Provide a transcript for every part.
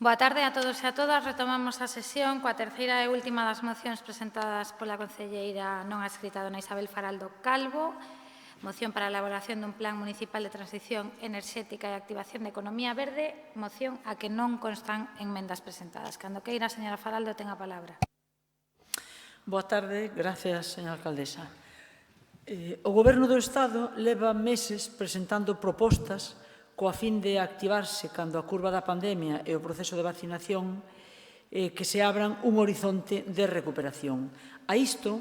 Boa tarde a todos e a todas. Retomamos a sesión coa terceira e última das mocións presentadas pola concelleira non adscrita dona Isabel Faraldo Calvo, moción para a elaboración dun plan municipal de transición enerxética e activación de economía verde, moción a que non constan enmendas presentadas. Cando queira, señora Faraldo, ten a palabra. Boa tarde, gracias, señora alcaldesa. O Goberno do Estado leva meses presentando propostas coa fin de activarse cando a curva da pandemia e o proceso de vacinación que se abran un horizonte de recuperación. A isto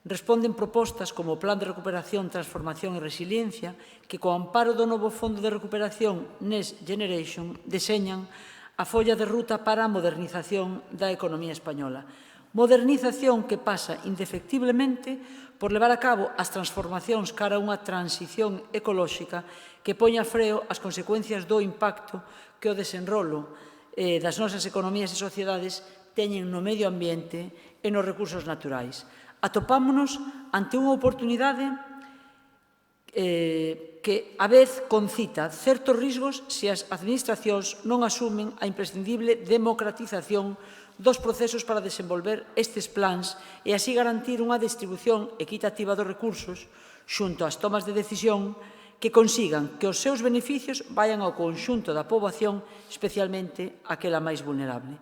responden propostas como o Plan de Recuperación, Transformación e Resiliencia que, co amparo do novo Fondo de Recuperación Next Generation, deseñan a folla de ruta para a modernización da economía española. Modernización que pasa indefectiblemente por levar a cabo as transformacións cara a unha transición ecolóxica que poña freo ás consecuencias do impacto que o desenrolo das nosas economías e sociedades teñen no medio ambiente e nos recursos naturais. Atopámonos ante unha oportunidade que, a vez, concita certos riscos se as administracións non asumen a imprescindible democratización dos procesos para desenvolver estes plans e así garantir unha distribución equitativa dos recursos xunto ás tomas de decisión que consigan que os seus beneficios vayan ao conxunto da poboación, especialmente aquela máis vulnerable.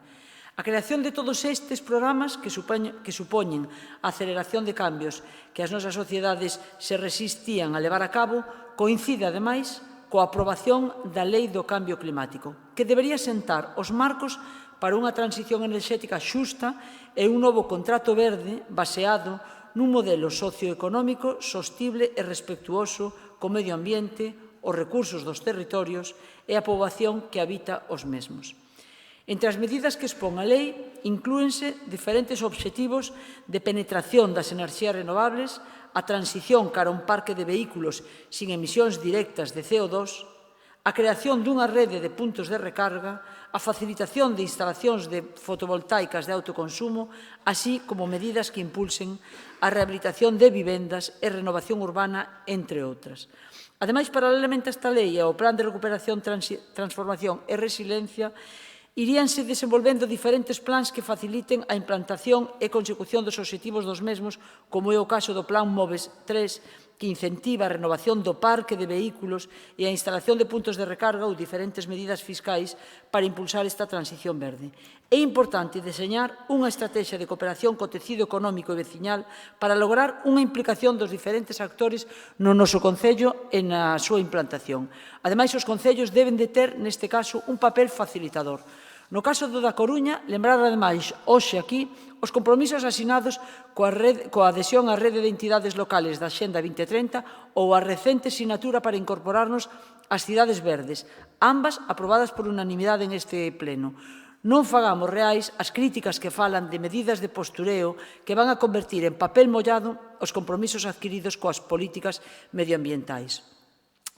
A creación de todos estes programas que supoñen a aceleración de cambios que as nosas sociedades se resistían a levar a cabo coincide, ademais, coa aprobación da Lei do Cambio Climático, que debería sentar os marcos para unha transición enerxética xusta e un novo contrato verde baseado nun modelo socioeconómico sostible e respectuoso co medio ambiente, os recursos dos territorios e a poboación que habita os mesmos. Entre as medidas que expón a lei, inclúense diferentes obxectivos de penetración das enerxías renovables, a transición cara a un parque de vehículos sin emisións directas de CO2, a creación dunha rede de puntos de recarga, a facilitación de instalacións de fotovoltaicas de autoconsumo, así como medidas que impulsen a rehabilitación de vivendas e renovación urbana, entre outras. Ademais, paralelamente a esta lei e ao Plan de Recuperación, Transformación e Resiliencia, iríanse desenvolvendo diferentes plans que faciliten a implantación e consecución dos obxectivos dos mesmos, como é o caso do Plan MOVES 3, que incentiva a renovación do parque de vehículos e a instalación de puntos de recarga ou diferentes medidas fiscais para impulsar esta transición verde. É importante deseñar unha estrategia de cooperación co tecido económico e veciñal para lograr unha implicación dos diferentes actores no noso concello e na súa implantación. Ademais, os concellos deben de ter, neste caso, un papel facilitador. No caso do da Coruña, lembrar ademais hoxe aquí os compromisos asinados coa adhesión á rede de entidades locales da Axenda 2030 ou a recente sinatura para incorporarnos ás cidades verdes, ambas aprobadas por unanimidade neste pleno. Non fagamos reais as críticas que falan de medidas de postureo que van a convertir en papel mollado os compromisos adquiridos coas políticas medioambientais.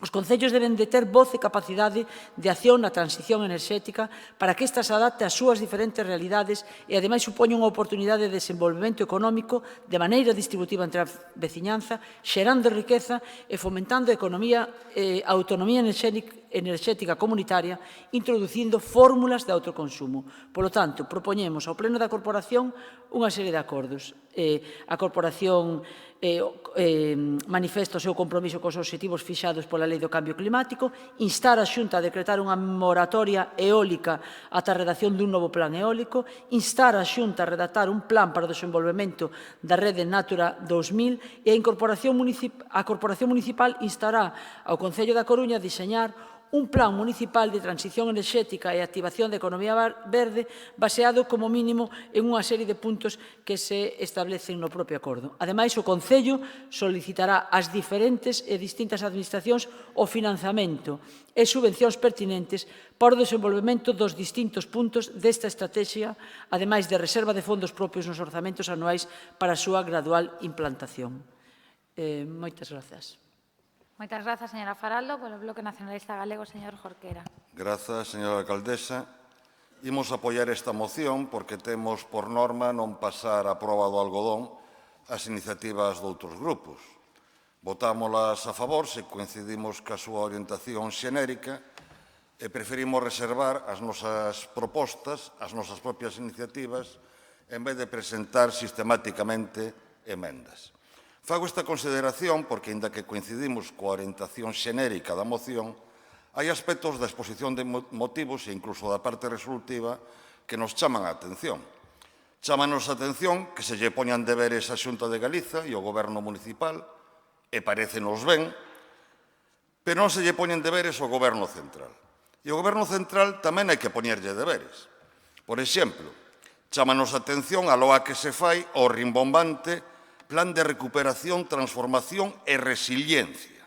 Os concellos deben de ter voz e capacidade de acción na transición enerxética para que esta se adapte ás súas diferentes realidades e, ademais, supoña unha oportunidade de desenvolvemento económico de maneira distributiva entre a veciñanza, xerando riqueza e fomentando a autonomía enerxética comunitaria, introducindo fórmulas de autoconsumo. Polo tanto, propoñemos ao Pleno da Corporación unha serie de acordos. A Corporación manifesta o seu compromiso cos obxectivos fixados pola Lei do Cambio Climático, instar a Xunta a decretar unha moratoria eólica ata a redacción dun novo plan eólico, instar a Xunta a redactar un plan para o desenvolvemento da rede Natura 2000 e a Corporación Municipal instará ao Concello da Coruña a diseñar un plan municipal de transición enerxética e activación da economía verde baseado, como mínimo, en unha serie de puntos que se establecen no propio acordo. Ademais, o Concello solicitará ás diferentes e distintas administracións o financiamento e subvencións pertinentes para o desenvolvemento dos distintos puntos desta estrategia, ademais de reserva de fondos propios nos orzamentos anuais para a súa gradual implantación. Moitas grazas. Moitas grazas, señora Faraldo. Polo Bloque Nacionalista Galego, señor Jorquera. Grazas, señora alcaldesa. Imos apoiar esta moción porque temos por norma non pasar a proba do algodón as iniciativas doutros grupos. Votámolas a favor se coincidimos ca súa orientación xenérica, e preferimos reservar as nosas propostas, as nosas propias iniciativas, en vez de presentar sistemáticamente emendas. Fago esta consideración porque, inda que coincidimos coa orientación xenérica da moción, hai aspectos da exposición de motivos e incluso da parte resolutiva que nos chaman a atención. Chámanos a atención que se lle poñan deberes á Xunta de Galiza e ao Goberno municipal, e parécenos ben, pero non se lle poñen deberes ao Goberno central. E ao Goberno central tamén hai que poñerlle deberes. Por exemplo, chámanos a atención a loa que se fai ao rimbombante Plan de Recuperación, Transformación e Resiliencia,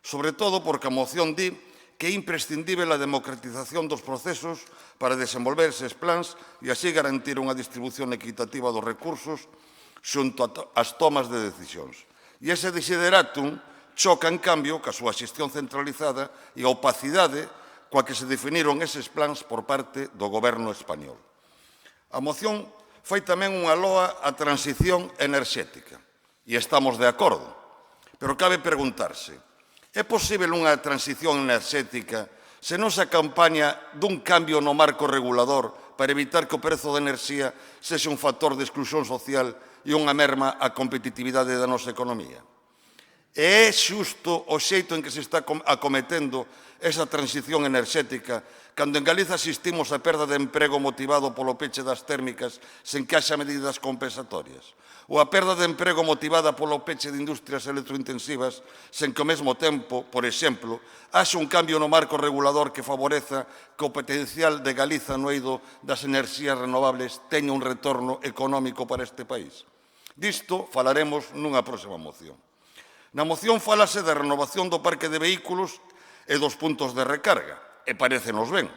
sobre todo porque a moción di que é imprescindible a democratización dos procesos para desenvolver eses plans e así garantir unha distribución equitativa dos recursos xunto ás tomas de decisións. E ese desideratum choca, en cambio, ca súa xestión centralizada e a opacidade coa que se definiron eses plans por parte do Goberno español. A moción fai tamén unha loa á transición enerxética, e estamos de acordo, pero cabe preguntarse, é posible unha transición enerxética se non se acompaña dun cambio no marco regulador para evitar que o prezo da enerxía sexa un factor de exclusión social e unha merma á competitividade da nosa economía? E é xusto o xeito en que se está acometendo esa transición enerxética cando en Galiza asistimos á perda de emprego motivado polo peche das térmicas sen que haxa medidas compensatorias? Ou a perda de emprego motivada polo peche de industrias electrointensivas sen que ao mesmo tempo, por exemplo, haxa un cambio no marco regulador que favoreza que o potencial de Galiza no eido das enerxías renovables teña un retorno económico para este país? Disto falaremos nunha próxima moción. Na moción falase da renovación do parque de vehículos e dos puntos de recarga, e parécenos ben,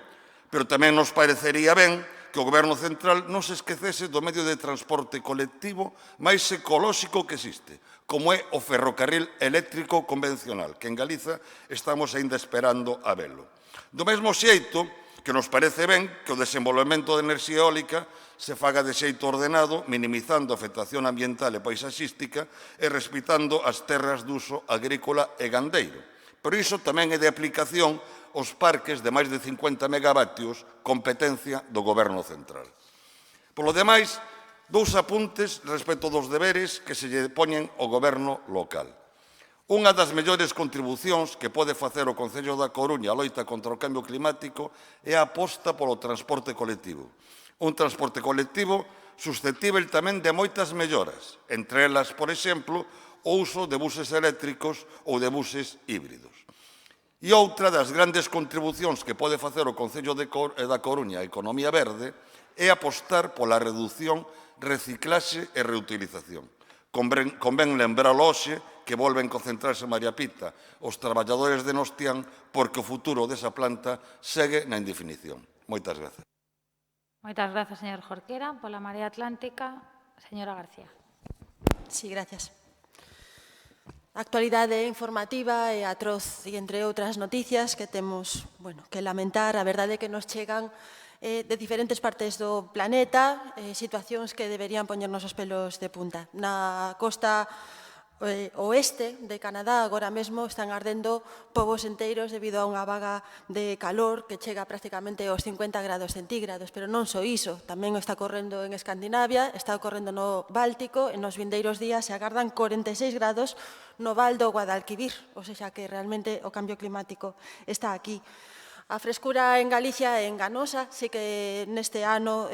pero tamén nos parecería ben que o Goberno central non se esquecese do medio de transporte colectivo máis ecolóxico que existe, como é o ferrocarril eléctrico convencional, que en Galiza estamos aínda esperando a velo. Do mesmo xeito que nos parece ben que o desenvolvemento de enerxía eólica se faga de xeito ordenado, minimizando a afectación ambiental e paisaxística e respetando as terras de uso agrícola e gandeiro. Pero iso tamén é de aplicación aos parques de máis de 50 megavatios, competencia do Goberno central. Polo demais, dous apuntes respecto dos deberes que se lle poñen ao Goberno local. Unha das mellores contribucións que pode facer o Concello da Coruña á loita contra o cambio climático é a aposta polo transporte colectivo. Un transporte colectivo susceptível tamén de moitas melloras, entre elas, por exemplo, o uso de buses eléctricos ou de buses híbridos. E outra das grandes contribucións que pode facer o Concello da Coruña a economía verde é apostar pola reducción, reciclaxe e reutilización. Convén lembrar hoxe que volven concentrarse María Pita os traballadores de Nostián porque o futuro desa planta segue na indefinición. Moitas grazas. Moitas grazas, señor Jorquera. Pola Marea Atlántica, señora García. Sí, gracias. A actualidade informativa é atroz e, entre outras noticias que temos que lamentar, a verdade é que nos chegan de diferentes partes do planeta situacións que deberían poñernos os pelos de punta. Na costa oeste de Canadá agora mesmo están ardendo povos enteiros debido a unha vaga de calor que chega prácticamente aos 50 grados centígrados, pero non só iso, tamén está ocorrendo en Escandinavia, está ocorrendo no Báltico, e nos vindeiros días se agardan 46 grados no val do Guadalquivir, ou seja que realmente o cambio climático está aquí. A frescura en Galicia é enganosa, sí que neste ano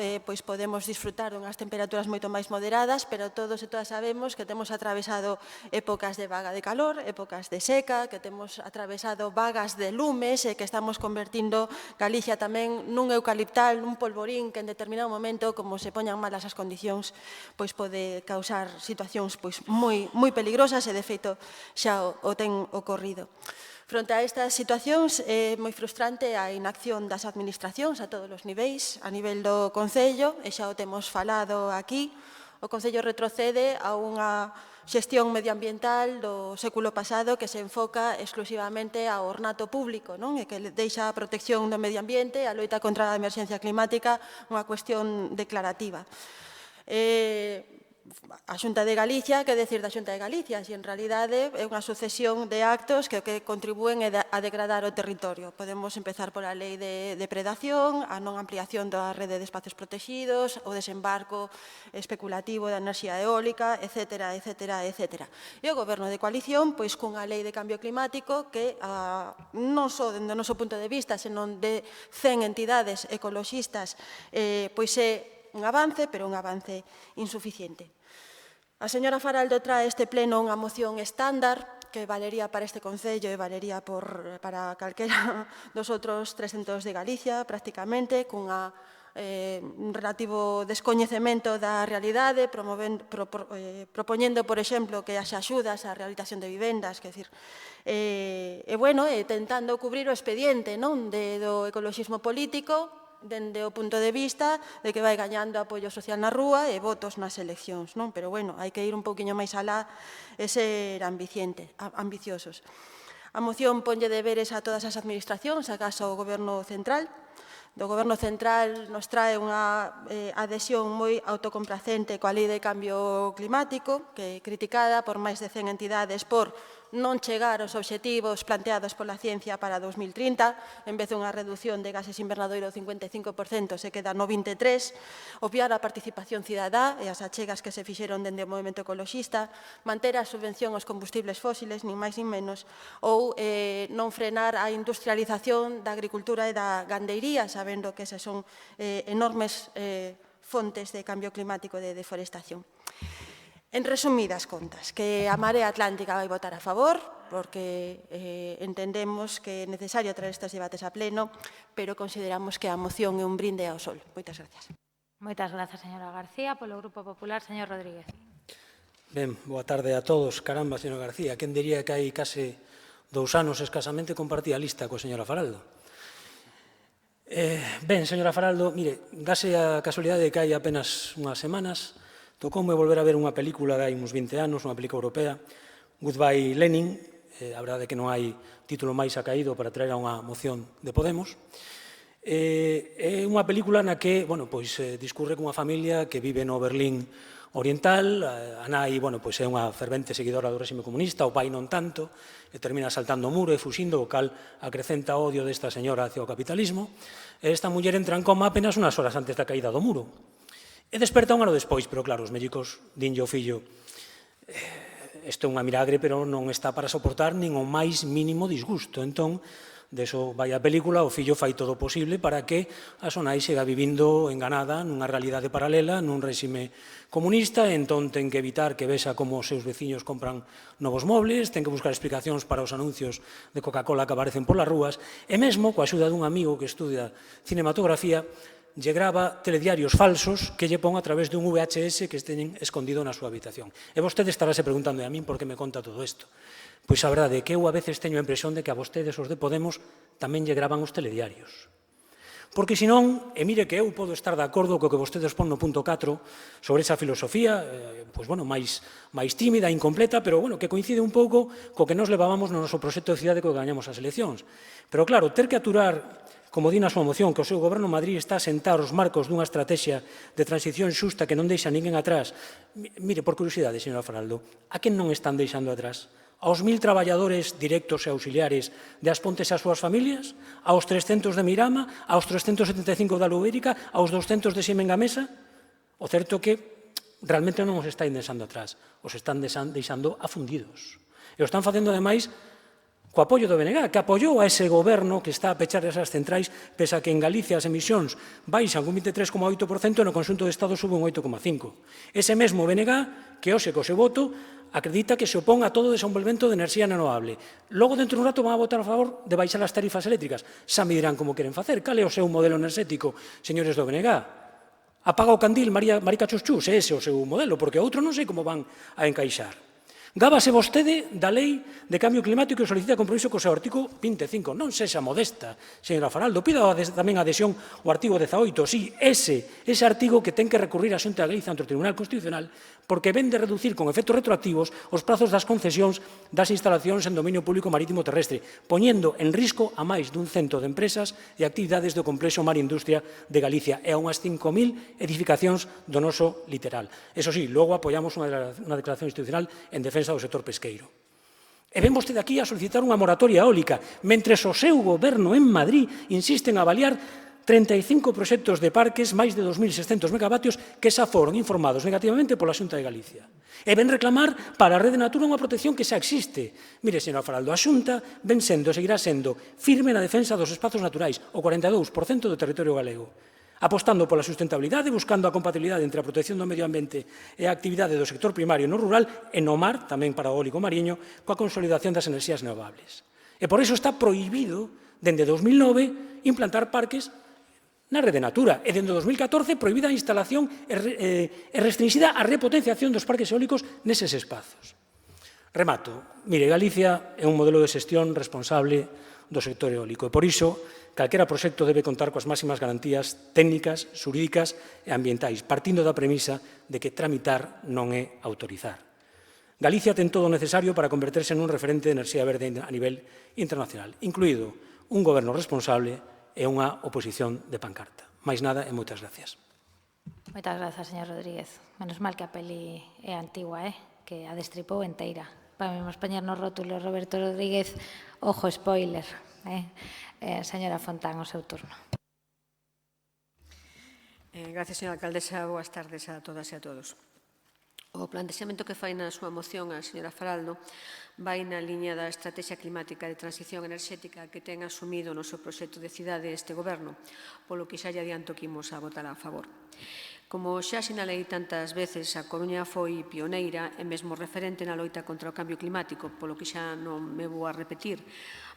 podemos disfrutar dunhas temperaturas moito máis moderadas, pero todos e todas sabemos que temos atravesado épocas de vaga de calor, épocas de seca, que temos atravesado vagas de lumes e que estamos convertindo Galicia tamén nun eucaliptal, nun polvorín que en determinado momento, como se poñan malas as condicións, pode causar situacións moi peligrosas e de feito xa o ten ocorrido. Fronte a estas situacións é moi frustrante a inacción das administracións a todos os niveis, a nivel do Concello, e xa o temos falado aquí, o Concello retrocede a unha xestión medioambiental do século pasado que se enfoca exclusivamente ao ornato público, e que deixa a protección do medio ambiente, a loita contra a emerxencia climática, unha cuestión declarativa. a Xunta de Galicia, que decir da Xunta de Galicia, se en realidade é unha sucesión de actos que contribúen a degradar o territorio. Podemos empezar pola lei de depredación, a non ampliación da rede de espacios protegidos, o desembarco especulativo da enerxía eólica, etc. E o Goberno de coalición, pois cunha lei de cambio climático que non só dende o noso punto de vista, senón de 100 entidades ecoloxistas, pois é un avance, pero un avance insuficiente. A señora Faraldo trae este pleno unha moción estándar que valería para este Concello e valería para calquera dos outros 300 de Galicia, prácticamente, cunha un relativo descoñecemento da realidade, propoñendo, por exemplo, que haxa axudas á rehabilitación de vivendas, que decir, tentando cubrir o expediente do ecoloxismo político, dende o punto de vista de que vai gañando apoio social na rúa e votos nas eleccións, non? Pero, bueno, hai que ir un pouquiño máis alá e ser ambiciosos. A moción ponlle deberes a todas as administracións, acaso ao Goberno Central. Do Goberno Central nos trae unha adhesión moi autocomplacente coa Lei de Cambio Climático, que é criticada por máis de 100 entidades por non chegar aos obxectivos planteados pola ciencia para 2030, en vez de unha reducción de gases invernadoiro do 55%, se queda no 23%, obviar a participación cidadá e as achegas que se fixeron dende o movimento ecoloxista, manter a subvención aos combustibles fósiles, nin máis nin menos, ou non frenar a industrialización da agricultura e da gandeiría, sabendo que esas son enormes fontes de cambio climático e de deforestación. En resumidas contas, que a Marea Atlántica vai votar a favor, porque entendemos que é necesario traer estes debates a pleno, pero consideramos que a moción é un brinde ao sol. Moitas gracias. Moitas grazas, señora García. Polo Grupo Popular, señor Rodríguez. Ben, boa tarde a todos. Caramba, señor García, quen diría que hai case 2 anos escasamente compartía a lista coa señora Faraldo. Ben, señora Faraldo, mire, dase a casualidade de que hai apenas unhas semanas tocoume volver a ver unha película de hai uns 20 anos, unha película europea, Goodbye Lenin, a verdade é que non hai título máis acaído para traer a unha moción de Podemos. É unha película na que, discurre cunha familia que vive no Berlín Oriental, a nai, é unha fervente seguidora do réxime comunista, o pai non tanto, e termina saltando o muro e fuxindo, o cal acrecenta o odio desta señora hacia o capitalismo, e esta muller entra en coma apenas unhas horas antes da caída do muro. E desperta un ano despois, pero claro, os médicos dinlle ao fillo isto é unha milagre, pero non está para soportar nin o máis mínimo disgusto. Entón, deso vai a película, o fillo fai todo o posible para que a súa nai siga vivindo enganada nunha realidade paralela, nun réxime comunista, e entón ten que evitar que vexa como os seus veciños compran novos mobles, ten que buscar explicacións para os anuncios de Coca-Cola que aparecen polas rúas, e mesmo, coa axuda dun amigo que estudia cinematografía, lle grava telediarios falsos que lle pon a través dun VHS que teñen escondido na súa habitación. E vostede estarase preguntando a min por que me conta todo isto. Pois a verdade é que eu a veces teño a impresión de que a vostedes, os de Podemos, tamén lle gravan os telediarios. Porque senón, e mire que eu podo estar de acordo co que vostedes pon no punto 4 sobre esa filosofía, máis tímida, incompleta, pero que coincide un pouco co que nos levábamos no noso proxecto de cidade que gañamos as eleccións. Pero claro, ter que aturar, como di na súa moción, que o seu goberno en Madrid está a sentar os marcos dunha estrategia de transición xusta que non deixa ninguén atrás. Mire, por curiosidade, señora Faraldo, a quen non están deixando atrás? Aos 1000 traballadores directos e auxiliares de As Pontes e as súas familias? Aos 300 de Mirama? Aos 375 da Lubérica? Aos 200 de Siemens Gamesa? O certo é que realmente non os están deixando atrás, os están deixando afundidos. E o están facendo, ademais, co apoio do BNG, que apoiou a ese goberno que está a pechar esas centrais, pese a que en Galicia as emisións baixan un 23,8% e no conxunto do Estado sube un 8,5%. Ese mesmo BNG, que hoxe co seu voto acredita que se opón a todo o desenvolvemento de enerxía renovable. Logo, dentro dun rato, van a votar a favor de baixar as tarifas eléctricas. Xa me dirán como queren facer. Cal é o seu modelo enerxético, señores do BNG? Apaga o candil, Marica Chuschus, ese é o seu modelo, porque outro non sei como van a encaixar. Gábase vostede da Lei de Cambio Climático e solicita compromiso co seu artigo 25. Non sexa modesta, señora Faraldo. Pida tamén adhesión ao artigo 18. Sí, ese artigo que ten que recurrir a Xunta de Galicia ante o Tribunal Constitucional porque ven de reducir con efectos retroactivos os prazos das concesións das instalacións en dominio público marítimo terrestre, poñendo en risco a máis dun cento de empresas e actividades do complexo Mar Industria de Galicia e a unhas 5.000 edificacións do noso literal. Eso sí, logo apoiamos unha declaración institucional en defensa do sector pesqueiro. E ven vostede aquí a solicitar unha moratoria eólica, mentres o seu goberno en Madrid insiste en avaliar 35 proxectos de parques, máis de 2.600 megavatios, que xa foron informados negativamente pola Xunta de Galicia. E ven reclamar para a Rede Natura unha protección que xa existe. Mire, señora Faraldo, a Xunta ven sendo e seguirá sendo firme na defensa dos espazos naturais, o 42% do territorio galego, apostando pola sustentabilidade, buscando a compatibilidade entre a protección do medio ambiente e a actividade do sector primario no rural e no mar, tamén para o eólico mariño, coa consolidación das enerxías renovables. E por iso está prohibido, dende 2009, implantar parques na Rede Natura, e dende 2014 prohibida a instalación e restringida a repotenciación dos parques eólicos neses espazos. Remato. Mire, Galicia é un modelo de xestión responsable do sector eólico, e por iso, calquera proxecto debe contar coas máximas garantías técnicas, xurídicas e ambientais, partindo da premisa de que tramitar non é autorizar. Galicia ten todo o necesario para converterse nun referente de enerxía verde a nivel internacional, incluído un goberno responsable e unha oposición de pancarta. Mais nada e moitas gracias. Moitas grazas, señor Rodríguez. Menos mal que a peli é antigua, que a destripou enteira. Para mesmo poñer no rótulo Roberto Rodríguez, ojo, spoiler. Señora Fontán, o seu turno. Gracias, señora alcaldesa. Boas tardes a todas e a todos. O plantexamento que fai na súa moción a señora Faraldo vai na liña da estrategia climática de transición enerxética que ten asumido no seu proxecto de cidade este goberno, polo que xa lle adianto que imos a votar a favor. Como xa sinalei tantas veces, a Coruña foi pioneira e mesmo referente na loita contra o cambio climático, polo que xa non me vou a repetir,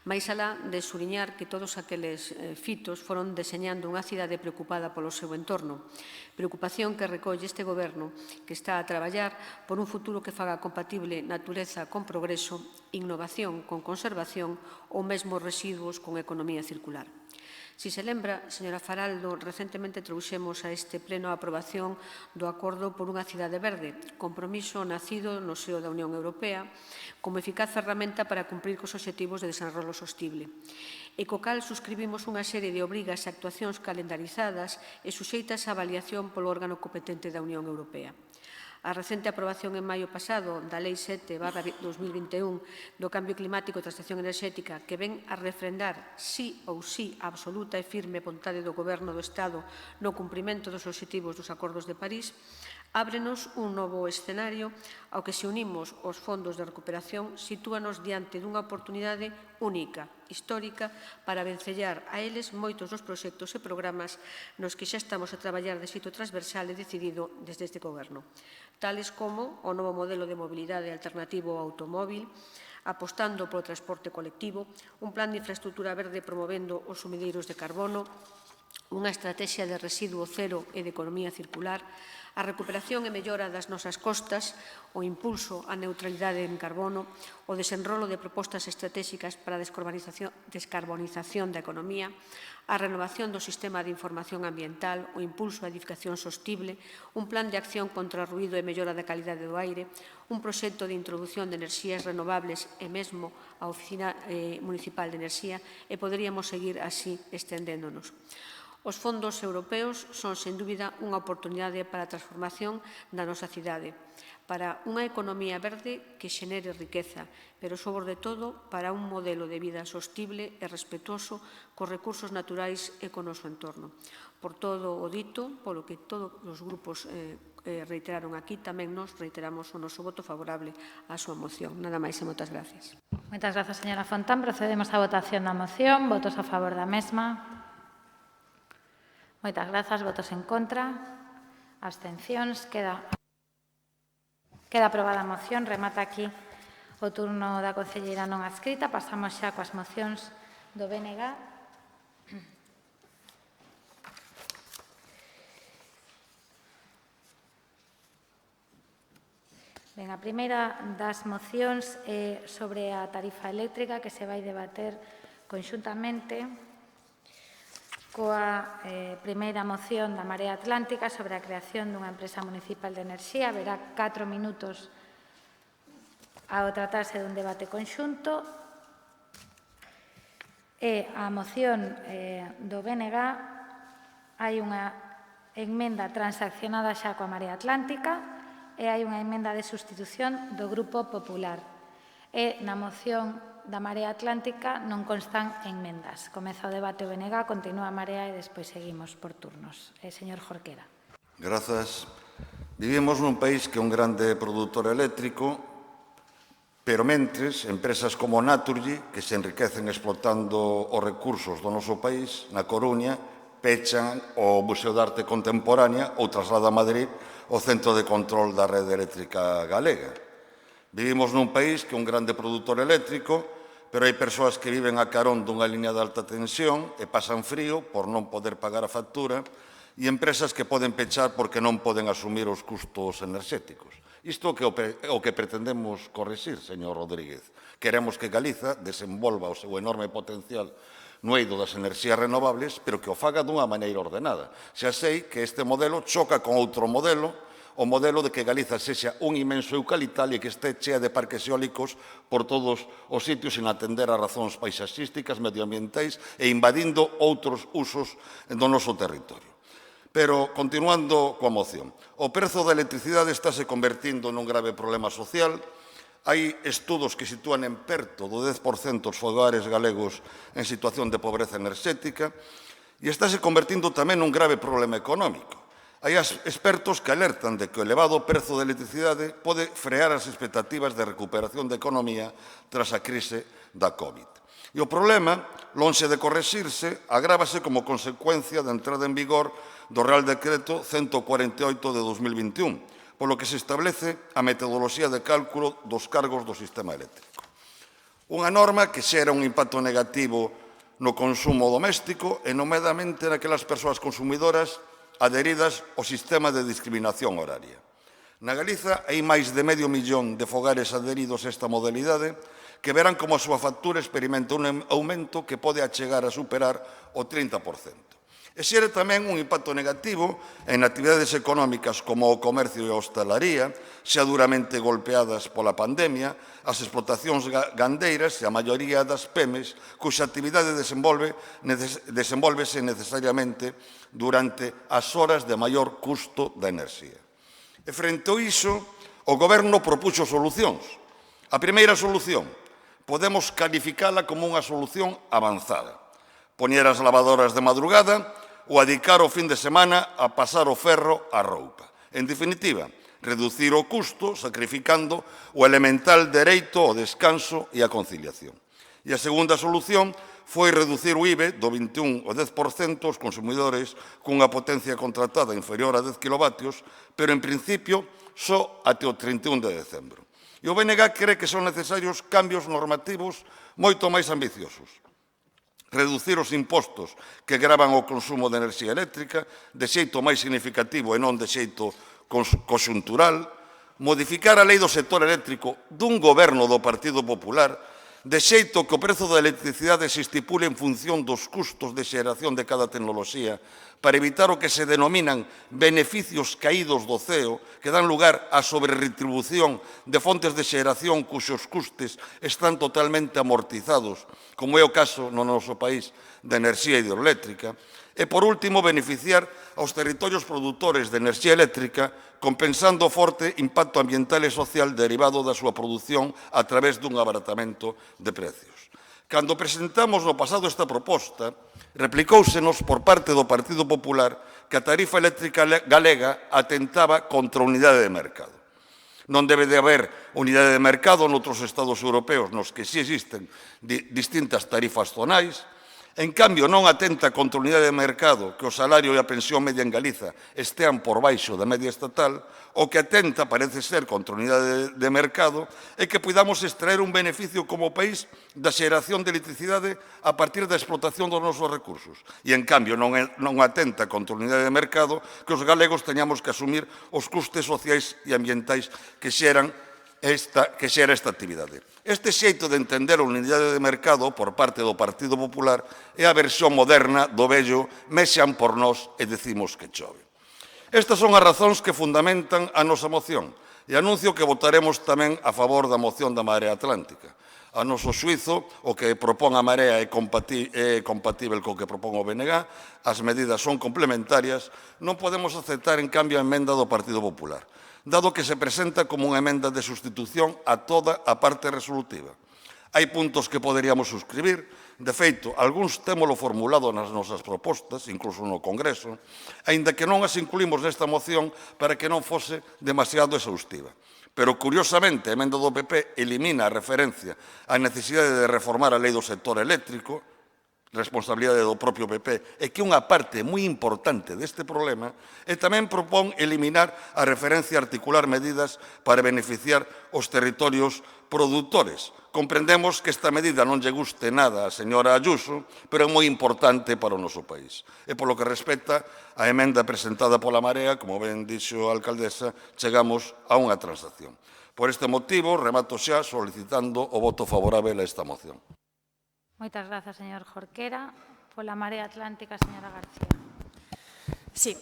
máis alá de suriñar que todos aqueles fitos foron deseñando unha cidade preocupada polo seu entorno. Preocupación que recolle este goberno que está a traballar por un futuro que faga compatible natureza con progreso, innovación con conservación ou mesmo residuos con economía circular. Si se lembra, señora Faraldo, recentemente trouxemos a este pleno a aprobación do Acordo por unha cidade verde, compromiso nacido no seo da Unión Europea como eficaz ferramenta para cumprir cos obxectivos de desenrolo sostible. E co cal suscribimos unha serie de obrigas e actuacións calendarizadas e suxeitas a avaliación polo órgano competente da Unión Europea. A recente aprobación en maio pasado da Lei 7/2021 do Cambio Climático e Transición Enerxética que ven a refrendar sí ou sí a absoluta e firme vontade do Goberno do Estado no cumprimento dos obxectivos dos Acordos de París, ábrenos un novo escenario ao que se unimos os fondos de recuperación sitúanos diante dunha oportunidade única, histórica, para vencellar a eles moitos dos proxectos e programas nos que xa estamos a traballar de xeito transversal e decidido desde este Goberno, tales como o novo modelo de mobilidade alternativo ao automóbil, apostando polo transporte colectivo, un plan de infraestructura verde promovendo os sumideiros de carbono, unha estrategia de residuo cero e de economía circular, a recuperación e mellora das nosas costas, o impulso á neutralidade en carbono, o desenrolo de propostas estratégicas para a descarbonización da economía, a renovación do sistema de información ambiental, o impulso á edificación sostible, un plan de acción contra o ruído e mellora da calidade do aire, un proxecto de introdución de enerxías renovables e mesmo a Oficina Municipal de Enerxía, e poderíamos seguir así estendéndonos. Os fondos europeos son, sen dúbida, unha oportunidade para a transformación da nosa cidade, para unha economía verde que xenere riqueza, pero, sobre todo, para un modelo de vida sostible e respetuoso cos recursos naturais e co noso entorno. Por todo o dito, polo que todos os grupos reiteraron aquí, tamén nos reiteramos o noso voto favorable á súa moción. Nada máis e moitas gracias. Moitas grazas, señora Fontán. Procedemos á votación da moción. Votos a favor da mesma. Moitas grazas. Votos en contra. Abstencións. Queda aprobada a moción. Remata aquí o turno da concelleira non adscrita. Pasamos xa coas mocións do BNG. Ben, a primeira das mocións é sobre a tarifa eléctrica que se vai debater conxuntamente coa primeira moción da Marea Atlántica sobre a creación dunha empresa municipal de enerxía. Verá 4 minutos ao tratarse dun debate conxunto. E a moción do BNG hai unha emenda transaccionada xa coa Marea Atlántica e hai unha emenda de sustitución do Grupo Popular. E na moción da Marea Atlántica non constan enmendas. Comeza o debate o BNG, continúa a Marea e despois seguimos por turnos. Señor Jorquera. Grazas. Vivimos nun país que é un grande produtor eléctrico, pero mentres, empresas como Naturgy, que se enriquecen explotando os recursos do noso país, na Coruña, pechan o Museo de Arte Contemporánea ou traslada a Madrid o Centro de Control da Rede Eléctrica Galega. Vivimos nun país que é un grande produtor eléctrico, pero hai persoas que viven a carón dunha liña de alta tensión e pasan frío por non poder pagar a factura e empresas que poden pechar porque non poden asumir os custos enerxéticos. Isto é o que pretendemos corrixir, señor Rodríguez. Queremos que Galiza desenvolva o seu enorme potencial no eido das enerxías renovables, pero que o faga dunha maneira ordenada. Xa sei que este modelo choca con outro modelo, o modelo de que Galiza sexa un inmenso eucalital e que este chea de parques eólicos por todos os sitios sin atender a razóns paisaxísticas, medioambientais e invadindo outros usos do noso territorio. Pero, continuando coa moción, o prezo da electricidade estáse convertindo nun grave problema social. Hai estudos que sitúan en perto do 10% os fogares galegos en situación de pobreza enerxética e estáse convertindo tamén nun grave problema económico. Hai expertos que alertan de que o elevado prezo da electricidade pode frear as expectativas de recuperación da economía tras a crise da COVID. E o problema, lonxe de correxirse, agrávase como consecuencia da entrada en vigor do Real Decreto 148 de 2021, polo que se establece a metodoloxía de cálculo dos cargos do sistema eléctrico. Unha norma que xera un impacto negativo no consumo doméstico e nomeadamente naquelas persoas consumidoras adheridas ao sistema de discriminación horaria. Na Galiza hai máis de medio millón de fogares adheridos a esta modalidade que verán como a súa factura experimenta un aumento que pode achegar a superar o 30%. E xere tamén un impacto negativo en actividades económicas como o comercio e a hostalaría, xa duramente golpeadas pola pandemia, as explotacións gandeiras e a maioría das PEMES, cuxa actividade desenvolvese necesariamente durante as horas de maior custo da enerxía. E frente a iso, o Goberno propuxo solucións. A primeira solución, podemos calificala como unha solución avanzada. Poñer as lavadoras de madrugada ou adicar o fin de semana a pasar o ferro á roupa. En definitiva, reducir o custo sacrificando o elemental dereito ao descanso e a conciliación. E a segunda solución foi reducir o IBE do 21 ao 10% aos consumidores cunha potencia contratada inferior a 10 kilovatios, pero en principio só até o 31 de decembro. E o BNG cree que son necesarios cambios normativos moito máis ambiciosos. Reducir os impostos que gravan o consumo de enerxía eléctrica de xeito máis significativo e non de xeito conxuntural, modificar a lei do sector eléctrico dun goberno do Partido Popular de xeito que o prezo da electricidade se estipule en función dos custos de xeración de cada tecnoloxía para evitar o que se denominan beneficios caídos do ceo que dan lugar á sobreretribución de fontes de xeración cuxos custes están totalmente amortizados, como é o caso no noso país da enerxía hidroeléctrica, e, por último, beneficiar aos territorios produtores de enerxía eléctrica compensando o forte impacto ambiental e social derivado da súa produción a través dun abaratamento de precios. Cando presentamos no pasado esta proposta, replicóusenos por parte do Partido Popular que a tarifa eléctrica galega atentaba contra a unidade de mercado. Non debe de haber unidade de mercado noutros estados europeos nos que si existen distintas tarifas zonais. En cambio, non atenta contra a unidade de mercado que o salario e a pensión media en Galiza estean por baixo da media estatal, o que atenta, parece ser, contra a unidade de mercado é que podamos extraer un beneficio como país da xeración de electricidade a partir da explotación dos nosos recursos. E, en cambio, non atenta contra a unidade de mercado que os galegos teñamos que asumir os custes sociais e ambientais que xeran que xera esta actividade. Este xeito de entender a unidade de mercado por parte do Partido Popular é a versión moderna do vello mexan por nós e decimos que chove. Estas son as razóns que fundamentan a nosa moción e anuncio que votaremos tamén a favor da moción da Marea Atlántica. A noso xuizo, o que propón a Marea é compatível co que propón o BNG, as medidas son complementarias, non podemos aceptar en cambio a emenda do Partido Popular, dado que se presenta como unha emenda de sustitución a toda a parte resolutiva. Hai puntos que poderíamos suscribir, de feito, algúns témolo formulado nas nosas propostas, incluso no Congreso, aínda que non as incluímos nesta moción para que non fose demasiado exhaustiva. Pero, curiosamente, a emenda do PP elimina a referencia á necesidade de reformar a lei do sector eléctrico, responsabilidade do propio PP, e que unha parte moi importante deste problema, e tamén propón eliminar a referencia a articular medidas para beneficiar os territorios produtores. Comprendemos que esta medida non lle guste nada á señora Ayuso, pero é moi importante para o noso país. E polo que respecta á emenda presentada pola Marea, como ben dixo a alcaldesa, chegamos a unha transacción. Por este motivo, remato xa solicitando o voto favorável a esta moción. Moitas grazas, señor Jorquera. Pola Marea Atlántica, señora García. Sí.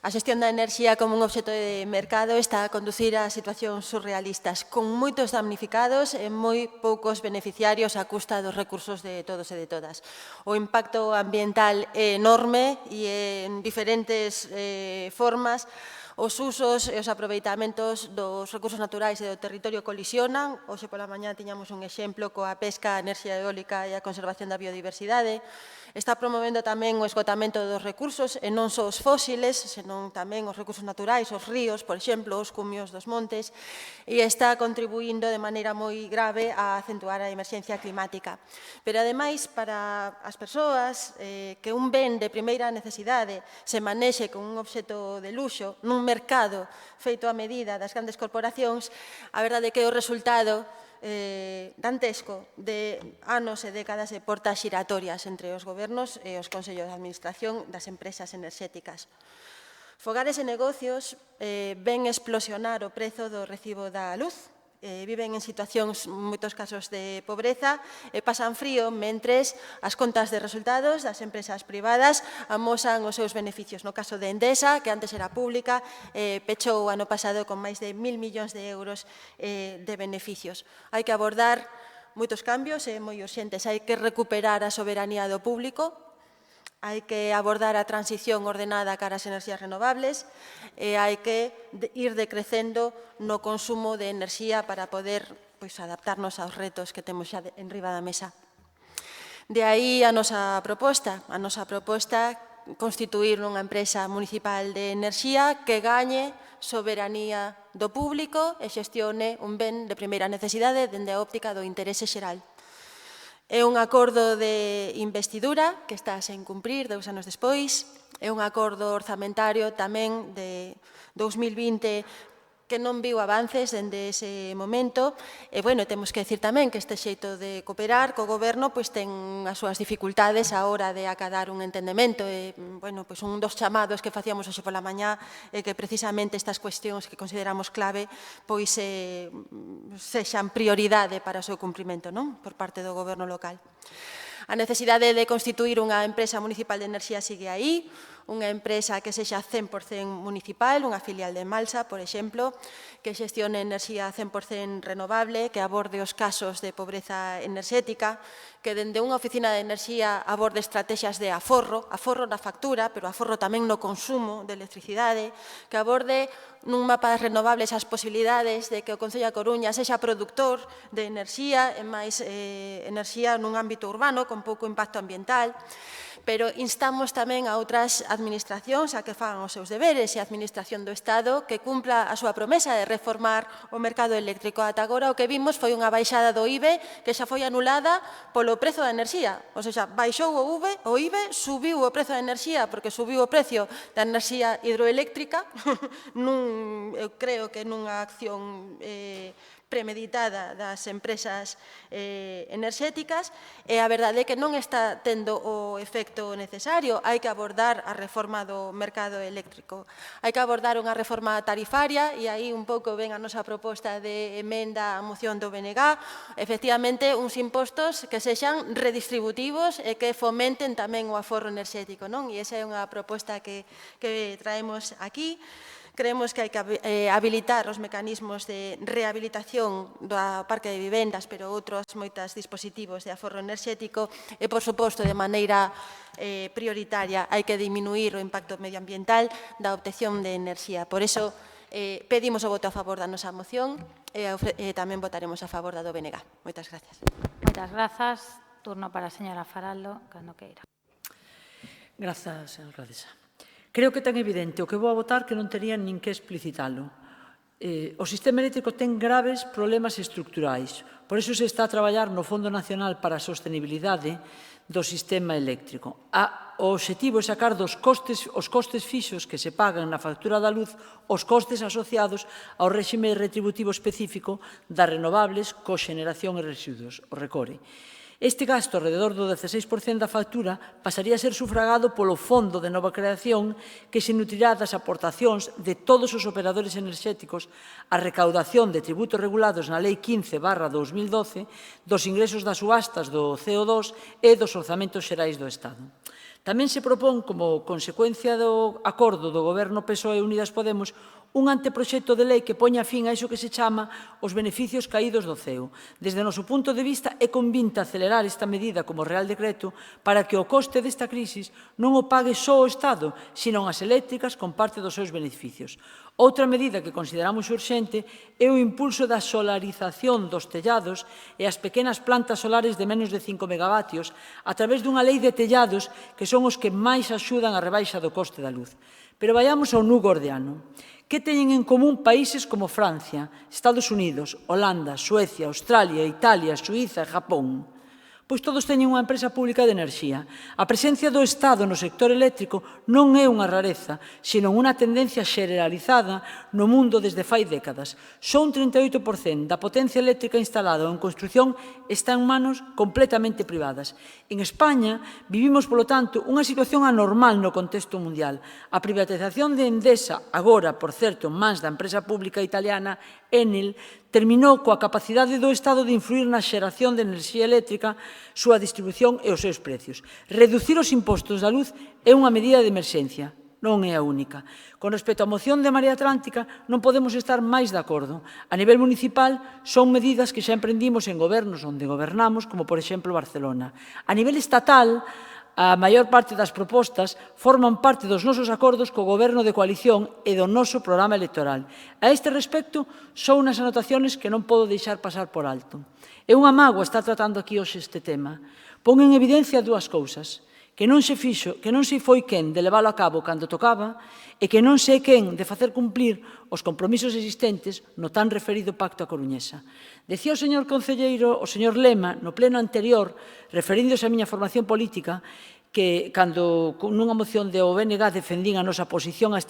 A xestión da enerxía como un obxecto de mercado está a conducir a situacións surrealistas, con moitos damnificados e moi poucos beneficiarios a custa dos recursos de todos e de todas. O impacto ambiental é enorme e en diferentes formas. Os usos e os aproveitamentos dos recursos naturais e do territorio colisionan. Hoxe pola mañá tiñamos un exemplo coa pesca, a enerxía eólica e a conservación da biodiversidade. Está promovendo tamén o esgotamento dos recursos, e non só os fósiles, senón tamén os recursos naturais, os ríos, por exemplo, os cumios dos montes, e está contribuindo de maneira moi grave a acentuar a emerxencia climática. Pero, ademais, para as persoas, que un ben de primeira necesidade se manexe con un obxecto de luxo nun mercado feito a medida das grandes corporacións, a verdade é que o resultado dantesco de anos e décadas de portas xiratorias entre os gobernos e os consellos de administración das empresas enerxéticas. Fogares e negocios ven explosionar o prezo do recibo da luz, viven en situacións, en moitos casos, de pobreza e pasan frío mentres as contas de resultados das empresas privadas amosan os seus beneficios. No caso de Endesa, que antes era pública, pechou o ano pasado con máis de 1.000 millóns de euros de beneficios. Hai que abordar moitos cambios moi urxentes. Hai que recuperar a soberanía do público, hai que abordar a transición ordenada cara ás enerxías renovables e hai que ir decrecendo no consumo de enerxía para poder adaptarnos aos retos que temos xa enriba da mesa. De aí a nosa proposta constituir unha empresa municipal de enerxía que gañe soberanía do público e xestione un ben de primeira necesidade dende a óptica do interese xeral. É un acordo de investidura que está sen cumprir 2 anos despois. É un acordo orzamentario tamén de 2020 que non viu avances dende ese momento. E, temos que decir tamén que este xeito de cooperar co goberno ten as súas dificultades a hora de acadar un entendemento. E, un dos chamados que facíamos hoxe pola mañá é que precisamente estas cuestións que consideramos clave sexan prioridade para o seu cumprimento por parte do goberno local. A necesidade de constituir unha empresa municipal de enerxía sigue aí, unha empresa que sexa 100% municipal, unha filial de Malsa, por exemplo, que xestione enerxía 100% renovable, que aborde os casos de pobreza enerxética, que dende unha oficina de enerxía aborde estrategias de aforro na factura, pero aforro tamén no consumo de electricidade, que aborde nun mapa de renovables as posibilidades de que o Concello da Coruña sexa produtor de enerxía e máis enerxía nun ámbito urbano con pouco impacto ambiental. Pero instamos tamén a outras administracións a que fagan os seus deberes e a Administración do Estado que cumpla a súa promesa de reformar o mercado eléctrico. Ata agora o que vimos foi unha baixada do IBE que xa foi anulada polo prezo da enerxía. Ou seja, baixou o IBE, subiu o prezo da enerxía porque subiu o precio da enerxía hidroeléctrica, eu creo que nunha acción premeditada das empresas enerxéticas e a verdade é que non está tendo o efecto necesario. Hai que abordar a reforma do mercado eléctrico. Hai que abordar unha reforma tarifaria e aí un pouco ven a nosa proposta de emenda á moción do BNG. Efectivamente, uns impostos que sexan redistributivos e que fomenten tamén o aforro enerxético, non? E esa é unha proposta que traemos aquí. Creemos que hai que habilitar os mecanismos de rehabilitación do parque de vivendas, pero outros moitos dispositivos de aforro enerxético e, por suposto, de maneira prioritaria hai que diminuir o impacto medioambiental da obtención de enerxía. Por iso, pedimos o voto a favor da nosa moción e tamén votaremos a favor da do BNG. Moitas gracias. Moitas grazas. Turno para a señora Faraldo, cando queira. Grazas, señora Radesa. Creo que é tan evidente o que vou a votar que non tería nin que explicitalo. O sistema eléctrico ten graves problemas estructurais. Por iso se está a traballar no Fondo Nacional para a Sostenibilidade do Sistema Eléctrico. O obxectivo é sacar os costes fixos que se pagan na factura da luz os costes asociados ao réxime retributivo específico das renovables, coxeneración e residuos, o RECORE. Este gasto, alrededor do 16% da factura, pasaría a ser sufragado polo Fondo de Nova Creación que se nutrirá das aportacións de todos os operadores enerxéticos a recaudación de tributos regulados na Lei 15/2012 dos ingresos das subastas do CO2 e dos orzamentos xerais do Estado. Tamén se propón, como consecuencia do acordo do Goberno PSOE e Unidas Podemos, un anteproxecto de lei que poña fin a iso que se chama os beneficios caídos do CEO. Desde o noso punto de vista, é convinte acelerar esta medida como Real Decreto para que o coste desta crisis non o pague só o Estado, sino as eléctricas con parte dos seus beneficios. Outra medida que consideramos urxente é o impulso da solarización dos tellados e as pequenas plantas solares de menos de 5 megavatios a través dunha lei de tellados que son os que máis axudan a rebaixa do coste da luz. Pero vayamos ao nudo gordiano. Que teñen en común países como Francia, Estados Unidos, Holanda, Suecia, Australia, Italia, Suíza e Japón? Pois todos teñen unha empresa pública de enerxía. A presencia do Estado no sector eléctrico non é unha rareza, sino unha tendencia xeneralizada no mundo desde fai décadas. Só un 38% da potencia eléctrica instalada ou en construción está en manos completamente privadas. En España vivimos, polo tanto, unha situación anormal no contexto mundial. A privatización de Endesa, agora, por certo, en mans da empresa pública italiana Enel, terminou coa capacidade do Estado de influir na xeración de enerxía eléctrica, súa distribución e os seus precios. Reducir os impostos da luz é unha medida de emerxencia, non é a única. Con respecto á moción de Marea Atlántica, non podemos estar máis de acordo. A nivel municipal, son medidas que xa emprendimos en gobernos onde gobernamos, como, por exemplo, Barcelona. A nivel estatal, a maior parte das propostas forman parte dos nosos acordos co Goberno de coalición e do noso programa electoral. A este respecto, son unhas anotaciones que non podo deixar pasar por alto. É unha mágoa estar tratando aquí hoxe este tema. Pon en evidencia dúas cousas. Que non se foi quen de leválo a cabo cando tocaba e que non se é quen de facer cumplir os compromisos existentes no tan referido Pacto A Coruñesa. Decía o señor concelleiro, o señor Lema, no pleno anterior, referíndose á miña formación política, que cando nunha moción de OBNG defendín a nosa oposición a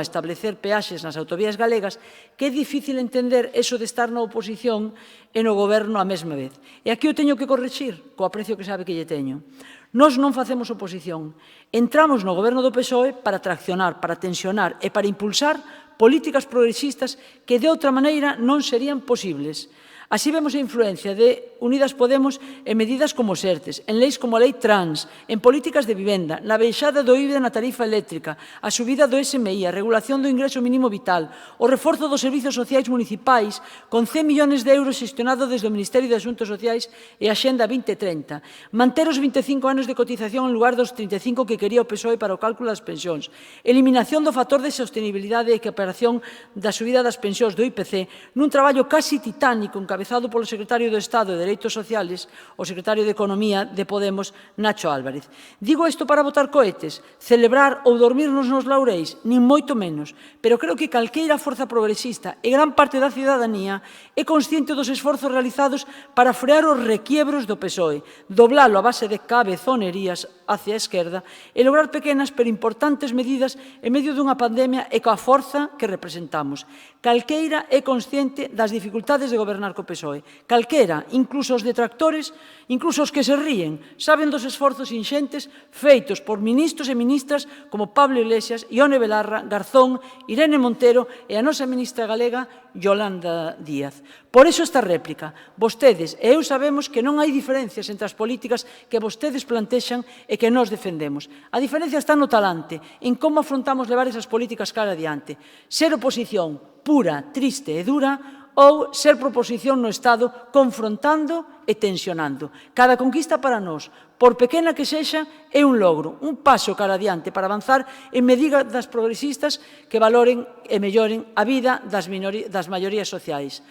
establecer peaxes nas autovías galegas, que é difícil entender eso de estar na oposición e no goberno á mesma vez. E aquí o teño que corrixir, co aprecio que sabe que lle teño. Nós non facemos oposición. Entramos no goberno do PSOE para traccionar, para tensionar e para impulsar políticas progresistas que de outra maneira non serían posibles. Así vemos a influencia de Unidas Podemos en medidas como SERTES, en leis como a Lei Trans, en políticas de vivenda, na baixada do IBE na tarifa eléctrica, a subida do SMI, a regulación do ingreso mínimo vital, o reforzo dos servizos sociais municipais, con 100 millóns de euros xestionado desde o Ministerio de Asuntos Sociais e a Xenda 2030, manter os 25 anos de cotización en lugar dos 35 que quería o PSOE para o cálculo das pensións, eliminación do factor de sostenibilidade e equiparación da subida das pensións do IPC nun traballo casi titánico encabezado encabezado polo secretario do Estado de Dereitos Sociales, o secretario de Economía de Podemos, Nacho Álvarez. Digo isto para botar cohetes, celebrar ou dormirnos nos laureis, nin moito menos, pero creo que calqueira forza progresista e gran parte da cidadanía é consciente dos esforzos realizados para frear os requiebros do PSOE, doblalo a base de cabezonerías hacia a esquerda e lograr pequenas pero importantes medidas en medio dunha pandemia e coa forza que representamos. Calqueira é consciente das dificultades de gobernar co PSOE. Calquera, incluso os detractores, incluso os que se ríen, saben dos esforzos inxentes feitos por ministros e ministras como Pablo Iglesias, Ione Belarra, Garzón, Irene Montero e a nosa ministra galega, Yolanda Díaz. Por iso esta réplica. Vostedes e eu sabemos que non hai diferencias entre as políticas que vostedes plantexan e que nós defendemos. A diferencia está no talante, en como afrontamos levar esas políticas cara adiante. Ser oposición pura, triste e dura ou ser proposición no Estado confrontando e tensionando. Cada conquista para nós, por pequena que sexa, é un logro, un paso cara adiante para avanzar en medidas progresistas que valoren e melloren a vida das maiorías sociais.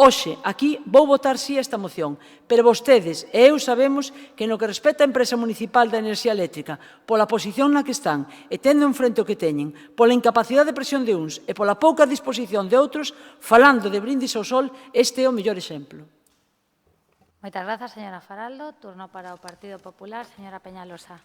Hoxe, aquí, vou votar sí a esta moción, pero vostedes e eu sabemos que no que respecta a empresa municipal da enerxía eléctrica, pola posición na que están e tendo en frente o que teñen, pola incapacidade de presión de uns e pola pouca disposición de outros, falando de brindis ao sol, este é o mellor exemplo. Moitas grazas, señora Faraldo. Turno para o Partido Popular, señora Peñalosa.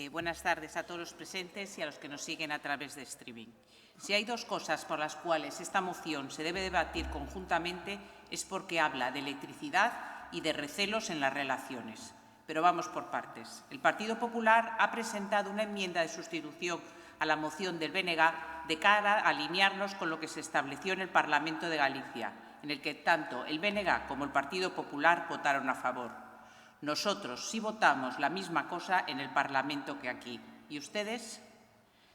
Buenas tardes a todos los presentes y a los que nos siguen a través de streaming. Si hay dos cosas por las cuales esta moción se debe debatir conjuntamente es porque habla de electricidad y de recelos en las relaciones. Pero vamos por partes. El Partido Popular ha presentado una enmienda de sustitución a la moción del BNG de cara a alinearnos con lo que se estableció en el Parlamento de Galicia, en el que tanto el BNG como el Partido Popular votaron a favor. Nosotros sí votamos la misma cosa en el Parlamento que aquí. ¿Y ustedes?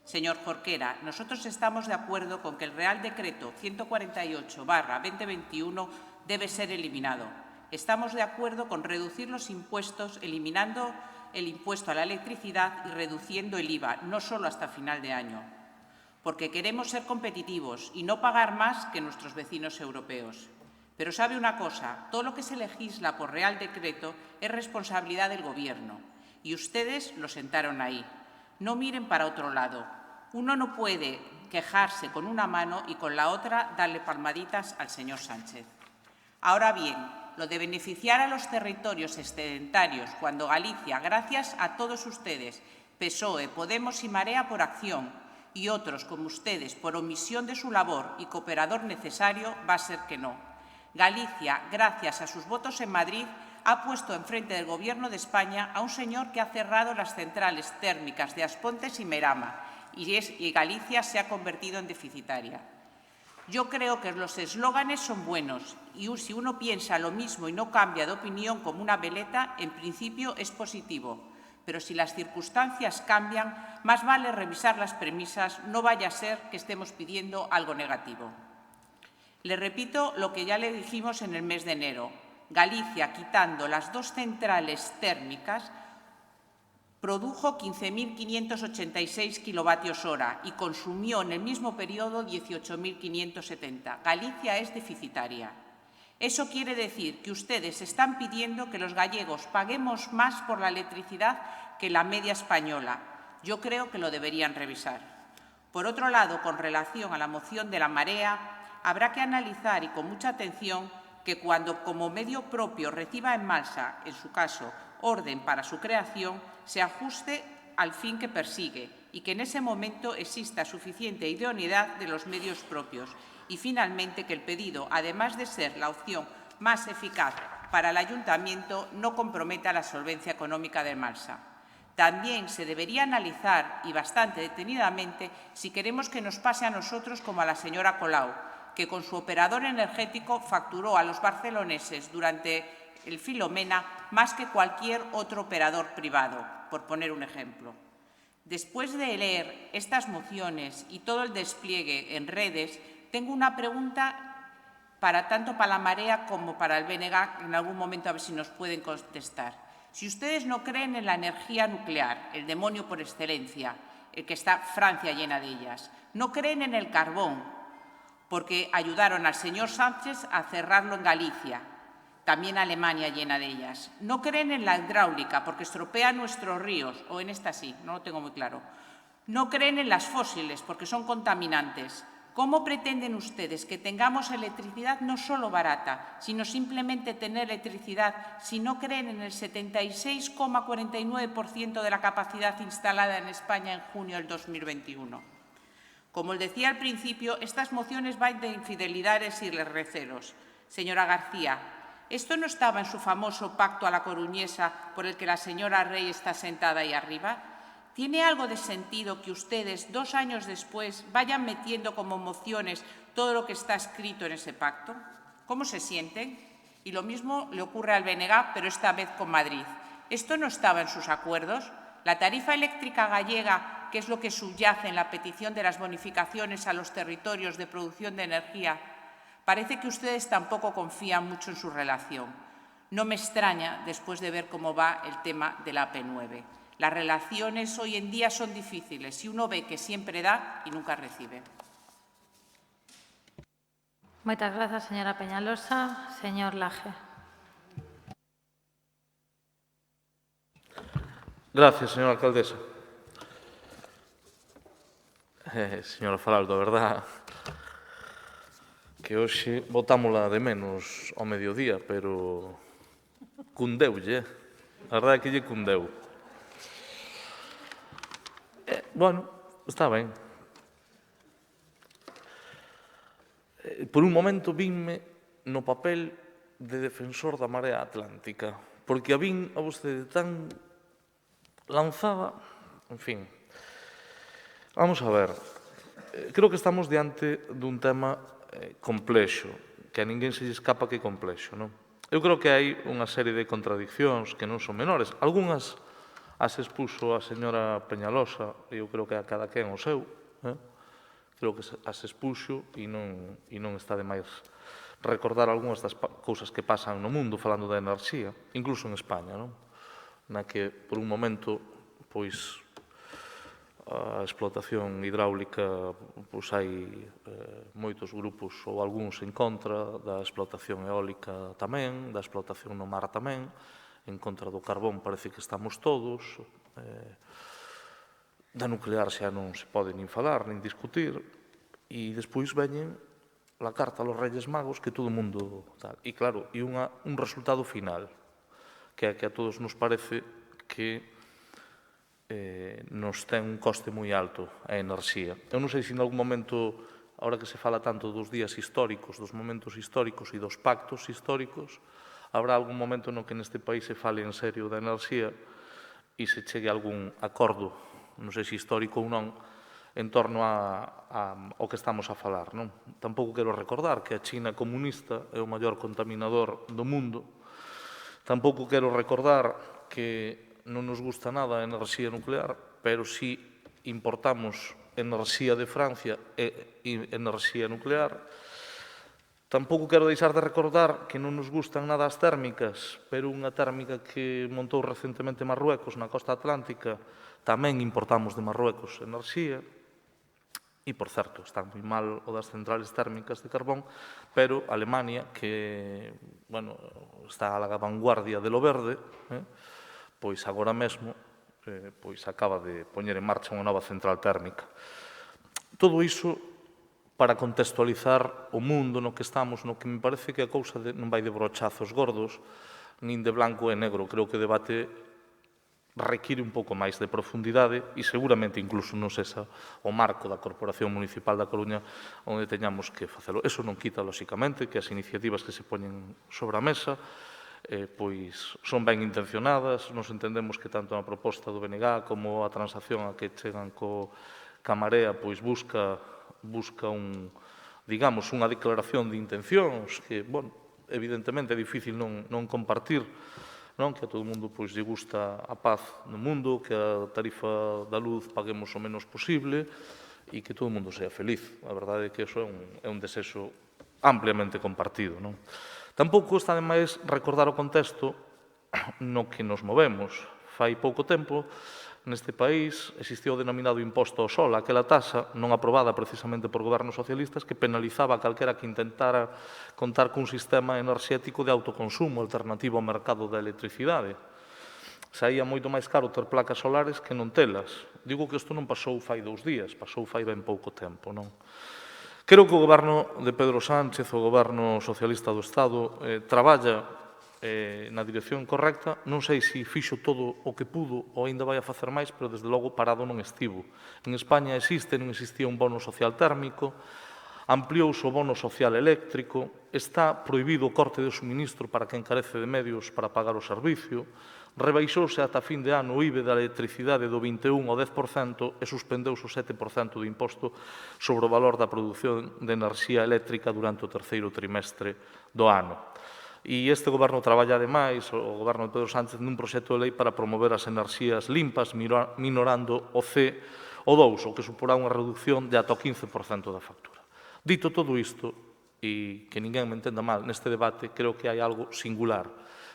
Señor Jorquera, nosotros estamos de acuerdo con que el Real Decreto 148/2021 debe ser eliminado. Estamos de acuerdo con reducir los impuestos, eliminando el impuesto a la electricidad y reduciendo el IVA, no solo hasta final de año, porque queremos ser competitivos y no pagar más que nuestros vecinos europeos. Pero sabe una cosa, todo lo que se legisla por Real Decreto es responsabilidad del Gobierno y ustedes lo sentaron ahí. No miren para otro lado. Uno no puede quejarse con una mano y con la otra darle palmaditas al señor Sánchez. Ahora bien, lo de beneficiar a los territorios excedentarios cuando Galicia, gracias a todos ustedes, PSOE, Podemos y Marea por acción, y otros como ustedes por omisión de su labor y cooperador necesario, va a ser que no. Galicia, gracias a sus votos en Madrid, ha puesto enfrente del Gobierno de España a un señor que ha cerrado las centrales térmicas de Aspontes y Merama y Galicia se ha convertido en deficitaria. Yo creo que los eslóganes son buenos y si uno piensa lo mismo y no cambia de opinión como una veleta, en principio es positivo. Pero si las circunstancias cambian, más vale revisar las premisas, no vaya a ser que estemos pidiendo algo negativo. Le repito lo que ya le dijimos en el mes de enero. Galicia, quitando las dos centrales térmicas, produjo 15.586 kilovatios hora y consumió en el mismo periodo 18.570. Galicia es deficitaria. Eso quiere decir que ustedes están pidiendo que los gallegos paguemos más por la electricidad que la media española. Yo creo que lo deberían revisar. Por otro lado, con relación a la moción de la Marea, habrá que analizar y con mucha atención que cuando como medio propio reciba en Malsa, en su caso, orden para su creación, se ajuste al fin que persigue y que en ese momento exista suficiente idoneidad de los medios propios. Y finalmente que el pedido, además de ser la opción más eficaz para el Ayuntamiento, no comprometa la solvencia económica de Malsa. También se debería analizar, y bastante detenidamente, si queremos que nos pase a nosotros como a la señora Colau, que con su operador energético facturó a los barceloneses durante el Filomena más que cualquier otro operador privado, por poner un ejemplo. Después de leer estas mociones y todo el despliegue en redes, tengo una pregunta tanto para la Marea como para el BNG, en algún momento a ver si nos pueden contestar. Si ustedes no creen en la energía nuclear, el demonio por excelencia, el que está Francia llena de ellas, no creen en el carbón, porque ayudaron al señor Sánchez a cerrarlo en Galicia, también Alemania llena de ellas. No creen en la hidráulica porque estropea nuestros ríos, o en esta sí, no lo tengo muy claro. No creen en las fósiles porque son contaminantes. ¿Cómo pretenden ustedes que tengamos electricidad no solo barata, sino simplemente tener electricidad si no creen en el 76,49% de la capacidad instalada en España en junio del 2021? Como les decía al principio, estas mociones van de infidelidades y recelos. Señora García, ¿esto no estaba en su famoso pacto a la coruñesa por el que la señora Rey está sentada ahí arriba? ¿Tiene algo de sentido que ustedes, 2 años después, vayan metiendo como mociones todo lo que está escrito en ese pacto? ¿Cómo se sienten? Y lo mismo le ocurre al BNG, pero esta vez con Madrid. ¿Esto no estaba en sus acuerdos? La tarifa eléctrica gallega, que es lo que subyace en la petición de las bonificaciones a los territorios de producción de energía, parece que ustedes tampoco confían mucho en su relación. No me extraña después de ver cómo va el tema de la AP9. Las relaciones hoy en día son difíciles si uno ve que siempre da y nunca recibe. Moitas grazas, señora Peñalosa. Señor Laje. Gracias, señora alcaldesa. Señora Faraldo, a verdad que hoxe botámola de menos ao mediodía, pero cundeulle, a verdade é que lle cundeu. Bueno, está ben. Por un momento vinme no papel de defensor da Marea Atlántica, porque a vin a vostede tan lanzada, en fin. Vamos a ver, creo que estamos diante dun tema complexo, que a ninguén se lle escapa que é complexo, non? Eu creo que hai unha serie de contradiccións que non son menores. Algúnas as expuso a señora Peñalosa, e eu creo que a cada quen o seu, creo que as expuxo e non está de máis recordar algunhas das cousas que pasan no mundo falando da enerxía, incluso en España, non? Na que, por un momento, pois, a explotación hidráulica, pois hai moitos grupos ou algúns en contra da explotación eólica tamén, da explotación no mar tamén, en contra do carbón parece que estamos todos, da nuclear xa non se pode nin falar, nin discutir, e despois veñen la carta aos Reyes Magos que todo o mundo tal. E claro, e un resultado final, que é que a todos nos parece que nos ten un coste moi alto a enerxía. Eu non sei se en algún momento, ahora que se fala tanto dos días históricos, dos momentos históricos e dos pactos históricos, habrá algún momento no que neste país se fale en serio da enerxía e se chegue a algún acordo, non sei se histórico ou non, en torno ao que estamos a falar. Non? Tampouco quero recordar que a China comunista é o maior contaminador do mundo. Tampouco quero recordar que non nos gusta nada a enerxía nuclear, pero si importamos enerxía de Francia e enerxía nuclear. Tampouco quero deixar de recordar que non nos gustan nada as térmicas, pero unha térmica que montou recentemente Marruecos na costa atlántica, tamén importamos de Marruecos enerxía, e, por certo, están moi mal o das centrales térmicas de carbón, pero Alemania, que está a la vanguardia de lo verde, pois agora mesmo acaba de poñer en marcha unha nova central térmica. Todo iso para contextualizar o mundo no que estamos, no que me parece que a cousa non vai de brochazos gordos, nin de blanco e negro. Creo que o debate require un pouco máis de profundidade e seguramente incluso non sexa o marco da Corporación Municipal da Coruña onde teñamos que facelo. Eso non quita, lóxicamente, que as iniciativas que se poñen sobre a mesa pois son ben intencionadas. Nos entendemos que tanto a proposta do BNG como a transacción a que chegan ca Marea pois busca unha declaración de intencións que, evidentemente é difícil non compartir, que a todo o mundo lle gusta a paz no mundo, que a tarifa da luz paguemos o menos posible e que todo o mundo sea feliz. A verdade é que iso é un desexo ampliamente compartido. Tampouco está de máis recordar o contexto no que nos movemos. Fai pouco tempo neste país existía o denominado imposto ao sol, aquela taxa non aprobada precisamente por gobernos socialistas que penalizaba a calquera que intentara contar cun sistema enerxético de autoconsumo alternativo ao mercado da electricidade. Saía moito máis caro ter placas solares que non telas. Digo que isto non pasou fai 2 días, pasou fai ben pouco tempo, non? Creo que o goberno de Pedro Sánchez, o goberno socialista do Estado, traballa na dirección correcta. Non sei se fixo todo o que pudo ou aínda vai a facer máis, pero desde logo parado non estivo. En España non existía un bono social térmico, ampliouse o bono social eléctrico, está prohibido o corte de suministro para quen carece de medios para pagar o servicio, rebaixouse ata fin de ano o IBE da electricidade do 21 ao 10% e suspendeuse o 7% do imposto sobre o valor da produción de enerxía eléctrica durante o terceiro trimestre do ano. E este goberno traballa, ademais, o goberno de Pedro Sánchez, nun proxecto de lei para promover as enerxías limpas, minorando o CO2, o que suporá unha reducción de ata o 15% da factura. Dito todo isto, e que ninguén me entenda mal, neste debate creo que hai algo singular,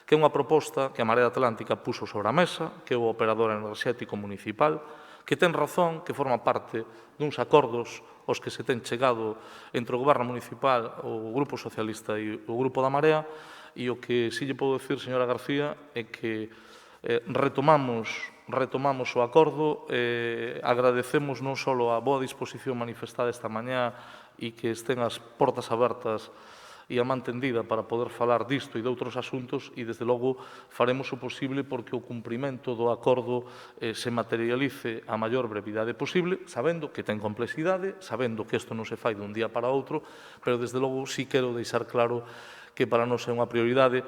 que é unha proposta que a Marea Atlántica puxo sobre a mesa, que é o operador enerxético municipal, que ten razón, que forma parte duns acordos aos que se ten chegado entre o goberno municipal, o Grupo Socialista e o Grupo da Marea, e o que si lle podo decir, señora García, é que retomamos o acordo, agradecemos non só a boa disposición manifestada esta mañá e que estén as portas abertas e a man tendida para poder falar disto e de outros asuntos, e desde logo faremos o posible porque o cumprimento do acordo se materialice a maior brevidade posible, sabendo que ten complexidade, sabendo que isto non se fai dun día para outro, pero desde logo sí quero deixar claro que para nós é unha prioridade.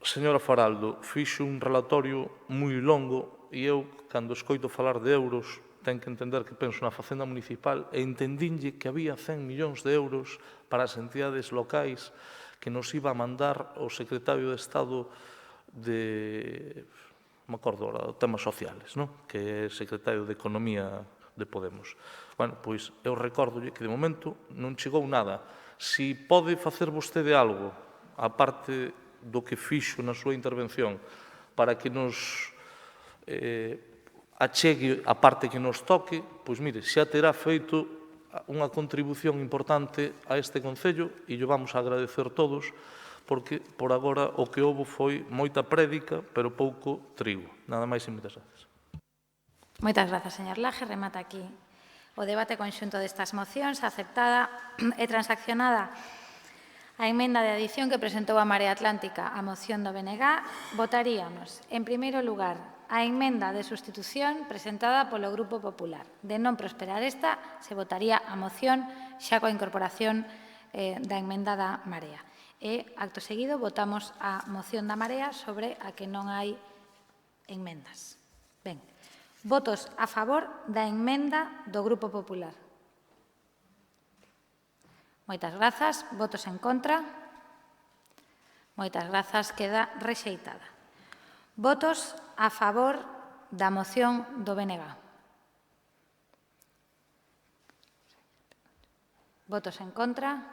Señora Faraldo, fixo un relatorio moi longo e eu, cando escoito falar de euros, ten que entender que penso na Facenda Municipal e entendínlle que había 100 millóns de euros para as entidades locais que nos iba a mandar o secretario de Estado de... non me acordo agora, temas sociales, non? Que é secretario de Economía de Podemos. Bueno, pois eu recórdolle que de momento non chegou nada. Si pode facer vostede algo, aparte do que fixo na súa intervención, para que nos achegue a parte que nos toque, pois mire, xa terá feito unha contribución importante a este Concello e lle vamos a agradecer todos, porque por agora o que houve foi moita prédica, pero pouco trigo. Nada máis e moitas gracias. Moitas grazas, señor Laje. Remata aquí o debate conxunto destas mocións. Aceptada e transaccionada a emenda de adición que presentou a Marea Atlántica á moción do BNG, votaríamos, en primeiro lugar, a emenda de sustitución presentada polo Grupo Popular. De non prosperar esta, se votaría a moción xa coa incorporación da emenda da Marea. E, acto seguido, votamos a moción da Marea sobre a que non hai enmendas. Ben, votos a favor da emenda do Grupo Popular. Moitas grazas. Votos en contra. Moitas grazas. Queda rexeitada. Votos a favor da moción do BNG. Votos en contra.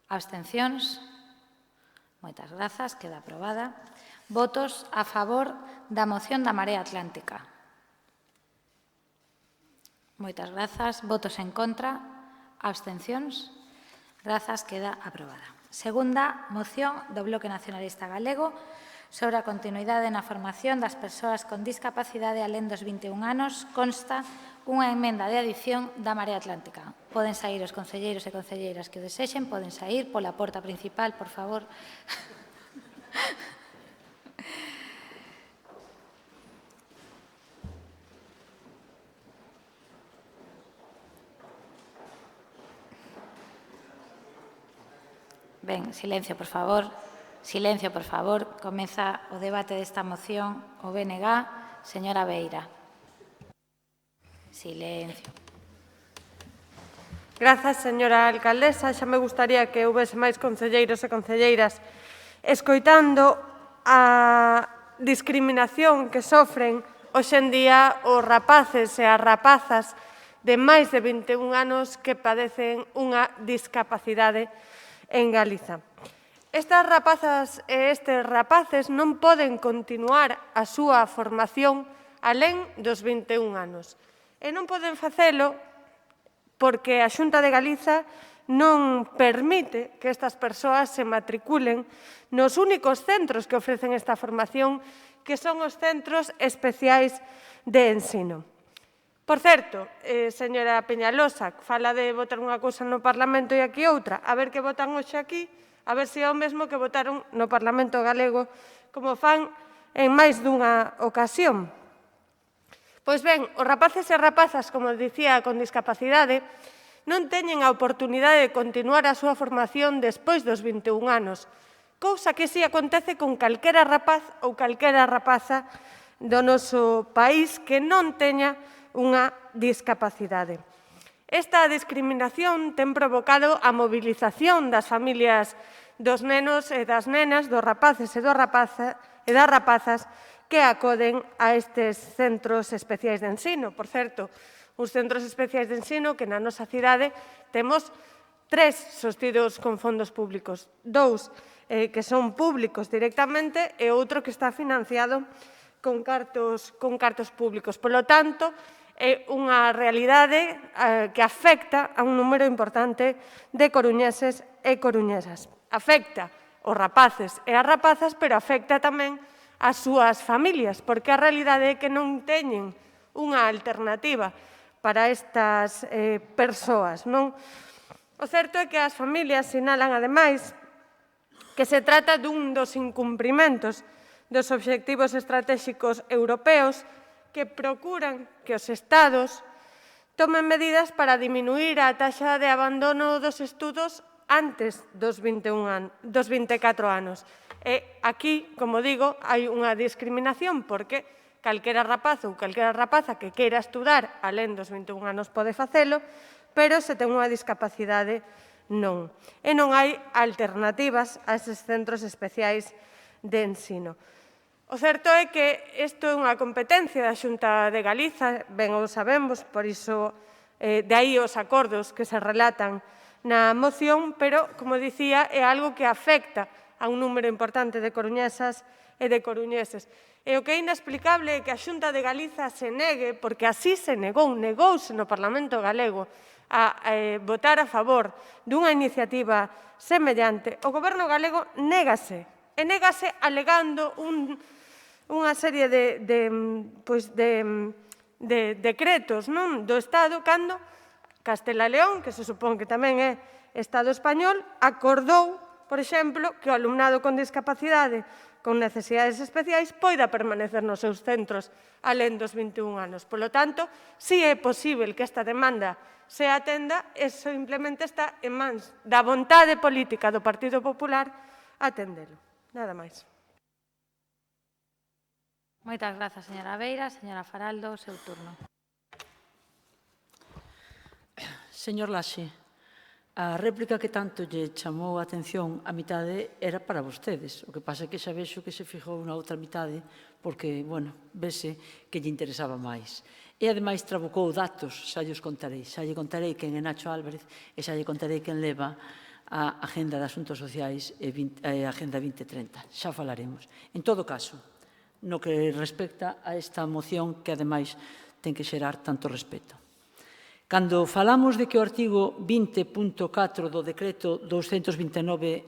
Abstencións. Moitas grazas. Queda aprobada. Votos a favor da moción da Marea Atlántica. Moitas grazas. Votos en contra. Abstencións. Grazas. Queda aprobada. Segunda moción do Bloque Nacionalista Galego sobre a continuidade na formación das persoas con discapacidade alén dos 21 anos. Consta unha emenda de adición da Marea Atlántica. Poden saír os concelleiros e concelleiras que o desexen, poden saír pola porta principal, por favor. Ben, silencio, por favor. Silencio, por favor. Comeza o debate desta moción o BNG. Señora Beira. Silencio. Grazas, señora alcaldesa. Xa me gustaría que houvese máis concelleiros e concelleiras escoitando a discriminación que sofren hoxe en día os rapaces e as rapazas de máis de 21 anos que padecen unha discapacidade en Galiza. Estas rapazas e estes rapaces non poden continuar a súa formación alén dos 21 anos. E non poden facelo porque a Xunta de Galiza non permite que estas persoas se matriculen nos únicos centros que ofrecen esta formación, que son os centros especiais de ensino. Por certo, señora Peñalosa, fala de votar unha cousa no Parlamento e aquí outra. A ver que votan hoxe aquí, a ver se é o mesmo que votaron no Parlamento galego, como fan en máis dunha ocasión. Pois ben, os rapaces e rapazas, como dicía, con discapacidade, non teñen a oportunidade de continuar a súa formación despois dos 21 anos, cousa que si acontece con calquera rapaz ou calquera rapaza do noso país que non teña unha discapacidade. Esta discriminación ten provocado a movilización das familias dos nenos e das nenas, dos rapaces e das rapazas que acoden a estes centros especiais de ensino. Por certo, os centros especiais de ensino que na nosa cidade temos 3 sostidos con fondos públicos, 2 que son públicos directamente e outro que está financiado con cartos públicos. Polo tanto, é unha realidade que afecta a un número importante de coruñeses e coruñesas. Afecta os rapaces e as rapazas, pero afecta tamén as súas familias, porque a realidade é que non teñen unha alternativa para estas persoas. O certo é que as familias sinalan, ademais, que se trata dun dos incumprimentos dos obxectivos estratéxicos europeos que procuran que os Estados tomen medidas para diminuir a taxa de abandono dos estudos antes dos 24 anos. E aquí, como digo, hai unha discriminación porque calquera rapaz ou calquera rapaza que queira estudar alén dos 21 anos pode facelo, pero se ten unha discapacidade non. E non hai alternativas a eses centros especiais de ensino. O certo é que isto é unha competencia da Xunta de Galiza, ben o sabemos, por iso de aí os acordos que se relatan na moción, pero, como dicía, é algo que afecta a un número importante de coruñesas e de coruñeses. E o que é inexplicable é que a Xunta de Galiza se negue, porque así se negouse no Parlamento galego, a votar a favor dunha iniciativa semellante. O Goberno galego négase, e négase alegando unha serie de decretos do Estado cando Castela e León, que se supón que tamén é Estado español, acordou, por exemplo, que o alumnado con discapacidade con necesidades especiais poida permanecer nos seus centros alén dos 21 anos. Polo tanto, si é posible que esta demanda se atenda, e simplemente está en mans da vontade política do Partido Popular atendelo. Nada máis. Moitas grazas, señora Beira. Señora Faraldo, seu turno. Señor Laxe, a réplica que tanto lle chamou a atención a mitade era para vostedes. O que pasa é que xa vexo que se fijou na outra mitade porque, bueno, vese que lle interesaba máis. E, ademais, trabucou datos, xa lle contarei. Xa lle contarei quen é Nacho Álvarez e xa lle contarei quen leva a Agenda de Asuntos Sociais e a Agenda 2030. Xa falaremos. En todo caso, no que respecta a esta moción que, ademais, ten que xerar tanto respeto. Cando falamos de que o artigo 20.4 do decreto 229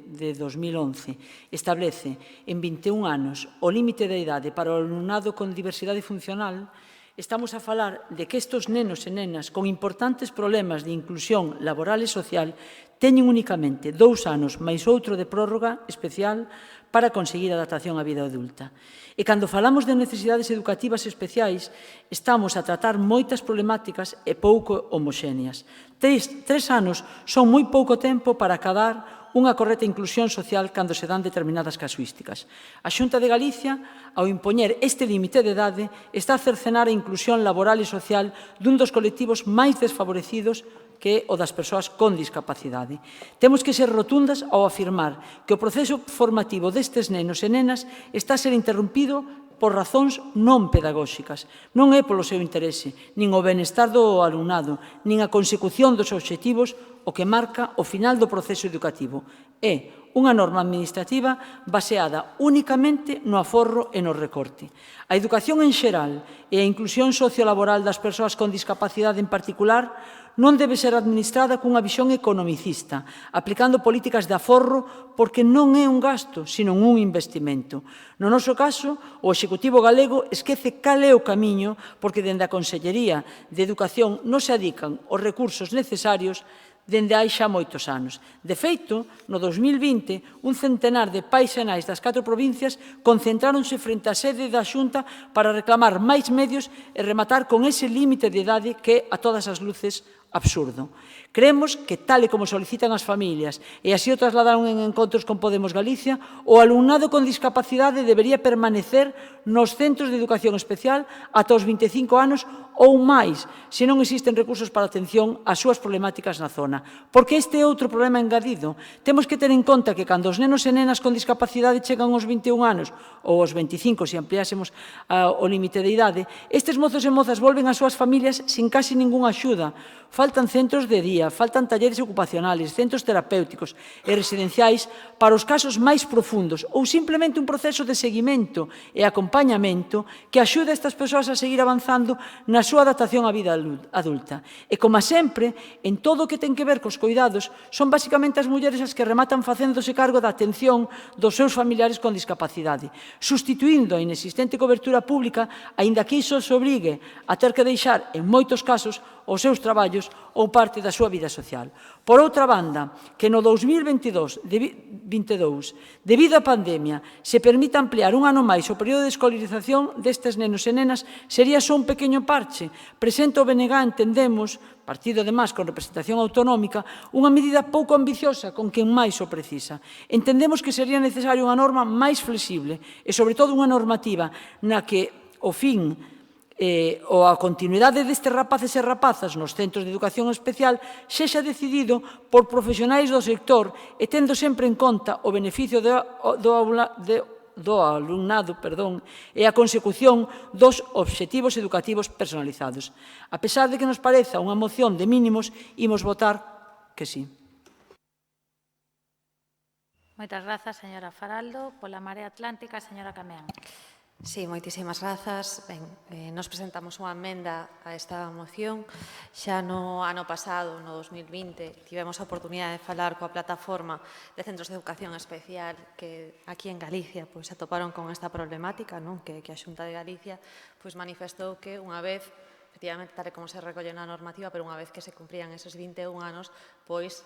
de 2011 establece en 21 anos o límite de idade para o alumnado con diversidade funcional, estamos a falar de que estes nenos e nenas con importantes problemas de inclusión laboral e social teñen únicamente 2 anos máis outro de prórroga especial para conseguir a adaptación á vida adulta. E cando falamos de necesidades educativas especiais, estamos a tratar moitas problemáticas e pouco homoxéneas. 3 anos son moi pouco tempo para acadar unha correcta inclusión social cando se dan determinadas casuísticas. A Xunta de Galicia, ao impoñer este límite de idade, está a cercenar a inclusión laboral e social dun dos colectivos máis desfavorecidos que é o das persoas con discapacidade. Temos que ser rotundas ao afirmar que o proceso formativo destes nenos e nenas está a ser interrompido por razóns non pedagóxicas. Non é polo seu interese, nin o benestar do alumnado, nin a consecución dos obxectivos o que marca o final do proceso educativo. É unha norma administrativa baseada únicamente no aforro e no recorte. A educación en xeral e a inclusión sociolaboral das persoas con discapacidade en particular non debe ser administrada cunha visión economicista, aplicando políticas de aforro porque non é un gasto, sino un investimento. No noso caso, o Executivo galego esquece cal é o camiño porque dende a Consellería de Educación non se adican os recursos necesarios dende hai xa moitos anos. De feito, no 2020, un centenar de pais e nais das 4 provincias concentráronse frente á sede da Xunta para reclamar máis medios e rematar con ese límite de idade que, a todas as luces, absurdo. Creemos que, tal e como solicitan as familias, e así o trasladaron en encontros con Podemos Galicia, o alumnado con discapacidade debería permanecer nos centros de educación especial ata os 25 anos ou máis, se non existen recursos para a atención ás súas problemáticas na zona. Porque este é outro problema engadido. Temos que ter en conta que cando os nenos e nenas con discapacidade chegan aos 21 anos ou aos 25, se ampliásemos o límite de idade, estes mozos e mozas volven ás súas familias sin casi ningunha axuda. Faltan centros de día, faltan talleres ocupacionales, centros terapéuticos e residenciais para os casos máis profundos ou simplemente un proceso de seguimento e acompañamento que axude a estas persoas a seguir avanzando na súa adaptación á vida adulta. E, como sempre, en todo o que ten que ver cos cuidados, son basicamente as mulleres as que rematan facéndose cargo da atención dos seus familiares con discapacidade, sustituindo a inexistente cobertura pública, aínda que iso se obrigue a ter que deixar, en moitos casos, os seus traballos ou parte da súa vida social. Por outra banda, que no 2022, debido á pandemia, se permita ampliar un ano máis o período de escolarización destes nenos e nenas sería só un pequeno parche. Presenta o BNG, entendemos, partido además con representación autonómica, unha medida pouco ambiciosa con quen máis o precisa. Entendemos que sería necesaria unha norma máis flexible e, sobre todo, unha normativa na que o fin ou a continuidade destes rapaces e rapazas nos centros de educación especial sexa decidido por profesionais do sector e tendo sempre en conta o beneficio do alumnado e a consecución dos obxectivos educativos personalizados. A pesar de que nos pareza unha moción de mínimos, imos votar que sí. Moitas grazas, señora Faraldo. Pola Marea Atlántica, señora Cameán. Sí, moitísimas grazas. Ben, nos presentamos unha emenda a esta moción. Xa no ano pasado, no 2020, tivemos a oportunidade de falar coa plataforma de centros de educación especial que aquí en Galicia se atoparon con esta problemática, que a Xunta de Galicia manifestou que unha vez, efectivamente, tal como se recolle na normativa, pero unha vez que se cumprían esos 21 anos,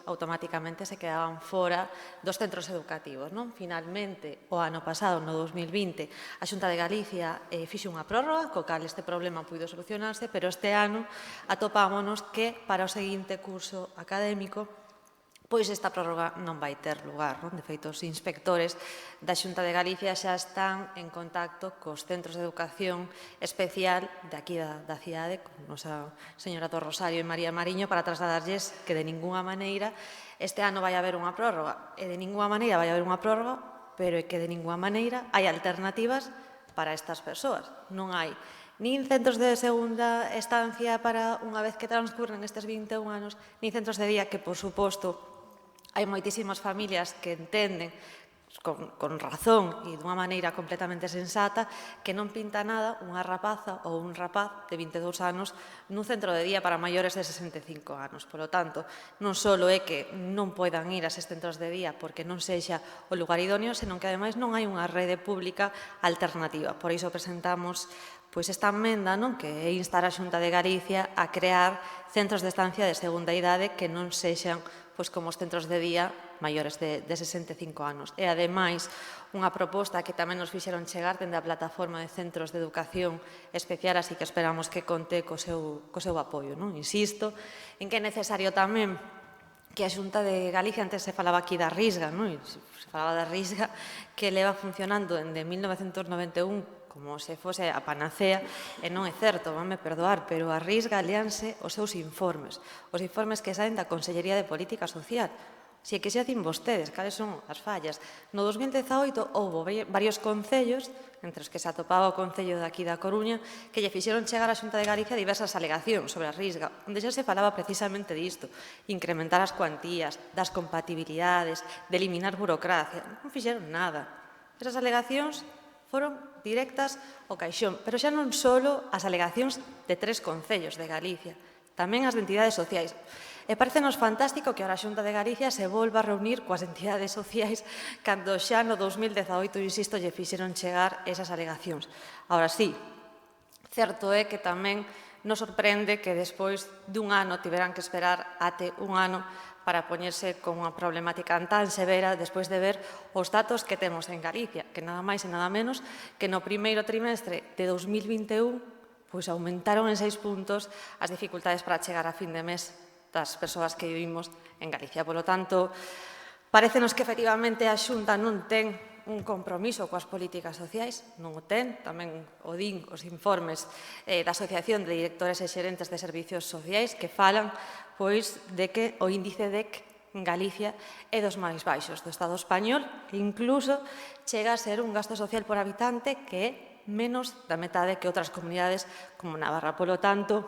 automáticamente se quedaban fora dos centros educativos. Finalmente, o ano pasado, no 2020, a Xunta de Galicia fixe unha prórroga, co cal este problema puido solucionarse, pero este ano atopámonos que para o seguinte curso académico esta prórroga non vai ter lugar. De feito, os inspectores da Xunta de Galicia xa están en contacto cos centros de educación especial de aquí da cidade, con nosa señora do Rosario e María Mariño, para trasladarlles que de ninguna maneira este ano vai haber unha prórroga. E de ninguna maneira vai haber unha prórroga, pero é que de ninguna maneira hai alternativas para estas persoas. Non hai nin centros de segunda estancia para unha vez que transcurren estes 21 anos, nin centros de día que, por suposto, hai moitísimas familias que entenden con razón e dunha maneira completamente sensata que non pinta nada unha rapaza ou un rapaz de 22 anos nun centro de día para maiores de 65 anos. Por lo tanto, non só é que non poidan ir a eses centros de día porque non sexa o lugar idóneo, senón que ademais non hai unha rede pública alternativa. Por iso presentamos esta emenda que é instar a Xunta de Galicia a crear centros de estancia de segunda idade que non sexan como os centros de día maiores de 65 anos. E, ademais, unha proposta que tamén nos fixeron chegar dende a plataforma de centros de educación especial, así que esperamos que conte co seu apoio. Insisto en que é necesario tamén que a Xunta de Galicia, antes se falaba aquí da Risga, se falaba da Risga, que leva funcionando desde 1991 como se fose a panacea, e non é certo, vanme perdoar, pero a Risga léanse os seus informes, os informes que saen da Consellería de Política Social, Si é que xa din vostedes cales son as fallas. No 2018 houve varios concellos, entre os que se atopaba o Concello de aquí da Coruña, que lle fixeron chegar á Xunta de Galicia diversas alegacións sobre a Risga, onde xa se falaba precisamente disto, incrementar as cuantías, das compatibilidades, de eliminar burocracia. Non fixeron nada. Esas alegacións foron directas ao caixón, pero xa non só as alegacións de 3 concellos de Galicia, tamén as de entidades sociais. E parecenos fantástico que ahora a Xunta de Galicia se volva a reunir coas entidades sociais cando xa no 2018, insisto, lle fixeron chegar esas alegacións. Ahora sí, certo é que tamén nos sorprende que despois dun ano tiveran que esperar até un ano para poñerse con unha problemática tan severa despois de ver os datos que temos en Galicia, que nada máis e nada menos que no primeiro trimestre de 2021 pois aumentaron en 6 puntos as dificultades para chegar a fin de mes das persoas que vivimos en Galicia. Polo tanto, parécenos que efectivamente a Xunta non ten un compromiso coas políticas sociais, non o ten, tamén o din os informes da Asociación de Directores e Xerentes de Servicios Sociais que falan pois de que o índice DEC en Galicia é dos máis baixos do Estado español e incluso chega a ser un gasto social por habitante que é menos da metade que outras comunidades como Navarra. Polo tanto,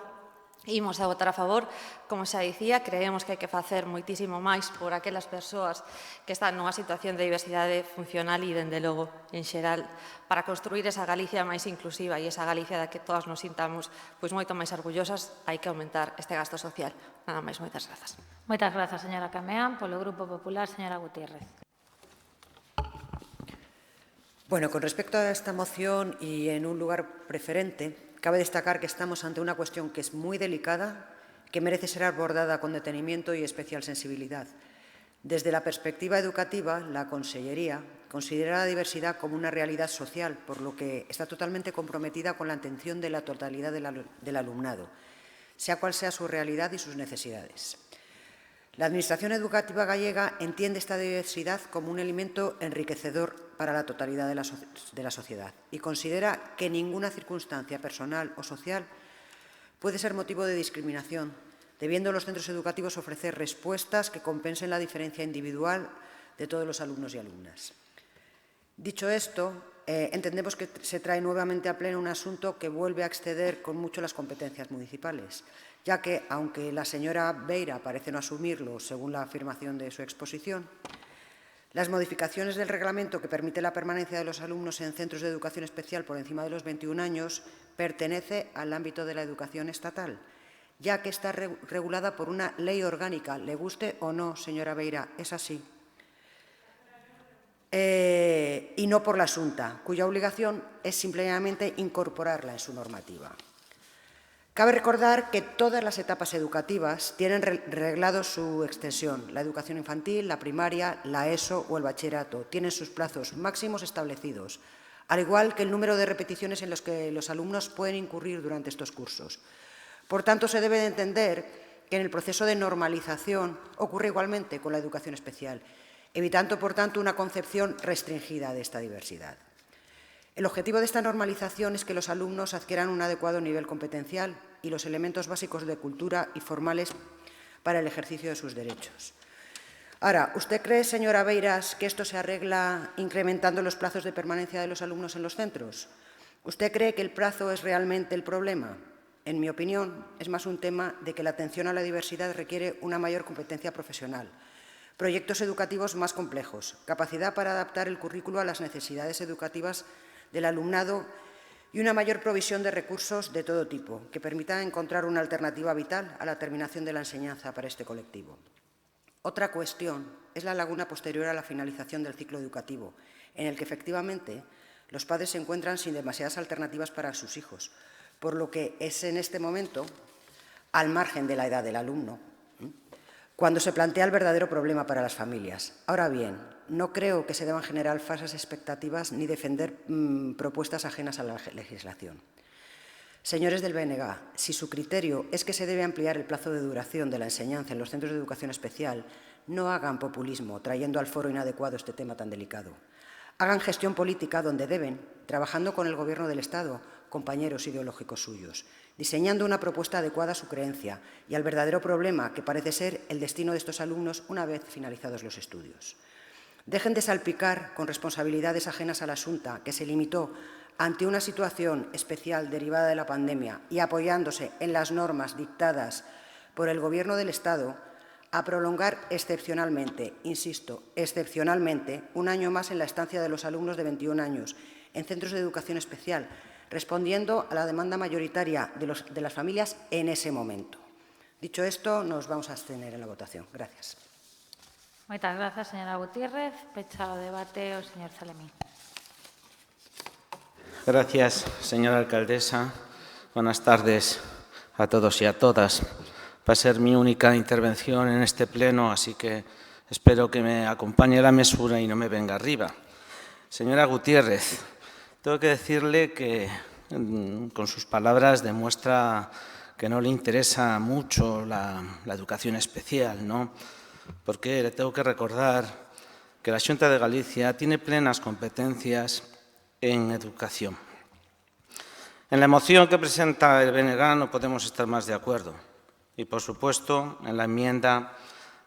imos a votar a favor. Como xa dicía, creemos que hai que facer moitísimo máis por aquelas persoas que están nunha situación de diversidade funcional e, dende logo, en xeral, para construir esa Galicia máis inclusiva e esa Galicia da que todas nos sintamos pois moito máis orgullosas, hai que aumentar este gasto social. Nada máis, moitas grazas. Moitas grazas, señora Cameán. Polo Grupo Popular, señora Gutiérrez. Bueno, con respecto a esta moción y en un lugar preferente, cabe destacar que estamos ante una cuestión que es muy delicada, que merece ser abordada con detenimiento y especial sensibilidad. Desde la perspectiva educativa, la Consellería considera la diversidad como una realidad social, por lo que está totalmente comprometida con la atención de la totalidad del alumnado, sea cual sea su realidad y sus necesidades. La Administración educativa gallega entiende esta diversidad como un elemento enriquecedor para la totalidad de la sociedad y considera que ninguna circunstancia personal o social puede ser motivo de discriminación, debiendo los centros educativos ofrecer respuestas que compensen la diferencia individual de todos los alumnos y alumnas. Dicho esto, entendemos que se trae nuevamente a pleno un asunto que vuelve a exceder con mucho las competencias municipales, ya que, aunque la señora Beira parece no asumirlo según la afirmación de su exposición, las modificaciones del reglamento que permite la permanencia de los alumnos en centros de educación especial por encima de los 21 años pertenece al ámbito de la educación estatal, ya que está regulada por una ley orgánica, le guste o no, señora Beira, es así. Y no por la Xunta, cuya obligación es simplemente incorporarla en su normativa. Cabe recordar que todas las etapas educativas tienen reglado su extensión. La educación infantil, la primaria, la ESO o el bachillerato tienen sus plazos máximos establecidos, al igual que el número de repeticiones en los que los alumnos pueden incurrir durante estos cursos. Por tanto, se debe de entender que en el proceso de normalización ocurre igualmente con la educación especial, evitando, por tanto, una concepción restringida de esta diversidad. El objetivo de esta normalización es que los alumnos adquieran un adecuado nivel competencial y los elementos básicos de cultura y formales para el ejercicio de sus derechos. Ahora, ¿usted cree, señora Beiras, que esto se arregla incrementando los plazos de permanencia de los alumnos en los centros? ¿Usted cree que el plazo es realmente el problema? En mi opinión, es más un tema de que la atención a la diversidad requiere una mayor competencia profesional, proyectos educativos más complejos, capacidad para adaptar el currículo a las necesidades educativas del alumnado y una mayor provisión de recursos de todo tipo, que permitan encontrar una alternativa vital a la terminación de la enseñanza para este colectivo. Otra cuestión es la laguna posterior a la finalización del ciclo educativo, en el que efectivamente los padres se encuentran sin demasiadas alternativas para sus hijos, por lo que es en este momento al margen de la edad del alumno, cuando se plantea el verdadero problema para las familias. Ahora bien, no creo que se deban generar falsas expectativas ni defender propuestas ajenas a la legislación. Señores del BNG, si su criterio es que se debe ampliar el plazo de duración de la enseñanza en los centros de educación especial, no hagan populismo trayendo al foro inadecuado este tema tan delicado. Hagan gestión política donde deben, trabajando con el Gobierno del Estado, compañeros ideológicos suyos. diseñando una propuesta adecuada a su creencia y al verdadero problema que parece ser el destino de estos alumnos una vez finalizados los estudios. Dejen de salpicar con responsabilidades ajenas a la Xunta, que se limitó ante una situación especial derivada de la pandemia y apoyándose en las normas dictadas por el Gobierno del Estado, a prolongar excepcionalmente, insisto, excepcionalmente, un año más en la estancia de los alumnos de 21 años en centros de educación especial, respondiendo a la demanda mayoritaria de las familias en ese momento. Dicho esto, nos vamos a abstener en la votación. Gracias. Moitas grazas, señora Gutiérrez. Pecha o debate o señor Zalemín. Gracias, señora alcaldesa. Buenas tardes a todos y a todas. Va a ser mi única intervención en este pleno, así que espero que me acompañe la mesura y no me venga arriba. Señora Gutiérrez, tengo que decirle que con sus palabras demuestra que no le interesa mucho la educación especial, ¿no? Porque le tengo que recordar que la Xunta de Galicia tiene plenas competencias en educación. En la moción que presenta el BNG no podemos estar más de acuerdo. Y, por supuesto, en la enmienda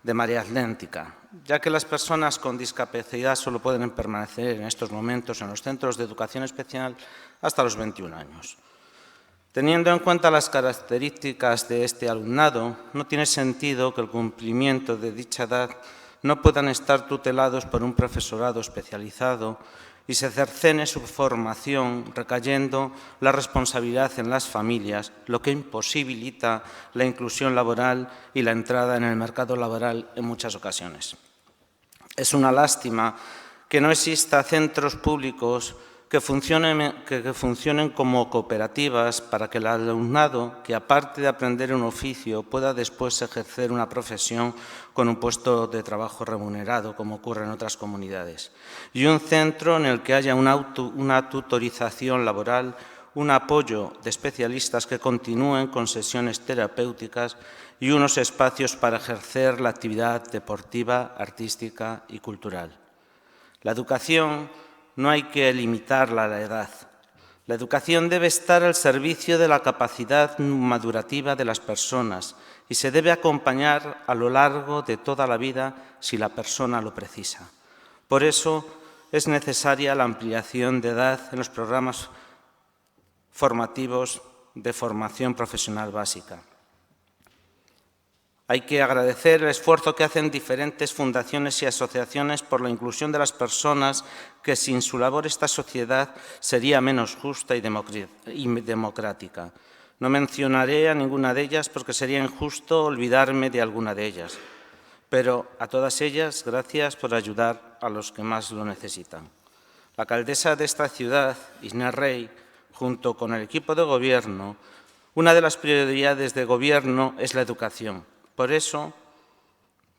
de Marea Atlántica, ya que las personas con discapacidad solo pueden permanecer en estos momentos en los centros de educación especial hasta los 21 años. Teniendo en cuenta las características de este alumnado, no tiene sentido que el cumplimiento de dicha edad no puedan estar tutelados por un profesorado especializado y se cercene su formación recayendo la responsabilidad en las familias, lo que imposibilita la inclusión laboral y la entrada en el mercado laboral en muchas ocasiones. Es una lástima que no exista centros públicos que funcionen como cooperativas para que el alumnado, que aparte de aprender un oficio, pueda después ejercer una profesión con un puesto de trabajo remunerado, como ocurre en otras comunidades. Y un centro en el que haya una tutorización laboral, un apoyo de especialistas que continúen con sesiones terapéuticas y unos espacios para ejercer la actividad deportiva, artística y cultural. La educación no hay que limitarla a la edad. La educación debe estar al servicio de la capacidad madurativa de las personas y se debe acompañar a lo largo de toda la vida si la persona lo precisa. Por eso es necesaria la ampliación de edad en los programas formativos de formación profesional básica. Hay que agradecer el esfuerzo que hacen diferentes fundaciones y asociaciones por la inclusión de las personas que sin su labor esta sociedad sería menos justa y democrática. No mencionaré a ninguna de ellas porque sería injusto olvidarme de alguna de ellas. Pero a todas ellas, gracias por ayudar a los que más lo necesitan. La alcaldesa de esta ciudad, Inés Rey, junto con el equipo de gobierno, una de las prioridades de gobierno es la educación. Por eso,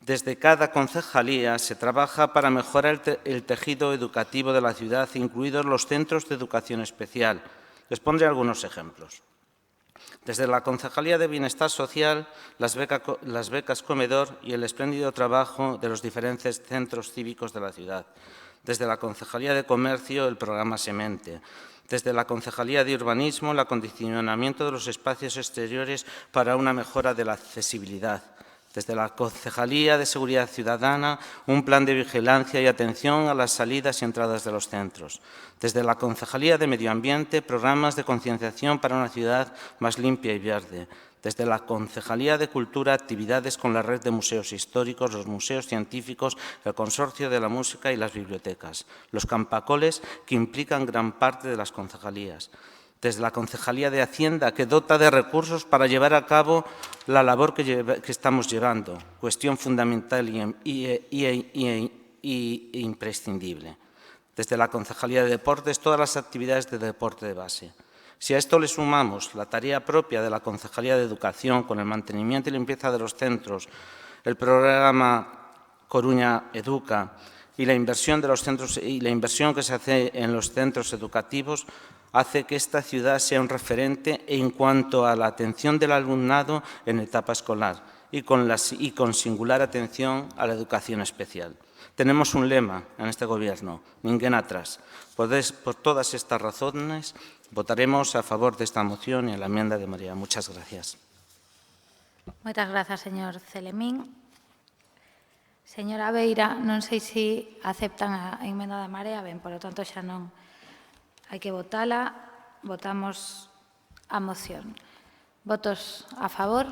desde cada concejalía se trabaja para mejorar el tejido educativo de la ciudad, incluidos los centros de educación especial. Les pondré algunos ejemplos. Desde la Concejalía de Bienestar Social, las becas comedor y el espléndido trabajo de los diferentes centros cívicos de la ciudad. Desde la Concejalía de Comercio, el programa Semente. Desde la Concejalía de Urbanismo, el acondicionamiento de los espacios exteriores para una mejora de la accesibilidad. Desde la Concejalía de Seguridad Ciudadana, un plan de vigilancia y atención a las salidas y entradas de los centros. Desde la Concejalía de Medio Ambiente, programas de concienciación para una ciudad más limpia y verde. Desde la Concejalía de Cultura, actividades con la red de museos históricos, los museos científicos, el Consorcio de la Música y las bibliotecas. Los campacoles que implican gran parte de las concejalías. Desde la Concejalía de Hacienda, que dota de recursos para llevar a cabo la labor que estamos llevando, cuestión fundamental y imprescindible. Desde la Concejalía de Deportes, todas las actividades de deporte de base. Si a esto le sumamos la tarea propia de la Concejalía de Educación con el mantenimiento y limpieza de los centros, el programa Coruña Educa y la inversión de los centros y la inversión que se hace en los centros educativos, hace que esta ciudad sea un referente en cuanto a la atención del alumnado en etapa escolar y con singular atención a la educación especial. Tenemos un lema en este Gobierno, ninguén atrás. Por todas estas razones, votaremos a favor de esta moción y a la enmienda de María. Muchas gracias. Moitas grazas, señor Celemín. Señora Beira, non sei se aceptan a emenda da Marea, ben, polo tanto xa non hai que votala. Votamos a moción. Votos a favor?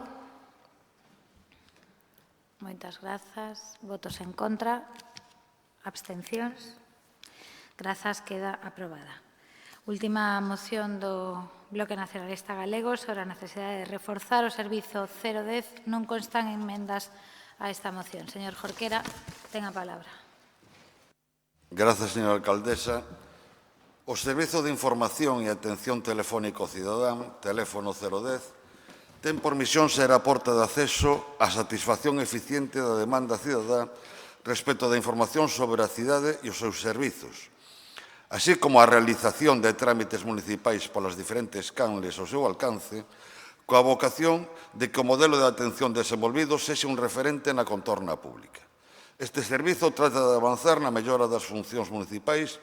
Moitas grazas. Votos en contra? Abstencións? Grazas, queda aprobada. Última moción do Bloque Nacionalista Galego sobre a necesidade de reforzar o servizo 010. Non constan emendas a esta moción. Señor Jorquera, ten a palabra. Grazas, señora alcaldesa. O Servizo de Información e Atención Telefónico Cidadán, teléfono 010, ten por misión ser a porta de acceso á satisfacción eficiente da demanda cidadá respecto da información sobre a cidade e os seus servizos, así como a realización de trámites municipais polas diferentes canles ao seu alcance, coa vocación de que o modelo de atención desenvolvido sexa un referente na contorna pública. Este servizo trata de avanzar na mellora das funcións municipais,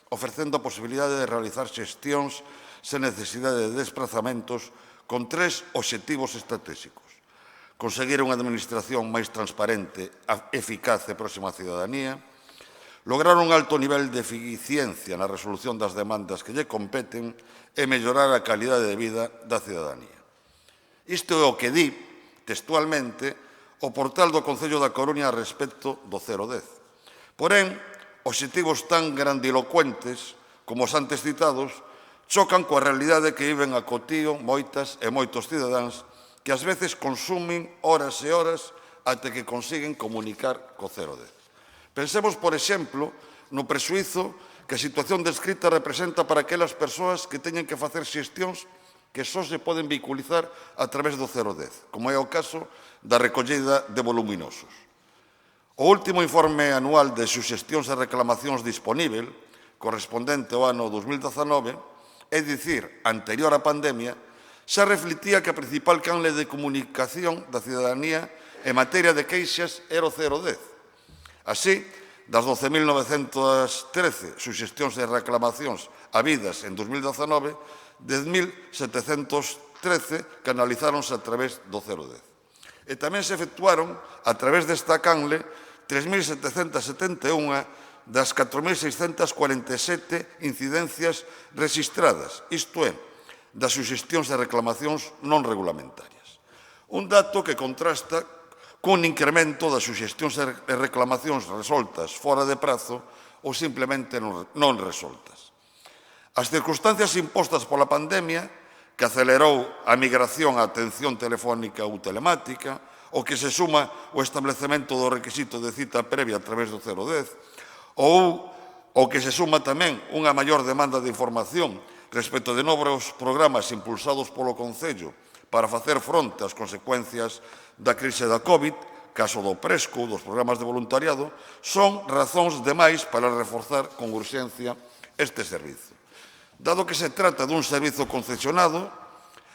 ofrecendo a posibilidade de realizar xestións sen necesidade de desplazamentos con 3 obxectivos estratégicos. Conseguir unha administración máis transparente, eficaz e próxima á cidadanía, lograr un alto nivel de eficiencia na resolución das demandas que lle competen e mellorar a calidade de vida da cidadanía. Isto é o que di, textualmente, o portal do Concello da Coruña respecto do 010. Porén, obxectivos tan grandilocuentes como os antes citados chocan coa realidade que viven a cotío moitas e moitos cidadáns que ás veces consumen horas e horas até que consiguen comunicar co 010. Pensemos, por exemplo, no prexuízo que a situación descrita representa para aquelas persoas que teñen que facer xestións que só se poden vehiculizar a través do 010, como é o caso da recollida de voluminosos. O último informe anual de suxestións e reclamacións disponível, correspondente ao ano 2019, é dicir, anterior á pandemia, xa reflectía que a principal canle de comunicación da cidadanía en materia de queixas era o 010. Así, das 12.913 suxestións e reclamacións habidas en 2019, 10.713 canalizáronse a través do 010. E tamén se efectuaron, a través desta canle, 3.771 das 4.647 incidencias rexistradas, isto é, das suxestións e reclamacións non regulamentarias. Un dato que contrasta cun incremento das suxestións e reclamacións resoltas fora de prazo ou simplemente non resoltas. As circunstancias impostas pola pandemia, que acelerou a migración á atención telefónica ou telemática, o que se suma o establecemento do requisito de cita previa a través do 010, ou o que se suma tamén unha maior demanda de información respecto de novos programas impulsados polo Concello para facer fronte ás consecuencias da crise da COVID, caso do Presco, dos programas de voluntariado, son razóns demais para reforzar con urxencia este servizo. Dado que se trata dun servizo concesionado,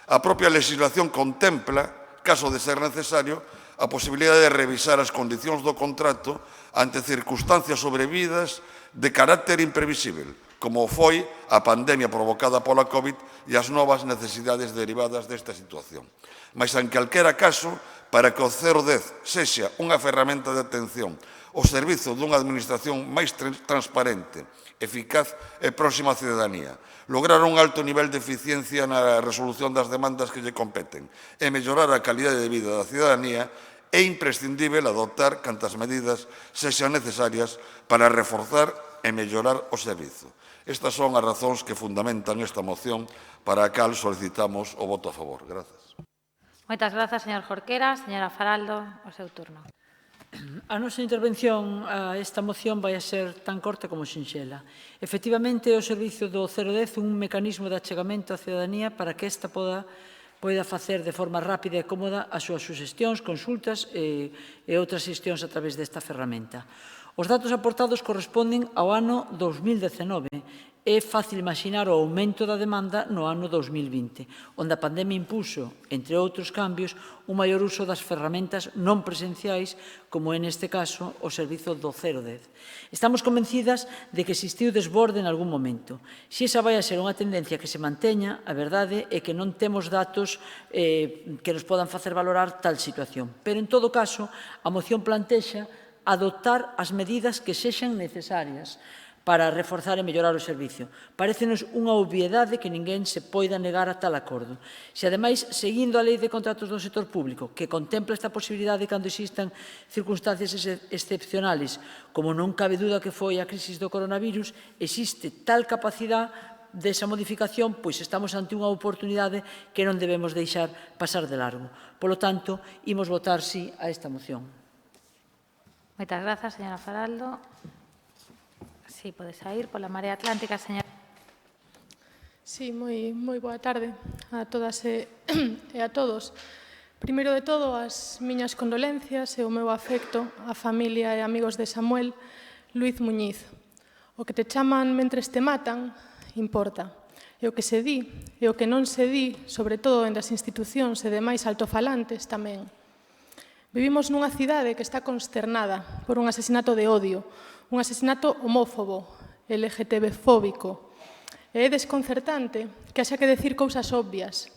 a propia legislación contempla, caso de ser necesario, a posibilidade de revisar as condicións do contrato ante circunstancias sobrevidas de carácter imprevisível, como foi a pandemia provocada pola COVID e as novas necesidades derivadas desta situación. Mas, en calquera caso, para que o 010 sexa unha ferramenta de atención ao servizo dunha administración máis transparente, eficaz e próxima á cidadanía, lograr un alto nivel de eficiencia na resolución das demandas que lle competen e mellorar a calidade de vida da cidadanía, é imprescindível adoptar cantas medidas sexan necesarias para reforzar e mellorar o servizo. Estas son as razóns que fundamentan esta moción para a cal solicitamos o voto a favor. Grazas. Moitas grazas, señor Jorquera. Señora Faraldo, o seu turno. A nosa intervención a esta moción vai a ser tan corta como sinxela. Efectivamente, o servizo do 010 é un mecanismo de achegamento á cidadanía para que esta poida facer de forma rápida e cómoda as súas suxestións, consultas e outras xestións a través desta ferramenta. Os datos aportados corresponden ao ano 2019 É fácil imaginar o aumento da demanda no ano 2020, onde a pandemia impuxo, entre outros cambios, un maior uso das ferramentas non presenciais, como é neste caso o servizo do 010. Estamos convencidas de que existiu desborde en algún momento. Se esa vai a ser unha tendencia que se manteña, a verdade é que non temos datos que nos podan facer valorar tal situación. Pero, en todo caso, a moción plantexa adoptar as medidas que sexan necesarias para reforzar e mellorar o servicio. Parécenos unha obviedade que ninguén se poida negar a tal acordo. Se, ademais, seguindo a Lei de Contratos do Sector Público, que contempla esta posibilidade cando existan circunstancias excepcionales, como non cabe duda que foi a crisis do coronavirus, existe tal capacidade desa modificación, pois estamos ante unha oportunidade que non debemos deixar pasar de largo. Polo tanto, imos votar sí a esta moción. Moitas grazas, señora Faraldo. Sí, pode sair pola Marea Atlántica, señora. Sí, moi boa tarde a todas e a todos. Primeiro de todo, as miñas condolencias e o meu afecto á familia e amigos de Samuel Luís Muñiz. O que te chaman mentres te matan importa. E o que se di e o que non se di, sobre todo en das institucións e demais altofalantes, tamén. Vivimos nunha cidade que está consternada por un asesinato de odio, un asesinato homófobo, LGTB-fóbico. E é desconcertante que haxa que decir cousas obvias.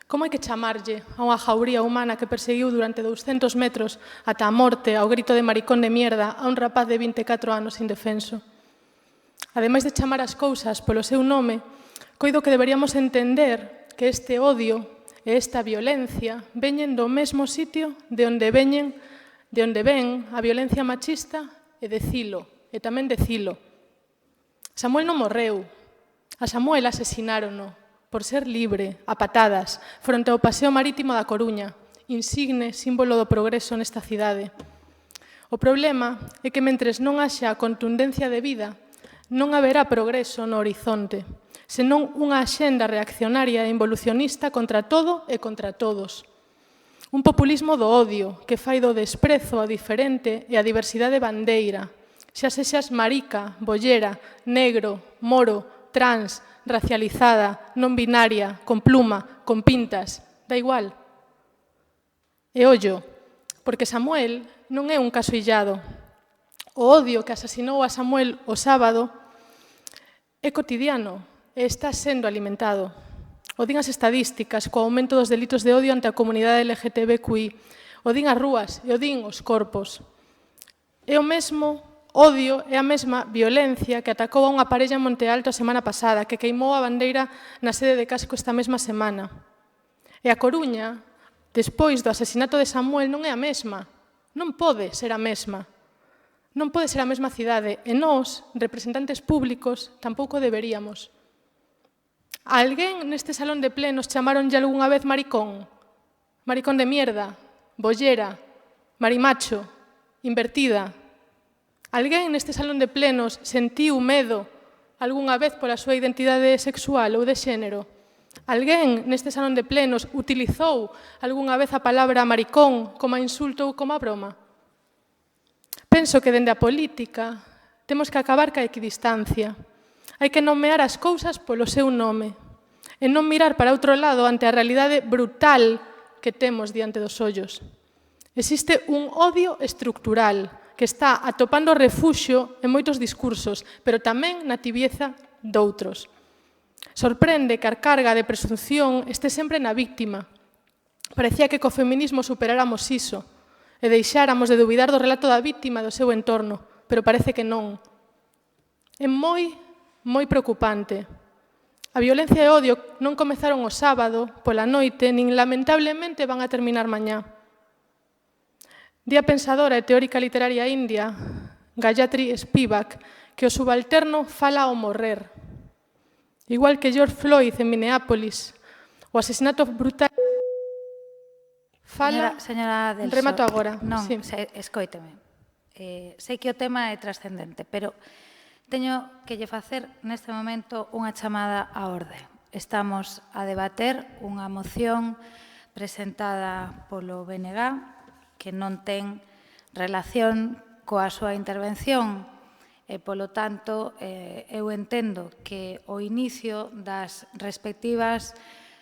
Como hai que chamarlle a unha jauría humana que perseguiu durante 200 metros ata a morte ao grito de maricón de mierda a un rapaz de 24 anos indefenso? Ademais de chamar as cousas polo seu nome, coido que deberíamos entender que este odio e esta violencia veñen do mesmo sitio de onde ven a violencia machista e decilo, e tamén decilo. Samuel non morreu. A Samuel asesinárono por ser libre, a patadas, fronte ao paseo marítimo da Coruña, insigne símbolo do progreso nesta cidade. O problema é que mentres non haxa contundencia de vida, non haberá progreso no horizonte, senón unha axenda reaccionaria e involucionista contra todo e contra todos. Un populismo do odio que fai do desprezo ao diferente e a diversidade bandeira, xa sexas marica, bollera, negro, moro, trans, racializada, non binaria, con pluma, con pintas, da igual. E ollo, porque Samuel non é un caso illado. O odio que asasinou a Samuel o sábado é cotidiano e está sendo alimentado. O din as estadísticas co aumento dos delitos de odio ante a comunidade LGTBQI. O din as rúas e o din os corpos. É o mesmo odio e a mesma violencia que atacou a unha parella en Monte Alto a semana pasada, que queimou a bandeira na sede de Casco esta mesma semana. E a Coruña, despois do asesinato de Samuel, non é a mesma. Non pode ser a mesma. Non pode ser a mesma cidade. E nós, representantes públicos, tampouco deberíamos. A alguén neste salón de plenos chamaronlle algunha vez maricón? Maricón de mierda, bollera, marimacho, invertida. Alguén neste salón de plenos sentiu medo algunha vez pola súa identidade sexual ou de xénero? Alguén neste salón de plenos utilizou algunha vez a palabra maricón como insulto ou como broma? Penso que dende a política temos que acabar ca equidistancia. Hai que nomear as cousas polo seu nome e non mirar para outro lado ante a realidade brutal que temos diante dos ollos. Existe un odio estructural que está atopando refuxio en moitos discursos, pero tamén na tibieza doutros. Sorprende que a carga de presunción este sempre na víctima. Parecía que co feminismo superáramos iso e deixáramos de dubidar do relato da víctima e do seu entorno, pero parece que non. É moi preocupante. A violencia e o odio non comezaron o sábado, pola noite, nin lamentablemente van a terminar mañá. Di a pensadora e teórica literaria india, Gayatri Spivak, que o subalterno fala ao morrer. Igual que George Floyd en Minneapolis, o asesinato brutal fala... Señora Delso, remato agora. Non, sí. Escoíteme. Sei que o tema é trascendente, pero teño que lle facer neste momento unha chamada á orde. Estamos a debater unha moción presentada polo BNG que non ten relación coa súa intervención polo tanto, eu entendo que o inicio das respectivas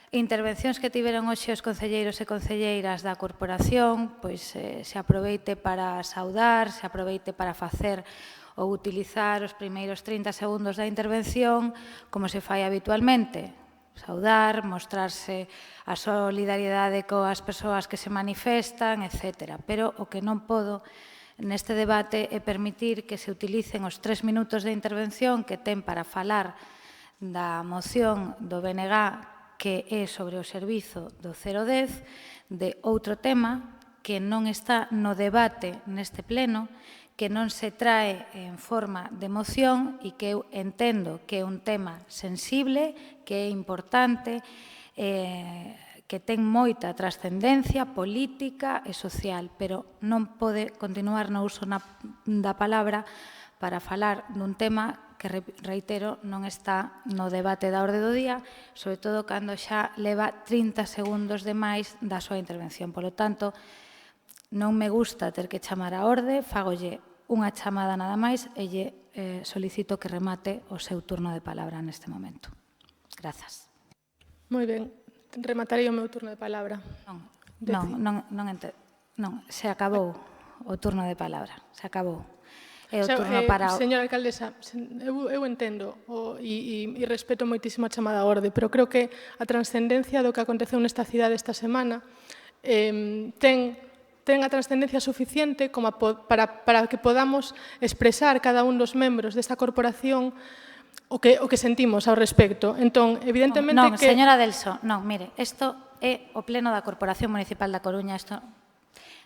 intervencións que tiveron hoxe os concelleiros e concelleiras da corporación, pois se aproveite para saudar, se aproveite para facer ou utilizar os primeiros 30 segundos da intervención como se fai habitualmente. Saudar, mostrarse a solidariedade coas persoas que se manifestan, etc. Pero o que non podo neste debate é permitir que se utilicen os 3 minutos de intervención que ten para falar da moción do BNG que é sobre o servizo do 010, de outro tema que non está no debate neste pleno, que non se trae en forma de moción e que eu entendo que é un tema sensible, que é importante, que ten moita trascendencia política e social, pero non pode continuar no uso da palabra para falar dun tema que, reitero, non está no debate da orde do día, sobre todo cando xa leva 30 segundos de máis da súa intervención. Polo tanto, non me gusta ter que chamar a orde, fagolle unha chamada nada máis e lle solicito que remate o seu turno de palabra neste momento. Grazas. Moi ben, rematarei o meu turno de palabra. Non, se acabou o turno de palabra, se acabou. É o turno para... Señora alcaldesa, eu entendo e respeto moitísimo a chamada a orde, pero creo que a transcendencia do que aconteceu nesta cidade esta semana ten a transcendencia suficiente como para que podamos expresar cada un dos membros desta corporación o que sentimos ao respecto. Entón, evidentemente que... Non, señora Delso, non, mire, isto é o pleno da Corporación Municipal da Coruña, isto...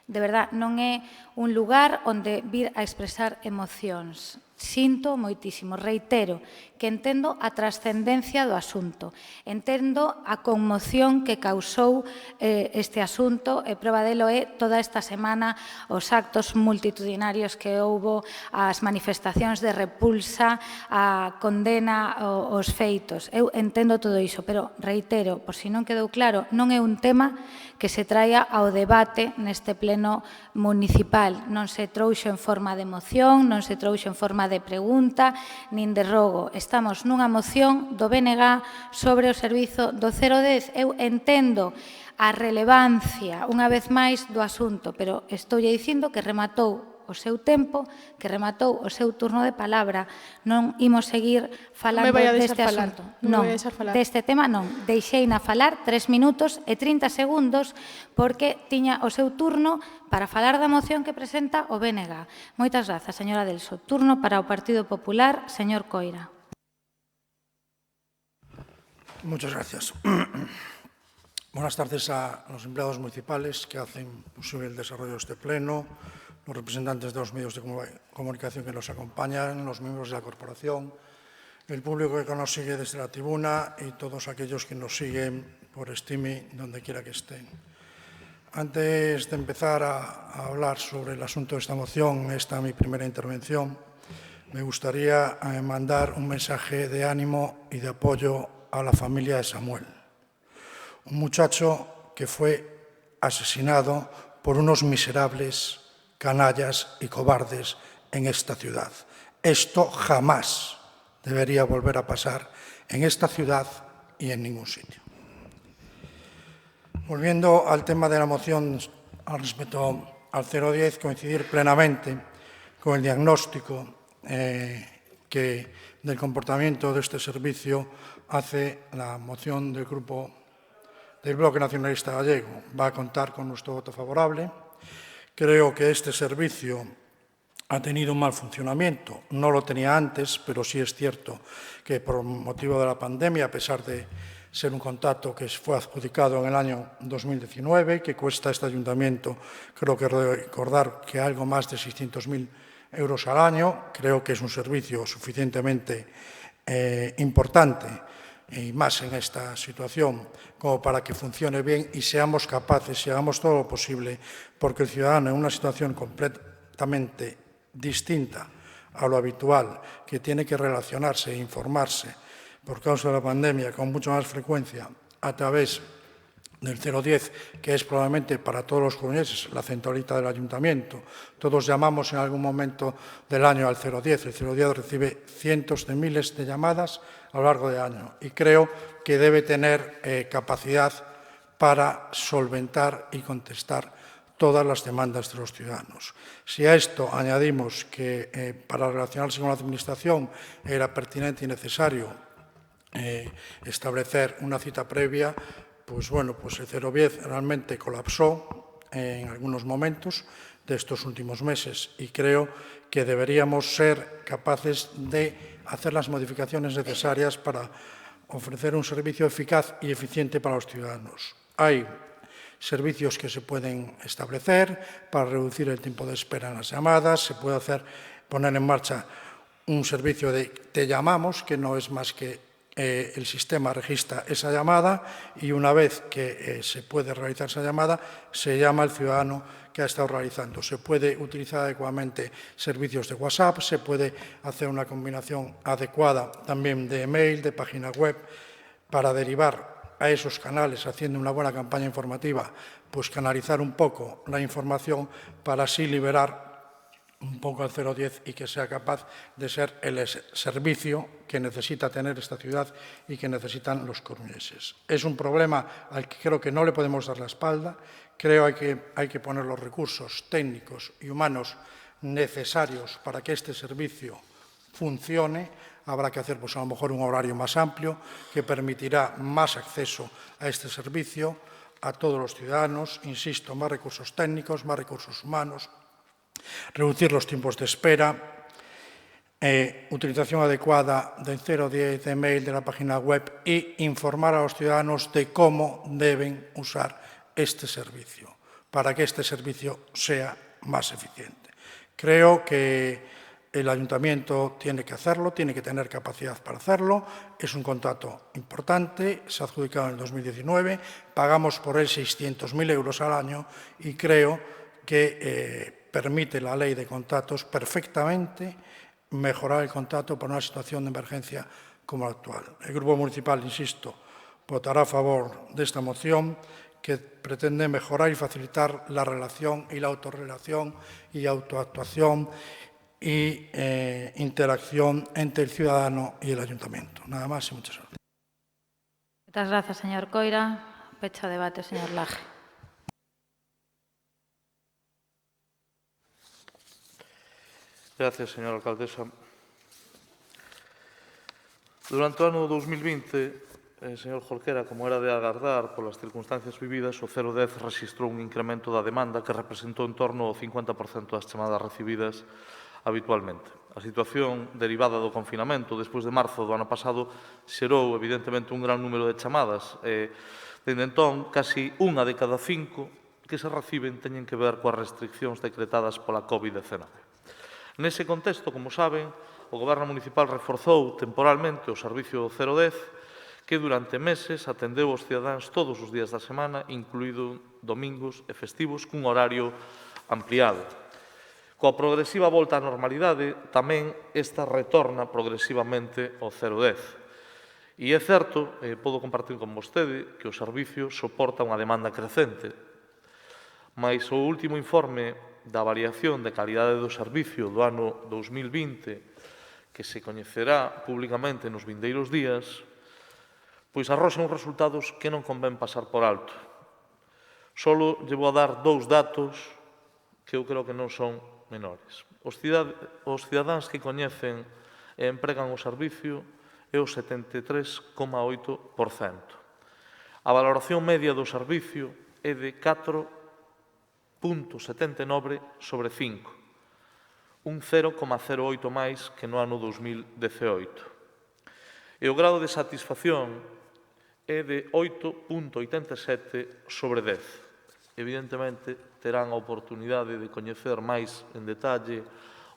De verdad, non é un lugar onde vir a expresar emocións. Sinto moitísimo, reitero, que entendo a trascendencia do asunto. Entendo a conmoción que causou este asunto e prova delo é toda esta semana os actos multitudinarios que houbo, as manifestacións de repulsa, a condena aos feitos. Eu entendo todo iso, pero reitero, por si non quedou claro, non é un tema que se traia ao debate neste pleno municipal. Non se trouxo en forma de moción, non se trouxo en forma de pregunta, nin de rogo. Estamos nunha moción do BNG sobre o servizo do 010. Eu entendo a relevancia, unha vez máis, do asunto, pero estou dicindo que rematou o seu tempo, que rematou o seu turno de palabra. Non imos seguir falando deste asunto. Non, deste tema non. Deixeina falar 3 minutos e 30 segundos porque tiña o seu turno para falar da moción que presenta o BNG. Moitas grazas, señora Delso. Turno para o Partido Popular, señor Coira. Muchas gracias. Buenas tardes a los empleados municipales que hacen posible el desarrollo de este pleno, los representantes de los medios de comunicación que nos acompañan, los miembros de la corporación, el público que nos sigue desde la tribuna y todos aquellos que nos siguen por streaming donde quiera que estén. Antes de empezar a hablar sobre el asunto de esta moción, esta mi primera intervención, me gustaría mandar un mensaje de ánimo y de apoyo a la familia de Samuel, un muchacho que fue asesinado por unos miserables canallas y cobardes en esta ciudad. Esto jamás debería volver a pasar en esta ciudad y en ningún sitio. Volviendo al tema de la moción al respecto al 010, coincidir plenamente con el diagnóstico del comportamiento de este servicio hace la moción del Grupo del Bloque Nacionalista Gallego. Va a contar con nuestro voto favorable. Creo que este servicio ha tenido un mal funcionamiento. No lo tenía antes, pero sí es cierto que por motivo de la pandemia, a pesar de ser un contrato que fue adjudicado en el año 2019, que cuesta a este ayuntamiento, creo que recordar que algo más de 600.000 euros al año, creo que es un servicio suficientemente importante y más en esta situación como para que funcione bien y seamos capaces y hagamos todo lo posible porque el ciudadano en una situación completamente distinta a lo habitual, que tiene que relacionarse e informarse por causa de la pandemia con mucha más frecuencia a través del 010, que es probablemente para todos los coruñeses la centralita del ayuntamiento. Todos llamamos en algún momento del año al 010. El 010 recibe cientos de miles de llamadas a lo largo del año y creo que debe tener capacidad para solventar y contestar todas las demandas de los ciudadanos. Si a esto añadimos que para relacionarse con la Administración era pertinente y necesario establecer una cita previa, pues bueno, pues el 010 realmente colapsó en algunos momentos de estos últimos meses y creo que deberíamos ser capaces de hacer las modificaciones necesarias para ofrecer un servicio eficaz y eficiente para los ciudadanos. Hay servicios que se pueden establecer para reducir el tiempo de espera en las llamadas, se puede poner en marcha un servicio de te llamamos, que no es más que el sistema registra esa llamada y una vez que se puede realizar esa llamada, se llama al ciudadano que ha estado realizando. Se puede utilizar adecuadamente servicios de WhatsApp, se puede hacer una combinación adecuada también de email, de página web, para derivar a esos canales, haciendo una buena campaña informativa, pues canalizar un poco la información para así liberar un poco al 010 y que sea capaz de ser el servicio que necesita tener esta ciudad y que necesitan los coruñeses. Es un problema al que creo que no le podemos dar la espalda, creo que hay que poner los recursos técnicos y humanos necesarios para que este servicio funcione. Habrá que hacer pues, a lo mejor un horario más amplio que permitirá más acceso a este servicio a todos los ciudadanos, insisto, más recursos técnicos, más recursos humanos, reducir los tiempos de espera, utilización adecuada del 010, de mail, de la página web e informar a los ciudadanos de cómo deben usar este servicio para que este servicio sea más eficiente. Creo que el ayuntamiento tiene que hacerlo, tiene que tener capacidad para hacerlo. Es un contrato importante, se ha adjudicado en el 2019, pagamos por él 600.000 euros al año y creo que permite la ley de contratos perfectamente mejorar el contrato para una situación de emergencia como la actual. El Grupo Municipal, insisto, votará a favor de esta moción que pretende mejorar y facilitar la relación y la autorrelación y autoactuación y interacción entre el ciudadano y el ayuntamiento. Nada más y muchas gracias. Muchas gracias, señor Coira. Pecho debate, señor Laje. Gracias, señora alcaldesa. Durante o ano 2020, señor Jorquera, como era de agardar polas circunstancias vividas, o 010 registrou un incremento da demanda que representou en torno ao 50% das chamadas recibidas habitualmente. A situación derivada do confinamento despois de marzo do ano pasado xerou, evidentemente, un gran número de chamadas. Dende entón, casi unha de cada 5 que se reciben teñen que ver coas restriccións decretadas pola COVID-19. Nese contexto, como saben, o Goberno Municipal reforzou temporalmente o servicio 010 que durante meses atendeu os cidadáns todos os días da semana, incluído domingos e festivos, cun horario ampliado. Coa progresiva volta á normalidade, tamén esta retorna progresivamente ao 010. E é certo, podo compartir con vostede, que o servicio soporta unha demanda crecente, mais o último informe da variación de calidade do servicio do ano 2020, que se coñecerá públicamente nos vindeiros días, pois arroxa uns resultados que non convén pasar por alto. Só lle vou a dar 2 datos que eu creo que non son menores. Os cidadáns que coñecen e empregan o servicio é o 73,8%. A valoración media do servicio é de 4,79 sobre 5, un 0,08 máis que no ano 2018. E o grado de satisfacción é de 8,87 sobre 10. Evidentemente, terán a oportunidade de coñecer máis en detalle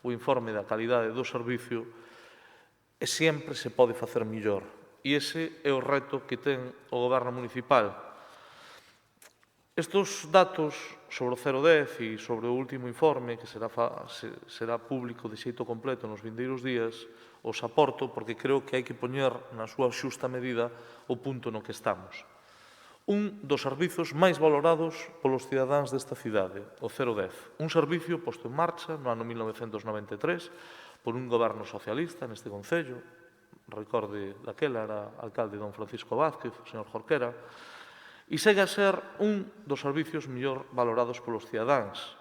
o informe da calidade do servicio e sempre se pode facer mellor. E ese é o reto que ten o Goberno Municipal. Estes datos sobre o 010 e sobre o último informe, que será público de xeito completo nos vindeiros días, os aporto porque creo que hai que poñer na súa xusta medida o punto no que estamos. un dos servizos máis valorados polos cidadáns desta cidade, o 010. Un servicio posto en marcha no ano 1993 por un goberno socialista neste concello. Recorde daquela era alcalde don Francisco Vázquez, o señor Jorquera, e segue a ser un dos servicios mellor valorados polos cidadáns,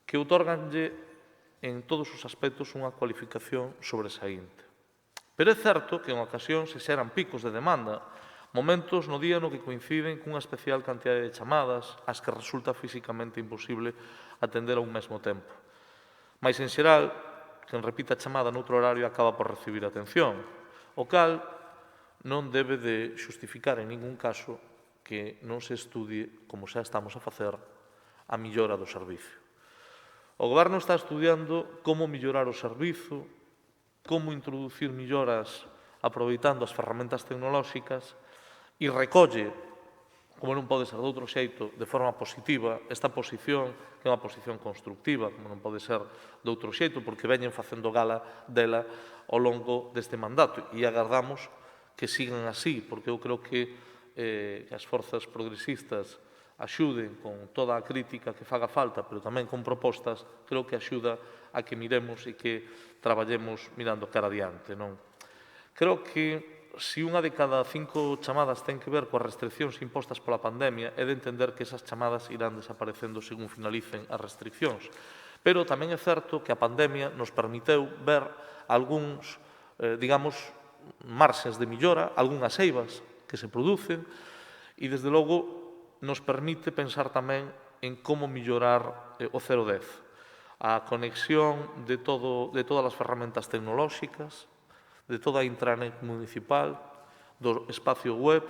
que outorganlle en todos os aspectos unha cualificación sobresaínte. Pero é certo que en ocasións se xeran picos de demanda, momentos no día no que coinciden cunha especial cantidade de chamadas ás que resulta físicamente imposible atender a un mesmo tempo. Mais, en xeral, quen repita a chamada noutro horario acaba por recibir atención, o cal non debe de xustificar en ningún caso que non se estudie, como xa estamos a facer, a millora do servicio. O Goberno está estudiando como mellorar o servizo, como introducir melloras aproveitando as ferramentas tecnolóxicas e recolle, como non pode ser de outro xeito, de forma positiva, esta posición, que é unha posición constructiva, como non pode ser de outro xeito, porque veñen facendo gala dela ao longo deste mandato. E agardamos que sigan así, porque eu creo que as forzas progresistas axuden con toda a crítica que faga falta, pero tamén con propostas, creo que axuda a que miremos e que traballemos mirando cara adiante. Creo que se unha de cada 5 chamadas ten que ver coas restriccións impostas pola pandemia, é de entender que esas chamadas irán desaparecendo según finalicen as restriccións. Pero tamén é certo que a pandemia nos permiteu ver algúns, digamos, marxes de millora, algunhas eivas que se producen, e, desde logo, nos permite pensar tamén en como mellorar o 010. A conexión de todas as ferramentas tecnolóxicas, de toda a intranet municipal, do espacio web,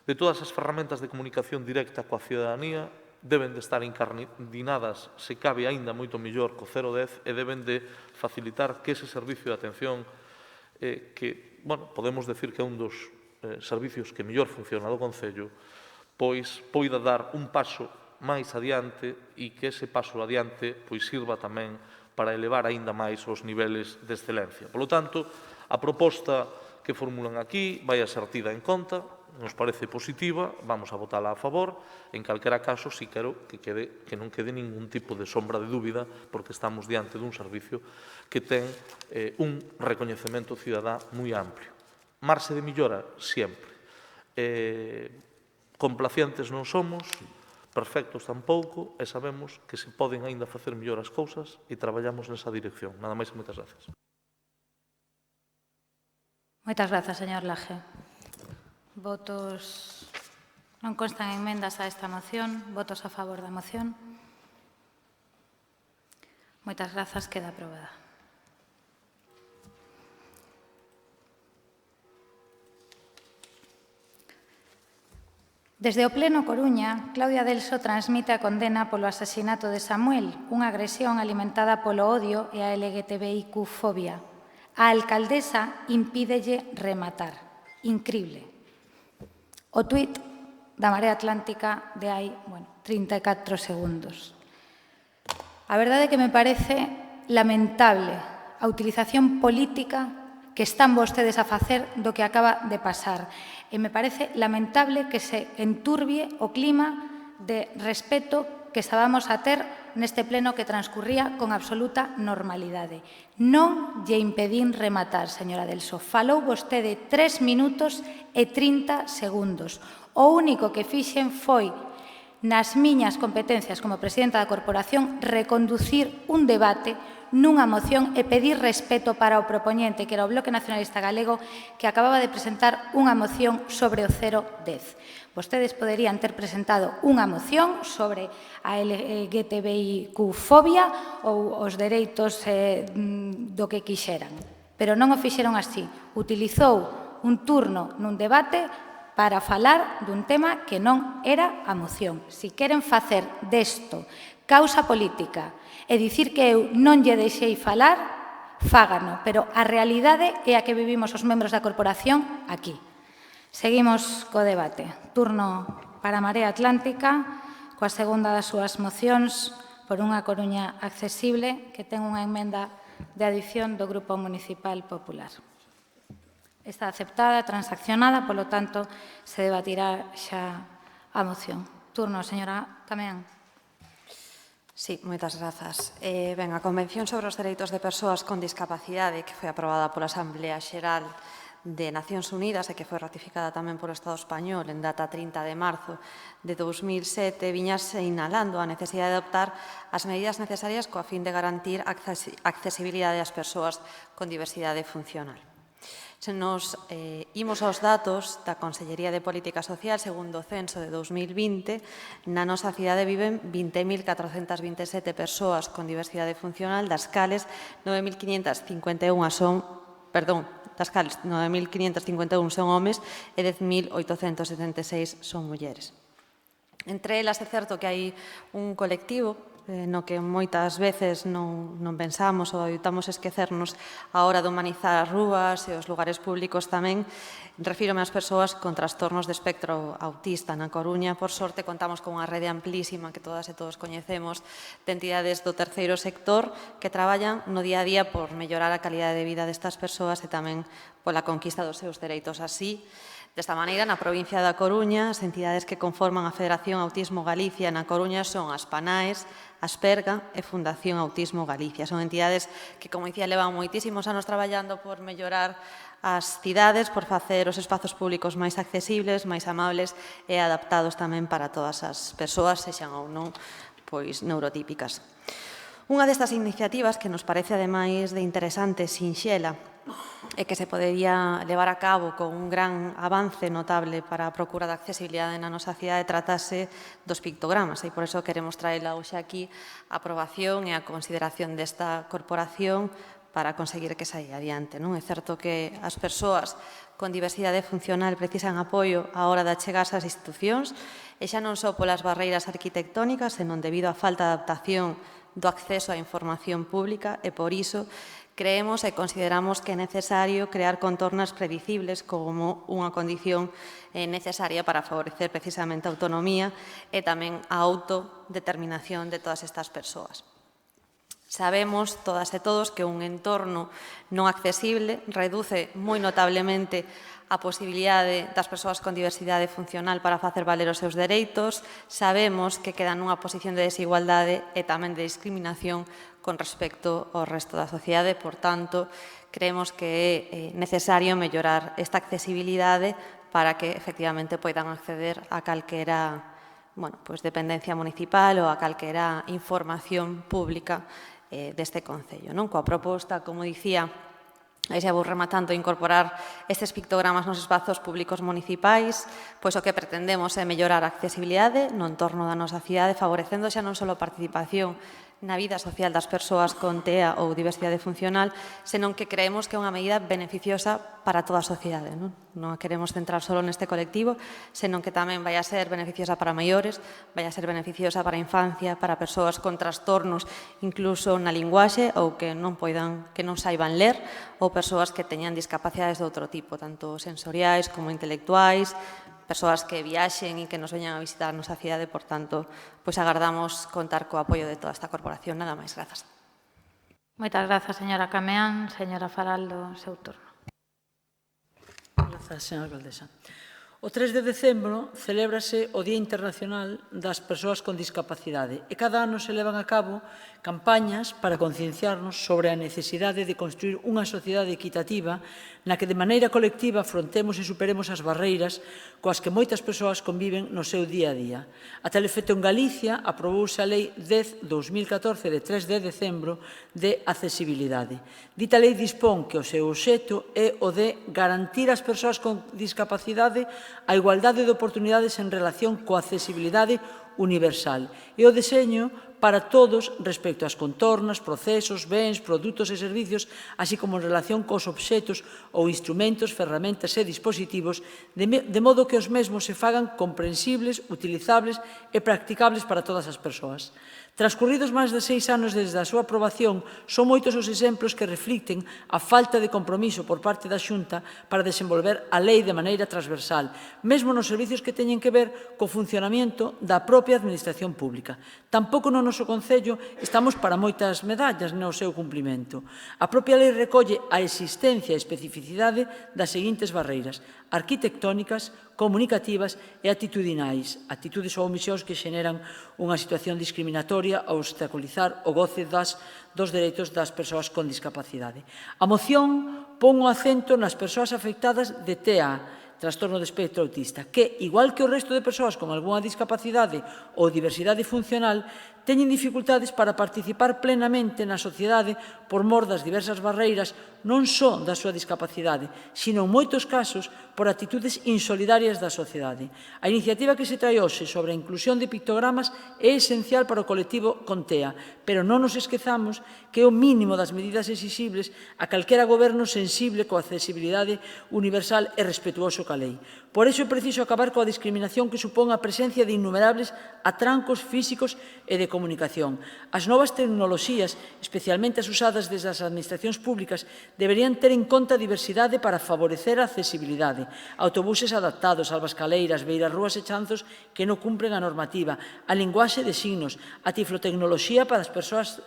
de todas as ferramentas de comunicación directa coa cidadanía, deben de estar incardinadas, se cabe aínda moito mellor co 010, e deben de facilitar que ese servicio de atención, que, podemos decir que é un dos servicios que mellor funciona do Concello, pois poida dar un paso máis adiante e que ese paso adiante sirva tamén para elevar aínda máis os niveles de excelencia. Por lo tanto, a proposta que formulan aquí vai a ser tida en conta, nos parece positiva, vamos a votala a favor. En calquera caso, si quero que non quede ningún tipo de sombra de dúbida, porque estamos diante dun servicio que ten un recoñecemento cidadá moi amplio. Marxe de millora, sempre. Complacientes non somos, perfectos tampouco, e sabemos que se poden aínda facer mellor as cousas e traballamos nesa dirección. Nada máis e moitas gracias. Moitas grazas, señor Laje. Votos... Non constan emendas a esta moción. Votos a favor da moción. Moitas grazas. Queda aprobada. Desde o Pleno Coruña, Claudia Delso transmite a condena polo asasinato de Samuel, unha agresión alimentada polo odio e a LGTBIQ-fobia. A alcaldesa impídelle rematar. Incrible. O tuit da Marea Atlántica de hai, 34 segundos. A verdade é que me parece lamentable a utilización política que están vostedes a facer do que acaba de pasar. E me parece lamentable que se enturbie o clima de respeto que estábamos a ter neste pleno que transcurría con absoluta normalidade. Non lle impedín rematar, señora Delso. Falou vostede 3 minutos e 30 segundos. O único que fixen foi, nas miñas competencias como presidenta da corporación, reconducir un debate nunha moción e pedir respeto para o propoñente, que era o Bloque Nacionalista Galego, que acababa de presentar unha moción sobre o 010. Vostedes poderían ter presentado unha moción sobre a LGTBIQ-fobia ou os dereitos do que quixeran. Pero non o fixeron así. Utilizou un turno nun debate para falar dun tema que non era a moción. Si queren facer desto causa política e dicir que eu non lle deixei falar, fágano. Pero a realidade é a que vivimos os membros da corporación aquí. Seguimos co debate. Turno para a Marea Atlántica, coa segunda das súas mocións por unha Coruña accesible, que ten unha emenda de adición do Grupo Municipal Popular. Está aceptada, transaccionada, polo tanto, se debatirá xa a moción. Turno, señora Cameán. Sí, moitas grazas. Ben, a Convención sobre os Dereitos de Persoas con Discapacidade, que foi aprobada pola Asamblea Xeral de Nacións Unidas e que foi ratificada tamén polo Estado español en data 30 de marzo de 2007, viñase inhalando a necesidade de adoptar as medidas necesarias coa fin de garantir a accesibilidade ás persoas con diversidade funcional. Se nos imos aos datos da Consellería de Política Social, segundo o censo de 2020, na nosa cidade viven 20.427 persoas con diversidade funcional, das cales 9.551 son homes e 10.876 son mulleres. Entre elas, é certo que hai un colectivo no que moitas veces non pensamos ou evitamos esquecernos a hora de humanizar as rúas e os lugares públicos tamén. Refírome ás persoas con trastornos de espectro autista. Na Coruña, por sorte, contamos con unha rede amplísima que todas e todos coñecemos de entidades do terceiro sector que traballan no día a día por mellorar a calidade de vida destas persoas e tamén pola conquista dos seus dereitos. Así, desta maneira, na provincia da Coruña, as entidades que conforman a Federación Autismo Galicia na Coruña son as PANAES, Asperga e Fundación Autismo Galicia. Son entidades que, como dicía, levan moitísimos anos traballando por mellorar as cidades, por facer os espazos públicos máis accesibles, máis amables e adaptados tamén para todas as persoas, sexan ou non neurotípicas. Unha destas iniciativas que nos parece, ademais de interesante, sinxela, e que se podería levar a cabo con un gran avance notable para a procura da accesibilidade na nosa cidade, tratase dos pictogramas, e por iso queremos traela hoxe aquí a aprobación e a consideración desta corporación para conseguir que saia adiante. É certo que as persoas con diversidade funcional precisan apoio á hora de achegarse ás institucións, e xa non só polas barreiras arquitectónicas, senón debido á falta de adaptación do acceso á información pública, e por iso creemos e consideramos que é necesario crear contornas predicibles como unha condición necesaria para favorecer precisamente a autonomía e tamén a autodeterminación de todas estas persoas. Sabemos, todas e todos, que un entorno non accesible reduce moi notablemente a posibilidade das persoas con diversidade funcional para facer valer os seus dereitos. Sabemos que quedan nunha posición de desigualdade e tamén de discriminación con respecto ao resto da sociedade. Por tanto, creemos que é necesario mellorar esta accesibilidade para que efectivamente poidan acceder a calquera dependencia municipal ou a calquera información pública deste Concello. Coa proposta, como dicía, aí xa vou rematando, incorporar estes pictogramas nos espazos públicos municipais, pois o que pretendemos é mellorar a accesibilidade no entorno da nosa cidade, favorecendo xa non só a participación na vida social das persoas con TEA ou diversidade funcional, senón que creemos que é unha medida beneficiosa para toda a sociedade. Non a queremos centrar só neste colectivo, senón que tamén vai a ser beneficiosa para maiores, vai a ser beneficiosa para a infancia, para persoas con trastornos incluso na linguaxe ou que non saiban ler, ou persoas que teñan discapacidades de outro tipo, tanto sensoriais como intelectuais, persoas que viaxen e que nos veñan a visitar a nosa cidade. Por tanto, agardamos contar co apoio de toda esta corporación. Nada máis, grazas. Moitas grazas, señora Cameán. Señora Faraldo, seu turno. Grazas, señora alcaldesa. O 3 de decembro celébrase o Día Internacional das Persoas con Discapacidade e cada ano se levan a cabo campañas para concienciarnos sobre a necesidade de construir unha sociedade equitativa na que de maneira colectiva afrontemos e superemos as barreiras coas que moitas persoas conviven no seu día a día. A tal efecto, en Galicia aprobouse a Lei 10/2014 de 3 de decembro de accesibilidade. Dita lei dispón que o seu obxecto é o de garantir ás persoas con discapacidade a igualdade de oportunidades en relación coa accesibilidade universal e o deseño para todos respecto ás contornas, procesos, bens, produtos e servizos, así como en relación cos obxectos ou instrumentos, ferramentas e dispositivos, de modo que os mesmos se fagan comprensibles, utilizables e practicables para todas as persoas. Transcurridos máis de 6 anos desde a súa aprobación, son moitos os exemplos que reflicten a falta de compromiso por parte da Xunta para desenvolver a lei de maneira transversal, mesmo nos servizos que teñen que ver co funcionamento da propia Administración Pública. Tampouco non nos noso Concello estamos para moitas medallas no seu cumprimento. A propia lei recolle a existencia e especificidade das seguintes barreiras arquitectónicas, comunicativas e atitudinais, actitudes ou omisións que xeneran unha situación discriminatoria ao obstaculizar o goce dos dereitos das persoas con discapacidade. A moción pon o acento nas persoas afectadas de TEA, trastorno de espectro autista, que, igual que o resto de persoas con algunha discapacidade ou diversidade funcional, teñen dificultades para participar plenamente na sociedade por mor das diversas barreiras non só da súa discapacidade, sino en moitos casos por actitudes insolidarias da sociedade. A iniciativa que se trae hoxe sobre a inclusión de pictogramas é esencial para o colectivo con TEA, pero non nos esquezamos que é o mínimo das medidas exixibles a calquera goberno sensible coa accesibilidade universal e respetuoso ca lei. Por iso é preciso acabar coa discriminación que supón a presencia de innumerables atrancos físicos e de comunicación. As novas tecnoloxías, especialmente as usadas desde as administracións públicas, deberían ter en conta a diversidade para favorecer a accesibilidade. Autobuses adaptados, albascaleiras, beirarrúas e chanzos que non cumpren a normativa, a linguaxe de signos, a tiflotecnoloxía para as persoas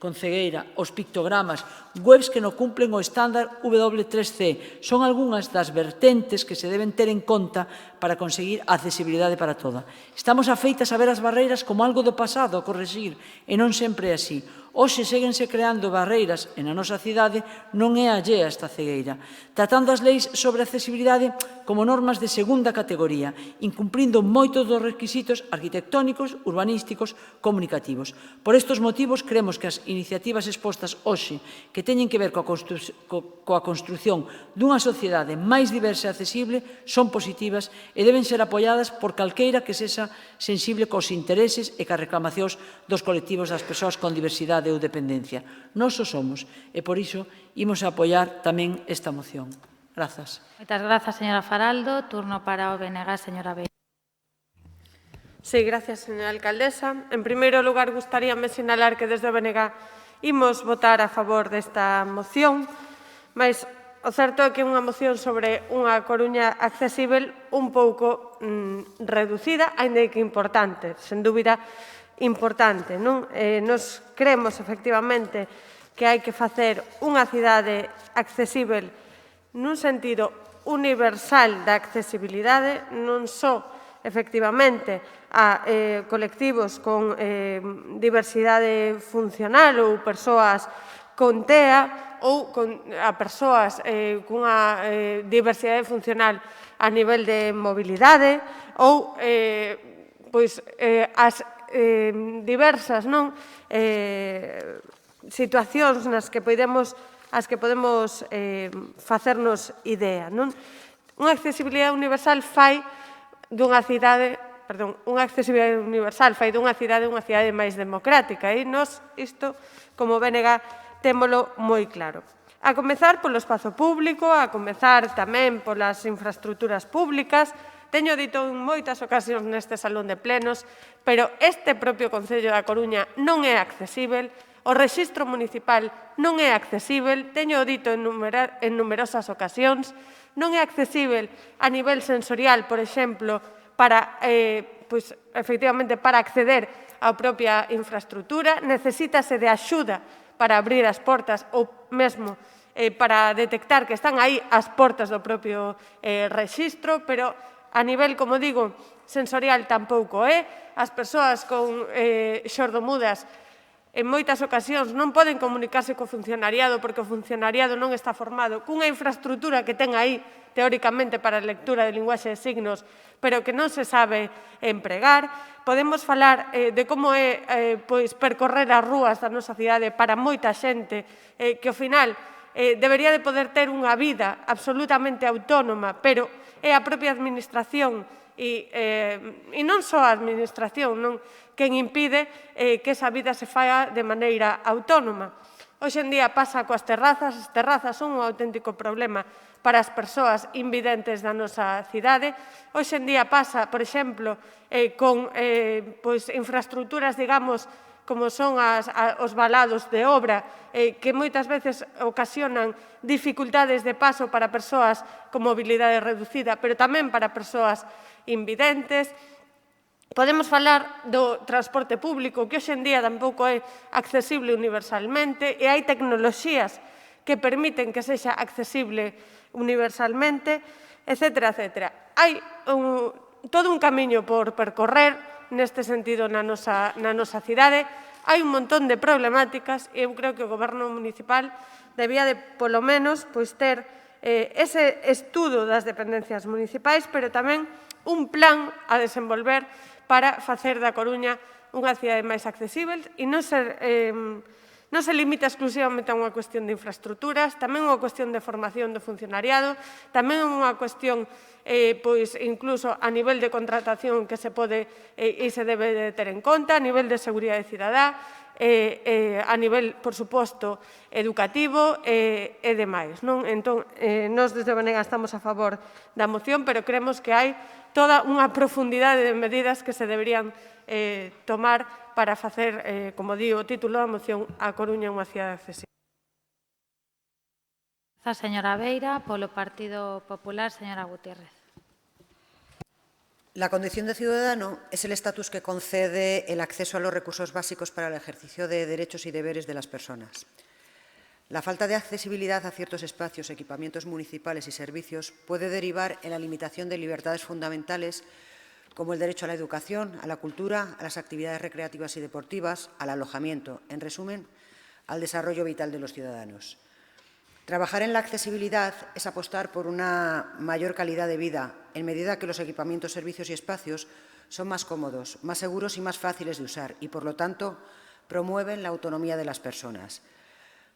con cegueira, os pictogramas, webs que non cumplen o estándar W3C. Son algunhas das vertentes que se deben ter en conta para conseguir a accesibilidade para toda. Estamos afeitas a ver as barreiras como algo do pasado a corrixir e non sempre é así. Hoxe séguense creando barreiras e na nosa cidade non é allea esta cegueira, tratando as leis sobre accesibilidade como normas de segunda categoría, incumprindo moitos dos requisitos arquitectónicos, urbanísticos, comunicativos. Por estes motivos, creemos que as iniciativas expostas hoxe, que teñen que ver coa construción dunha sociedade máis diversa e accesible, son positivas e deben ser apoiadas por calqueira que sexa sensible cos intereses e cas reclamacións dos colectivos das persoas con diversidade ou dependencia. Nós o somos e, por iso, imos a apoiar tamén esta moción. Grazas. Moitas grazas, señora Faraldo. Turno para o BNG, señora Bella. Sí, gracias, señora alcaldesa. En primeiro lugar, gustaríame sinalar que desde o BNG imos votar a favor desta moción, mas o certo é que é unha moción sobre unha Coruña accesible un pouco reducida, aínda que importante, sen dúbida importante. Nos creemos, efectivamente, que hai que facer unha cidade accesible nun sentido universal da accesibilidade, non só, efectivamente, a colectivos con diversidade funcional ou persoas con TEA ou a persoas cunha diversidade funcional a nivel de mobilidade ou as diversas situacións nas que podemos facernos idea. Unha accesibilidade universal fai dunha cidade unha cidade máis democrática e nós isto, como BNG, témolo moi claro. A comezar polo espazo público, a comezar tamén polas infraestructuras públicas. Teño dito en moitas ocasións neste salón de plenos, pero este propio Concello da Coruña non é accesible, o rexistro municipal non é accesible, teño dito en numerosas ocasións, non é accesible a nivel sensorial, por exemplo, para efectivamente para acceder á propia infraestructura, necesítase de axuda para abrir as portas ou mesmo para detectar que están aí as portas do propio rexistro, pero a nivel, como digo, sensorial tampouco é. As persoas con xordomudas en moitas ocasións non poden comunicarse co funcionariado porque o funcionariado non está formado cunha infraestructura que ten aí teóricamente para a lectura de linguaxe de signos, pero que non se sabe empregar. Podemos falar de como é percorrer as rúas da nosa cidade para moita xente que ao final debería de poder ter unha vida absolutamente autónoma, pero é a propia administración e non só a administración quen impide que esa vida se faga de maneira autónoma. Hoxe en día pasa coas terrazas, as terrazas son un auténtico problema para as persoas invidentes da nosa cidade. Hoxe en día pasa, por exemplo, con infraestructuras, digamos, como son os valados de obra, que moitas veces ocasionan dificultades de paso para persoas con mobilidade reducida, pero tamén para persoas invidentes. Podemos falar do transporte público, que hoxe en día tampouco é accesible universalmente, e hai tecnoloxías que permiten que sexa accesible universalmente, etcétera, etcétera. Hai todo un camiño por percorrer neste sentido na nosa cidade. Hai un montón de problemáticas e eu creo que o Goberno municipal debía de, polo menos, ter ese estudo das dependencias municipais, pero tamén un plan a desenvolver para facer da Coruña unha cidade máis accesible e non se limita exclusivamente a unha cuestión de infraestructuras, tamén unha cuestión de formación do funcionariado, tamén unha cuestión, incluso a nivel de contratación que se pode e se debe de ter en conta, a nivel de seguridade cidadá, a nivel, por suposto, educativo e demais. Entón, nós desde Benega estamos a favor da moción, pero creemos que hai toda unha profundidade de medidas que se deberían tomar para facer, como di o título da moción, a Coruña unha cidade accesible. A señora Beira, polo Partido Popular, señora Gutiérrez. La condición de ciudadano es el estatus que concede el acceso a los recursos básicos para el ejercicio de derechos y deberes de las personas. La falta de accesibilidad a ciertos espacios, equipamientos municipales y servicios puede derivar en la limitación de libertades fundamentales como el derecho a la educación, a la cultura, a las actividades recreativas y deportivas, al alojamiento, en resumen, al desarrollo vital de los ciudadanos. Trabajar en la accesibilidad es apostar por una mayor calidad de vida, en medida que los equipamientos, servicios y espacios son más cómodos, más seguros y más fáciles de usar y, por lo tanto, promueven la autonomía de las personas.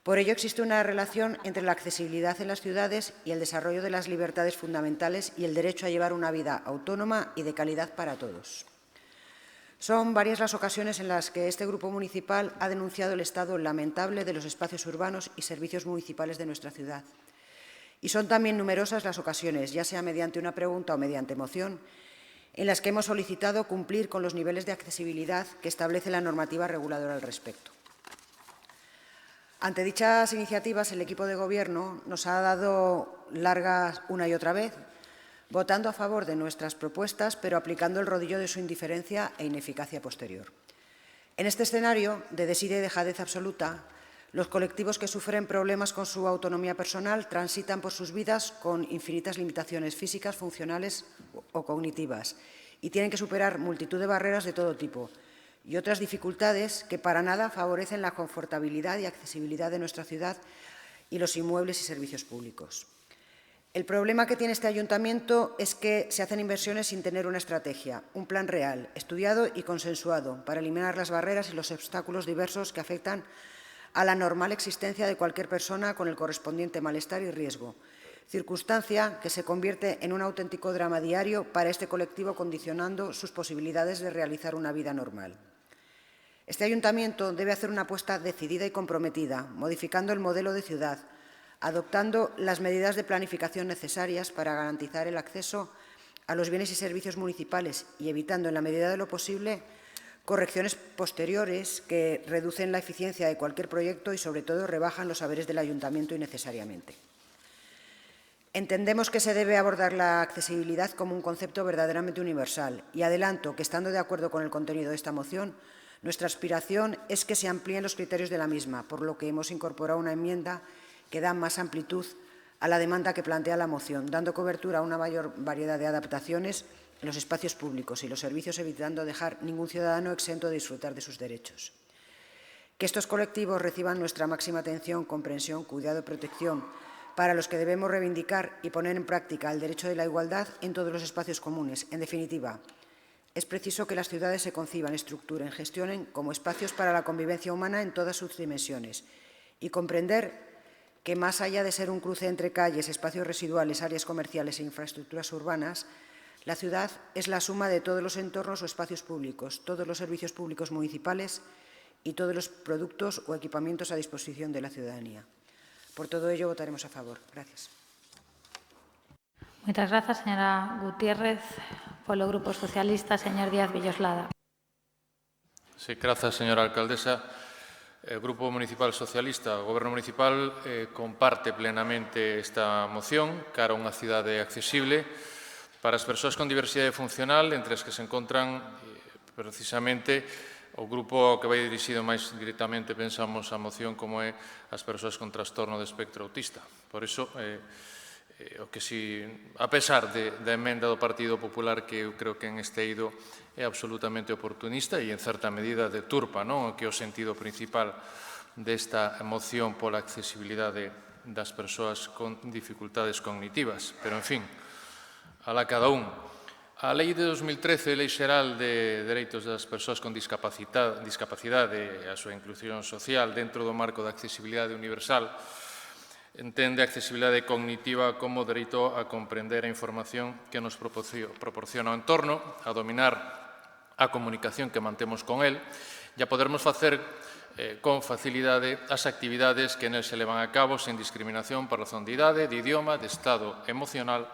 Por ello, existe una relación entre la accesibilidad en las ciudades y el desarrollo de las libertades fundamentales y el derecho a llevar una vida autónoma y de calidad para todos. Son varias las ocasiones en las que este grupo municipal ha denunciado el estado lamentable de los espacios urbanos y servicios municipales de nuestra ciudad. Y son también numerosas las ocasiones, ya sea mediante una pregunta o mediante moción, en las que hemos solicitado cumplir con los niveles de accesibilidad que establece la normativa reguladora al respecto. Ante dichas iniciativas, el equipo de Gobierno nos ha dado largas una y otra vez, votando a favor de nuestras propuestas, pero aplicando el rodillo de su indiferencia e ineficacia posterior. En este escenario de desidia y dejadez absoluta, los colectivos que sufren problemas con su autonomía personal transitan por sus vidas con infinitas limitaciones físicas, funcionales o cognitivas y tienen que superar multitud de barreras de todo tipo y otras dificultades que para nada favorecen la confortabilidad y accesibilidad de nuestra ciudad y los inmuebles y servicios públicos. El problema que tiene este ayuntamiento es que se hacen inversiones sin tener una estrategia, un plan real, estudiado y consensuado para eliminar las barreras y los obstáculos diversos que afectan a la normal existencia de cualquier persona con el correspondiente malestar y riesgo, circunstancia que se convierte en un auténtico drama diario para este colectivo, condicionando sus posibilidades de realizar una vida normal. Este ayuntamiento debe hacer una apuesta decidida y comprometida, modificando el modelo de ciudad, adoptando las medidas de planificación necesarias para garantizar el acceso a los bienes y servicios municipales y evitando, en la medida de lo posible, correcciones posteriores que reducen la eficiencia de cualquier proyecto y, sobre todo, rebajan los saberes del ayuntamiento innecesariamente. Entendemos que se debe abordar la accesibilidad como un concepto verdaderamente universal y adelanto que, estando de acuerdo con el contenido de esta moción, nuestra aspiración es que se amplíen los criterios de la misma, por lo que hemos incorporado una enmienda que da más amplitud a la demanda que plantea la moción, dando cobertura a una mayor variedad de adaptaciones en los espacios públicos y los servicios, evitando dejar ningún ciudadano exento de disfrutar de sus derechos. Que estos colectivos reciban nuestra máxima atención, comprensión, cuidado y protección, para los que debemos reivindicar y poner en práctica el derecho de la igualdad en todos los espacios comunes. En definitiva, es preciso que las ciudades se conciban, estructuren, gestionen como espacios para la convivencia humana en todas sus dimensiones y comprender que, más allá de ser un cruce entre calles, espacios residuales, áreas comerciales e infraestructuras urbanas, la ciudad es la suma de todos los entornos o espacios públicos, todos los servicios públicos municipales y todos los productos o equipamientos a disposición de la ciudadanía. Por todo ello, votaremos a favor. Gracias. Muchas gracias, señora Gutiérrez. Por el Grupo Socialista, señor Díaz Villoslada. Sí, gracias, señora alcaldesa. El Grupo Municipal Socialista, o Goberno Municipal, comparte plenamente esta moción cara a unha cidade accesible para as persoas con diversidade funcional, entre as que se encontran Precisamente, o grupo que vai dirixido máis directamente pensamos a moción como é as persoas con trastorno de espectro autista. Por iso, o que si, a pesar da emenda do Partido Popular, que eu creo que en este eido é absolutamente oportunista e en certa medida deturpa, non? Que é o sentido principal desta moción pola accesibilidade das persoas con dificultades cognitivas. Pero, en fin, alá cada un. A Lei de 2013, Lei Xeral de Dereitos das Persoas con Discapacidade e a súa inclusión social dentro do marco da accesibilidade universal entende a accesibilidade cognitiva como dereito a comprender a información que nos proporciona o entorno, a dominar a comunicación que mantemos con el e a podermos facer con facilidade as actividades que nel se levan a cabo sen discriminación por razón de idade, de idioma, de estado emocional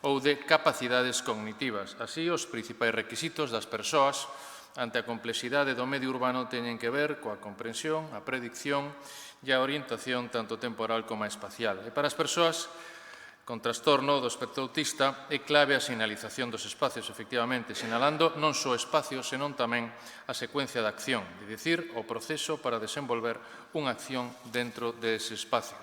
ou de capacidades cognitivas. Así, os principais requisitos das persoas ante a complexidade do medio urbano teñen que ver coa comprensión, a predicción e a orientación tanto temporal como espacial. E para as persoas con trastorno do espectro autista é clave a sinalización dos espacios, efectivamente, sinalando non só espacios, senón tamén a secuencia de acción, é dicir, o proceso para desenvolver unha acción dentro dese espacio.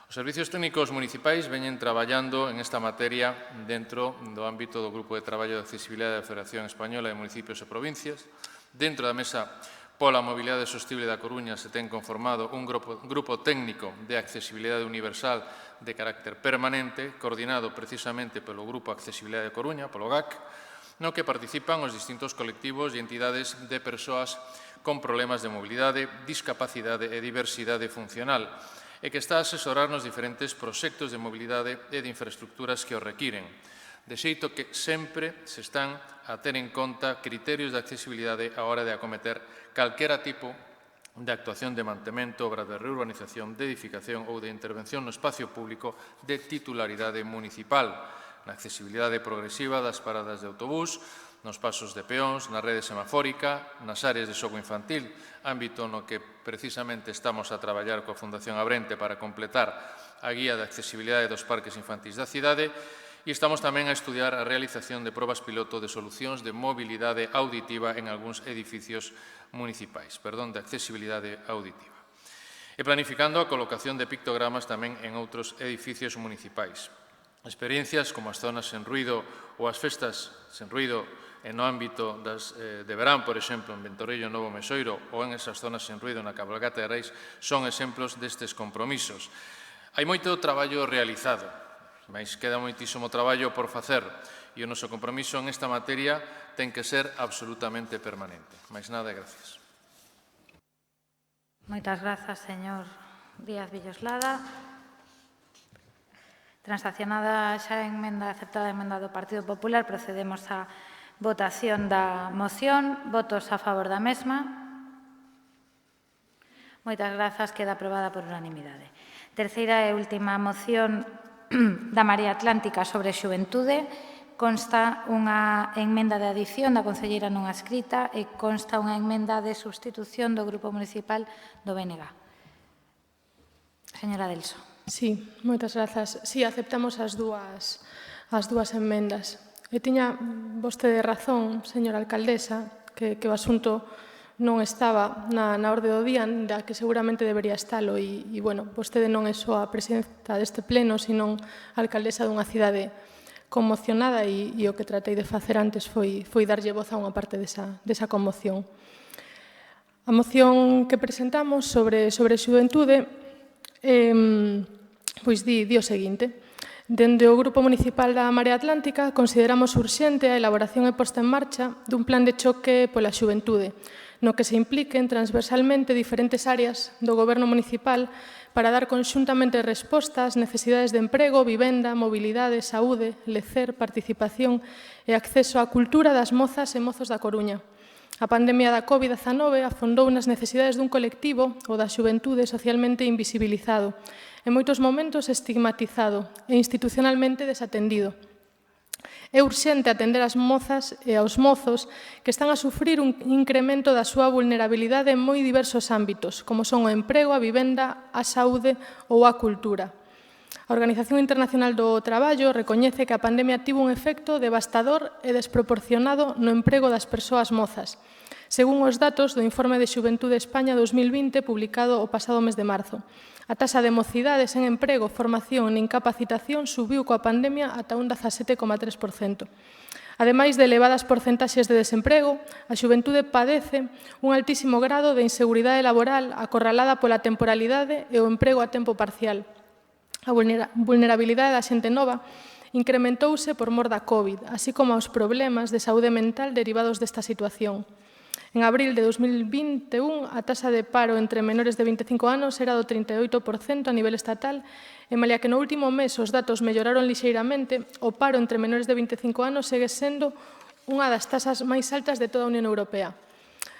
Os servicios técnicos municipais veñen traballando en esta materia dentro do ámbito do Grupo de Traballo de Accesibilidade da Federación Española de Municipios e Provincias. Dentro da Mesa pola Mobilidade Sostible da Coruña se ten conformado un grupo técnico de accesibilidade universal de carácter permanente, coordinado precisamente polo Grupo Accesibilidade de Coruña, polo GAC, no que participan os distintos colectivos e entidades de persoas con problemas de mobilidade, discapacidade e diversidade funcional, e que está a asesorar nos diferentes proxectos de mobilidade e de infraestructuras que o requiren, de xeito que sempre se están a ter en conta criterios de accesibilidade a hora de acometer calquera tipo de actuación de mantemento, obra de reurbanización, de edificación ou de intervención no espacio público de titularidade municipal, na accesibilidade progresiva das paradas de autobús, nos pasos de peóns, na rede semafórica, nas áreas de xogo infantil, ámbito no que precisamente estamos a traballar coa Fundación Abrente para completar a guía de accesibilidade dos parques infantís da cidade e estamos tamén a estudiar a realización de probas piloto de solucións de mobilidade auditiva en algúns edificios municipais, de accesibilidade auditiva. E planificando a colocación de pictogramas tamén en outros edificios municipais. Experiencias como as zonas sen ruido ou as festas sen ruido no ámbito de verán, por exemplo, en Ventorrillo, Novo Mesoiro, ou en esas zonas sen ruido na Cabalgata de Reis, son exemplos destes compromisos. Hai moito traballo realizado, mas queda moitísimo traballo por facer, e o noso compromiso en esta materia ten que ser absolutamente permanente. Mais nada, gracias. Moitas grazas, señor Díaz Villoslada. Transaccionada xa a emenda aceptada a emenda do Partido Popular, procedemos á votación da moción. Votos a favor da mesma. Moitas grazas, queda aprobada por unanimidade. Terceira e última moción da Marea Atlántica sobre xuventude. Consta unha emenda de adición da concelleira non adscrita e consta unha emenda de substitución do Grupo Municipal do BNG. Señora Delso. Sí, moitas grazas. Sí, aceptamos as dúas emendas. E tiña vostede razón, señora alcaldesa, que o asunto non estaba na orde do día, da que seguramente debería estalo, e, bueno, vostede non é só a presidenta deste pleno, sino a alcaldesa dunha cidade conmocionada, e o que tratei de facer antes foi darlle voz a unha parte desa conmoción. A moción que presentamos sobre xuventude pois di o seguinte: dende o Grupo Municipal da Marea Atlántica consideramos urxente a elaboración e posta en marcha dun plan de choque pola xuventude, no que se impliquen transversalmente diferentes áreas do Goberno municipal para dar conxuntamente resposta ás necesidades de emprego, vivenda, mobilidade, saúde, lecer, participación e acceso á cultura das mozas e mozos da Coruña. A pandemia da COVID-19 afondou nas necesidades dun colectivo, o da xuventude, socialmente invisibilizado, en moitos momentos estigmatizado e institucionalmente desatendido. É urxente atender as mozas e aos mozos que están a sufrir un incremento da súa vulnerabilidade en moi diversos ámbitos, como son o emprego, a vivenda, a saúde ou a cultura. A Organización Internacional do Traballo recoñece que a pandemia tivo un efecto devastador e desproporcionado no emprego das persoas mozas, según os datos do Informe de Xuventude España 2020 publicado o pasado mes de marzo. A taxa de mocidades en emprego, formación e incapacitación subiu coa pandemia ata un 17,3%. Ademais de elevadas porcentaxes de desemprego, a xuventude padece un altísimo grado de inseguridade laboral acorralada pola temporalidade e o emprego a tempo parcial. A vulnerabilidade da xente nova incrementouse por mor da COVID, así como os problemas de saúde mental derivados desta situación. En abril de 2021, a taxa de paro entre menores de 25 anos era do 38% a nivel estatal, e malia que no último mes os datos melloraron lixeiramente, o paro entre menores de 25 anos segue sendo unha das taxas máis altas de toda a Unión Europea.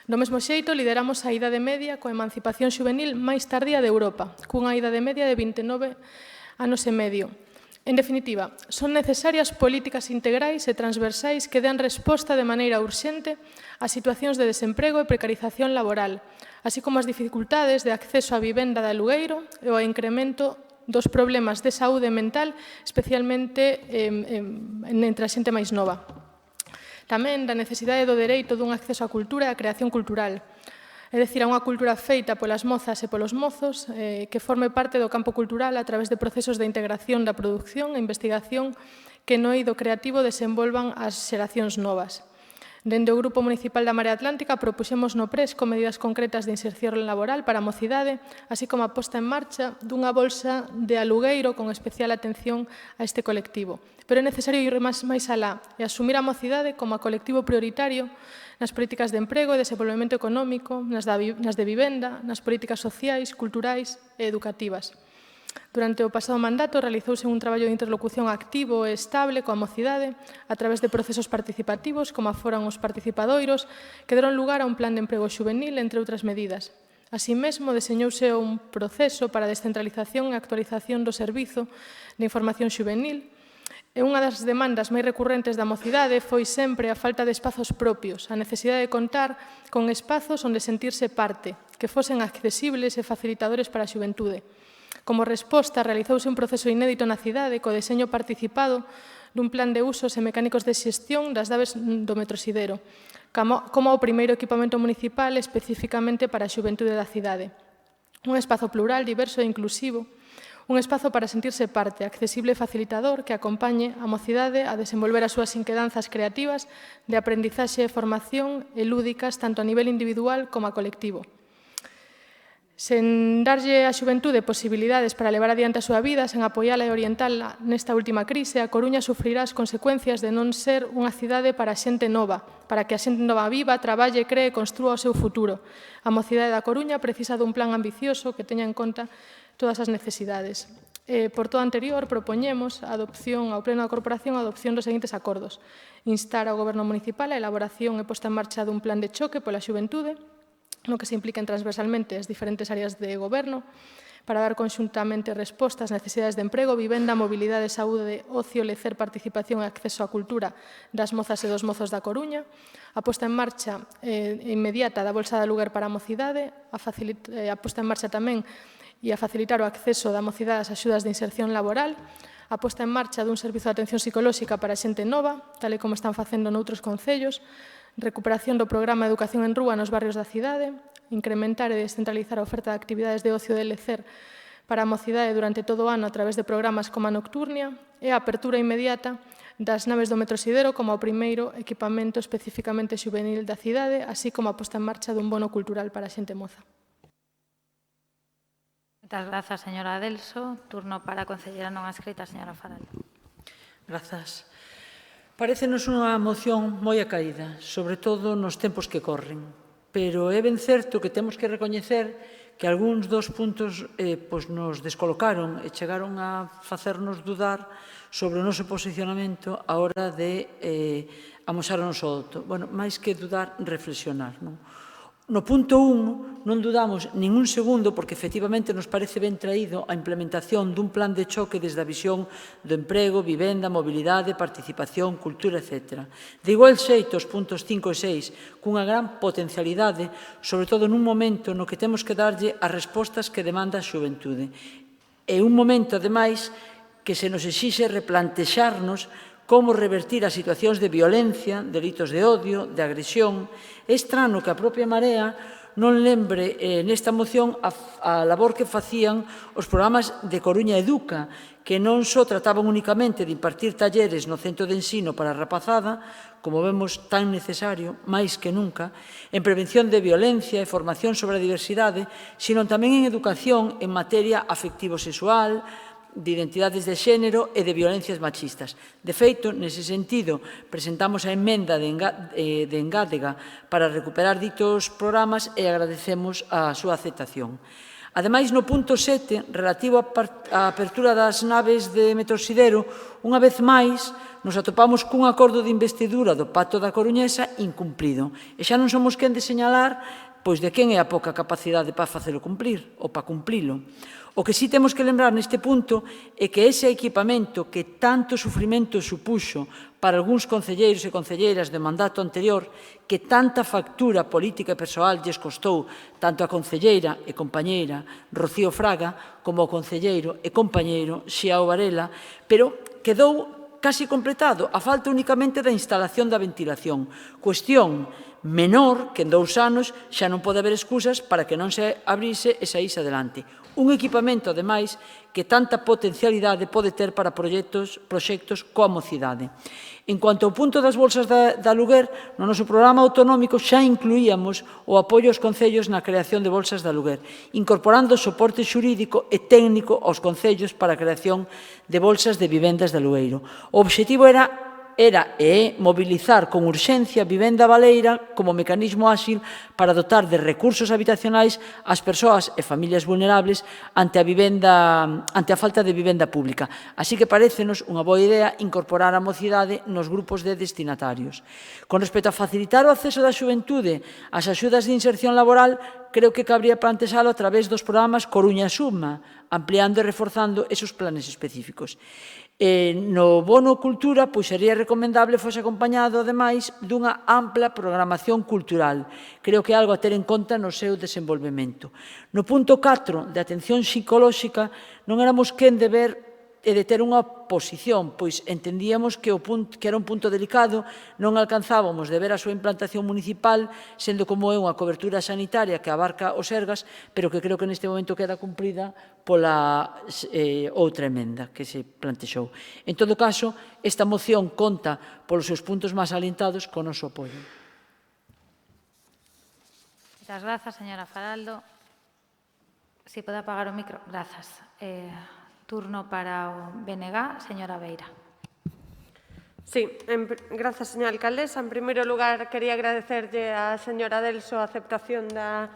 Do mesmo xeito, lideramos a idade media coa emancipación xuvenil máis tardía de Europa, cunha idade media de 29 anos e medio. En definitiva, son necesarias políticas integrais e transversais que den resposta de maneira urxente ás situacións de desemprego e precarización laboral, así como as dificultades de acceso á vivenda de alugueiro e ao incremento dos problemas de saúde mental, especialmente entre a xente máis nova. Tamén da necesidade do dereito dun acceso á cultura e á creación cultural, é dicir, a unha cultura feita polas mozas e polos mozos que forme parte do campo cultural a través de procesos de integración da produción e investigación que no eido creativo desenvolvan as xeracións novas. Dende o Grupo Municipal da Marea Atlántica propuxemos no Presco medidas concretas de inserción laboral para a mocidade, así como a posta en marcha dunha bolsa de alugueiro con especial atención a este colectivo. Pero é necesario ir máis alá e asumir a mocidade como a colectivo prioritario nas políticas de emprego e desenvolvemento económico, nas de vivenda, nas políticas sociais, culturais e educativas. Durante o pasado mandato realizouse un traballo de interlocución activo e estable coa mocidade a través de procesos participativos, como foran os participadoiros, que deron lugar a un plan de emprego xuvenil, entre outras medidas. Así mesmo, deseñouse un proceso para a descentralización e actualización do servizo de información xuvenil, e unha das demandas máis recurrentes da mocidade foi sempre a falta de espazos propios, a necesidade de contar con espazos onde sentirse parte, que fosen accesibles e facilitadores para a xuventude. Como resposta, realizouse un proceso inédito na cidade co deseño participado dun plan de usos e mecánicos de xestión das naves do Metrosidero, como o primeiro equipamento municipal especificamente para a xuventude da cidade. Un espazo plural, diverso e inclusivo, un espazo para sentirse parte, accesible e facilitador que acompañe a mocidade a desenvolver as súas inquedanzas creativas de aprendizaxe e formación e lúdicas tanto a nivel individual como a colectivo. Sen darlle á xuventude posibilidades para levar adiante a súa vida, sen apoiala e orientala nesta última crise, a Coruña sufrirá as consecuencias de non ser unha cidade para a xente nova, para que a xente nova viva, traballe, cree e construa o seu futuro. A mocidade da Coruña precisa dun plan ambicioso que teña en conta todas as necesidades. Por todo anterior, propoñemos a adopción ao Pleno da Corporación a adopción dos seguintes acordos. Instar ao Goberno Municipal a elaboración e posta en marcha dun plan de choque pola xuventude, no que se impliquen transversalmente as diferentes áreas de goberno, para dar conxuntamente resposta ás necesidades de emprego, vivenda, mobilidade, saúde, ocio, lecer, participación e acceso á cultura das mozas e dos mozos da Coruña, a posta en marcha inmediata da bolsa de aluguer para a mocidade, a posta en marcha tamén e a facilitar o acceso da mocidade ás axudas de inserción laboral, a posta en marcha dun servizo de atención psicolóxica para a xente nova, tal e como están facendo noutros concellos, recuperación do programa de educación en rúa nos barrios da cidade, incrementar e descentralizar a oferta de actividades de ocio de lecer para a mocidade durante todo o ano a través de programas como a Nocturnia e a apertura inmediata das naves do Metrosidero como o primeiro equipamento especificamente xuvenil da cidade, así como a posta en marcha dun bono cultural para a xente moza. Moitas grazas, señora Adelso. Turno para a concelleira non adscrita, señora Faral. Grazas. Parécenos unha moción moi acaída, sobre todo nos tempos que corren, pero é ben certo que temos que recoñecer que algúns dos puntos nos descolocaron e chegaron a facernos dudar sobre o noso posicionamento a hora de amosar o noso voto. Bueno, máis que dudar, reflexionar, non? No punto 1 non dudamos nin un segundo porque efectivamente nos parece ben traído a implementación dun plan de choque desde a visión do emprego, vivenda, mobilidade, participación, cultura, etc. De igual xeito, os puntos 5 e 6, cunha gran potencialidade, sobre todo nun momento no que temos que darlle as respostas que demanda a xuventude. É un momento, ademais, que se nos exixe replantexarnos como revertir as situacións de violencia, delitos de odio, de agresión. É estrano que a propia Marea non lembre nesta moción a labor que facían os programas de Coruña Educa, que non só trataban únicamente de impartir talleres no centro de ensino para a rapazada, como vemos tan necesario, máis que nunca, en prevención de violencia e formación sobre a diversidade, sino tamén en educación en materia afectivo-sexual, de identidades de xénero e de violencias machistas. De feito, nese sentido, presentamos a emenda de engádega para recuperar ditos programas e agradecemos a súa aceptación. Ademais, no punto 7, relativo á apertura das naves de Metrosidero, unha vez máis, nos atopamos cun acordo de investidura do Pacto da Coruñesa incumplido. E xa non somos quen de señalar pois de quen é a pouca capacidade para facelo cumprir ou para cumplilo. O que sí temos que lembrar neste punto é que ese equipamento que tanto sufrimento supuxo para algúns concelleiros e concelleiras de mandato anterior, que tanta factura política e persoal lles costou tanto a concelleira e compañeira Rocío Fraga como ao concelleiro e compañeiro Xiao Varela, pero quedou casi completado a falta únicamente da instalación da ventilación, cuestión menor que en 2 anos xa non pode haber excusas para que non se abrise e saíse adelante. Un equipamento, ademais, que tanta potencialidade pode ter para proxectos coa mocidade. En cuanto ao punto das bolsas de aluguer, no noso programa autonómico xa incluíamos o apoio aos concellos na creación de bolsas de aluguer, incorporando soporte xurídico e técnico aos concellos para a creación de bolsas de vivendas de alugueiro. O obxectivo era e é mobilizar con urxencia vivenda baleira como mecanismo áxil para dotar de recursos habitacionais ás persoas e familias vulnerables ante a falta de vivenda pública. Así que parécenos unha boa idea incorporar a mocidade nos grupos de destinatarios. Con respecto a facilitar o acceso da xuventude ás axudas de inserción laboral, creo que cabría plantexalo a través dos programas Coruña Suma, ampliando e reforzando esos planes específicos. No bono cultura, pois sería recomendable fose acompañado, ademais, dunha ampla programación cultural. Creo que é algo a ter en conta no seu desenvolvemento. No punto 4, de atención psicolóxica, non éramos quen de ver e de ter unha oposición, pois entendíamos que era un punto delicado, non alcanzábamos de ver a súa implantación municipal, sendo como é unha cobertura sanitaria que abarca o Sergas, pero que creo que neste momento queda cumprida pola outra emenda que se plantexou. En todo caso, esta moción conta polos seus puntos máis alentados co noso apoio. Moitas grazas, señora Faraldo. Si pode apagar o micro. Grazas. Turno para o BNG, señora Beira. Sí, grazas, señora alcaldesa. En primeiro lugar, quería agradecerlle a señora Delso a aceptación da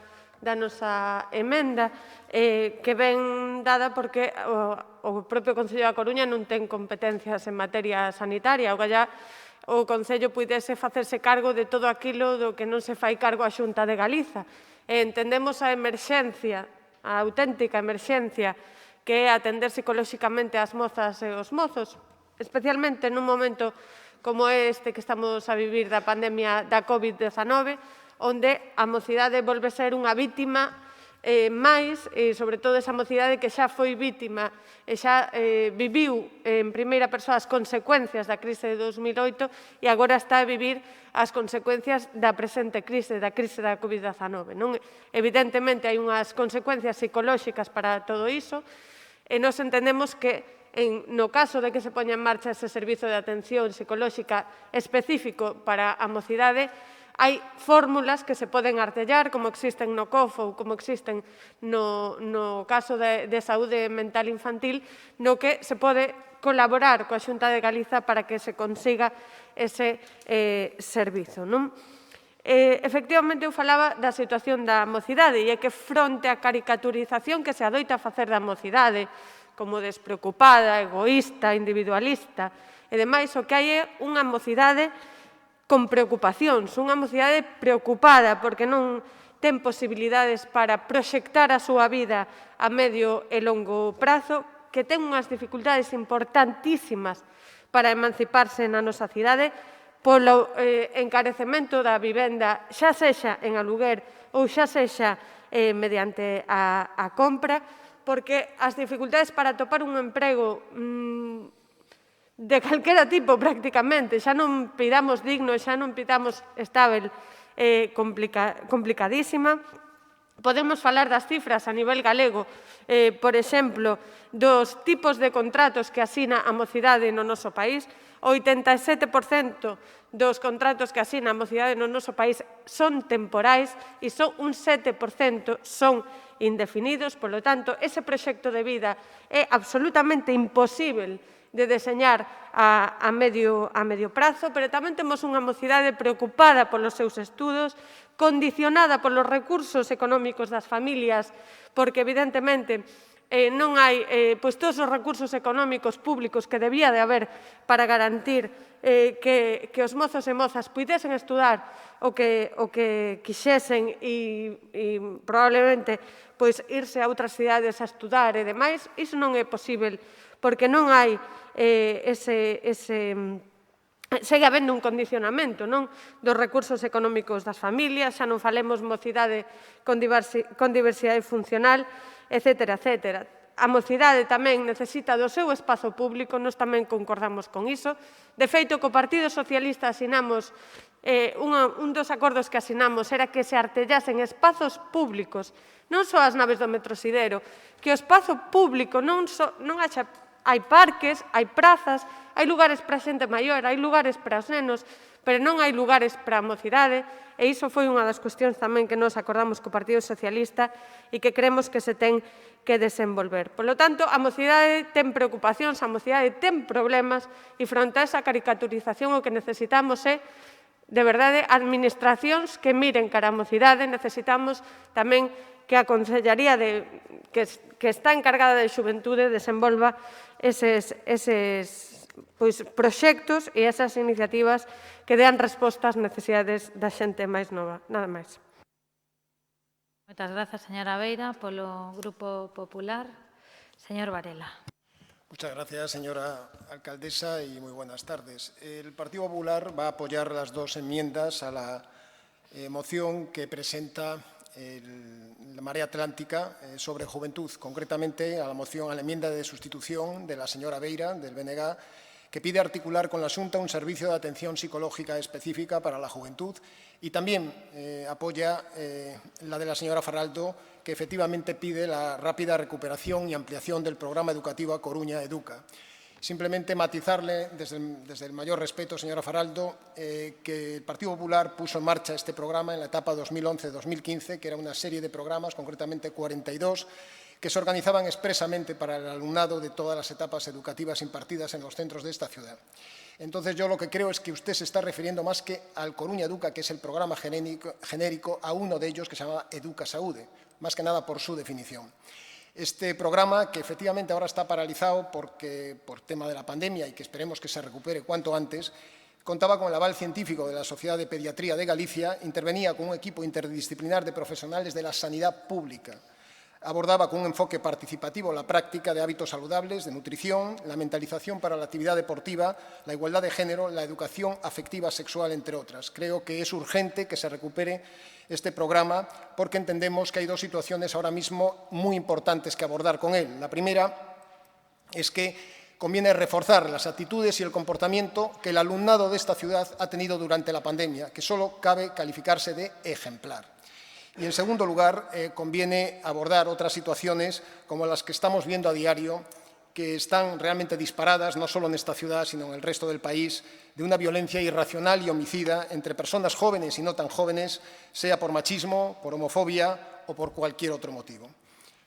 nosa emenda, que ven dada porque o propio Concello da Coruña non ten competencias en materia sanitaria. O Concello puidese facerse cargo de todo aquilo do que non se fai cargo a Xunta de Galiza. Entendemos a emerxencia, a auténtica emerxencia, que é atender psicolóxicamente as mozas e os mozos, especialmente nun momento como este que estamos a vivir da pandemia da COVID-19, onde a mocidade volve ser unha vítima máis, e sobre todo esa mocidade que xa foi vítima e xa viviu en primeira persoa as consecuencias da crise de 2008 e agora está a vivir as consecuencias da presente crise, da crise da COVID-19. Evidentemente, hai unhas consecuencias psicolóxicas para todo iso, e nós entendemos que, no caso de que se poña en marcha ese servizo de atención psicolóxica específico para a mocidade, hai fórmulas que se poden artellar, como existen no COF ou como existen no caso de saúde mental infantil, no que se pode colaborar coa Xunta de Galiza para que se consiga ese servizo. Efectivamente, eu falaba da situación da mocidade e é que fronte á caricaturización que se adoita a facer da mocidade como despreocupada, egoísta, individualista e demais, o que hai é unha mocidade con preocupacións, unha mocidade preocupada porque non ten posibilidades para proxectar a súa vida a medio e longo prazo, que ten unhas dificultades importantísimas para emanciparse na nosa cidade, polo encarecemento da vivenda, xa sexa en aluguer ou xa sexa mediante a compra, porque as dificultades para atopar un emprego de calquera tipo prácticamente, xa non pidamos digno, xa non pidamos estável, complicadísima. Podemos falar das cifras a nivel galego, por exemplo, dos tipos de contratos que asina a mocidade no noso país. O 87% dos contratos que asina a mocidade no noso país son temporais e só un 7% son indefinidos. Por lo tanto, ese proxecto de vida é absolutamente imposible de deseñar a medio prazo, pero tamén temos unha mocidade preocupada polos seus estudos, condicionada polos recursos económicos das familias, porque evidentemente non hai todos os recursos económicos públicos que debía de haber para garantir que os mozos e mozas puidesen estudar o que quixesen e probablemente irse a outras cidades a estudar e demais. Iso non é posible porque non hai segue habendo un condicionamento dos recursos económicos das familias, xa non falemos mocidade con diversidade funcional, etcétera, etcétera. A mocidade tamén necesita do seu espazo público, nós tamén concordamos con iso. De feito, co Partido Socialista asinamos, un dos acordos que asinamos era que se artellasen espazos públicos, non só as naves do Metrosidero, que o espazo público non haxa. Hai parques, hai prazas, hai lugares para a xente maior, hai lugares para os nenos, pero non hai lugares para a mocidade, e iso foi unha das cuestións tamén que nos acordamos co Partido Socialista e que creemos que se ten que desenvolver. Por lo tanto, a mocidade ten preocupacións, a mocidade ten problemas, e fronte a esa caricaturización o que necesitamos é, de verdade, administracións que miren cara a mocidade. Necesitamos tamén que a Consellería que está encargada de Xuventude desenvolva eses proxectos e esas iniciativas que dean resposta ás necesidades da xente máis nova. Nada máis. Moitas grazas, señora Beira. Polo Grupo Popular, señor Varela. Muchas gracias, señora alcaldesa, y muy buenas tardes. El Partido Popular va a apoyar las dos enmiendas a la moción que presenta la Marea Atlántica sobre juventud, concretamente a la enmienda de sustitución de la señora Beira, del BNG, que pide articular con la Xunta un servicio de atención psicológica específica para la juventud, y también apoya la de la señora Faraldo, que efectivamente pide la rápida recuperación y ampliación del programa educativo A Coruña Educa. Simplemente matizarle, desde el mayor respeto, señora Faraldo, que el Partido Popular puso en marcha este programa en la etapa 2011-2015, que era una serie de programas, concretamente 42, que se organizaban expresamente para el alumnado de todas las etapas educativas impartidas en los centros de esta ciudad. Entonces, yo lo que creo es que usted se está refiriendo más que al Coruña Educa, que es el programa genérico, a uno de ellos que se llama Educa Saúde, más que nada por su definición. Este programa, que efectivamente ahora está paralizado por tema de la pandemia y que esperemos que se recupere cuanto antes, contaba con el aval científico de la Sociedad de Pediatría de Galicia, intervenía con un equipo interdisciplinar de profesionales de la sanidad pública. Abordaba con un enfoque participativo la práctica de hábitos saludables, de nutrición, la mentalización para la actividad deportiva, la igualdad de género, la educación afectiva sexual, entre otras. Creo que es urgente que se recupere este programa porque entendemos que hay dos situaciones ahora mismo muy importantes que abordar con él. La primera es que conviene reforzar las actitudes y el comportamiento que el alumnado de esta ciudad ha tenido durante la pandemia, que solo cabe calificarse de ejemplar. Y, en segundo lugar, conviene abordar otras situaciones como las que estamos viendo a diario, que están realmente disparadas, no solo en esta ciudad, sino en el resto del país, de una violencia irracional y homicida entre personas jóvenes y no tan jóvenes, sea por machismo, por homofobia o por cualquier otro motivo.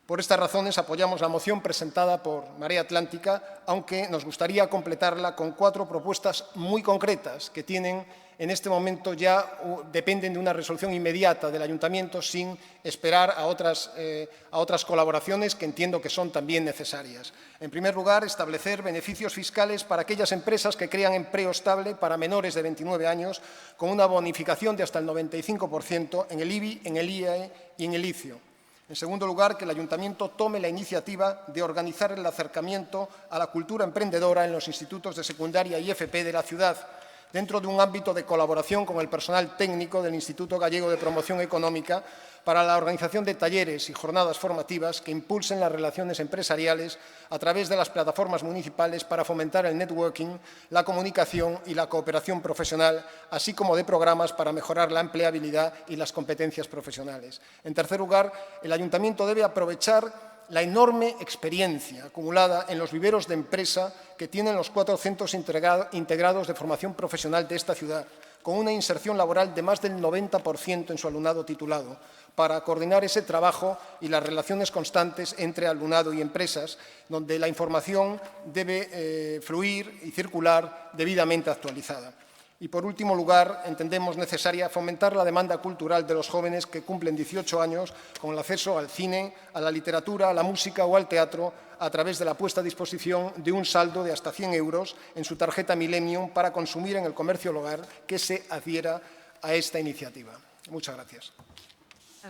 Por estas razones apoyamos la moción presentada por Marea Atlántica, aunque nos gustaría completarla con 4 propuestas muy concretas que tienen en este momento ya dependen de una resolución inmediata del Ayuntamiento sin esperar a otras colaboraciones que entiendo que son también necesarias. En primer lugar, establecer beneficios fiscales para aquellas empresas que crean empleo estable para menores de 29 años con una bonificación de hasta el 95% en el IBI, en el IAE y en el ICIO. En segundo lugar, que el Ayuntamiento tome la iniciativa de organizar el acercamiento a la cultura emprendedora en los institutos de secundaria y FP de la ciudad, dentro de un ámbito de colaboración con el personal técnico del Instituto Gallego de Promoción Económica, para la organización de talleres y jornadas formativas que impulsen las relaciones empresariales a través de las plataformas municipales para fomentar el networking, la comunicación y la cooperación profesional, así como de programas para mejorar la empleabilidad y las competencias profesionales. En tercer lugar, el Ayuntamiento debe aprovechar la enorme experiencia acumulada en los viveros de empresa que tienen los 4 centros integrados de formación profesional de esta ciudad, con una inserción laboral de más del 90% en su alumnado titulado, para coordinar ese trabajo y las relaciones constantes entre alumnado y empresas, donde la información debe fluir y circular debidamente actualizada. Y, por último lugar, entendemos necesaria fomentar la demanda cultural de los jóvenes que cumplen 18 años con el acceso al cine, a la literatura, a la música o al teatro a través de la puesta a disposición de un saldo de hasta 100 euros en su tarjeta Millennium para consumir en el comercio local que se adhiera a esta iniciativa. Muchas gracias.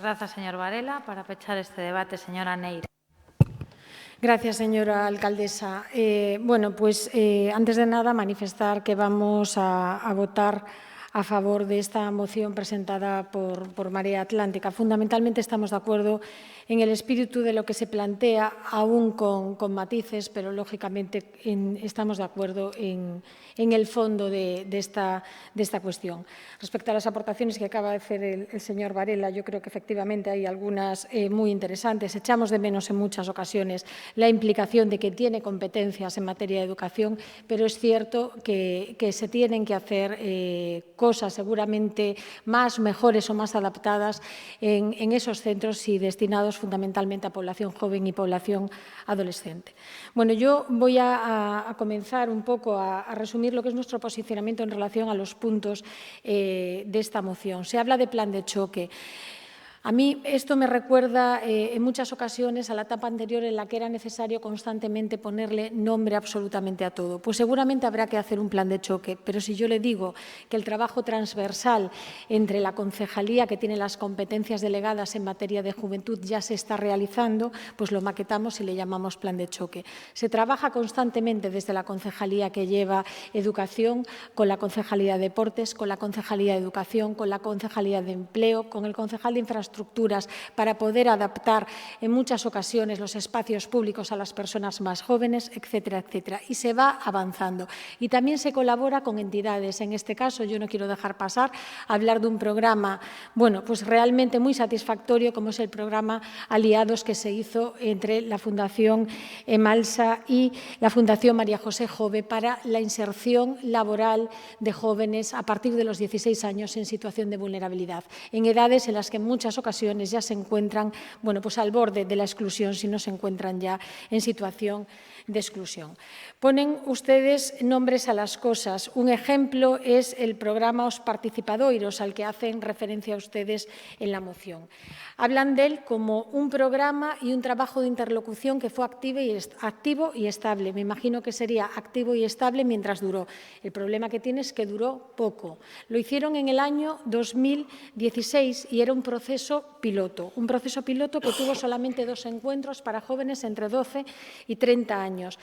Gracias, señor Varela. Para pechar este debate, señora Neira. Gracias, señora alcaldesa. Antes de nada, manifestar que vamos a votar a favor de esta moción presentada por Marea Atlántica. Fundamentalmente estamos de acuerdo en el espíritu de lo que se plantea, aún con matices, pero lógicamente estamos de acuerdo en el fondo de esta cuestión. Respecto a las aportaciones que acaba de hacer el señor Varela, yo creo que efectivamente hay algunas muy interesantes. Echamos de menos en muchas ocasiones la implicación de que tiene competencias en materia de educación, pero es cierto que se tienen que hacer cosas seguramente mejores o más adaptadas en esos centros y destinados fundamentalmente a población joven y población adolescente. Bueno, yo voy a comenzar un poco a resumir lo que es nuestro posicionamiento en relación a los puntos de esta moción. Se habla de plan de choque. A mí esto me recuerda en muchas ocasiones a la etapa anterior en la que era necesario constantemente ponerle nombre absolutamente a todo. Pues seguramente habrá que hacer un plan de choque, pero si yo le digo que el trabajo transversal entre la concejalía que tiene las competencias delegadas en materia de juventud ya se está realizando, pues lo maquetamos y le llamamos plan de choque. Se trabaja constantemente desde la concejalía que lleva educación, con la concejalía de deportes, con la concejalía de educación, con la concejalía de empleo, con el concejal de infraestructuras, para poder adaptar en muchas ocasiones los espacios públicos a las personas más jóvenes, etcétera, etcétera. Y se va avanzando. Y también se colabora con entidades. En este caso, yo no quiero dejar pasar hablar de un programa, pues realmente muy satisfactorio, como es el programa Aliados que se hizo entre la Fundación Emalsa y la Fundación María José Jove para la inserción laboral de jóvenes a partir de los 16 años en situación de vulnerabilidad, en edades en las que en muchas ocasiones ya se encuentran al borde de la exclusión, si no se encuentran ya en situación de exclusión. Ponen ustedes nombres a las cosas. Un ejemplo es el programa Os Participadoiros, al que hacen referencia ustedes en la moción. Hablan de él como un programa y un trabajo de interlocución que fue activo y estable. Me imagino que sería activo y estable mientras duró. El problema que tiene es que duró poco. Lo hicieron en el año 2016 y era un proceso piloto que tuvo solamente 2 encuentros para jóvenes entre 12 y 30 años.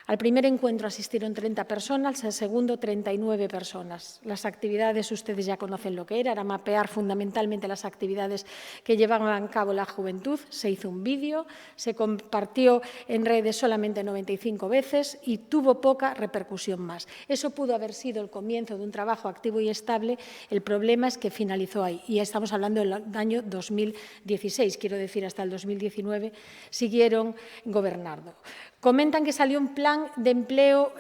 Al primer encuentro asistieron 30 personas, al segundo 39 personas. Las actividades, ustedes ya conocen lo que era mapear fundamentalmente las actividades que llevaban a cabo la juventud. Se hizo un vídeo, se compartió en redes solamente 95 veces y tuvo poca repercusión más. Eso pudo haber sido el comienzo de un trabajo activo y estable. El problema es que finalizó ahí y estamos hablando del año 2016, quiero decir, hasta el 2019 siguieron gobernando. Comentan que salió un plan de empleo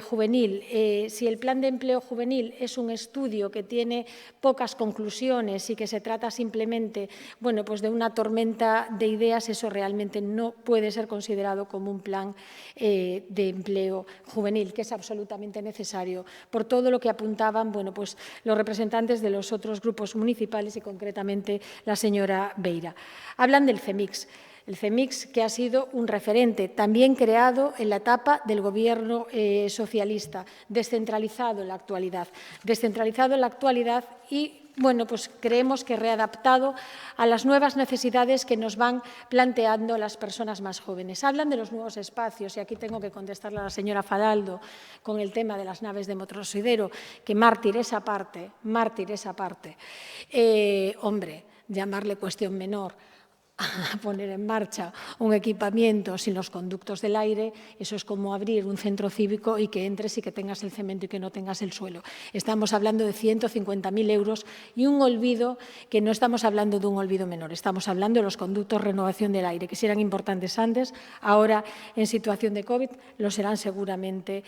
juvenil. Si el plan de empleo juvenil es un estudio que tiene pocas conclusiones y que se trata simplemente de una tormenta de ideas, eso realmente no puede ser considerado como un plan de empleo juvenil, que es absolutamente necesario por todo lo que apuntaban los representantes de los otros grupos municipales y concretamente la señora Beira. Hablan del CEMIX. El CEMIX, que ha sido un referente, también creado en la etapa del Gobierno socialista, descentralizado en la actualidad. Y creemos que readaptado a las nuevas necesidades que nos van planteando las personas más jóvenes. Hablan de los nuevos espacios, y aquí tengo que contestarle a la señora Faraldo con el tema de las naves de motorsidero, que mártir esa parte. llamarle cuestión menor a poner en marcha un equipamiento sin los conductos del aire, eso es como abrir un centro cívico y que entres y que tengas el cemento y que no tengas el suelo. Estamos hablando de 150.000 euros y un olvido que no estamos hablando de un olvido menor, estamos hablando de los conductos de renovación del aire, que si eran importantes antes, ahora en situación de COVID lo serán seguramente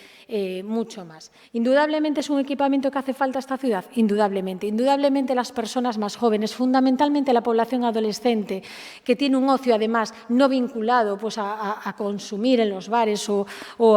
mucho más. Indudablemente es un equipamiento que hace falta a esta ciudad, indudablemente. Indudablemente las personas más jóvenes, fundamentalmente la población adolescente, que tiene un ocio, además, no vinculado pues, a consumir en los bares o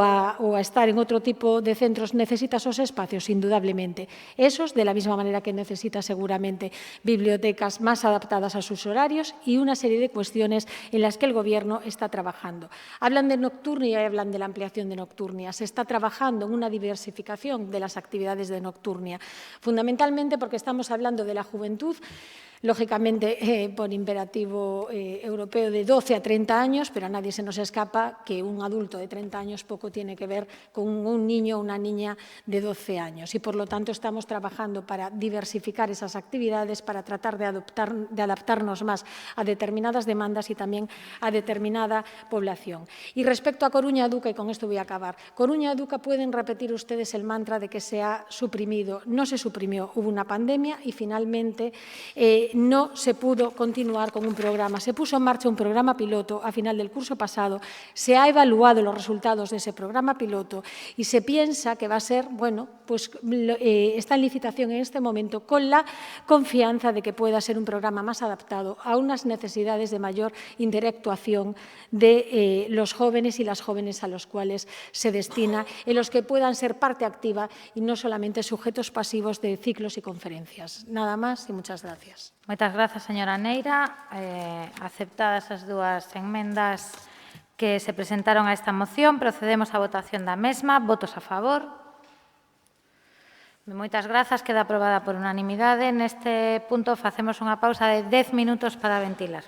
a estar en otro tipo de centros, necesita esos espacios, indudablemente. Esos, de la misma manera que necesita seguramente bibliotecas más adaptadas a sus horarios y una serie de cuestiones en las que el Gobierno está trabajando. Hablan de nocturnia y hablan de la ampliación de nocturnia. Se está trabajando en una diversificación de las actividades de nocturnia, fundamentalmente porque estamos hablando de la juventud, lógicamente por imperativo europeo de 12 a 30 años, pero a nadie se nos escapa que un adulto de 30 años poco tiene que ver con un niño o una niña de 12 años y por lo tanto estamos trabajando para diversificar esas actividades, para tratar de adaptarnos más a determinadas demandas y también a determinada población. Y respecto a Coruña Educa, y con esto voy a acabar, Coruña Educa pueden repetir ustedes el mantra de que se ha suprimido, no se suprimió, hubo una pandemia y finalmente no se pudo continuar con un programa. Se puso en marcha un programa piloto a final del curso pasado, se ha evaluado los resultados de ese programa piloto y se piensa que va a ser, bueno, pues está en licitación en este momento con la confianza de que pueda ser un programa más adaptado a unas necesidades de mayor interactuación de los jóvenes y las jóvenes a los cuales se destina, en los que puedan ser parte activa y no solamente sujetos pasivos de ciclos y conferencias. Nada más y muchas gracias. Moitas grazas, señora Neira. Aceptadas as dúas enmendas que se presentaron a esta moción, procedemos á votación da mesma. Votos a favor? Moitas grazas. Queda aprobada por unanimidade. Neste punto facemos unha pausa de 10 minutos para ventilar.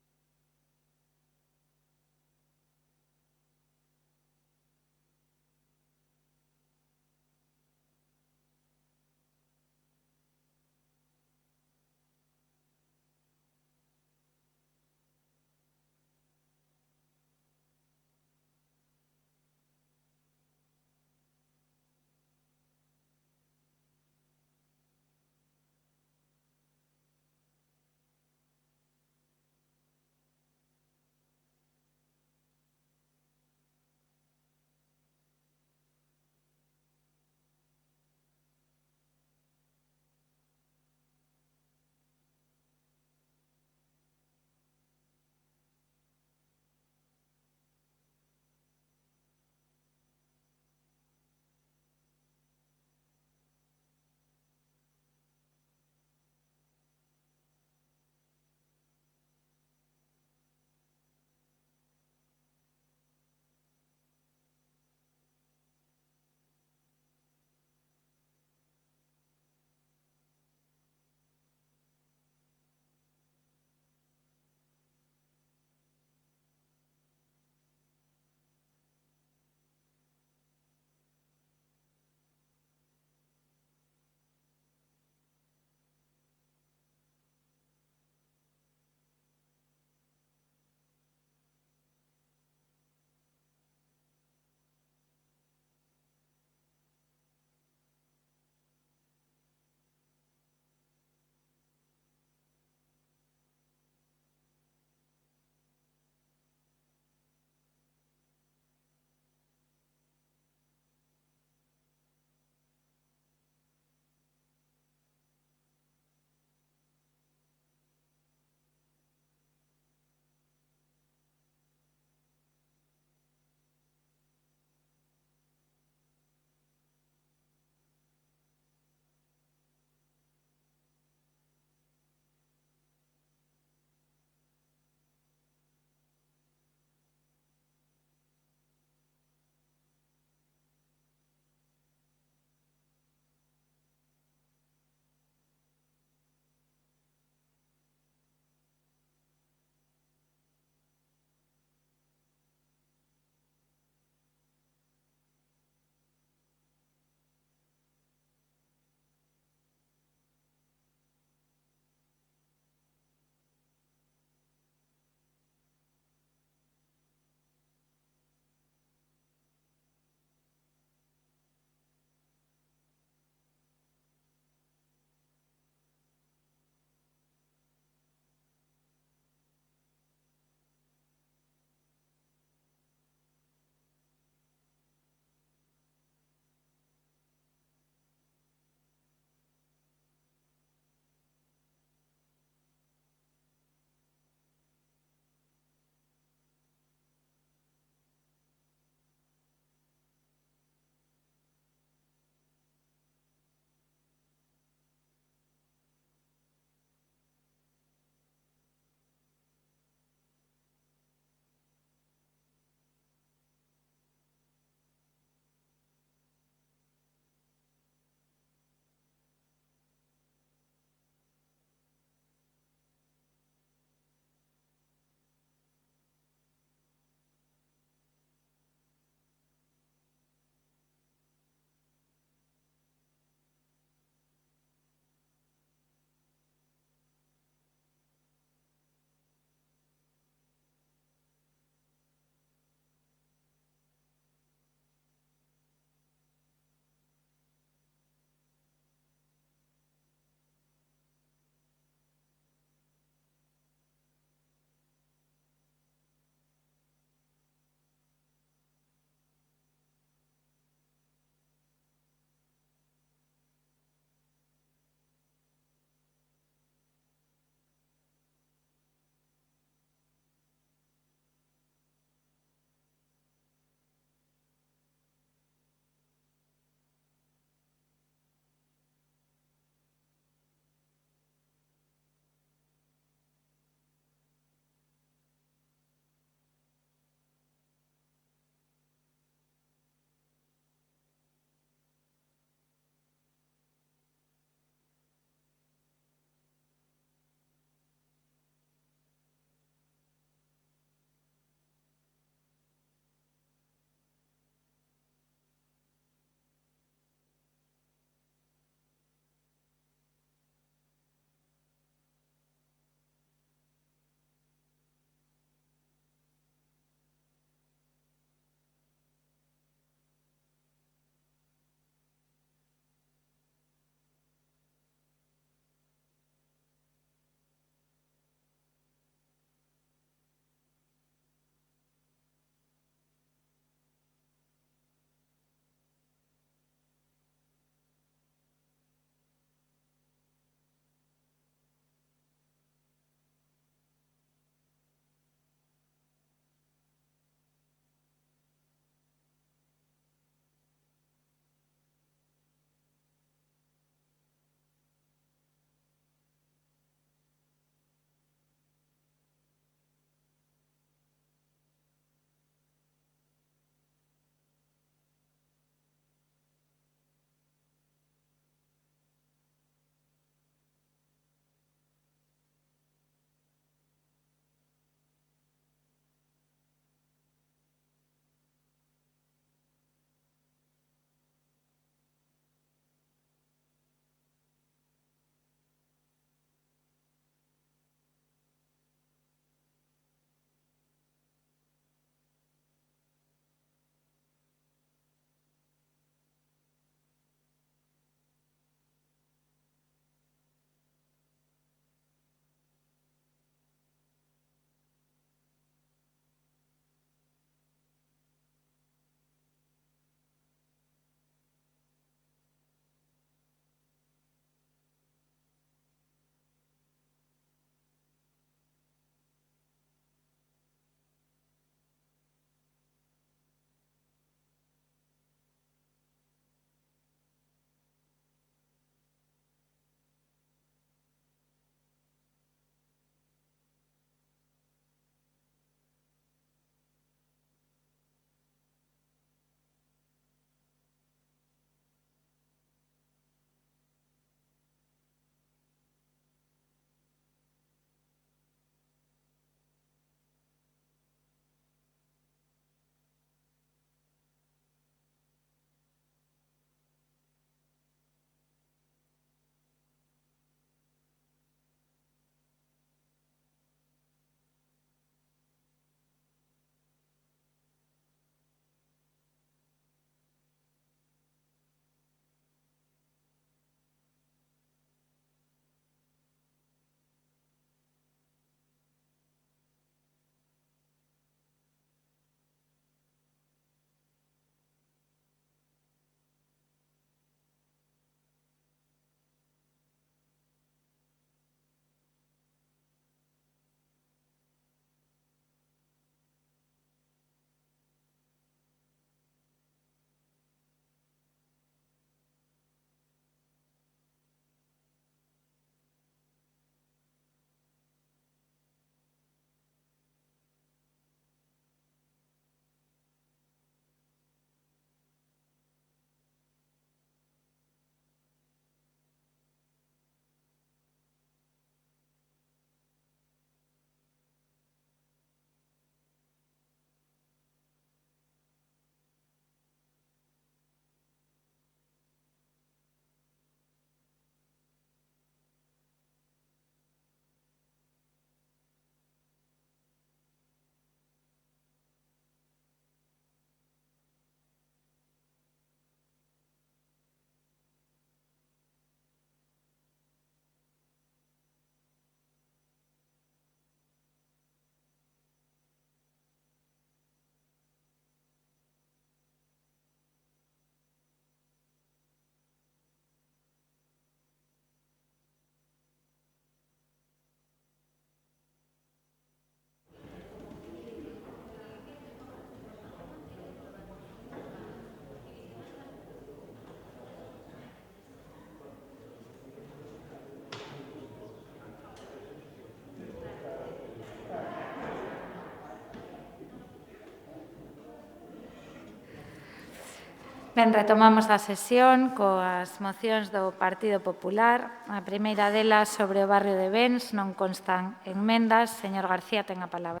Ben, retomamos a sesión coas mocións do Partido Popular. A primeira delas sobre o barrio de Bens, non constan enmendas. Señor García, ten a palabra.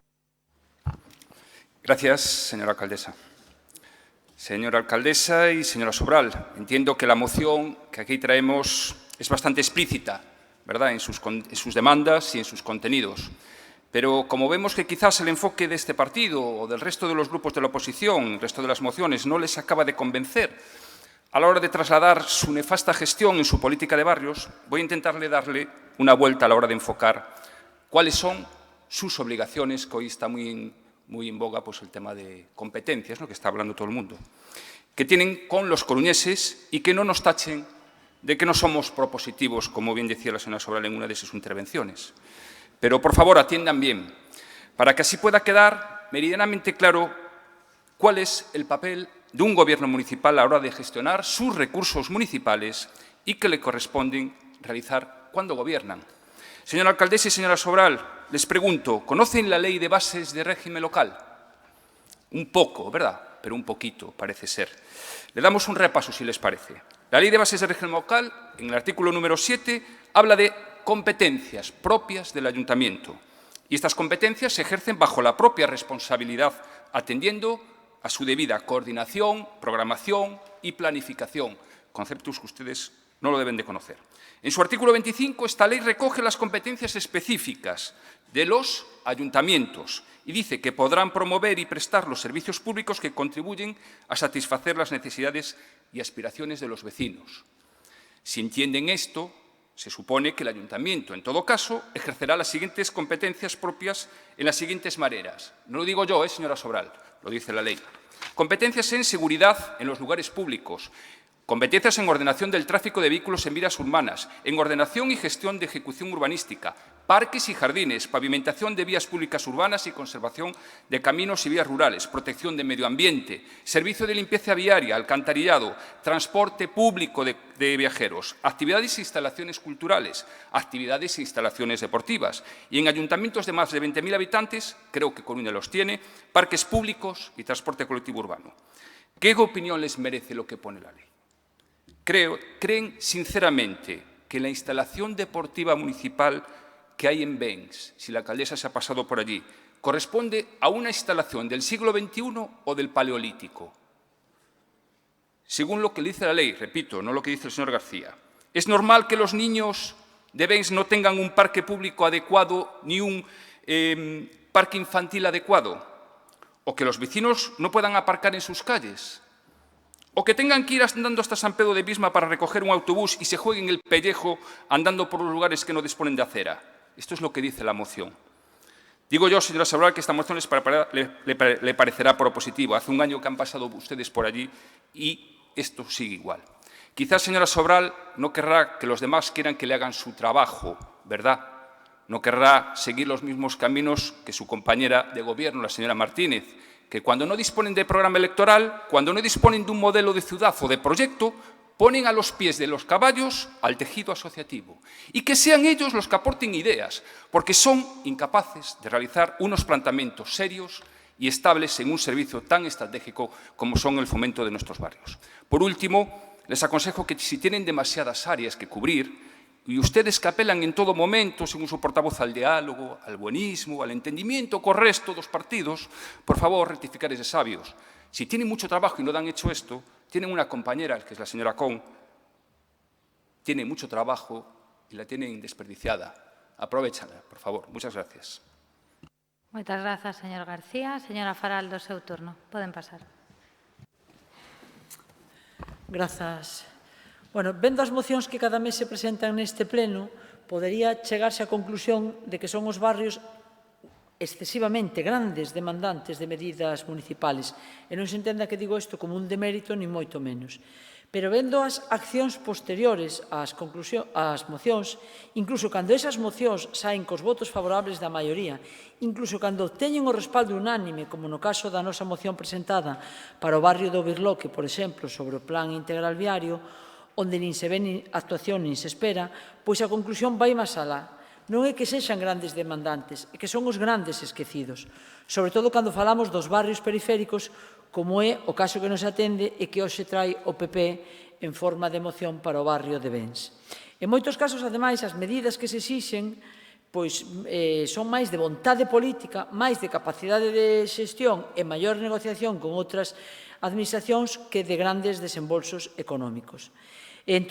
Gracias, señora alcaldesa. Señora alcaldesa y señora Sobral, entiendo que la moción que aquí traemos es bastante explícita, ¿verdad?, en sus demandas y en sus contenidos. Pero como vemos que quizás el enfoque de este partido o del resto de los grupos de la oposición, el resto de las mociones, no les acaba de convencer a la hora de trasladar su nefasta gestión en su política de barrios, voy a intentarle darle una vuelta a la hora de enfocar cuáles son sus obligaciones, que hoy está muy en boga pues, el tema de competencias, ¿no?, que está hablando todo el mundo, que tienen con los coruñeses y que no nos tachen de que no somos propositivos, como bien decía la señora Sobral en una de sus intervenciones. Pero, por favor, atiendan bien, para que así pueda quedar meridianamente claro cuál es el papel de un gobierno municipal a la hora de gestionar sus recursos municipales y que le corresponden realizar cuando gobiernan. Señora alcaldesa y señora Sobral, les pregunto, ¿conocen la ley de bases de régimen local? Un poco, ¿verdad? Pero un poquito, parece ser. Le damos un repaso, si les parece. La ley de bases de régimen local, en el artículo número 7, habla de competencias propias del ayuntamiento. Y estas competencias se ejercen bajo la propia responsabilidad, atendiendo a su debida coordinación, programación y planificación, conceptos que ustedes no lo deben de conocer. En su artículo 25, esta ley recoge las competencias específicas de los ayuntamientos y dice que podrán promover y prestar los servicios públicos que contribuyen a satisfacer las necesidades y aspiraciones de los vecinos. Si entienden esto, se supone que el ayuntamiento, en todo caso, ejercerá las siguientes competencias propias en las siguientes maneras. No lo digo yo, señora Sobral, lo dice la ley. Competencias en seguridad en los lugares públicos, competencias en ordenación del tráfico de vehículos en vías urbanas, en ordenación y gestión de ejecución urbanística, parques y jardines, pavimentación de vías públicas urbanas y conservación de caminos y vías rurales, protección de medio ambiente, servicio de limpieza viaria, alcantarillado, transporte público de viajeros, actividades e instalaciones culturales, actividades e instalaciones deportivas. Y en ayuntamientos de más de 20.000 habitantes, creo que Coruña los tiene, parques públicos y transporte colectivo urbano. ¿Qué opinión les merece lo que pone la ley? ¿Creen sinceramente que la instalación deportiva municipal que hay en Bens, si la alcaldesa se ha pasado por allí, corresponde a una instalación del siglo XXI o del Paleolítico? Según lo que dice la ley, repito, no lo que dice el señor García, ¿es normal que los niños de Bens no tengan un parque público adecuado ni un parque infantil adecuado? ¿O que los vecinos no puedan aparcar en sus calles? ¿O que tengan que ir andando hasta San Pedro de Bisma para recoger un autobús y se jueguen el pellejo andando por los lugares que no disponen de acera? Esto es lo que dice la moción. Digo yo, señora Sobral, que esta moción le parecerá propositiva. Hace un año que han pasado ustedes por allí y esto sigue igual. Quizás, señora Sobral, no querrá que los demás quieran que le hagan su trabajo, ¿verdad? No querrá seguir los mismos caminos que su compañera de gobierno, la señora Martínez, que cuando no disponen de programa electoral, cuando no disponen de un modelo de ciudad o de proyecto, ponen a los pies de los caballos al tejido asociativo. Y que sean ellos los que aporten ideas, porque son incapaces de realizar unos planteamientos serios y estables en un servicio tan estratégico como son el fomento de nuestros barrios. Por último, les aconsejo que si tienen demasiadas áreas que cubrir, y ustedes que apelan en todo momento, según su portavoz, al diálogo, al buenismo, al entendimiento con el resto de los partidos, por favor, rectificar de sabios. Si tienen mucho trabajo y no han hecho esto, tienen una compañera, que es la señora Con, tiene mucho trabajo y la tienen desperdiciada. Aprovéchala, por favor. Muchas gracias. Moitas grazas, señor García. Señora Faral, do seu turno. Poden pasar. Grazas. Bueno, vendo as mocións que cada mes se presentan neste pleno, podería chegarse á conclusión de que son os barrios excesivamente grandes demandantes de medidas municipales. E non se entenda que digo isto como un demérito, ni moito menos. Pero vendo as accións posteriores ás mocións, incluso cando esas mocións saen cos votos favorables da maioría, incluso cando teñen o respaldo unánime, como no caso da nosa moción presentada para o barrio do Birloque, por exemplo, sobre o plan integral viario, onde nin se ve nin actuación nin se espera, pois a conclusión vai máis alá. Non é que sexan grandes demandantes, é que son os grandes esquecidos, sobre todo cando falamos dos barrios periféricos como é o caso que nos atende e que hoxe trai o PP en forma de moción para o barrio de Bens. En moitos casos, ademais, as medidas que se exixen son máis de vontade política, máis de capacidade de xestión e maior negociación con outras administracións que de grandes desembolsos económicos. En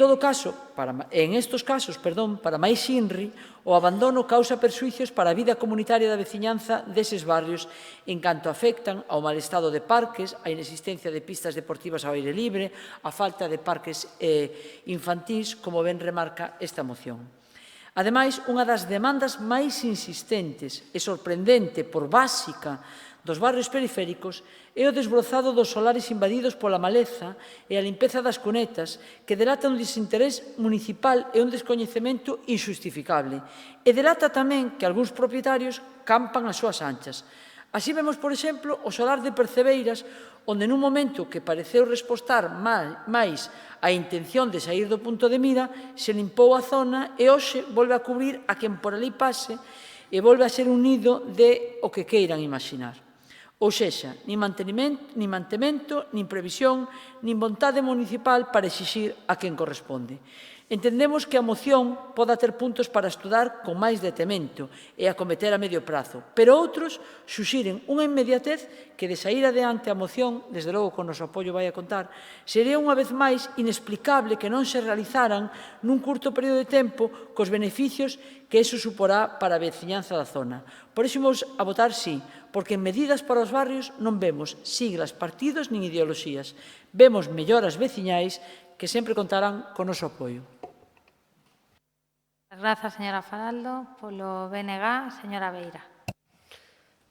estos casos, para máis INRI, o abandono causa perxuicios para a vida comunitaria da veciñanza deses barrios en canto afectan ao mal estado de parques, a inexistencia de pistas deportivas ao aire libre, a falta de parques infantís, como ben remarca esta moción. Ademais, unha das demandas máis insistentes e sorprendente por básica dos barrios periféricos é o desbrozado dos solares invadidos pola maleza e a limpeza das cunetas que delata un desinterés municipal e un descoñecemento injustificable. E delata tamén que algúns propietarios campan as súas anchas. Así vemos, por exemplo, o solar de Percebeiras, onde nun momento que pareceu respostar máis a intención de sair do punto de mira, se limpou a zona e hoxe volve a cubrir a quen por ali pase e volve a ser un nido de o que queiran imaginar. Ou sexa, nin mantemento, nin previsión, nin vontade municipal para exixir a quen corresponde. Entendemos que a moción poda ter puntos para estudar con máis detemento e acometer a medio prazo, pero outros suxiren unha inmediatez que de sair adiante a moción, desde logo con o noso apoio vai a contar, sería unha vez máis inexplicable que non se realizaran nun curto período de tempo cos beneficios que iso suporá para a veciñanza da zona. Por iso imos a votar sí, porque en medidas para os barrios non vemos siglas, partidos nin ideoloxías. Vemos melloras veciñais que sempre contarán con noso apoio. Grazas, señora Faraldo. Polo BNG, señora Beira.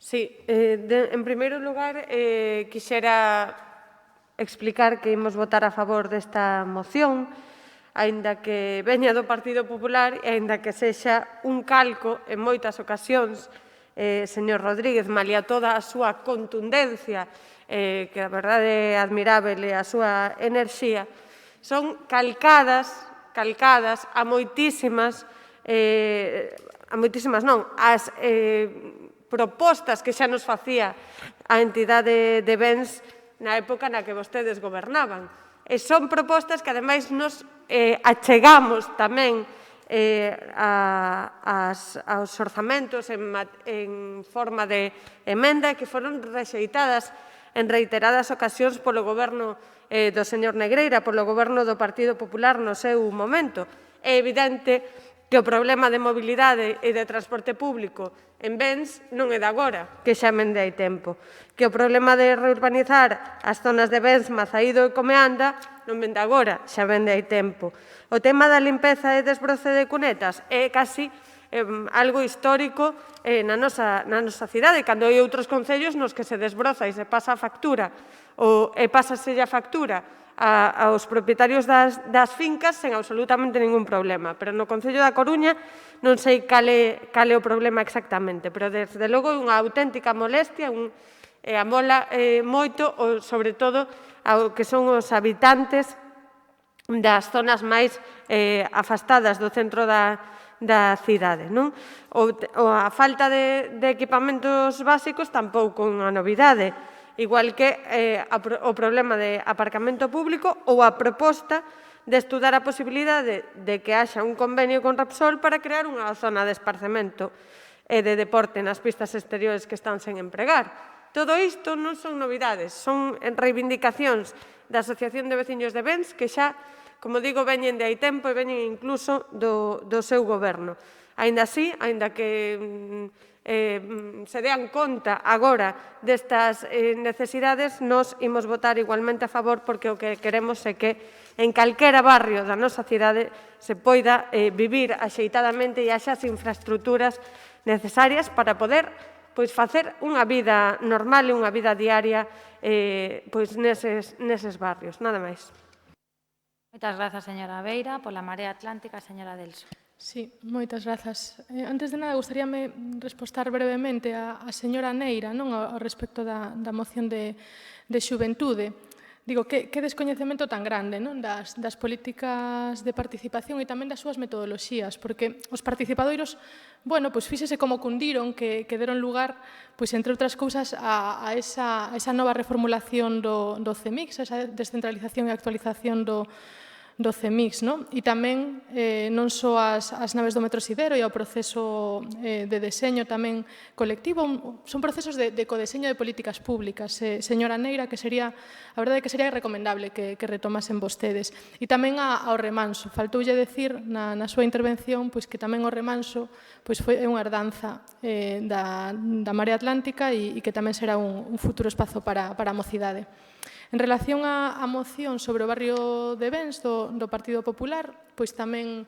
Sí, en primeiro lugar, quixera explicar que imos votar a favor desta moción, aínda que veña do Partido Popular e aínda que sexa un calco en moitas ocasións, señor Rodríguez, malia toda a súa contundencia, que a verdade é admirável e a súa enerxía, son calcadas a moitísimas as propostas que xa nos facía a entidade de Bens na época na que vostedes gobernaban. E son propostas que, ademais, nos achegamos tamén aos orzamentos en forma de emenda que foron rexeitadas en reiteradas ocasións polo goberno do señor Negreira, polo goberno do Partido Popular no seu momento. É evidente que o problema de mobilidade e de transporte público en Bens non é de agora, que xa mende hai tempo. Que o problema de reurbanizar as zonas de Bens, Mazaído e Comeanda non vende agora, xa vende hai tempo. O tema da limpeza e desbroce de cunetas é casi algo histórico na nosa cidade, cando hai outros concellos nos que se desbroza e se pasa a factura, e pásaselle a factura aos propietarios das fincas sen absolutamente ningún problema. Pero no Concello da Coruña non sei cal é o problema exactamente, pero desde logo é unha auténtica molestia e amola moito, sobre todo, ao que son os habitantes das zonas máis afastadas do centro da cidade. A falta de equipamentos básicos tampouco é unha novidade, igual que o problema de aparcamento público ou a proposta de estudar a posibilidade de que haxa un convenio con Repsol para crear unha zona de esparcemento e de deporte nas pistas exteriores que están sen empregar. Todo isto non son novidades, son reivindicacións da Asociación de Veciños de Bens que xa, como digo, veñen de hai tempo e veñen incluso do seu goberno. Aínda así, aínda que se dean conta agora destas necesidades, nos imos votar igualmente a favor porque o que queremos é que en calquera barrio da nosa cidade se poida vivir axeitadamente e haxa as infraestructuras necesarias para poder facer unha vida normal e unha vida diaria neses barrios. Nada máis. Moitas grazas, señora Beira. Pola Marea Atlántica, señora Delso. Sí, moitas grazas. Antes de nada, gostaríame respostar brevemente a señora Neira ao respecto da moción de xuventude. Digo, que descoñecemento tan grande non? Das políticas de participación e tamén das súas metodoloxías, porque os participadoiros, bueno, pois fíxese como cundiron, que deron lugar, pois, entre outras cousas, a esa nova reformulación do CEMIC, esa descentralización e actualización do CEMIC, non? E tamén non só as naves do metro Sidero e ao proceso de deseño tamén colectivo, son procesos de codeseño de políticas públicas. Señora Neira, a verdade é que sería recomendable que retomasen vostedes. E tamén ao remanso. Faltoulle decir na súa intervención que tamén o remanso foi unha herdanza da Marea Atlántica e que tamén será un futuro espazo para a mocidade. En relación á moción sobre o barrio de Bens do Partido Popular, pois tamén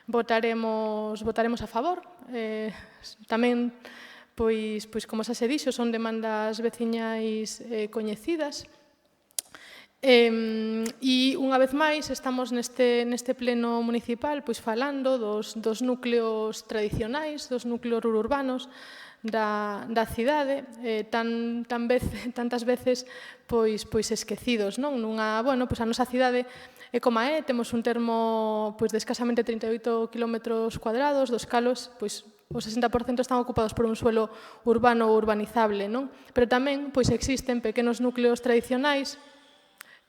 votaremos a favor. Tamén, pois como xa se dixo, son demandas veciñais coñecidas. E unha vez máis estamos neste pleno municipal falando dos núcleos tradicionais, dos núcleos rururbanos da cidade, tantas veces esquecidos. A nosa cidade é como é, temos un termo de escasamente 38 km cuadrados, dos calos o 60% están ocupados por un suelo urbano ou urbanizable, pero tamén existen pequenos núcleos tradicionais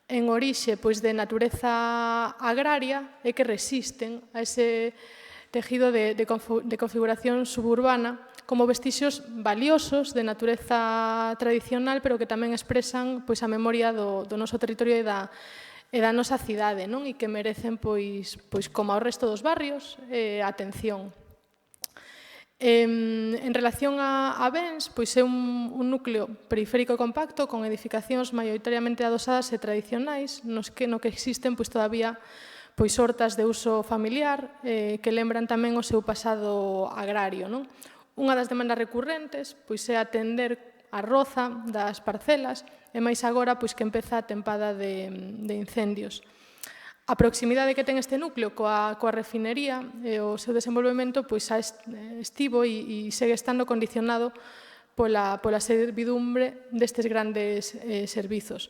en orixe de natureza agraria e que resisten a ese tejido de configuración suburbana como vestixios valiosos de natureza tradicional, pero que tamén expresan a memoria do noso territorio e da nosa cidade, e que merecen, como ao resto dos barrios, atención. En relación a Bens, é un núcleo periférico e compacto con edificacións maioritariamente adosadas e tradicionais, no que existen todavía hortas de uso familiar que lembran tamén o seu pasado agrario. Unha das demandas recurrentes é atender a roza das parcelas e máis agora que empeza a tempada de incendios. A proximidade que ten este núcleo coa refinería e o seu desenvolvemento estivo e segue estando condicionado pola servidumbre destes grandes servizos.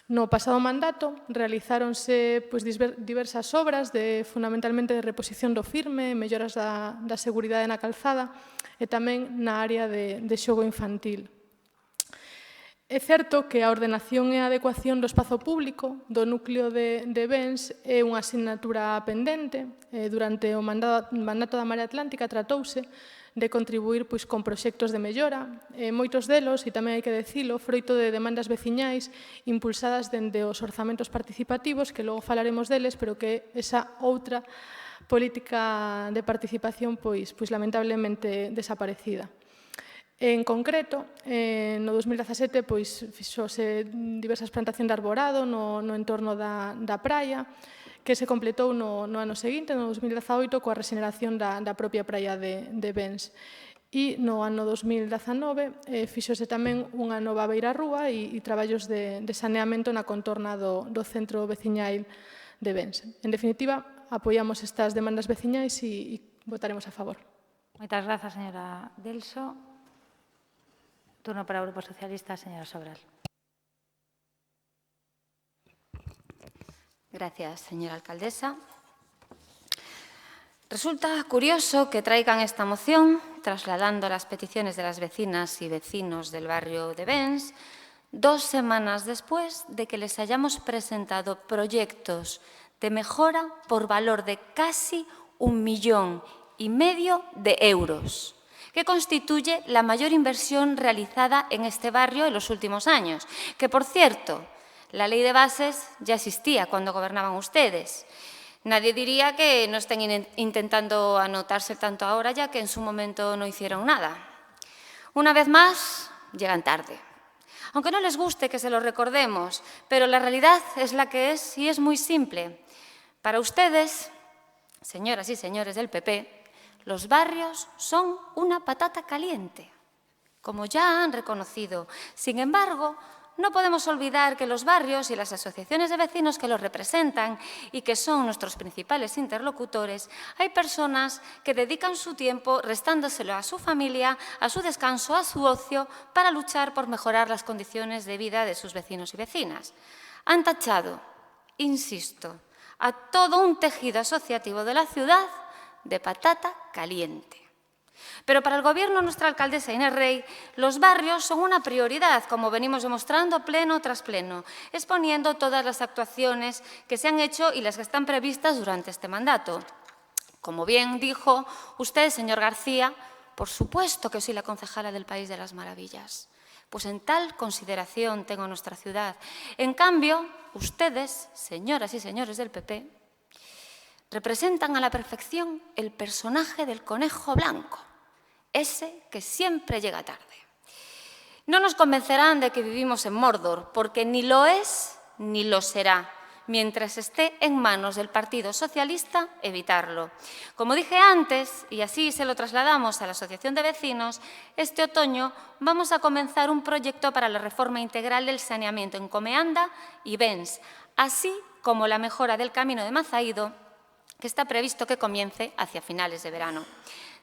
No pasado mandato realizáronse diversas obras fundamentalmente de reposición do firme, melloras da seguridade na calzada e tamén na área de xogo infantil. É certo que a ordenación e a adecuación do espazo público do núcleo de Bens é unha asignatura pendente. Durante o mandato da Marea Atlántica tratouse de contribuir con proxectos de mellora, moitos delos, e tamén hai que dicilo, froito de demandas veciñais impulsadas dende os orzamentos participativos, que logo falaremos deles, pero que esa outra política de participación lamentablemente desaparecida. En concreto, no 2017 fixose diversas plantacións de arborado no entorno da praia, que se completou no ano seguinte, no 2018, coa rexeneración da propia praia de Bens. E no ano 2019 fixose tamén unha nova beirarrúa e traballos de saneamento na contorna do centro veciñal de Bens. En definitiva, apoiamos estas demandas veciñais e votaremos a favor. Moitas grazas, señora Delso. Turno para o Grupo Socialista, señora Sobral. Gracias, señora alcaldesa. Resulta curioso que traigan esta moción, trasladando las peticiones de las vecinas y vecinos del barrio de Bens, 2 semanas después de que les hayamos presentado proyectos de mejora por valor de casi 1,5 millones de euros, que constituye la mayor inversión realizada en este barrio en los últimos años, que, por cierto, la ley de bases ya existía cuando gobernaban ustedes. Nadie diría que no estén intentando anotarse tanto ahora, ya que en su momento no hicieron nada. Una vez más, llegan tarde. Aunque no les guste que se lo recordemos, pero la realidad es la que es y es muy simple. Para ustedes, señoras y señores del PP, los barrios son una patata caliente, como ya han reconocido. Sin embargo, no podemos olvidar que los barrios y las asociaciones de vecinos que los representan y que son nuestros principales interlocutores, hay personas que dedican su tiempo restándoselo a su familia, a su descanso, a su ocio, para luchar por mejorar las condiciones de vida de sus vecinos y vecinas. han tachado, insisto, a todo un tejido asociativo de la ciudad de patata caliente. Pero para el Gobierno, nuestra alcaldesa Inés Rey, los barrios son una prioridad, como venimos demostrando pleno tras pleno, exponiendo todas las actuaciones que se han hecho y las que están previstas durante este mandato. Como bien dijo usted, señor García, por supuesto que soy la concejala del País de las Maravillas. Pues en tal consideración tengo nuestra ciudad. En cambio, ustedes, señoras y señores del PP, representan a la perfección el personaje del conejo blanco, ese que siempre llega tarde. No nos convencerán de que vivimos en Mordor, porque ni lo es ni lo será. Mientras esté en manos del Partido Socialista, evitarlo. Como dije antes, y así se lo trasladamos a la Asociación de Vecinos, este otoño vamos a comenzar un proyecto para la reforma integral del saneamiento en Comeanda y Bens, así como la mejora del camino de Mazaído, que está previsto que comience hacia finales de verano.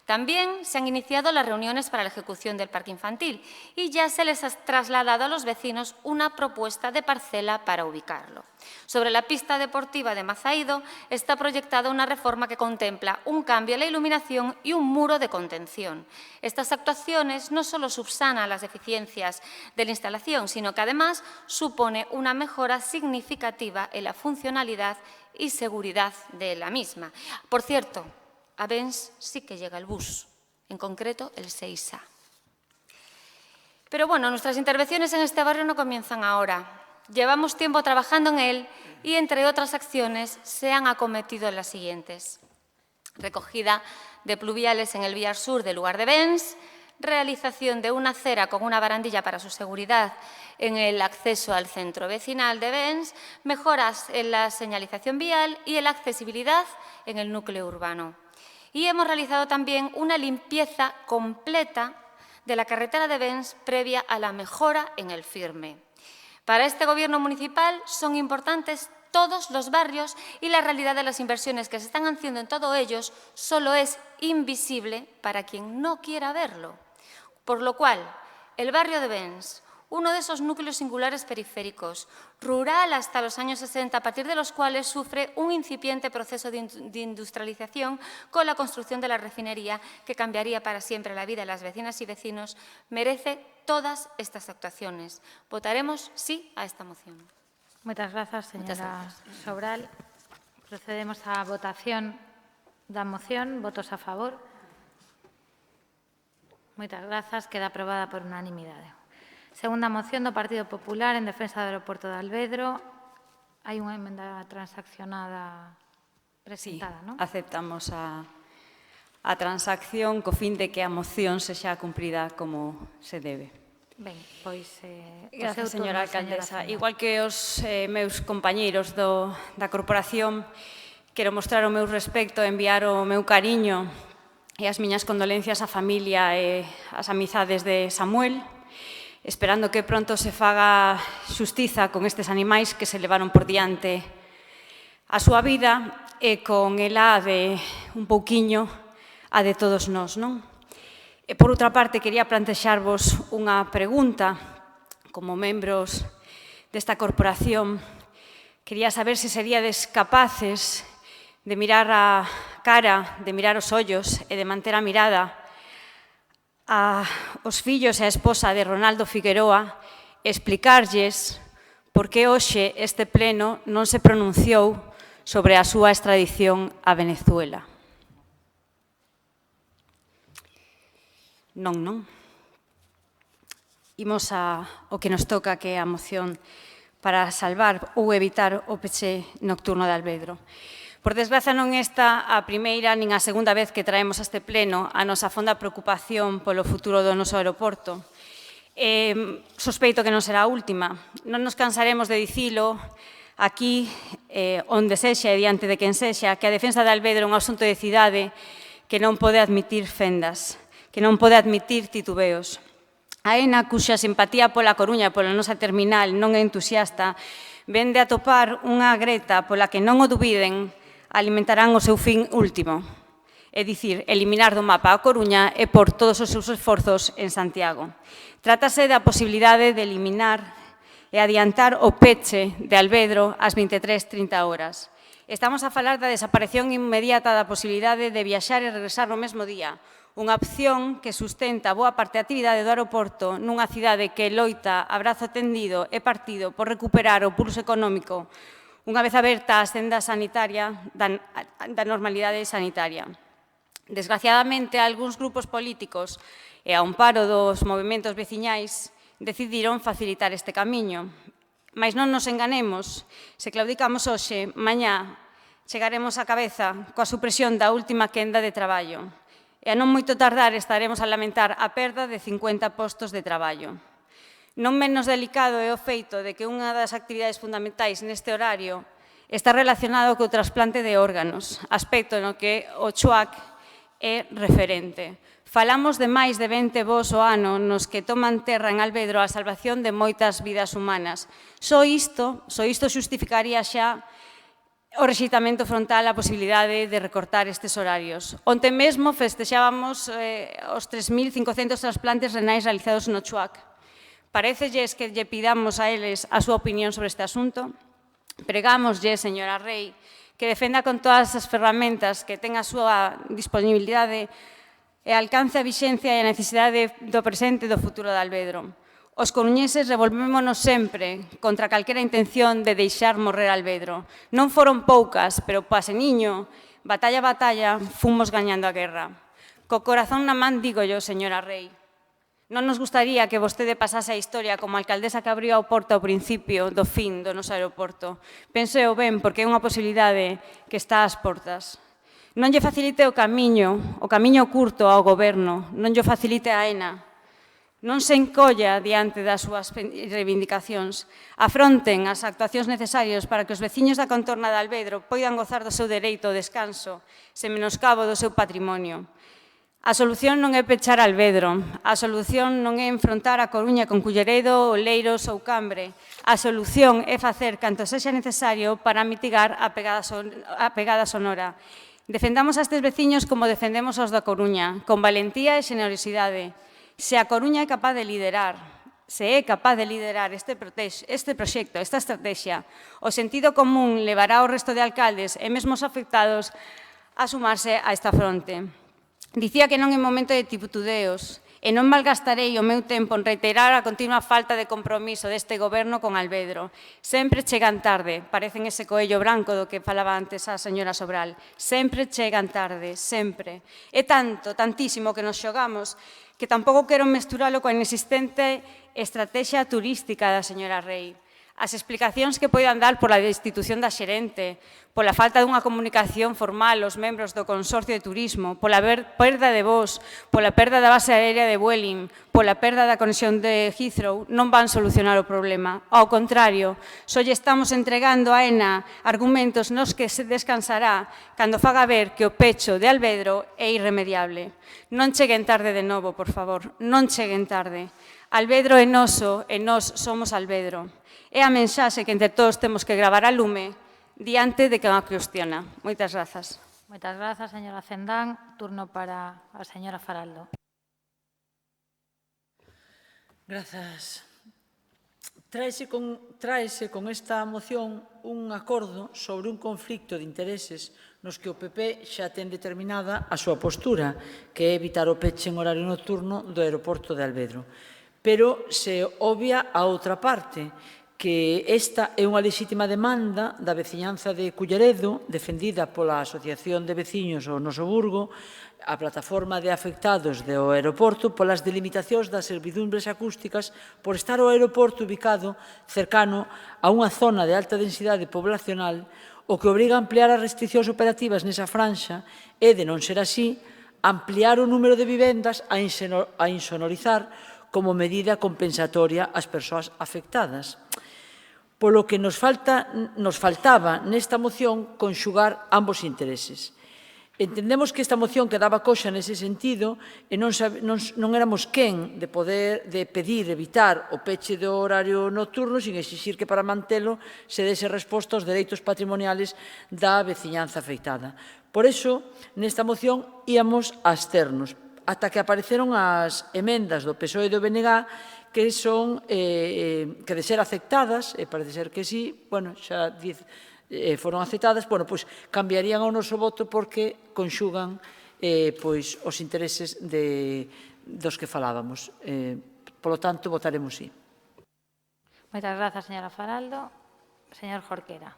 También se han iniciado las reuniones para la ejecución del parque infantil y ya se les ha trasladado a los vecinos una propuesta de parcela para ubicarlo. Sobre la pista deportiva de Mazaído está proyectada una reforma que contempla un cambio en la iluminación y un muro de contención. Estas actuaciones no solo subsanan las deficiencias de la instalación, sino que además supone una mejora significativa en la funcionalidad y seguridad de la misma. Por cierto, a Bens sí que llega el bus, en concreto el 6A. Pero bueno, nuestras intervenciones en este barrio no comienzan ahora. Llevamos tiempo trabajando en él y, entre otras acciones, se han acometido las siguientes. Recogida de pluviales en el Villar Sur del lugar de Bens, realización de una acera con una barandilla para su seguridad en el acceso al centro vecinal de Bens, mejoras en la señalización vial y en la accesibilidad en el núcleo urbano. Y hemos realizado también una limpieza completa de la carretera de Bens previa a la mejora en el firme. Para este Gobierno municipal son importantes todos los barrios y la realidad de las inversiones que se están haciendo en todos ellos solo es invisible para quien no quiera verlo. Por lo cual, el barrio de Bens, uno de esos núcleos singulares periféricos, rural hasta los años 60, a partir de los cuales sufre un incipiente proceso de industrialización con la construcción de la refinería que cambiaría para siempre la vida de las vecinas y vecinos, merece todas estas actuaciones. Votaremos sí a esta moción. Muchas gracias, señora Sobral. Procedemos a votación da moción. Votos a favor. Muchas gracias. Queda aprobada por unanimidade. Segunda moción do Partido Popular en defensa do aeroporto de Alvedro. Hai unha emenda transaccionada presentada, non? Aceptamos a transacción co fin de que a moción sexa cumprida como se debe. Ben, pois... Gracias, señora alcaldesa. Igual que os meus compañeiros da corporación, quero mostrar o meu respecto, enviar o meu cariño e as miñas condolencias á familia e ás amizades de Samuel, esperando que pronto se faga xustiza con estes animais que se levaron por diante a súa vida e con ela de un pouquiño a de todos nós, non? E, por outra parte, quería plantexarvos unha pregunta. Como membros desta corporación, quería saber se seríades capaces de mirar a cara, de mirar os ollos e de manter a mirada aos fillos e a esposa de Ronaldo Figueroa e explicarlles por que hoxe este pleno non se pronunciou sobre a súa extradición a Venezuela. Non, non. Imos ao que nos toca, que é a moción para salvar ou evitar o peche nocturno de Alvedro. Por desgraza, non esta a primeira nin a segunda vez que traemos a este pleno a nosa fonda preocupación polo futuro do noso aeroporto. Sospeito que non será a última. Non nos cansaremos de dicilo aquí, onde sexa e diante de quen sexa, que a defensa de Alvedro é un asunto de cidade que non pode admitir fendas, que non pode admitir titubeos. A ENA, cuxa simpatía pola Coruña, pola nosa terminal, non é entusiasta, vende a topar unha greta pola que non o dubiden, alimentarán o seu fin último, é dicir, eliminar do mapa a Coruña e por todos os seus esforzos en Santiago. Trátase da posibilidade de eliminar e adiantar o peche de Alvedro ás 23:30 horas. Estamos a falar da desaparición inmediata da posibilidade de viaxar e regresar no mesmo día, unha opción que sustenta boa parte da actividade do aeroporto nunha cidade que loita a brazo tendido e partido por recuperar o pulso económico unha vez aberta a senda sanitaria da normalidade sanitaria. Desgraciadamente, algúns grupos políticos e ao amparo dos movementos veciñais decidiron facilitar este camiño. Mais non nos enganemos, se claudicamos hoxe, mañá chegaremos á cabeza coa supresión da última quenda de traballo. E a non moito tardar estaremos a lamentar a perda de 50 postos de traballo. Non menos delicado é o feito de que unha das actividades fundamentais neste horario está relacionado co trasplante de órganos, aspecto no que o CHUAC é referente. Falamos de máis de 20 voos ao ano nos que toman terra en Alvedro a salvación de moitas vidas humanas. Só isto xustificaría xa o rexeitamento frontal a posibilidade de recortar estes horarios. Onte mesmo festexábamos os 3.500 trasplantes renais realizados no CHUAC. Parécelles que lle pidamos a eles a súa opinión sobre este asunto? Pregámoslle, señora Rei, que defenda con todas as ferramentas que ten a súa disponibilidade e alcance a vixencia e a necesidade do presente e do futuro de Alvedro. Os coruñeses revolvémonos sempre contra calquera intención de deixar morrer Alvedro. Non foron poucas, pero paseniño, batalla a batalla, fomos gañando a guerra. Co corazón na man digo yo, señora Rei, non nos gustaría que vostede pasase a historia como a alcaldesa que abriu a porta ao principio do fin do noso aeroporto. Penseo ben, porque é unha posibilidade que está ás portas. Non lle facilite o camiño curto ao goberno, non lle facilite a AENA. Non se encolla diante das súas reivindicacións. Afronten as actuacións necesarias para que os veciños da contorna de Alvedro poidan gozar do seu dereito ao descanso, sen menoscabo do seu patrimonio. A solución non é pechar Alvedro, a solución non é enfrontar a Coruña con Culleredo, Oleiros ou Cambre. A solución é facer canto sexa necesario para mitigar a pegada sonora. Defendamos a estes veciños como defendemos aos da Coruña, con valentía e xenerosidade. Se a Coruña é capaz de liderar, este proxecto, esta estrategia, o sentido común levará ao resto de alcaldes e mesmo os afectados a sumarse a esta fronte. Dicía que non é momento de titubeos e non malgastarei o meu tempo en reiterar a continua falta de compromiso deste goberno con Alvedro. Sempre chegan tarde, parecen ese coello branco do que falaba antes a señora Sobral. Sempre chegan tarde, sempre. É tantísimo que nos xogamos, que tampouco quero mesturalo coa inexistente estrategia turística da señora Rei. As explicacións que poidan dar pola destitución da xerente, pola falta dunha comunicación formal aos membros do Consorcio de Turismo, pola perda de voos, pola perda da base aérea de Vueling, pola perda da conexión de Heathrow, non van solucionar o problema. Ao contrario, só lle estamos entregando a AENA argumentos nos que se descansará cando faga ver que o pecho de Alvedro é irremediable. Non cheguen tarde de novo, por favor, non cheguen tarde. Alvedro é noso e nós somos Alvedro. É a mensaxe que entre todos temos que gravar a lume diante de quen a cuestiona. Moitas grazas. Moitas grazas, señora Cendán. Turno para a señora Faraldo. Grazas. Traese con esta moción un acordo sobre un conflicto de intereses nos que o PP xa ten determinada a súa postura, que é evitar o peche en horario nocturno do aeroporto de Alvedro. Pero se obvia a outra parte, que esta é unha lexítima demanda da veciñanza de Culleredo, defendida pola Asociación de Veciños ao Noso Burgo, a plataforma de afectados do aeroporto, polas delimitacións das servidumbres acústicas, por estar o aeroporto ubicado cercano a unha zona de alta densidade poblacional, o que obriga a ampliar as restriccións operativas nesa franxa e, de non ser así, ampliar o número de vivendas a insonorizar como medida compensatoria ás persoas afectadas. Polo que nos faltaba nesta moción conxugar ambos intereses. Entendemos que esta moción quedaba coxa nese sentido e non éramos quen de pedir evitar o peche do horario nocturno sin exixir que para mantelo se dese resposta aos dereitos patrimoniales da veciñanza afectada. Por iso, nesta moción íamos a absternos. ata que apareceron as emendas do PSOE e do BNG que son, que de ser aceptadas, e parece ser que sí, bueno, xa foron aceptadas, bueno, pois cambiarían o noso voto porque conxugan pois os intereses dos que falábamos. Polo tanto, votaremos sí. Moitas grazas, señora Faraldo. Señor Jorquera,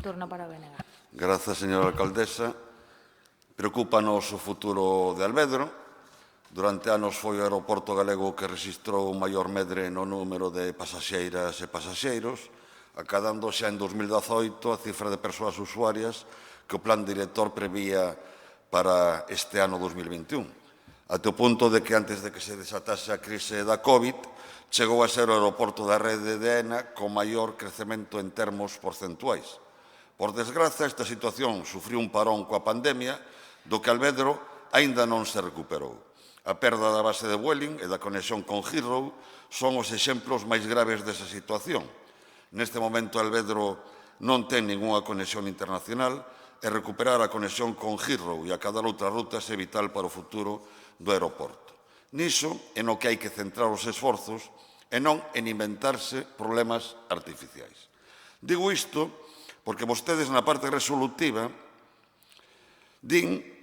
turno para o BNG. Grazas, señora alcaldesa. Preocúpanos o futuro de Alvedro. Durante anos foi o aeroporto galego que rexistrou o maior medre no número de pasaxeiras e pasaxeiros, acadando xa en 2018 a cifra de persoas usuarias que o plan director prevía para este ano 2021. Até o punto de que antes de que se desatase a crise da COVID, chegou a ser o aeroporto da rede de ENA con maior crecemento en termos porcentuais. Por desgraza, esta situación sufriu un parón coa pandemia, do que Alvedro aínda non se recuperou. A perda da base de Vueling e da conexión con Heathrow son os exemplos máis graves desa situación. Neste momento, Alvedro non ten ningunha conexión internacional e recuperar a conexión con Heathrow e acadar outras rutas é vital para o futuro do aeroporto. Niso é no que hai que centrar os esforzos e non en inventarse problemas artificiais. Digo isto porque vostedes na parte resolutiva din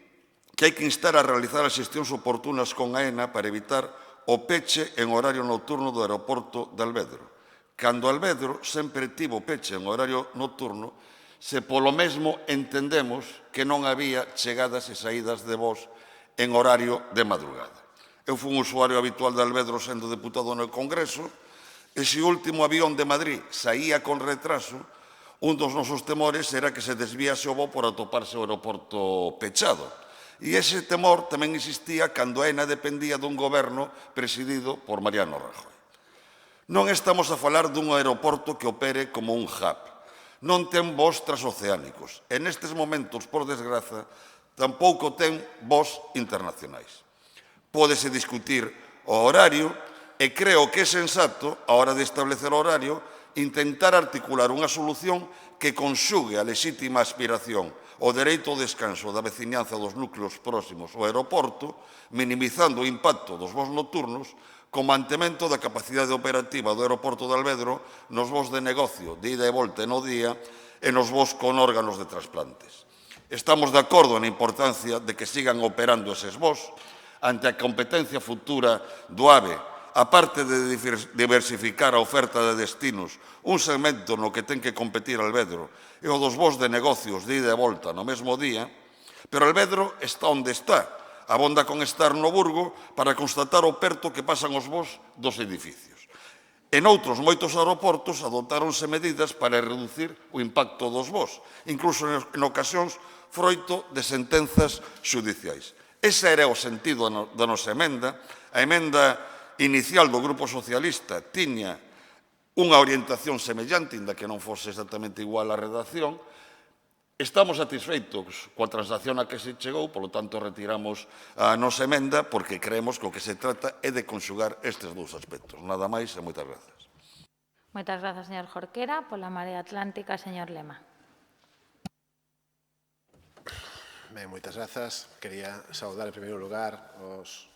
que hai que instar a realizar as xestións oportunas con AENA para evitar o peche en horario nocturno do aeroporto de Alvedro. Cando Alvedro sempre tivo peche en horario nocturno, se polo mesmo entendemos que non había chegadas e saídas de voz en horario de madrugada. Eu fui un usuario habitual de Alvedro sendo deputado no Congreso e se o último avión de Madrid saía con retraso, un dos nosos temores era que se desviase o voo por atoparse o aeroporto pechado. E ese temor tamén existía cando a ENA dependía dun goberno presidido por Mariano Rajoy. Non estamos a falar dun aeroporto que opere como un hub. Non ten voos transoceánicos. E nestes momentos, por desgraza, tampouco ten voos internacionais. Pódese discutir o horario e creo que é sensato, a hora de establecer o horario, intentar articular unha solución que conxugue a lexítima aspiración ao dereito ao descanso da veciñanza dos núcleos próximos ao aeroporto, minimizando o impacto dos voos nocturnos, con mantemento da capacidade operativa do aeroporto de Alvedro nos voos de negocio de ida e volta no día e nos voos con órganos de trasplantes. Estamos de acordo na importancia de que sigan operando eses voos ante a competencia futura do AVE, aparte de diversificar a oferta de destinos, un segmento no que ten que competir Alvedro e o dos voos de negocios de ida e volta no mesmo día, pero Alvedro está onde está, abonda con estar no Burgo para constatar o perto que pasan os voos dos edificios. En outros moitos aeroportos adoptáronse medidas para reducir o impacto dos voos, incluso en ocasións froito de sentenzas xudiciais. Ese era o sentido da nosa emenda. A emenda inicial do Grupo Socialista tiña unha orientación semellante, inda que non fose exactamente igual a redacción. Estamos satisfeitos coa transacción a que se chegou, polo tanto retiramos a nosa emenda, porque creemos que o que se trata é de conxugar estes dous aspectos. Nada máis e moitas grazas. Moitas grazas, señor Jorquera. Pola Marea Atlántica, señor Lema. Ben, moitas grazas. Quería saudar en primeiro lugar os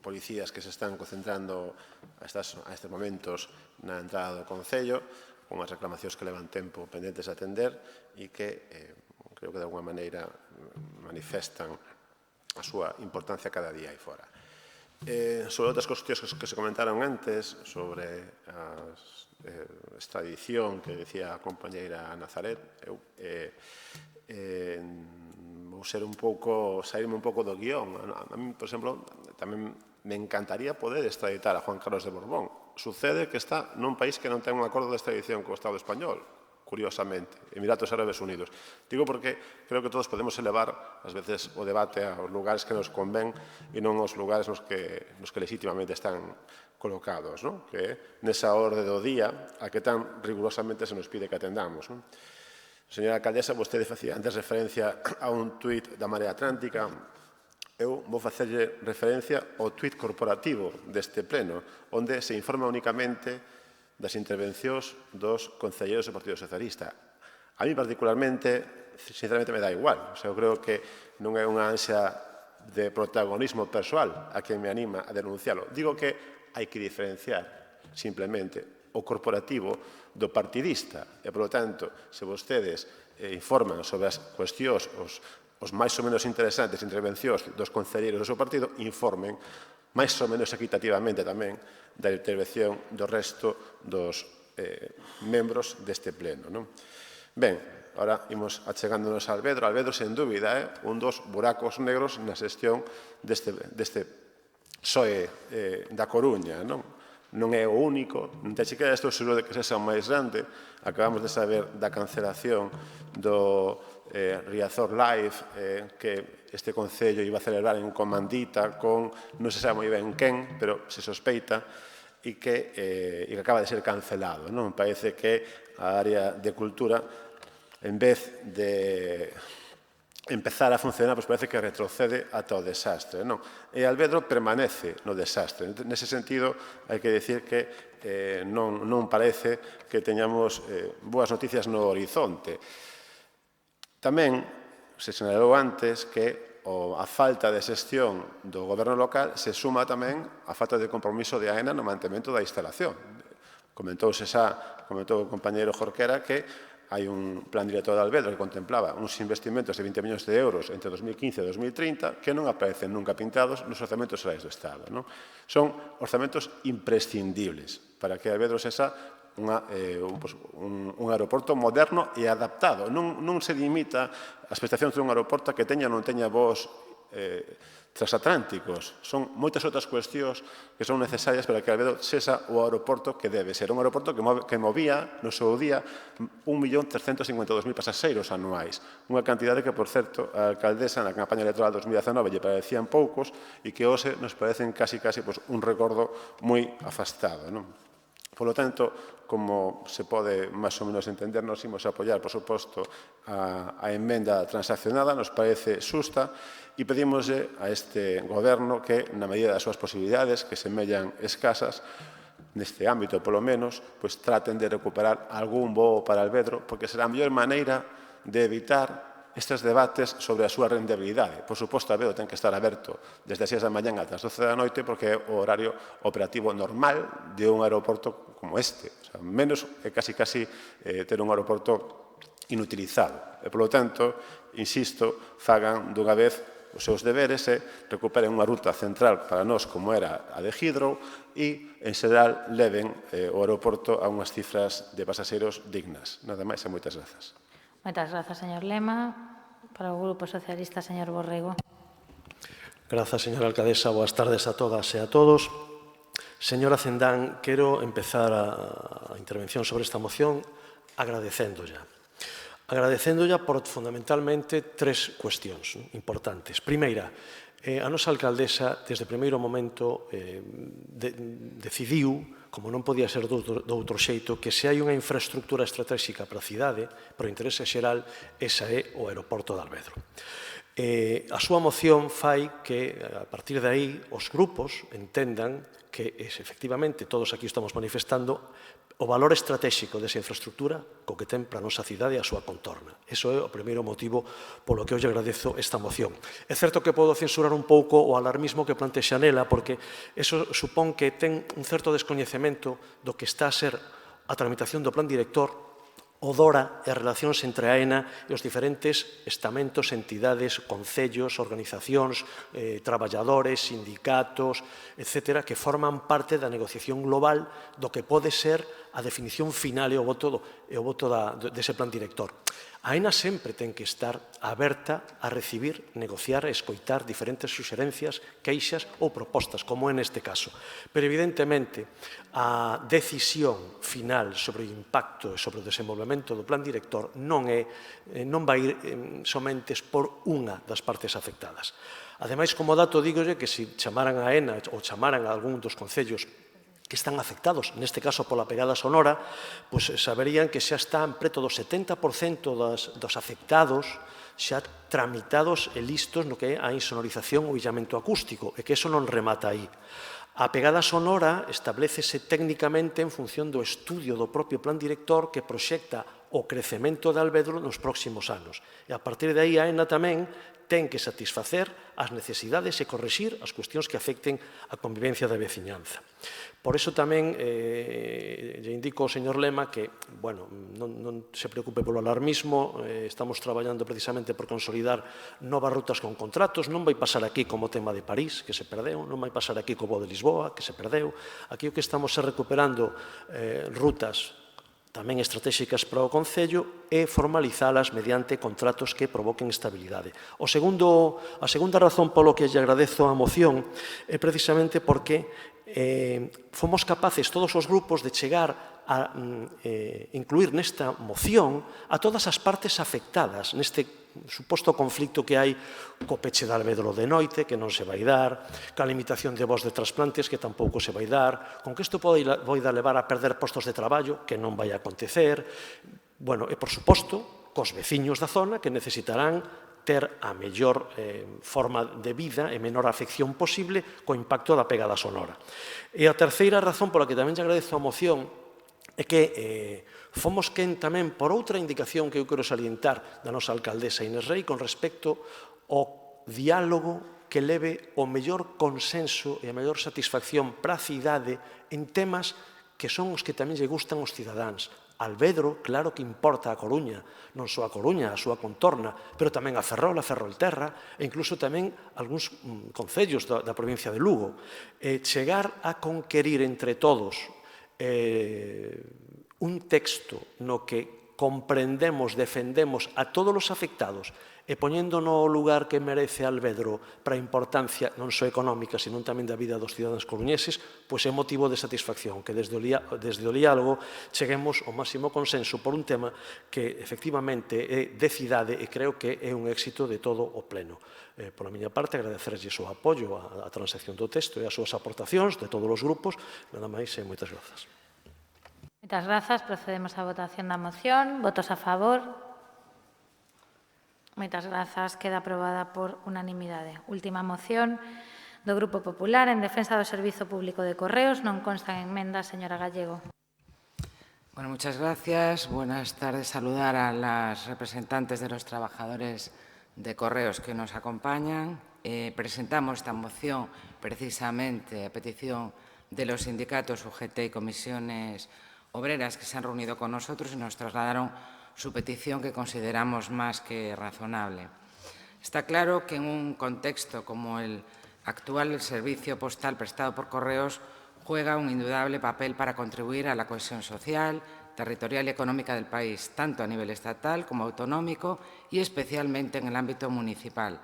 policías que se están concentrando a estes momentos na entrada do Concello, con as reclamacións que levan tempo pendentes a atender e que creo que de alguma maneira manifestan a súa importancia cada día aí fora. Sobre outras cuestións que se comentaron antes, sobre a extradición que decía a compañeira Nazaret, eu vou saírme un pouco do guión. A mí, por exemplo, tamén me encantaría poder extraditar a Juan Carlos de Borbón. Sucede que está nun país que non ten un acordo de extradición co Estado español, curiosamente, Emiratos Árabes Unidos. Digo porque creo que todos podemos elevar, ás veces, o debate aos lugares que nos convén e non aos lugares nos que legítimamente están colocados, que nesa orde do día a que tan rigurosamente se nos pide que atendamos. Señora alcaldesa, vostede facía antes referencia a un tuit da Marea Atlántica. Eu vou facerlle referencia ao tuit corporativo deste pleno, onde se informa únicamente das intervencións dos concelleiros do Partido Socialista. A mí particularmente, sinceramente, me dá igual. Eu creo que non é unha ansia de protagonismo persoal a quen me anima a denuncialo. Digo que hai que diferenciar simplemente o corporativo do partidista e, polo tanto, se vostedes informan sobre as cuestións, os máis ou menos interesantes intervencións dos concelleiros do seu partido, informen máis ou menos equitativamente tamén da intervención do resto dos membros deste pleno. Ben, ahora imos achegándonos a Alvedro. Alvedro, sen dúbida, é un dos buracos negros na xestión deste PSOE da Coruña. Non é o único, non te chequera estou seguro de que sexa o máis grande. Acabamos de saber da cancelación do Riazor Live, que este Concello iba a celebrar en Comandita con, non se sabe moi ben quen, pero se sospeita, e que acaba de ser cancelado. Parece que a área de cultura, en vez de empezar a funcionar, parece que retrocede ata o desastre. E Alvedro permanece no desastre. Nese sentido, hai que decir que non parece que teñamos boas noticias no horizonte. Tamén se sinalou antes que a falta de xestión do goberno local se suma tamén a falta de compromiso de AENA no mantemento da instalación. Comentou o compañeiro Jorquera que hai un plan director de Alvedro que contemplaba uns investimentos de 20 millóns de euros entre 2015 e 2030 que non aparecen nunca pintados nos orzamentos xerais do Estado. Son orzamentos imprescindibles para que Alvedro sexa un aeroporto moderno e adaptado. Non se limita a expectación de un aeroporto que teña ou non teña voos transatlánticos. Son moitas outras cuestións que son necesarias para que Alvedro sexa o aeroporto que debe ser. Un aeroporto que movía no seu día 1.352.000 pasaxeiros anuais. Unha cantidade que, por certo, a alcaldesa na campaña electoral 2019 lle parecían poucos e que hoxe nos parecen casi un recordo moi afastado. Por lo tanto, como se pode máis ou menos entender, nos imos apoiar, por suposto, a emenda transaccionada, nos parece xusta, e pedimoslle a este goberno que, na medida das súas posibilidades, que semellan escasas, neste ámbito, polo menos, traten de recuperar algún voo para Alvedro, porque será a mellor maneira de evitar estes debates sobre a súa rendibilidade. Por suposto, Alvedro ten que estar aberto desde as 6 da mañá ata as 12 da noite porque é o horario operativo normal de un aeroporto como este. Menos é casi ter un aeroporto inutilizado. E, polo tanto, insisto, fagan dunha vez os seus deberes e recuperen unha ruta central para nós como era a de Heathrow e, en xeral, leven o aeroporto a unhas cifras de pasaxeiros dignas. Nada máis e moitas grazas. Moitas grazas, señor Lema. Para o Grupo Socialista, señor Borrego. Grazas, señora alcaldesa. Boas tardes a todas e a todos. Señora Cendán, quero empezar a intervención sobre esta moción agradecéndolla. Agradecéndolla por fundamentalmente tres cuestións importantes. Primeira, a nosa alcaldesa, desde o primeiro momento, decidiu, como non podía ser doutro xeito, que se hai unha infraestructura estratégica para a cidade, para o interese xeral, esa é o aeroporto de Alvedro. A súa moción fai que, a partir de aí, os grupos entendan que, efectivamente, todos aquí estamos manifestando o valor estratégico desa infraestructura co que ten para a nosa cidade e a súa contorna. Iso é o primeiro motivo polo que eu lle agradezo esta moción. É certo que podo censurar un pouco o alarmismo que plantexa nela, porque iso supón que ten un certo descoñecemento do que está a ser a tramitación do plan director, o DORA e as relacións entre a AENA e os diferentes estamentos, entidades, concellos, organizacións, traballadores, sindicatos, etc., que forman parte da negociación global do que pode ser a definición final e o voto dese plan director. A AENA sempre ten que estar aberta a recibir, negociar e escoitar diferentes suxerencias, queixas ou propostas, como é neste caso. Pero, evidentemente, a decisión final sobre o impacto e sobre o desenvolvemento do plan director non vai ir somente por unha das partes afectadas. Ademais, como dato, dígolle que se chamaran a AENA ou chamaran a algún dos concellos que están afectados, neste caso pola pegada sonora, pois saberían que xa están preto do 70% dos afectados xa tramitados e listos no que é a insonorización ou illamento acústico, e que eso non remata aí. A pegada sonora establecese técnicamente en función do estudio do propio plan director que proxecta o crecemento de Alvedro nos próximos anos. E a partir de aí a AENA tamén ten que satisfacer as necesidades e corrixir as cuestións que afecten a convivencia da veciñanza. Por iso tamén lle indico ao señor Lema que, bueno, non se preocupe polo alarmismo, estamos traballando precisamente por consolidar novas rutas con contratos, non vai pasar aquí como o tema de París, que se perdeu, non vai pasar aquí co Voo de Lisboa, que se perdeu, aquí o que estamos é recuperando rutas tamén estratégicas para o Concello e formalizalas mediante contratos que provoquen estabilidade. A segunda razón polo que lle agradezo a moción é precisamente porque fomos capaces todos os grupos de chegar a incluir nesta moción a todas as partes afectadas neste suposto conflicto que hai co peche de Alvedro de noite, que non se vai dar, ca limitación de voz de trasplantes, que tampouco se vai dar, con que isto pode levar a perder postos de traballo, que non vai acontecer, bueno, e, por suposto, cos veciños da zona que necesitarán ter a mellor forma de vida e menor afección posible co impacto da pegada sonora. E a terceira razón pola que tamén lle agradezo a moción é que fomos quen tamén por outra indicación que eu quero salientar da nosa alcaldesa Inés Rei con respecto ao diálogo que leve o mellor consenso e a mellor satisfacción para a cidade en temas que son os que tamén lle gustan aos cidadáns. Alvedro, claro que importa a Coruña, non só a Coruña, a súa contorna, pero tamén a Ferrol, a Ferrolterra, e incluso tamén algúns concellos da provincia de Lugo. Chegar a conquerir entre todos un texto no que comprendemos, defendemos a todos os afectados e poñendo no lugar que merece Alvedro para a importancia non só económica, sino tamén da vida dos cidadáns coruñeses, pois é motivo de satisfacción que desde o diálogo cheguemos ao máximo consenso por un tema que efectivamente é de cidade e creo que é un éxito de todo o pleno. Pola miña parte, agradecerlles o apoio á transacción do texto e as súas aportacións de todos os grupos. Nada máis e moitas grazas. Moitas grazas. Procedemos á votación da moción. Votos a favor. Moitas grazas. Queda aprobada por unanimidade. Última moción do Grupo Popular en defensa do Servizo Público de Correos. Non constan enmendas, señora Gallego. Bueno, muchas gracias. Buenas tardes. Saludar a las representantes de los trabajadores de Correos que nos acompañan. Presentamos esta moción precisamente a petición de los sindicatos UGT y comisiones obreras que se han reunido con nosotros y nos trasladaron su petición que consideramos más que razonable. Está claro que en un contexto como el actual, el servicio postal prestado por Correos juega un indudable papel para contribuir a la cohesión social, territorial y económica del país, tanto a nivel estatal como autonómico y especialmente en el ámbito municipal,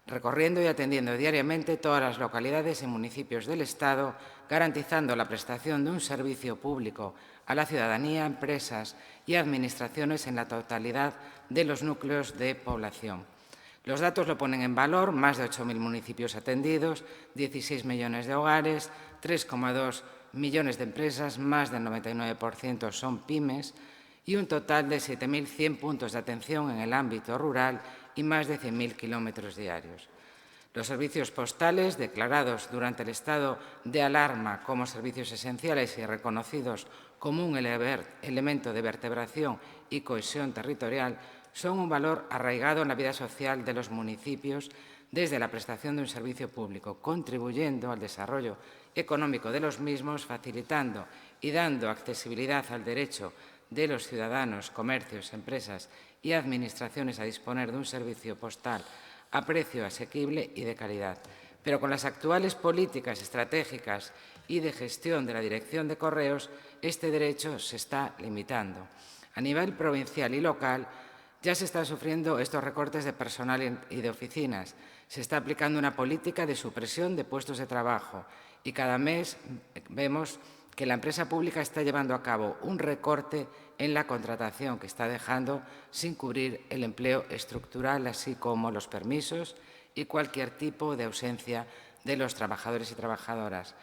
recorriendo y atendiendo diariamente todas las localidades y municipios del Estado, garantizando la prestación de un servicio público a la ciudadanía, empresas y administraciones en la totalidad de los núcleos de población. Los datos lo ponen en valor: más de 8.000 municipios atendidos, 16 millones de hogares, 3,2 millones de empresas, más del 99% son pymes y un total de 7.100 puntos de atención en el ámbito rural y más de 100.000 kilómetros diarios. Los servicios postales, declarados durante el estado de alarma como servicios esenciales y reconocidos como un elemento de vertebración y cohesión territorial, son un valor arraigado en la vida social de los municipios desde la prestación de un servicio público, contribuyendo al desarrollo económico de los mismos, facilitando y dando accesibilidad al derecho de los ciudadanos, comercios, empresas y administraciones a disponer de un servicio postal a precio asequible y de calidad. Pero con las actuales políticas estratégicas y de gestión de la Dirección de Correos, este derecho se está limitando. A nivel provincial y local, ya se están sufriendo estos recortes de personal y de oficinas. Se está aplicando una política de supresión de puestos de trabajo y cada mes vemos que la empresa pública está llevando a cabo un recorte en la contratación que está dejando sin cubrir el empleo estructural, así como los permisos y cualquier tipo de ausencia de los trabajadores y trabajadoras.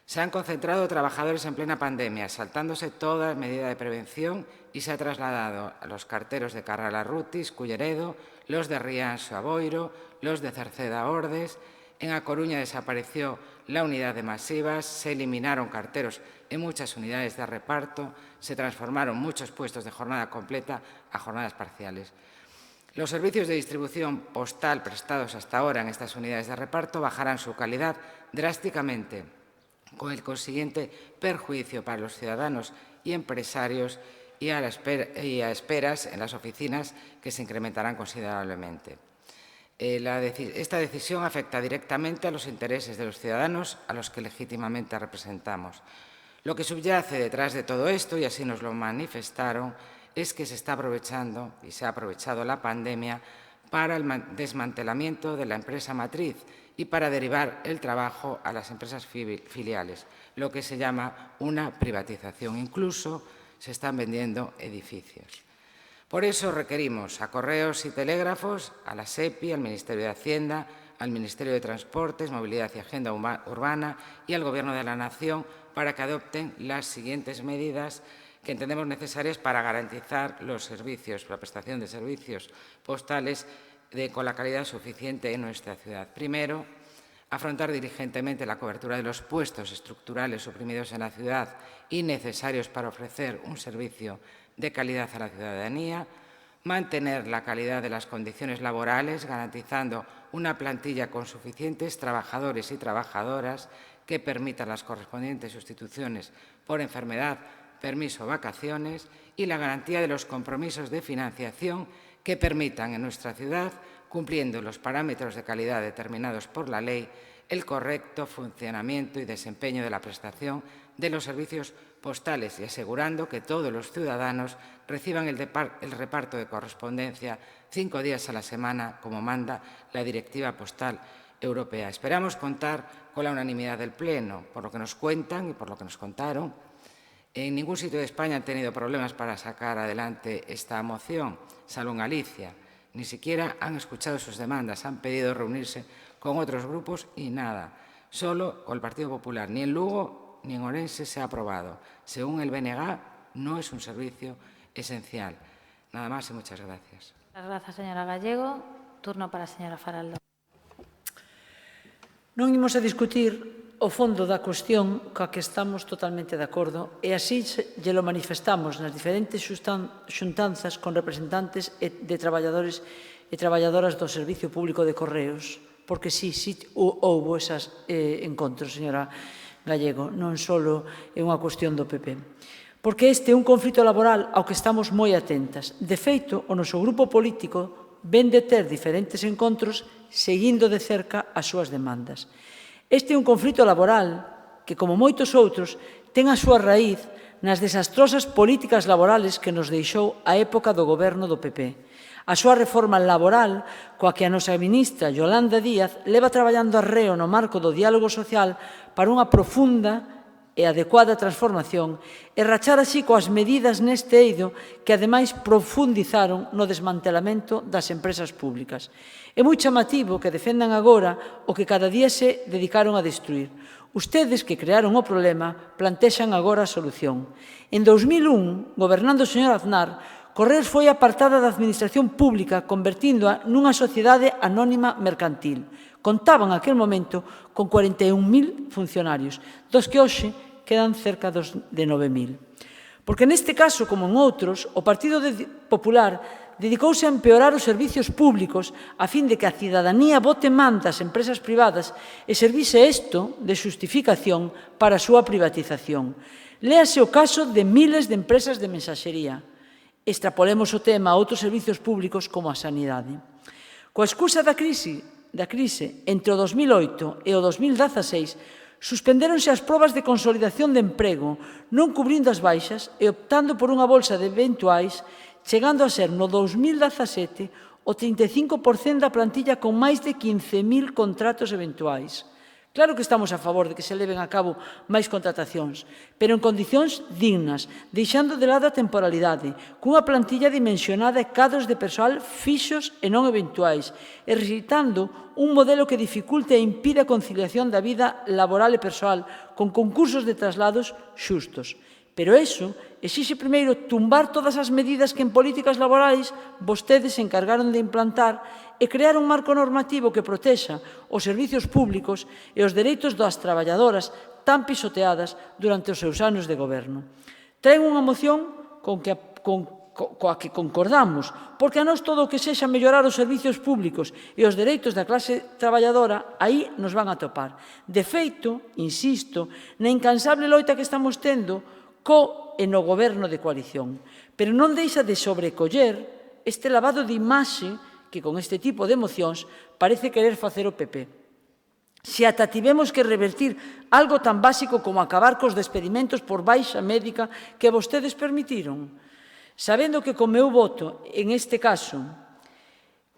Se han concentrado trabajadores en plena pandemia, saltándose toda medida de prevención, y se ha trasladado a los carteros de Carralarrutis, Culleredo, los de Rianxo a Boiro, los de Cerceda a Ordes. En A Coruña desapareció la unidad de masivas, se eliminaron carteros en muchas unidades de reparto, se transformaron muchos puestos de jornada completa a jornadas parciales. Los servicios de distribución postal prestados hasta ahora en estas unidades de reparto bajarán su calidad drásticamente, con el consiguiente perjuicio para los ciudadanos y empresarios y a esperas en las oficinas, que se incrementarán considerablemente. Esta decisión afecta directamente a los intereses de los ciudadanos a los que legítimamente representamos. Lo que subyace detrás de todo esto, y así nos lo manifestaron, es que se está aprovechando y se ha aprovechado la pandemia para el desmantelamiento de la empresa matriz y para derivar el trabajo a las empresas filiales, lo que se llama una privatización. Incluso se están vendiendo edificios. Por eso requerimos a Correos y Telégrafos, a la SEPI, al Ministerio de Hacienda, al Ministerio de Transportes, Movilidad y Agenda Urbana y al Gobierno de la Nación para que adopten las siguientes medidas que entendemos necesarias para garantizar los servicios, la prestación de servicios postales con la calidad suficiente en nuestra ciudad. Primero, afrontar diligentemente la cobertura de los puestos estructurales suprimidos en la ciudad y necesarios para ofrecer un servicio de calidad a la ciudadanía, mantener la calidad de las condiciones laborales, garantizando una plantilla con suficientes trabajadores y trabajadoras que permitan las correspondientes sustituciones por enfermedad, permiso o vacaciones, y la garantía de los compromisos de financiación que permitan en nuestra ciudad, cumpliendo los parámetros de calidad determinados por la ley, el correcto funcionamiento y desempeño de la prestación de los servicios postales y asegurando que todos los ciudadanos reciban el reparto de correspondencia 5 días a la semana, como manda la Directiva Postal Europea. Esperamos contar con la unanimidad del Pleno. Por lo que nos cuentan y por lo que nos contaron, en ningún sitio de España han tenido problemas para sacar adelante esta moción, salvo en Galicia. Ni siquiera han escuchado sus demandas, han pedido reunirse con otros grupos y nada. Solo con el Partido Popular. Ni en Lugo ni en Orense se ha aprobado. Según el BNG, no es un servicio esencial. Nada más y muchas gracias. Muchas gracias, señora Gallego. Turno para a señora Faraldo. Non imos a discutir o fondo da cuestión coa que estamos totalmente de acordo e así lle lo manifestamos nas diferentes xuntanzas con representantes de traballadores e traballadoras do Servicio Público de Correos, porque sí houbo esos encontros, señora Gallego, non só é unha cuestión do PP. Porque este é un conflito laboral ao que estamos moi atentas. De feito, o noso grupo político ven de ter diferentes encontros seguindo de cerca as súas demandas. Este é un conflito laboral que, como moitos outros, ten a súa raíz nas desastrosas políticas laborales que nos deixou a época do goberno do PP. A súa reforma laboral, coa que a nosa ministra Yolanda Díaz leva traballando arreo no marco do diálogo social para unha profunda e adecuada transformación e rachar así coas medidas neste eido que ademais profundizaron no desmantelamento das empresas públicas. É moi chamativo que defendan agora o que cada día se dedicaron a destruir. Ustedes que crearon o problema plantexan agora a solución. En 2001, gobernando o señor Aznar, Correos foi apartada da administración pública convertíndoa nunha sociedade anónima mercantil. Contaban aquel momento con 41.000 funcionarios, dos que hoxe quedan cerca de 9.000. Porque neste caso, como en outros, o Partido Popular dedicouse a empeorar os servicios públicos a fin de que a cidadanía vote man das empresas privadas e servise isto de xustificación para a súa privatización. Léase o caso de miles de empresas de mensaxería. Extrapolemos o tema a outros servicios públicos como a sanidade. Coa excusa da crise entre o 2008 e o 2016, suspendéronse as probas de consolidación de emprego, non cubrindo as baixas e optando por unha bolsa de eventuais, chegando a ser no 2017 o 35% da plantilla con máis de 15.000 contratos eventuais. Claro que estamos a favor de que se leven a cabo máis contratacións, pero en condicións dignas, deixando de lado a temporalidade, cunha plantilla dimensionada e cadros de persoal fixos e non eventuais, e rexeitando un modelo que dificulte e impide a conciliación da vida laboral e persoal con concursos de traslados xustos. Pero iso exixe primeiro tumbar todas as medidas que en políticas laborais vostedes se encargaron de implantar e crear un marco normativo que protexa os servicios públicos e os dereitos das traballadoras tan pisoteadas durante os seus anos de goberno. Traen unha moción con coa que concordamos, porque a nós todo o que sexa mellorar os servizos públicos e os dereitos da clase traballadora, aí nos van a topar. De feito, insisto, na incansable loita que estamos tendo co e no goberno de coalición, pero non deixa de sobrecoller este lavado de imaxe que con este tipo de mocións parece querer facer o PP. Se ata tivemos que revertir algo tan básico como acabar cos despedimentos por baixa médica que vostedes permitiron, sabendo que co meu voto, en este caso,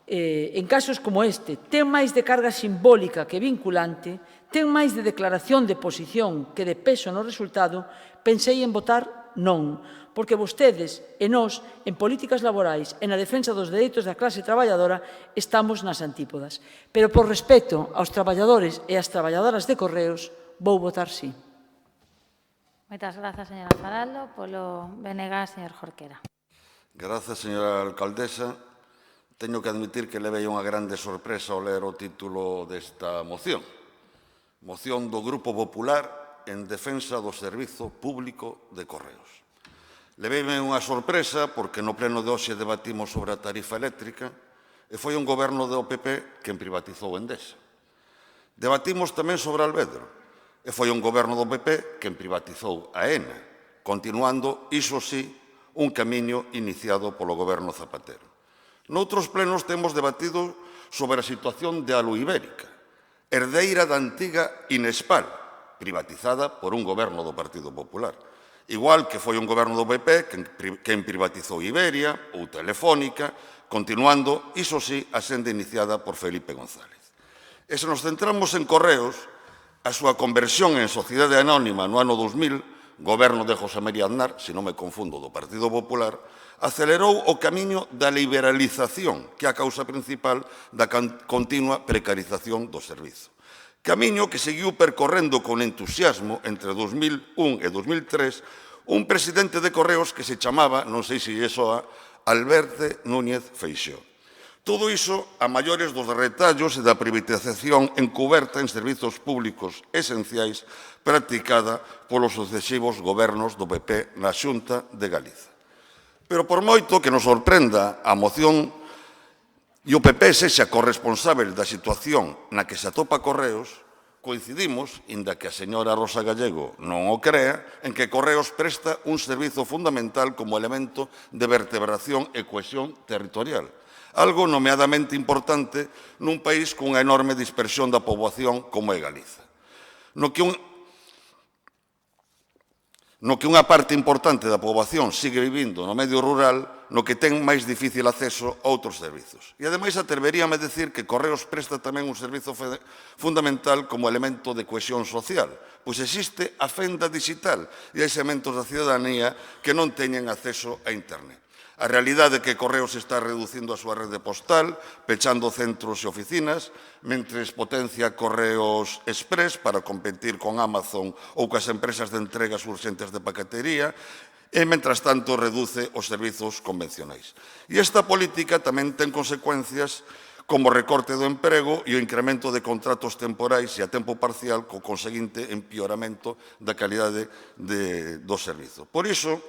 en casos como este, ten máis de carga simbólica que vinculante, ten máis de declaración de posición que de peso no resultado, pensei en votar non, porque vostedes e nós, en políticas laborais e na defensa dos dereitos da clase traballadora, estamos nas antípodas. Pero por respeto aos traballadores e ás traballadoras de Correos, vou votar sí. Moitas grazas, señora Faraldo. Polo BNG, señor Jorquera. Grazas, señora alcaldesa. Teño que admitir que levei unha grande sorpresa ao ler o título desta moción. Moción do Grupo Popular en defensa do Servizo Público de Correos. Leveime unha sorpresa porque no pleno de hoxe debatimos sobre a tarifa eléctrica e foi un goberno do PP quen privatizou Endesa. Debatimos tamén sobre Alvedro e foi un goberno do PP quen privatizou a ENA, continuando, iso sí, un camiño iniciado polo goberno Zapatero. Noutros plenos temos debatido sobre a situación de Alu Ibérica, herdeira da antiga Inespal, privatizada por un goberno do Partido Popular. Igual que foi un goberno do PP quen privatizou Iberia ou Telefónica, continuando, iso sí, a senda iniciada por Felipe González. E se nos centramos en Correos, a súa conversión en sociedade anónima no ano 2000, goberno de José María Aznar, se non me confundo, do Partido Popular, acelerou o camiño da liberalización, que é a causa principal da continua precarización do servizo. Camiño que seguiu percorrendo con entusiasmo entre 2001 e 2003 un presidente de Correos que se chamaba, non sei se lle soa, Alberto Núñez Feixóo. Todo iso a maiores dos retallos e da privatización encuberta en servizos públicos esenciais practicada polos sucesivos gobernos do PP na Xunta de Galiza. Pero por moito que nos sorprenda a moción e o PP sexa corresponsável da situación na que se atopa Correos, coincidimos, inda que a señora Rosa Gallego non o crea, en que Correos presta un servizo fundamental como elemento de vertebración e cohesión territorial, algo nomeadamente importante nun país cunha enorme dispersión da poboación como é Galiza. No que unha parte importante da poboación sigue vivindo no medio rural, no que ten máis difícil acceso a outros servizos. E, ademais, atreveríame a decir que Correos presta tamén un servizo fundamental como elemento de cohesión social, pois existe a fenda digital e hai segmentos da cidadanía que non teñen acceso a Internet. A realidade é que Correos está reducindo a súa rede postal, pechando centros e oficinas, mentres potencia Correos Express para competir con Amazon ou coas empresas de entregas urxentes de paquetería, e, mentras tanto, reduce os servizos convencionais. E esta política tamén ten consecuencias como o recorte do emprego e o incremento de contratos temporais e a tempo parcial co conseguinte empeoramento da calidade do servizo. Por iso,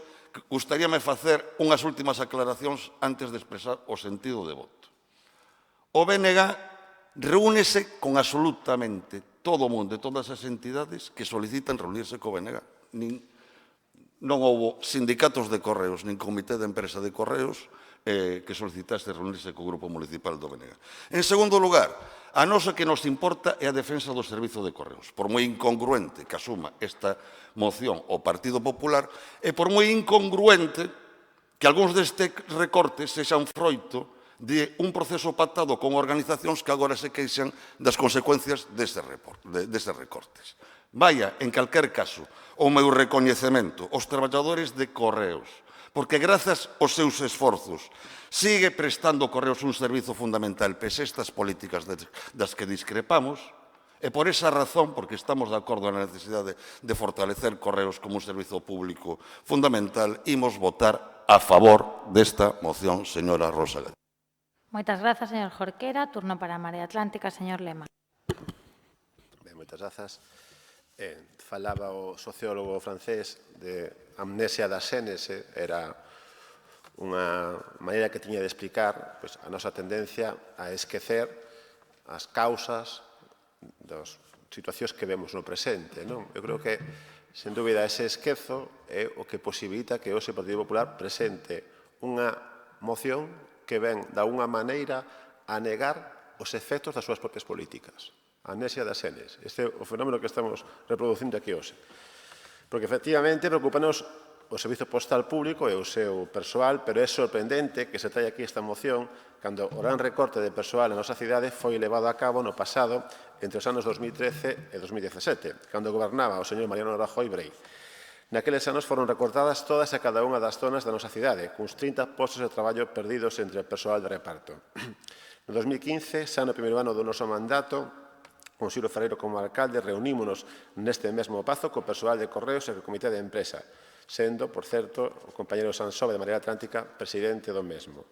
gustaríame facer unhas últimas aclaracións antes de expresar o sentido de voto. O BNG reúnese con absolutamente todo o mundo, todas as entidades que solicitan reunirse co BNG. Non houbo sindicatos de Correos, nin comité de empresa de Correos que solicitase reunirse co Grupo Municipal do BNG. En segundo lugar, a nosa que nos importa é a defensa do servizo de Correos. Por moi incongruente que asuma esta moción o Partido Popular, e por moi incongruente que algúns destes recortes sexan froito de un proceso pactado con organizacións que agora se queixan das consecuencias destes recortes. Vaya, en calquer caso, o meu recoñecemento aos traballadores de Correos, porque grazas aos seus esforzos sigue prestando Correos un servizo fundamental pese estas políticas das que discrepamos, e por esa razón, porque estamos de acordo na necesidade de fortalecer Correos como un servizo público fundamental, imos votar a favor desta moción, señora Rosa Gallego. Moitas grazas, señor Jorquera. Turno para a Marea Atlántica, señor Lema. Moitas grazas. Falaba o sociólogo francés de amnesia da xénese, era unha maneira que tiña de explicar a nosa tendencia a esquecer as causas das situacións que vemos no presente. Eu creo que, sen dúbida, ese esquezo é o que posibilita que hoxe o Partido Popular presente unha moción que ven, de alguna maneira, a negar os efectos das súas propias políticas. A amnesia das enes. Este é o fenómeno que estamos reproducindo aquí hoxe. Porque, efectivamente, preocupanos o Servizo Postal Público e o seu persoal, pero é sorprendente que se traia aquí esta moción cando o gran recorte de persoal na nosa cidade foi levado a cabo no pasado entre os anos 2013 e 2017, cando gobernaba o señor Mariano Rajoy Brei. Naqueles anos foron recortadas todas e cada unha das zonas da nosa cidade, cuns 30 postos de traballo perdidos entre o persoal de reparto. No 2015, xa no primeiro ano do noso mandato, con Ciro Ferreiro como alcalde, reunímonos neste mesmo pazo co persoal de Correos e co comité de empresa, sendo, por certo, o compañero Sansove de Marea Atlántica presidente do mesmo.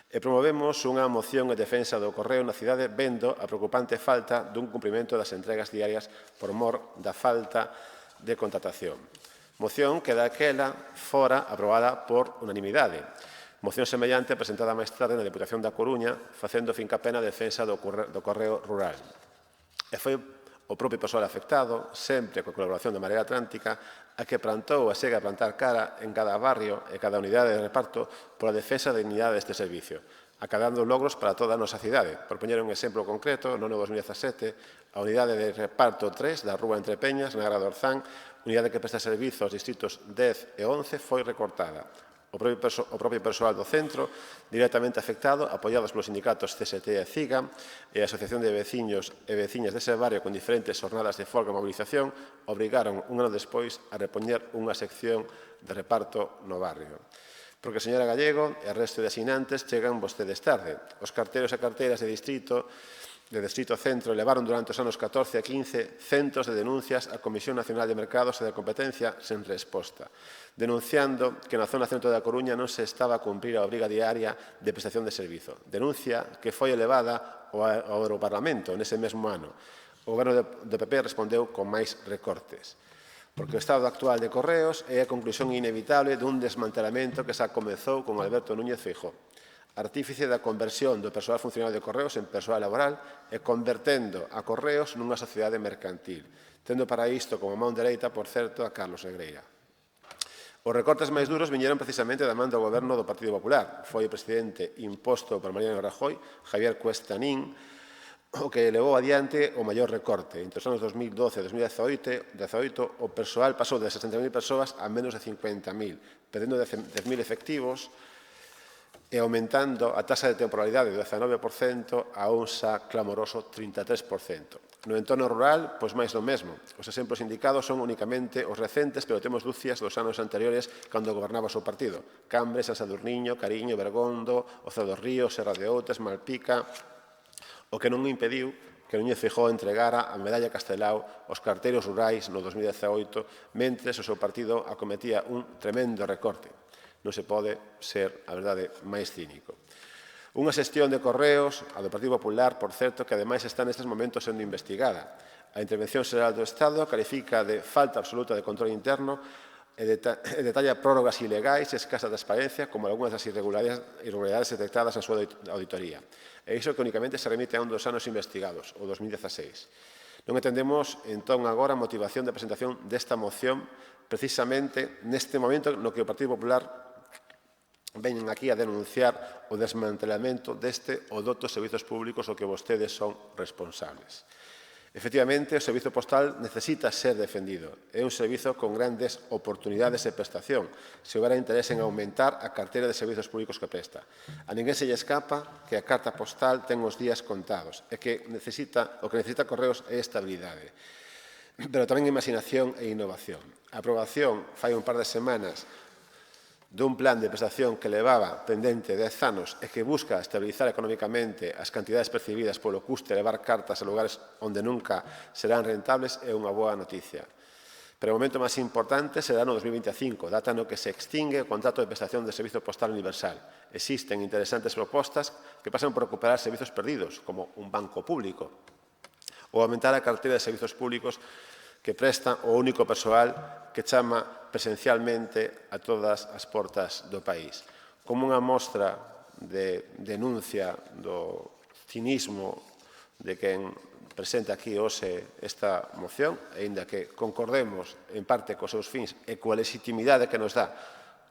E promovemos unha moción en defensa do Correo na cidade vendo a preocupante falta dun cumprimento das entregas diarias por mor da falta de contratación. Moción que daquela fora aprobada por unanimidade. Moción semellante presentada máis tarde na Deputación da Coruña, facendo fincapé na defensa do Correo Rural. E foi o propio persoal afectado, sempre coa colaboración de Marea Atlántica, a que plantou e segue a plantar cara en cada barrio e cada unidade de reparto pola defensa da dignidade deste servicio, acadando logros para toda a nosa cidade. Por poñer un exemplo concreto, no ano 2017, a unidade de reparto 3 da Rúa Entre Peñas, na Gara do Orzán, unidade que presta servizo aos distritos 10 e 11, foi recortada. O propio persoal do centro, directamente afectado, apoiados polos sindicatos CST e CIGA e a Asociación de Veciños e Veciñas dese barrio con diferentes jornadas de folga e movilización, obrigaron un ano despois a repoñer unha sección de reparto no barrio. Porque, señora Gallego e o resto de asinantes, chegan vostedes tarde. Os carteiros e carteiras de Distrito Centro levaron durante os anos 14 a 15 centos de denuncias á Comisión Nacional de Mercados e de Competencia sen resposta, denunciando que na zona centro da Coruña non se estaba a cumprir a obriga diaria de prestación de servizo. Denuncia que foi elevada ao Europarlamento nese mesmo ano. O goberno do PP respondeu con máis recortes. Porque o estado actual de Correos é a conclusión inevitable dun desmantelamento que xa comezou con Alberto Núñez Feijóo, artífice da conversión do persoal funcionario de Correos en persoal laboral e convertendo a Correos nunha sociedade mercantil, tendo para isto como mão dereita, por certo, a Carlos Negreira. Os recortes máis duros viñeron precisamente da man do goberno do Partido Popular. Foi o presidente imposto por Mariano Rajoy, Javier Cuestanín, o que levou adiante o maior recorte. Entre os anos 2012 e 2018, o persoal pasou de 60.000 persoas a menos de 50.000, perdendo 10.000 efectivos, e aumentando a taxa de temporalidade do 19% a un xa clamoroso 33%. No entorno rural, pois máis do mesmo. Os exemplos indicados son únicamente os recentes, pero temos dúcias dos anos anteriores cando gobernaba o seu partido. Cambres, San Sadurniño, Cariño, Bergondo, Oceo dos Ríos, Serra de Outes, Malpica, o que non impediu que Núñez Feijóo entregara a medalla Castelao aos carteiros rurais no 2018, mentres o seu partido acometía un tremendo recorte. Non se pode ser, a verdade, máis cínico. Unha xestión de Correos, a do Partido Popular, por certo, que ademais está nestes momentos sendo investigada. A Intervención Xeral do Estado califica de falta absoluta de control interno e detalla prórrogas ilegais e escasa transparencia como algunhas das irregularidades detectadas na súa auditoría. E iso que únicamente se remite a un dos anos investigados, o 2016. Non entendemos, entón, agora a motivación de presentación desta moción precisamente neste momento no que o Partido Popular veñen aquí a denunciar o desmantelamento deste ou doutros servizos públicos o que vostedes son responsables. Efectivamente, o servizo postal necesita ser defendido. É un servizo con grandes oportunidades de prestación, se houbera interés en aumentar a carteira de servizos públicos que presta. A ninguén se lle escapa que a carta postal ten os días contados e que o que necesita Correos é estabilidade, pero tamén imaginación e innovación. A aprobación fai un par de semanas dun plan de prestación que levaba pendente 10 anos e que busca estabilizar económicamente as cantidades percibidas polo custe de levar cartas a lugares onde nunca serán rentables é unha boa noticia. Pero o momento máis importante será no 2025, data no que se extingue o contrato de prestación de servizo postal universal. Existen interesantes propostas que pasan por recuperar servizos perdidos, como un banco público, ou aumentar a carteira de servizos públicos que presta o único persoal que chama presencialmente a todas as portas do país. como unha mostra de denuncia do cinismo de quen presenta aquí hoxe esta moción, aínda que concordemos en parte cos seus fins e coa legitimidade que nos dá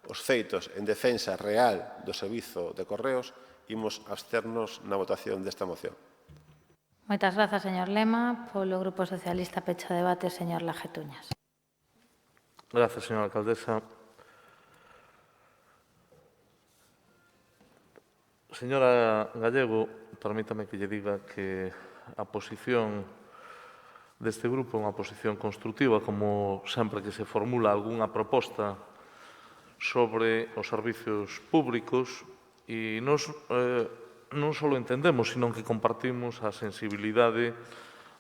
os feitos en defensa real do servizo de correos, imos absternos na votación desta moción. Moitas grazas, señor Lema. Polo Grupo Socialista, pecho o debate, señor Lajetuñas. Gracias, señora alcaldesa. Señora Gallego, permítame que lle diga que a posición deste grupo é unha posición constructiva, como sempre que se formula algunha proposta sobre os servicios públicos, e nos non só entendemos, sino que compartimos a sensibilidade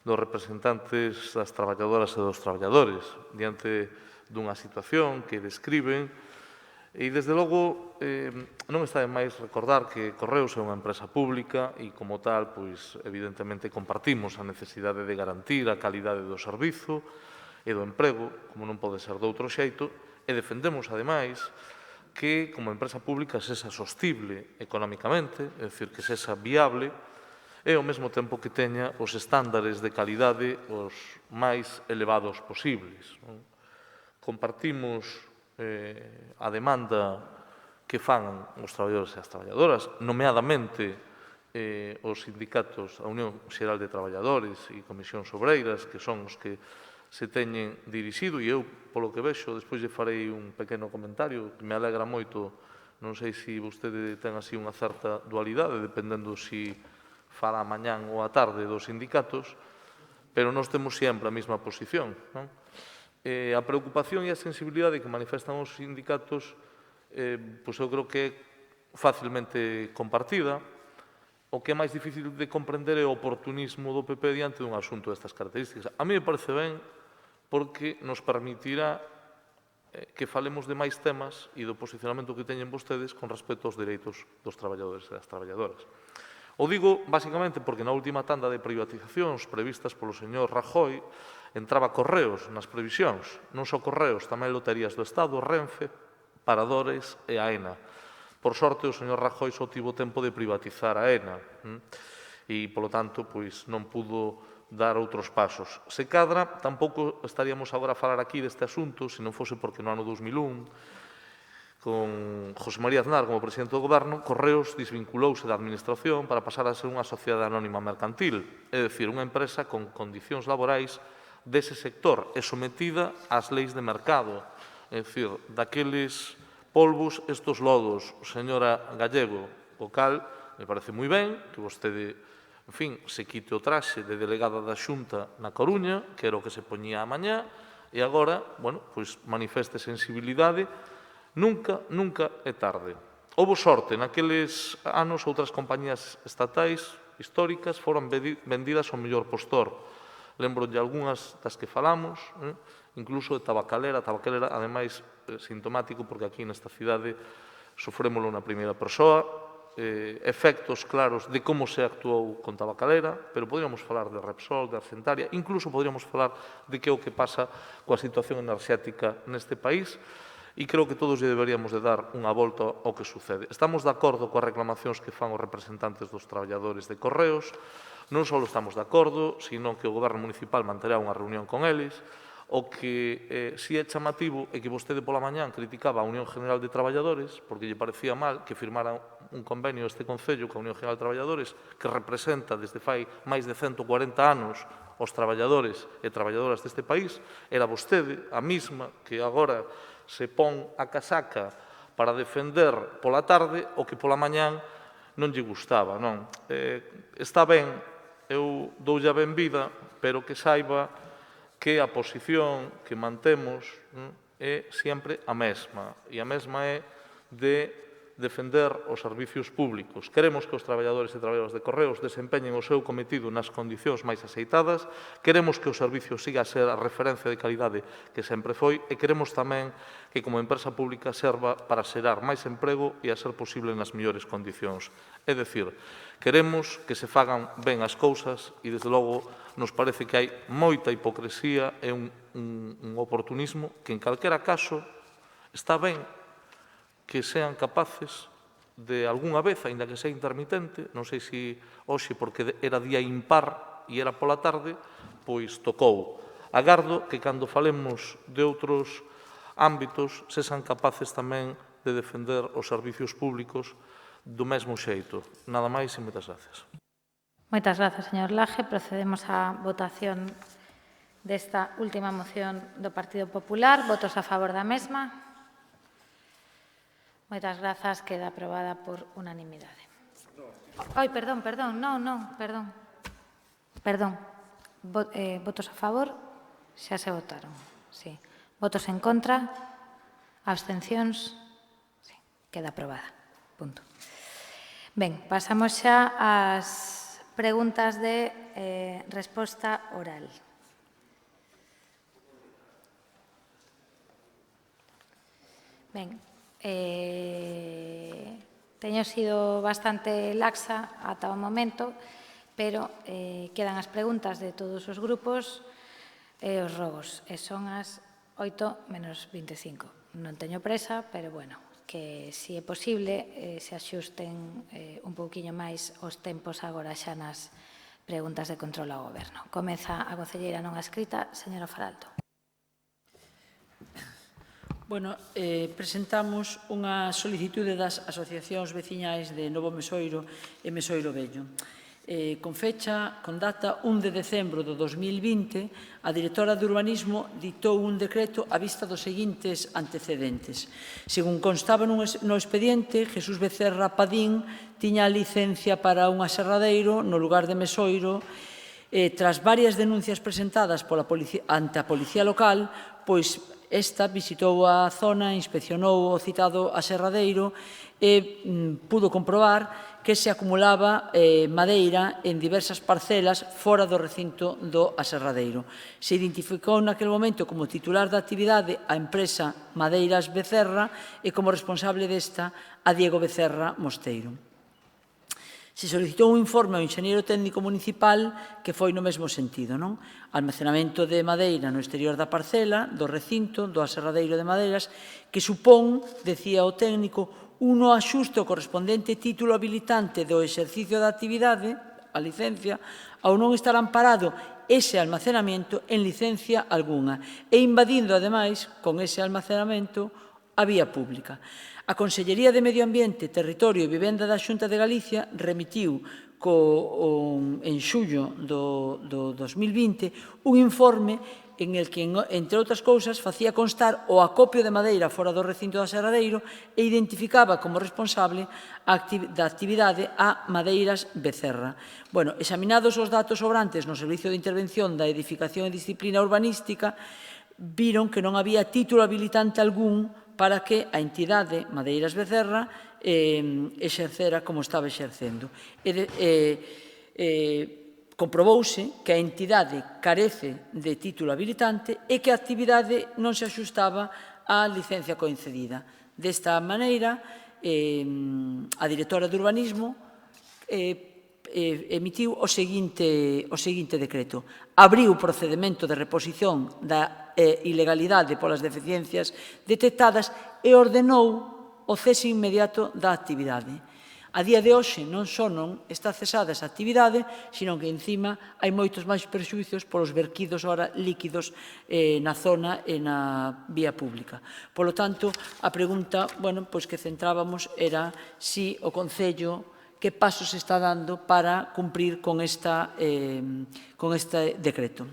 dos representantes das traballadoras e dos traballadores diante dunha situación que describen. E, desde logo, non está de máis recordar que Correos é unha empresa pública e, como tal, pois, evidentemente, compartimos a necesidade de garantir a calidade do servizo e do emprego, como non pode ser de outro xeito, e defendemos, ademais, que, como empresa pública, sexa sostible económicamente, é dicir, que sexa viable, e, ao mesmo tempo, que teña os estándares de calidade os máis elevados posibles. Compartimos a demanda que fan os traballadores e as traballadoras, nomeadamente os sindicatos, a Unión Xeral de Traballadores e Comisións Obreiras, que son os que se teñen dirixido, e eu, polo que vexo, despois lle farei un pequeno comentario que me alegra moito. Non sei se vostede ten así unha certa dualidade, dependendo se fará a mañán ou a tarde dos sindicatos, pero nós temos sempre a mesma posición, non? A preocupación e a sensibilidade que manifestan os sindicatos, pois eu creo que é facilmente compartida. O que é máis difícil de comprender é o oportunismo do PP diante dun asunto destas características. A mí me parece ben porque nos permitirá que falemos de máis temas e do posicionamento que teñen vostedes con respecto aos dereitos dos traballadores e das traballadoras. O digo, basicamente, porque na última tanda de privatizacións previstas polo señor Rajoy entraba Correos nas previsións, non só Correos, tamén Loterías do Estado, Renfe, Paradores e Aena. Por sorte, o señor Rajoy só tivo tempo de privatizar a Aena e, polo tanto, pois non pudo dar outros pasos. Se cadra, tampouco estaríamos agora a falar aquí deste asunto se non fose porque no ano 2001, con José María Aznar como presidente do Goberno, Correos desvinculouse da administración para pasar a ser unha sociedade anónima mercantil, é dicir, unha empresa con condicións laborais dese sector e sometida ás leis de mercado, é dicir, daqueles polvos estos lodos, señora Gallego, o cal me parece moi ben que vostede, en fin, se quite o traxe de delegada da Xunta na Coruña, que era o que se poñía a mañá, e agora, bueno, pois manifeste sensibilidade. Nunca é tarde. Houbo sorte, naqueles anos outras compañías estatais históricas foron vendidas ao mellor postor. Lembro de algunhas das que falamos, incluso de Tabacalera, ademais, sintomático, porque aquí nesta cidade sofrémolo na primeira persoa, efectos claros de como se actuou con Tabacalera, pero podríamos falar de Repsol, de Argentaria, incluso podríamos falar de que é o que pasa coa situación enerxética neste país, e creo que todos lle deberíamos de dar unha volta ao que sucede. Estamos de acordo coas reclamacións que fan os representantes dos traballadores de Correos. Non só estamos de acordo, sino que o Goberno municipal manterá unha reunión con eles. O que si é chamativo é que vostede pola mañán criticaba a Unión General de Traballadores porque lle parecía mal que firmara un convenio este Concello coa Unión General de Traballadores que representa desde fai máis de 140 anos os traballadores e traballadoras deste país. Era vostede a mesma que agora se pon a casaca para defender pola tarde o que pola mañán non lle gustaba. Non? Está ben, eu doulle a benvida, pero que saiba que a posición que mantemos é sempre a mesma, e a mesma é de defender os servicios públicos. Queremos que os traballadores e traballadoras de Correos desempeñen o seu cometido nas condicións máis aceitadas, queremos que o servicio siga a ser a referencia de calidade que sempre foi, e queremos tamén que como empresa pública serva para xerar máis emprego e a ser posible nas mellores condicións. É dicir, queremos que se fagan ben as cousas e, desde logo, nos parece que hai moita hipocresía e un oportunismo que, en calquera caso, está ben que sean capaces de algunha vez, aínda que sea intermitente, non sei se hoxe porque era día impar e era pola tarde, pois tocou. Agardo que cando falemos de outros ámbitos sexan capaces tamén de defender os servicios públicos do mesmo xeito. Nada máis e moitas gracias. Moitas grazas, señor Laje. Procedemos á votación desta última moción do Partido Popular. Votos a favor da mesma. Moitas grazas. Queda aprobada por unanimidade. Ai, perdón. Votos a favor, xa se votaron. Sí. Votos en contra, abstencións, sí. Queda aprobada. Punto. Ben, pasamos xa ás preguntas de resposta oral. Ben, teño sido bastante laxa ata o momento, pero quedan as preguntas de todos os grupos e os rogos. E son as 8 menos 25. Non teño presa, pero bueno, que se é posible se axusten un pouquiño máis os tempos agora xa nas preguntas de control ao Goberno. Comeza a concelleira non adscrita, señora Faraldo. Bueno, presentamos unha solicitude das asociacións veciñais de Novo Mesoiro e Mesoiro Vello. Con data 1 de decembro do 2020, a directora de Urbanismo ditou un decreto á vista dos seguintes antecedentes. Según constaba no expediente, Jesús Becerra Padín tiña a licencia para un aserradeiro no lugar de Mesoiro. Tras varias denuncias presentadas ante a Policía Local, pois esta visitou a zona, inspeccionou o citado aserradeiro e pudo comprobar que se acumulaba madeira en diversas parcelas fora do recinto do aserradeiro. Se identificou naquele momento como titular da actividade a empresa Madeiras Becerra e como responsable desta a Diego Becerra Mosteiro. Se solicitou un informe ao enxeñeiro técnico municipal que foi no mesmo sentido, non? Almacenamento de madeira no exterior da parcela, do recinto, do aserradeiro de madeiras, que supón, decía o técnico, un axuste ao correspondente título habilitante do exercicio da actividade, a licencia, ao non estar amparado ese almacenamento en licencia algunha e invadindo, ademais, con ese almacenamento, a vía pública. A Consellería de Medio Ambiente, Territorio e Vivenda da Xunta de Galicia remitiu en xullo do 2020 un informe en el que, entre outras cousas, facía constar o acopio de madeira fora do recinto do aserradeiro e identificaba como responsable da actividade a Madeiras Becerra. Bueno, examinados os datos sobrantes no Servicio de Intervención da Edificación e Disciplina Urbanística, viron que non había título habilitante algún para que a entidade Madeiras Becerra exercera como estaba exercendo. Comprobouse que a entidade carece de título habilitante e que a actividade non se axustaba á licencia concedida. Desta maneira, a directora de Urbanismo emitiu o seguinte decreto. Abriu o procedimento de reposición da ilegalidade polas deficiencias detectadas e ordenou o cese inmediato da actividade. A día de hoxe non só non está cesada esa actividade, sino que encima hai moitos máis perxuizos polos verquidos ora líquidos na zona e na vía pública. Polo tanto, a pregunta que centrábamos era si o Concello que pasos se está dando para cumprir con este decreto.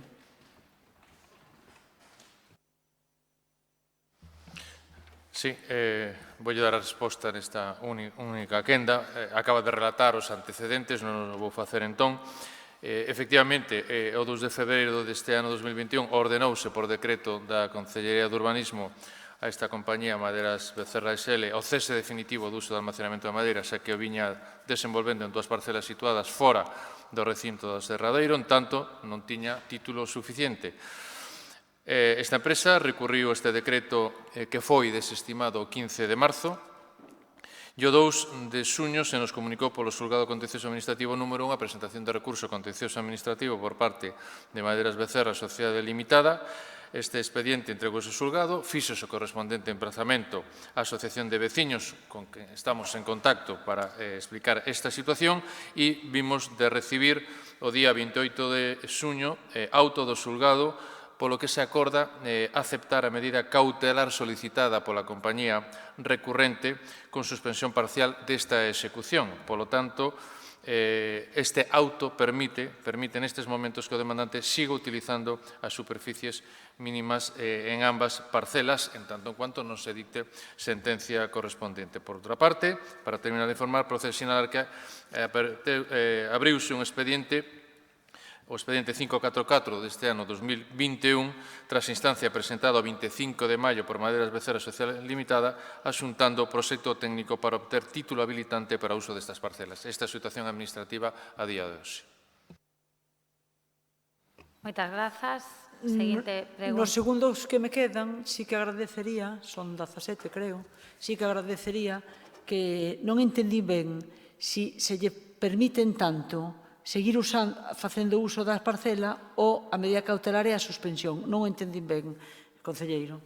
Sí, voulle dar a resposta nesta única quenda. Acaba de relatar os antecedentes, non o vou facer entón. Efectivamente, o 2 de febreiro deste ano 2021 ordenouse por decreto da Concellería de Urbanismo a esta compañía Madeiras Becerra S.L. o cese definitivo do uso de almacenamento de madeira, xa que o viña desenvolvendo en dúas parcelas situadas fora do recinto do aserradeiro, en tanto non tiña título suficiente. Esta empresa recurriu este decreto que foi desestimado o 15 de marzo E o 2 de xuño se nos comunicou polo Xulgado Contencioso Administrativo número 1 a presentación de recurso contencioso administrativo por parte de Madeiras Becerra Sociedade Limitada. Este expediente entregouse ao xulgado, fixose o correspondente emprazamento á Asociación de Veciños con que estamos en contacto para explicar esta situación e vimos de recibir o día 28 de xuño auto do xulgado polo que se acorda aceptar a medida cautelar solicitada pola compañía recurrente con suspensión parcial desta execución. Polo tanto, este auto permite nestes momentos que o demandante siga utilizando as superficies mínimas en ambas parcelas, en tanto en cuanto non se dicte sentencia correspondente. Por outra parte, para terminar de informar, procede sinalar que abriuse un expediente, o expediente 544 deste ano 2021, tras instancia presentada o 25 de maio por Madeiras Becerra Social Limitada, asuntando o proxecto técnico para obter título habilitante para o uso destas parcelas. Esta é a situación administrativa a día de hoxe. Moitas grazas. Seguinte pregunta. Nos segundos que me quedan, sí que agradecería, son 17 creo, sí que agradecería que non entendí ben si se lle permiten tanto seguir facendo uso da parcela ou a medida cautelar e a suspensión. Non entendín ben, concelleiro.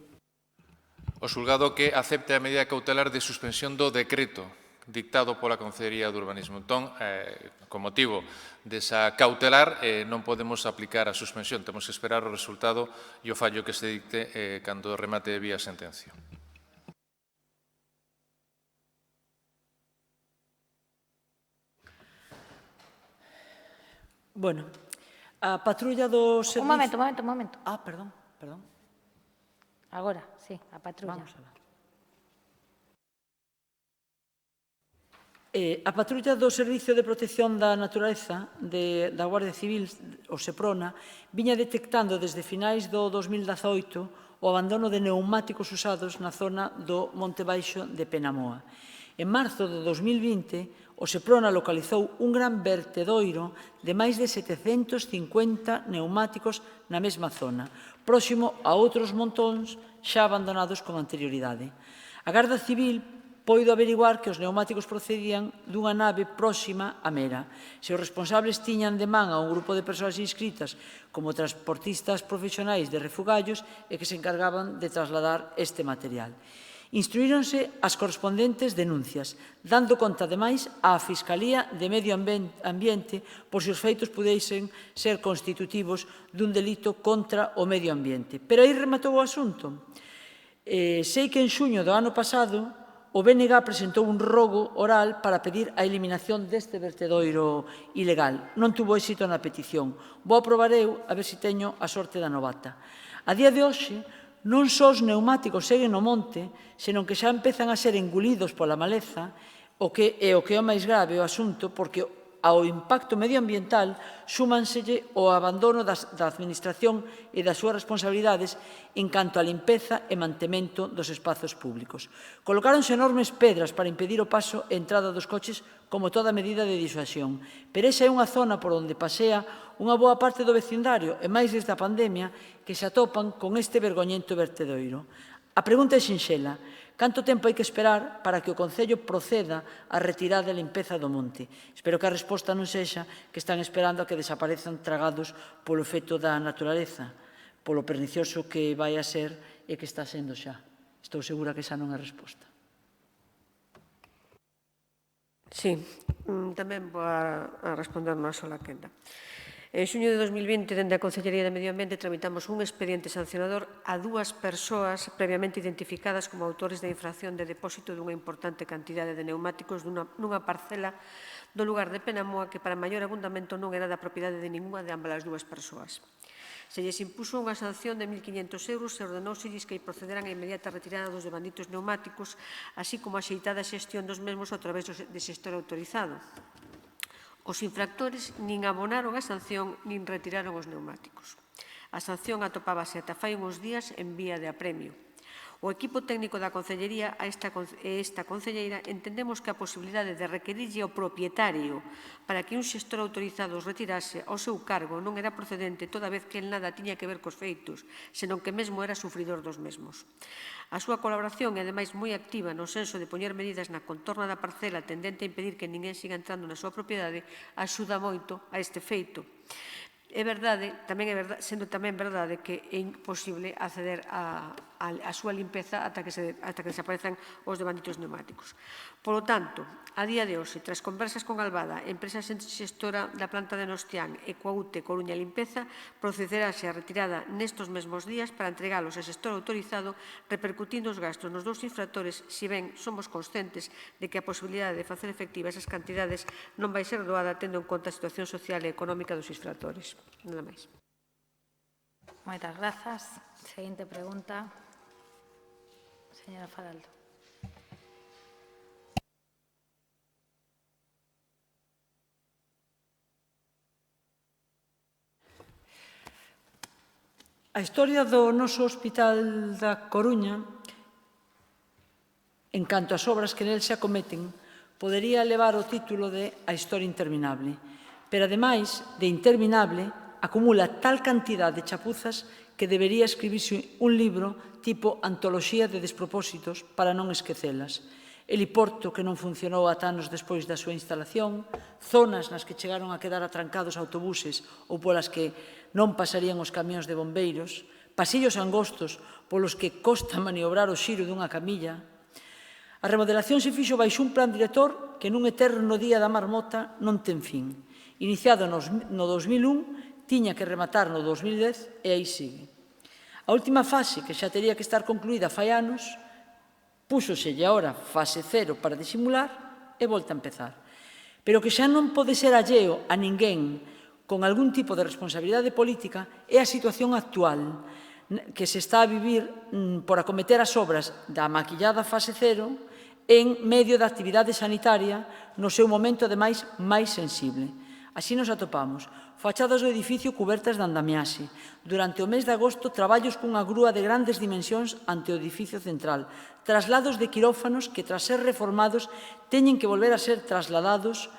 O xulgado que acepte a medida cautelar de suspensión do decreto dictado pola Concellería de Urbanismo. Entón, con motivo desa cautelar, non podemos aplicar a suspensión. Temos que esperar o resultado e o fallo que se dicte cando remate vía sentencia. Bueno, a patrulla do servicio... Un momento. Ah, perdón. Agora, sí, a patrulla. Vamos a ver. A patrulla do Servicio de Protección da Naturaleza da Guardia Civil, o SEPRONA, viña detectando desde finais do 2018 o abandono de neumáticos usados na zona do Monte Baixo de Penamoa. En marzo de 2020, o SEPRONA localizou un gran vertedoiro de máis de 750 neumáticos na mesma zona, próximo a outros montóns xa abandonados con anterioridade. A Garda Civil poido averiguar que os neumáticos procedían dunha nave próxima a Mera. Se os responsables tiñan de man a un grupo de persoas inscritas como transportistas profesionais de refugallos e que se encargaban de trasladar este material. Instruíronse as correspondentes denuncias, dando conta, ademais, á Fiscalía de Medio Ambiente por se os feitos pudesen ser constitutivos dun delito contra o medio ambiente. Pero aí rematou o asunto. Sei que en xuño do ano pasado o BNG presentou un rogo oral para pedir a eliminación deste vertedoiro ilegal. Non tuvo éxito na petición. Vou aprobar eu, a ver se teño a sorte da novata. A día de hoxe, non só os neumáticos seguen no monte, senón que xa empezan a ser engolidos pola maleza, o que é o máis grave o asunto, porque ao impacto medioambiental súmanselle o abandono da Administración e das súas responsabilidades en canto á limpeza e mantemento dos espazos públicos. Colocáronse enormes pedras para impedir o paso e entrada dos coches como toda medida de disuasión, pero esa é unha zona por onde pasea unha boa parte do vecindario e máis desde a pandemia que se atopan con este vergoñento vertedoiro. A pregunta é sinxela. Canto tempo hai que esperar para que o Concello proceda á retirada e limpeza do monte? Espero que a resposta non sexa que están esperando a que desaparezan tragados polo efecto da naturaleza, polo pernicioso que vai a ser e que está sendo xa. Estou segura que esa non é a resposta. Sí, tamén vou a responder unha sola quenda. En xuño de 2020, dende a Concellería de Medio Ambiente, tramitamos un expediente sancionador a 2 persoas previamente identificadas como autores da infracción de depósito dunha importante cantidade de neumáticos nunha parcela do lugar de Penamoa que para maior abundamento non era da propiedade de ninguna de ambas as 2 persoas. Se lles impuso unha sanción de 1.500 euros e ordenóuselles que procederan a inmediata retirada dos devanditos neumáticos, así como a xeitada xestión dos mesmos a través de xestor autorizado. Os infractores nin abonaron a sanción nin retiraron os neumáticos. A sanción atopábase ata fai uns días en vía de apremio. O equipo técnico da Concellería e esta concelleira entendemos que a posibilidade de requerirlle ao propietario para que un xestor autorizado os retirase ao seu cargo non era procedente toda vez que el nada tiña que ver cos feitos, senón que mesmo era sufridor dos mesmos. A súa colaboración é, ademais, moi activa no senso de poñer medidas na contorna da parcela tendente a impedir que ninguén siga entrando na súa propiedade, axuda moito a este feito. É verdade, sendo tamén verdade que é imposible acceder á súa limpeza ata que desaparezan os devanditos pneumáticos. Polo tanto, a día de hoxe, tras conversas con Alvada, empresa xestora da planta de Nostián e coa UTE Coruña Limpeza, procederase a retirada nestos mesmos días para entregalos ao xestor autorizado, repercutindo os gastos nos dous infractores, si ben somos conscientes de que a posibilidade de facer efectiva esas cantidades non vai ser doada tendo en conta a situación social e económica dos infractores. Nada máis. Moitas grazas. Seguinte pregunta. Señora Faraldo. A historia do noso Hospital da Coruña, en canto ás obras que nel se acometen, podería levar o título de A historia interminable, pero, ademais de interminable, acumula tal cantidad de chapuzas que debería escribirse un libro tipo antoloxía de despropósitos para non esquecelas. Heliporto que non funcionou ata anos despois da súa instalación, zonas nas que chegaron a quedar atrancados autobuses ou polas que non pasarían os camións de bombeiros, pasillos angostos polos que costa maniobrar o xiro dunha camilla. A remodelación se fixo baixo un plan director que nun eterno día da marmota non ten fin. Iniciado no 2001, tiña que rematar no 2010 e aí sigue. A última fase, que xa tería que estar concluída fai anos, púxoselle agora fase 0 para disimular e volta a empezar. Pero que xa non pode ser alleo a ninguén con algún tipo de responsabilidade política é a situación actual que se está a vivir por acometer as obras da maquillada fase 0 en medio da actividade sanitaria no seu momento, ademais, máis sensible. Así nos atopamos. Fachadas do edificio cubertas de andamiaxe. Durante o mes de agosto, traballos cunha grúa de grandes dimensións ante o edificio central. Traslados de quirófanos que, tras ser reformados, teñen que volver a ser trasladados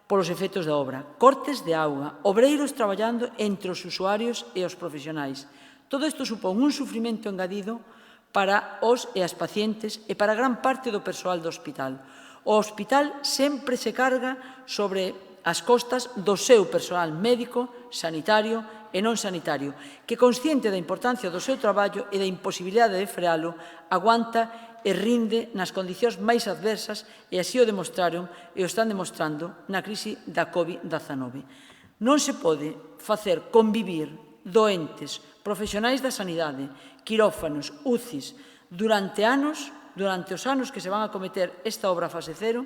polos efectos da obra. Cortes de auga. Obreiros traballando entre os usuarios e os profesionais. Todo isto supón un sufrimento engadido para os e as pacientes e para gran parte do persoal do hospital. O hospital sempre se carga sobre as costas do seu persoal médico, sanitario e non sanitario, que, consciente da importancia do seu traballo e da imposibilidade de frealo, aguanta e rinde nas condicións máis adversas e así o demostraron e o están demostrando na crise da COVID-19. Non se pode facer convivir doentes, profesionais da sanidade, quirófanos, UCIs, durante os anos que se van a cometer esta obra fase 0,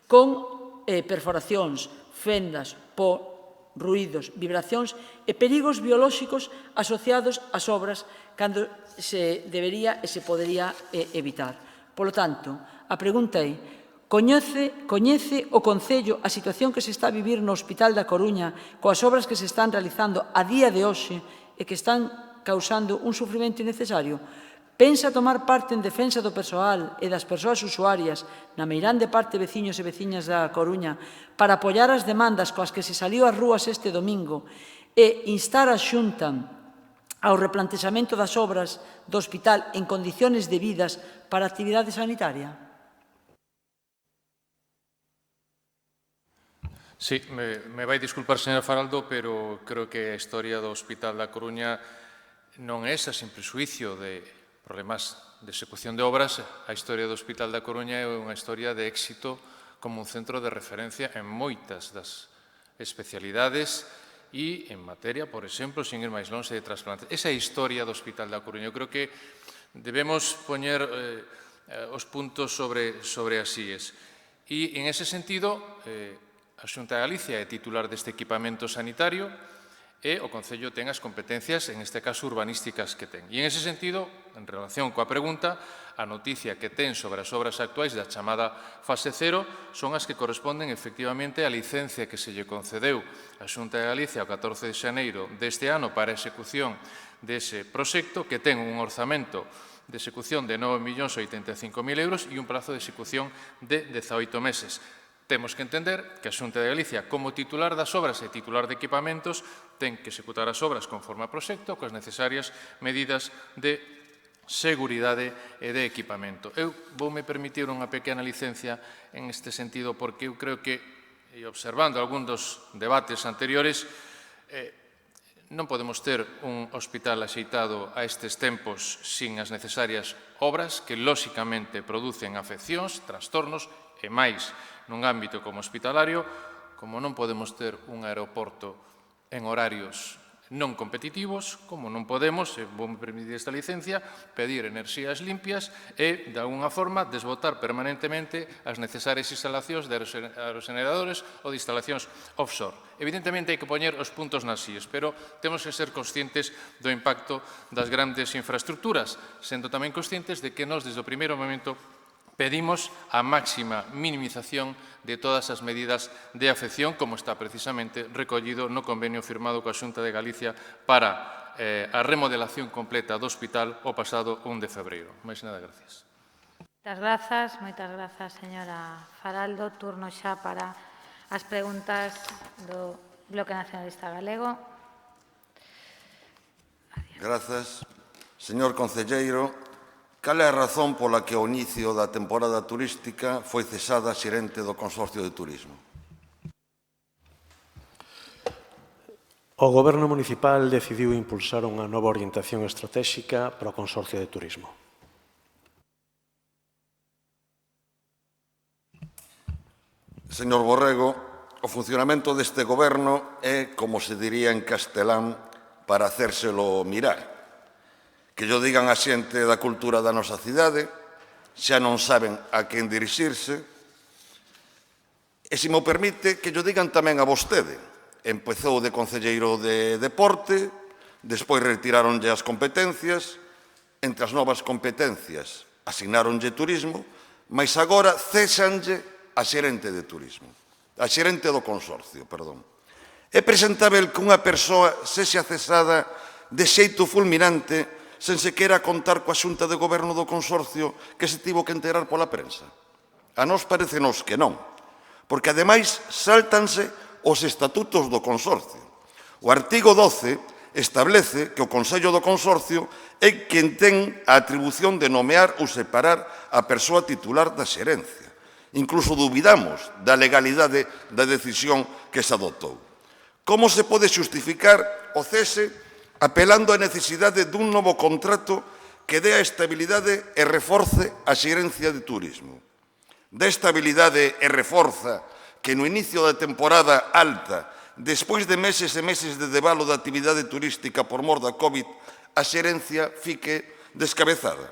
con perforacións, fendas, po, ruídos, vibracións e perigos biolóxicos asociados ás obras cando se debería e se podería evitar. Polo tanto, a pregunta é: coñece o Concello a situación que se está a vivir no Hospital da Coruña coas obras que se están realizando a día de hoxe e que están causando un sufrimento innecesario? Pensa tomar parte en defensa do persoal e das persoas usuarias na meirande parte veciños e veciñas da Coruña para apoiar as demandas coas que se saliu ás rúas este domingo e instar a Xunta ao replantexamento das obras do hospital en condiciones debidas para a actividade sanitaria? Sí, me vai disculpar, señora Faraldo, pero creo que a historia do Hospital da Coruña non é esa, sin prexuicio de problemas de execución de obras. A historia do Hospital da Coruña é unha historia de éxito como un centro de referencia en moitas das especialidades e en materia, por exemplo, sin ir máis longe, de trasplantes. Esa é a historia do Hospital da Coruña. Eu creo que debemos poñer os puntos sobre as íes. E, en ese sentido, a Xunta de Galicia é titular deste equipamento sanitario e o Concello ten as competencias, en este caso, urbanísticas que ten. E, en ese sentido, en relación coa pregunta, a noticia que ten sobre as obras actuais da chamada fase 0 son as que corresponden, efectivamente, á licencia que se lle concedeu a Xunta de Galicia o 14 de xaneiro deste ano para a execución dese proxecto, que ten un orzamento de execución de 9.085.000 euros e un prazo de execución de 18 meses. Temos que entender que a Xunta de Galicia, como titular das obras e titular de equipamentos, ten que executar as obras conforme a proxecto coas necesarias medidas de seguridade e de equipamento. Eu voume permitir unha pequena licencia en este sentido porque eu creo que, e observando algún dos debates anteriores, non podemos ter un hospital axeitado a estes tempos sin as necesarias obras que, lóxicamente, producen afeccións, trastornos e máis nun ámbito como hospitalario, como non podemos ter un aeroporto en horarios non competitivos, como non podemos, e vou me permitir esta licencia, pedir enerxías limpias e, de alguna forma, desbotar permanentemente as necesarias instalacións de aerogeneradores ou de instalacións offshore. Evidentemente, hai que poñer os puntos nas íes, pero temos que ser conscientes do impacto das grandes infraestructuras, sendo tamén conscientes de que nós, desde o primeiro momento, pedimos a máxima minimización de todas as medidas de afección, como está precisamente recollido no convenio firmado coa Xunta de Galicia para a remodelación completa do hospital o pasado 1 de febreiro. Máis nada, gracias. Moitas grazas, señora Faraldo. Turno xa para as preguntas do Bloque Nacionalista Galego. Grazas. Señor concelleiro, cal é a razón pola que ao inicio da temporada turística foi cesada a xerente do Consorcio de Turismo? O Goberno municipal decidiu impulsar unha nova orientación estratégica para o Consorcio de Turismo. Señor Borrego, o funcionamento deste Goberno é, como se diría en castelán, para hacérselo mirar. Que llo digan a xente da cultura da nosa cidade, xa non saben a quen dirixirse, e, se mo permite, que llo digan tamén a vostede. Empezou de concelleiro de Deporte, despois retiraronlle as competencias, entre as novas competencias asignáronlle turismo, mas agora cesanlle a xerente de turismo, a xerente do consorcio, perdón. É presentável que unha persoa sexa cesada de xeito fulminante sen sequera contar coa Xunta de Goberno do Consorcio que se tivo que enterar pola prensa? A nós parecenos que non, porque ademais sáltanse os estatutos do Consorcio. O artigo 12 establece que o Consello do Consorcio é quen ten a atribución de nomear ou separar a persoa titular da xerencia. Incluso dubidamos da legalidade da decisión que se adoptou. Como se pode xustificar o cese apelando á necesidade dun novo contrato que dea estabilidade e reforce a xerencia de turismo? Da estabilidade e reforza que no inicio da temporada alta, despois de meses e meses de debalo da actividade turística por mor da COVID, a xerencia fique descabezada?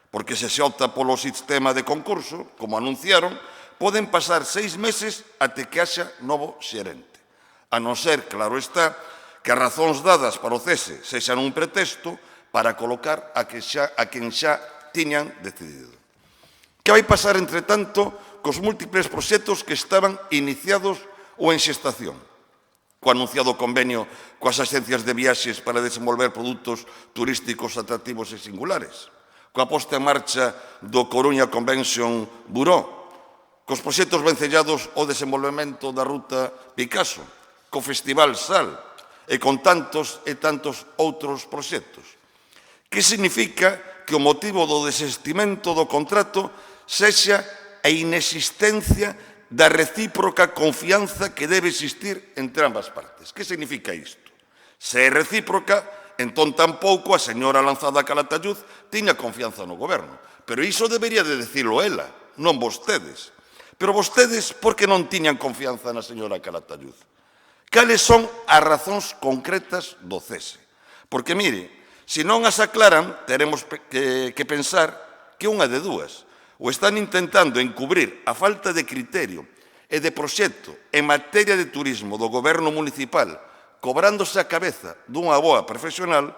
Porque se se opta polo sistema de concurso, como anunciaron, poden pasar 6 meses até que haxa novo xerente. A non ser, claro está, que as razóns dadas para o cese sexan un pretexto para colocar a quen xa tiñan decidido. Que vai pasar, entre tanto, cos múltiples proxectos que estaban iniciados ou en xestación? Co anunciado convenio coas axencias de viaxes para desenvolver produtos turísticos atractivos e singulares? Coa posta en marcha do Coruña Convention Bureau? Cos proxectos vencellados ao desenvolvemento da Ruta Picasso? Co Festival Sal? E con tantos e tantos outros proxectos. Que significa que o motivo do desistimento do contrato sexa a inexistencia da recíproca confianza que debe existir entre ambas partes? Que significa isto? Se é recíproca, entón tampouco a señora Lanzada Calatayud tiña confianza no goberno. Pero iso debería de decirlo ela, non vostedes. Pero vostedes, por que non tiñan confianza na señora Calatayud? Cales son as razóns concretas do cese? Porque, mire, se non as aclaran, teremos que pensar que unha de dúas. Ou están intentando encubrir a falta de criterio e de proxecto en materia de turismo do goberno municipal, cobrándose a cabeza dunha boa profesional,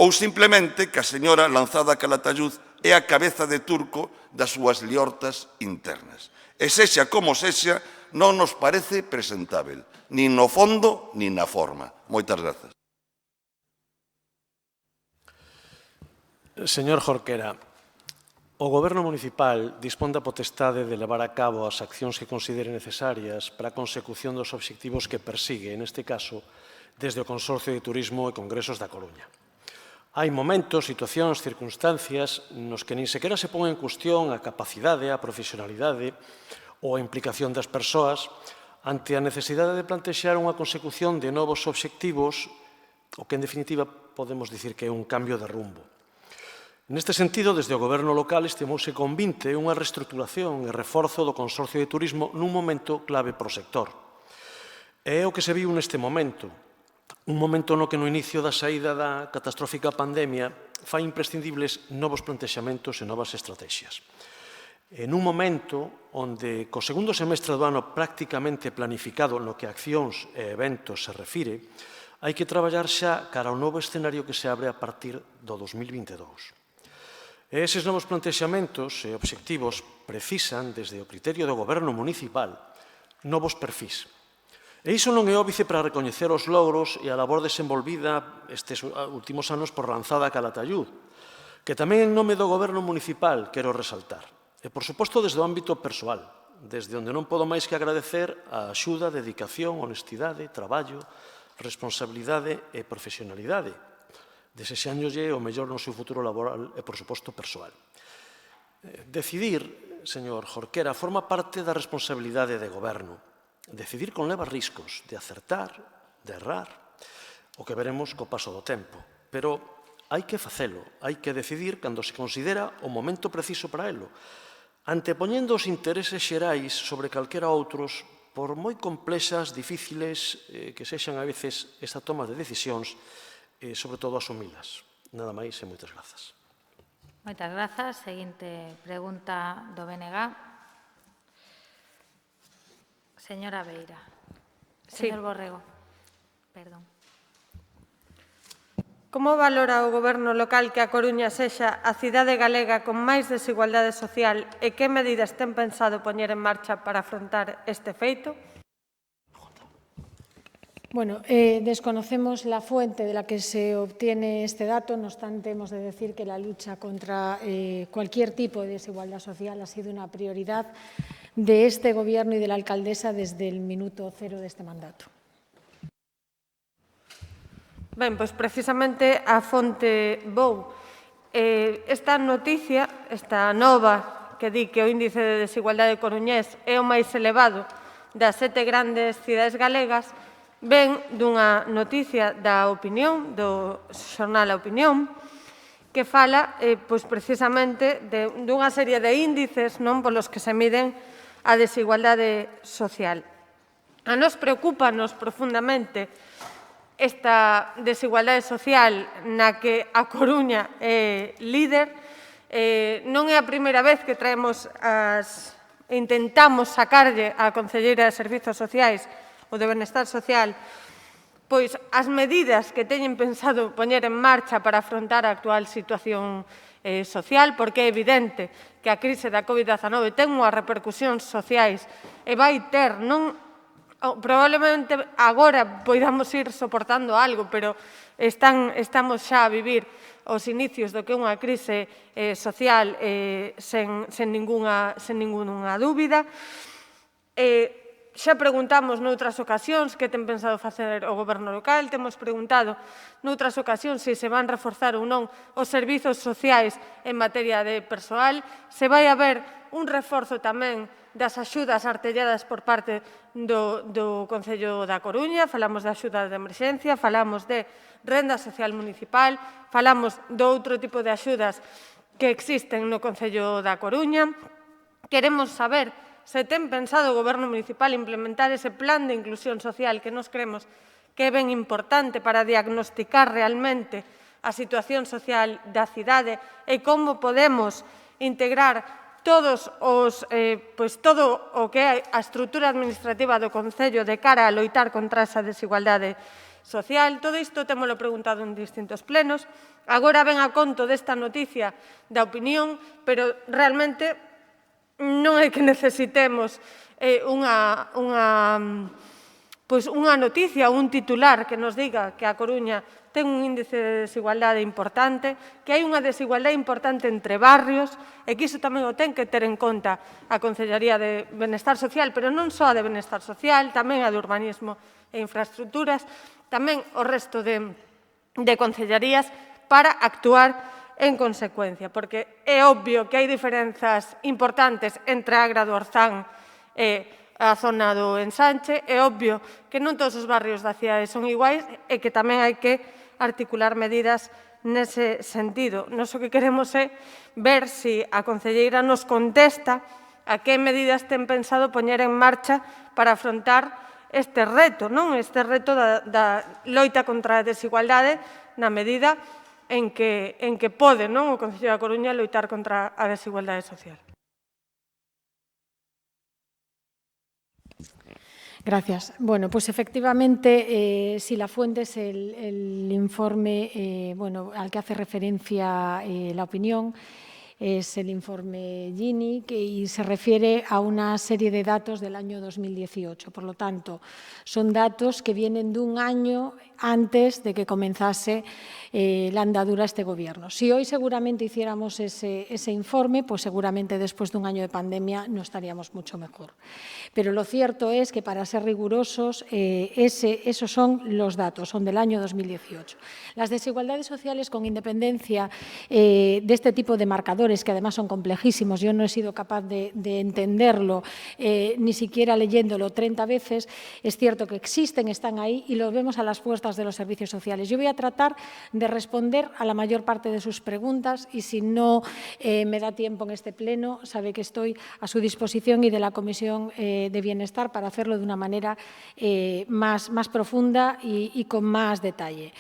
ou simplemente que a señora Lanzada Calatayud é a cabeza de turco das súas liortas internas. E sexa como sexa, non nos parece presentável, nin no fondo, nin na forma. Moitas grazas. Señor Jorquera, o Goberno municipal dispón da potestade de levar a cabo as accións que considere necesarias para a consecución dos obxectivos que persigue, neste caso, desde o Consorcio de Turismo e Congresos da Coruña. Hai momentos, situacións, circunstancias nos que nin sequera se pon en cuestión a capacidade, a profesionalidade ou a implicación das persoas ante a necesidade de plantexar unha consecución de novos obxectivos, o que en definitiva podemos dicir que é un cambio de rumbo. Neste sentido, desde o Goberno local estimouse convinte unha reestruturación e reforzo do Consorcio de Turismo nun momento clave para o sector. É o que se viu neste momento, un momento no que no inicio da saída da catastrófica pandemia fai imprescindibles novos plantexamentos e novas estrategias. En un momento onde, co segundo semestre do ano prácticamente planificado no que a accións e eventos se refire, hai que traballar xa cara ao novo escenario que se abre a partir do 2022. E eses novos plantexamentos e obxectivos precisan, desde o criterio do Goberno municipal, novos perfís. E iso non é óbice para recoñecer os logros e a labor desenvolvida estes últimos anos por Lanzada Calatayud, que tamén en nome do Goberno municipal quero resaltar. E, por suposto, desde o ámbito persoal, desde onde non podo máis que agradecer a axuda, dedicación, honestidade, traballo, responsabilidade e profesionalidade, desexándolle o mellor no seu futuro laboral e, por suposto, persoal. Decidir, señor Jorquera, forma parte da responsabilidade de goberno. Decidir conleva riscos de acertar, de errar, o que veremos co paso do tempo. Pero hai que facelo, hai que decidir cando se considera o momento preciso para elo, antepoñendo os intereses xerais sobre calquera outros, por moi complexas, difíciles que sexan a veces esta toma de decisións, e, sobre todo, asumilas. Nada máis e moitas grazas. Moitas grazas. Seguinte pregunta do BNG. Señora Beira. Señor Borrego. Perdón. Como valora o Goberno local que a Coruña sexa a cidade galega con máis desigualdade social e que medidas ten pensado poñer en marcha para afrontar este feito? Bueno, desconocemos la fuente de la que se obtiene este dato, no obstante, hemos de decir que la lucha contra cualquier tipo de desigualdad social ha sido una prioridad de este Gobierno y de la alcaldesa desde el minuto cero de este mandato. Ben, pois precisamente a fonte vou. Esta noticia, esta nova, que di que o índice de desigualdade coruñés é o máis elevado das 7 grandes cidades galegas, ven dunha noticia da Opinión, do xornal A Opinión, que fala pois, precisamente dunha serie de índices non polos que se miden a desigualdade social. A nos preocúpanos profundamente esta desigualdade social na que a Coruña é líder. Non é a primeira vez que intentamos sacarlle á Conselleira de Servizos Sociais ou de Benestar Social pois as medidas que teñen pensado poñer en marcha para afrontar a actual situación social, porque é evidente que a crise da COVID-19 ten unhas repercusións sociais e vai ter, non probablemente agora poidamos ir soportando algo, pero estamos xa a vivir os inicios do que é unha crise social sen ningunha dúbida. Xa preguntamos noutras ocasións que ten pensado facer o Goberno local, temos preguntado noutras ocasións se se van reforzar ou non os servizos sociais en materia de persoal, se vai haber un reforzo tamén das axudas artelladas por parte do Concello da Coruña, falamos de axudas de emerxencia, falamos de renda social municipal, falamos de outro tipo de axudas que existen no Concello da Coruña. Queremos saber se ten pensado o Goberno municipal implementar ese plan de inclusión social que nos creemos que é ben importante para diagnosticar realmente a situación social da cidade e como podemos integrar todo o que é a estrutura administrativa do Concello de cara a loitar contra esa desigualdade social. Todo isto témolo preguntado en distintos plenos. Agora ven a conto desta noticia da Opinión, pero realmente non é que necesitemos pois unha noticia, un titular que nos diga que a Coruña ten un índice de desigualdade importante, que hai unha desigualdade importante entre barrios, e que iso tamén o ten que ter en conta a Consellería de Benestar Social, pero non só de Benestar Social, tamén a de Urbanismo e Infraestructuras, tamén o resto de consellerías para actuar en consecuencia, porque é obvio que hai diferenzas importantes entre a Agra do Orzán e a zona do Ensanche, é obvio que non todos os barrios da cidade son iguais e que tamén hai que articular medidas nese sentido. Nos o que queremos é ver se a concelleira nos contesta a que medidas ten pensado poñer en marcha para afrontar este reto, este reto da loita contra a desigualdade na medida en que pode o Concello da Coruña loitar contra a desigualdade social. Gracias. Bueno, pues efectivamente, si la fuente es el informe al que hace referencia la opinión, es el informe Gini y se refiere a una serie de datos del año 2018. Por lo tanto, son datos que vienen de un año antes de que comenzase la andadura este Gobierno. Si hoy seguramente hiciéramos ese informe, pues seguramente después de un año de pandemia no estaríamos mucho mejor. Pero lo cierto es que, para ser rigurosos, esos son los datos, son del año 2018. Las desigualdades sociales, con independencia de este tipo de marcadores, que además son complejísimos, yo no he sido capaz de entenderlo, ni siquiera leyéndolo 30 veces, es cierto que existen, están ahí y los vemos a las puertas de los servicios sociales. Yo voy a tratar de responder a la mayor parte de sus preguntas y, si no me da tiempo en este pleno, sabe que estoy a su disposición y de la Comisión de Bienestar para hacerlo de una manera más profunda y con más detalle.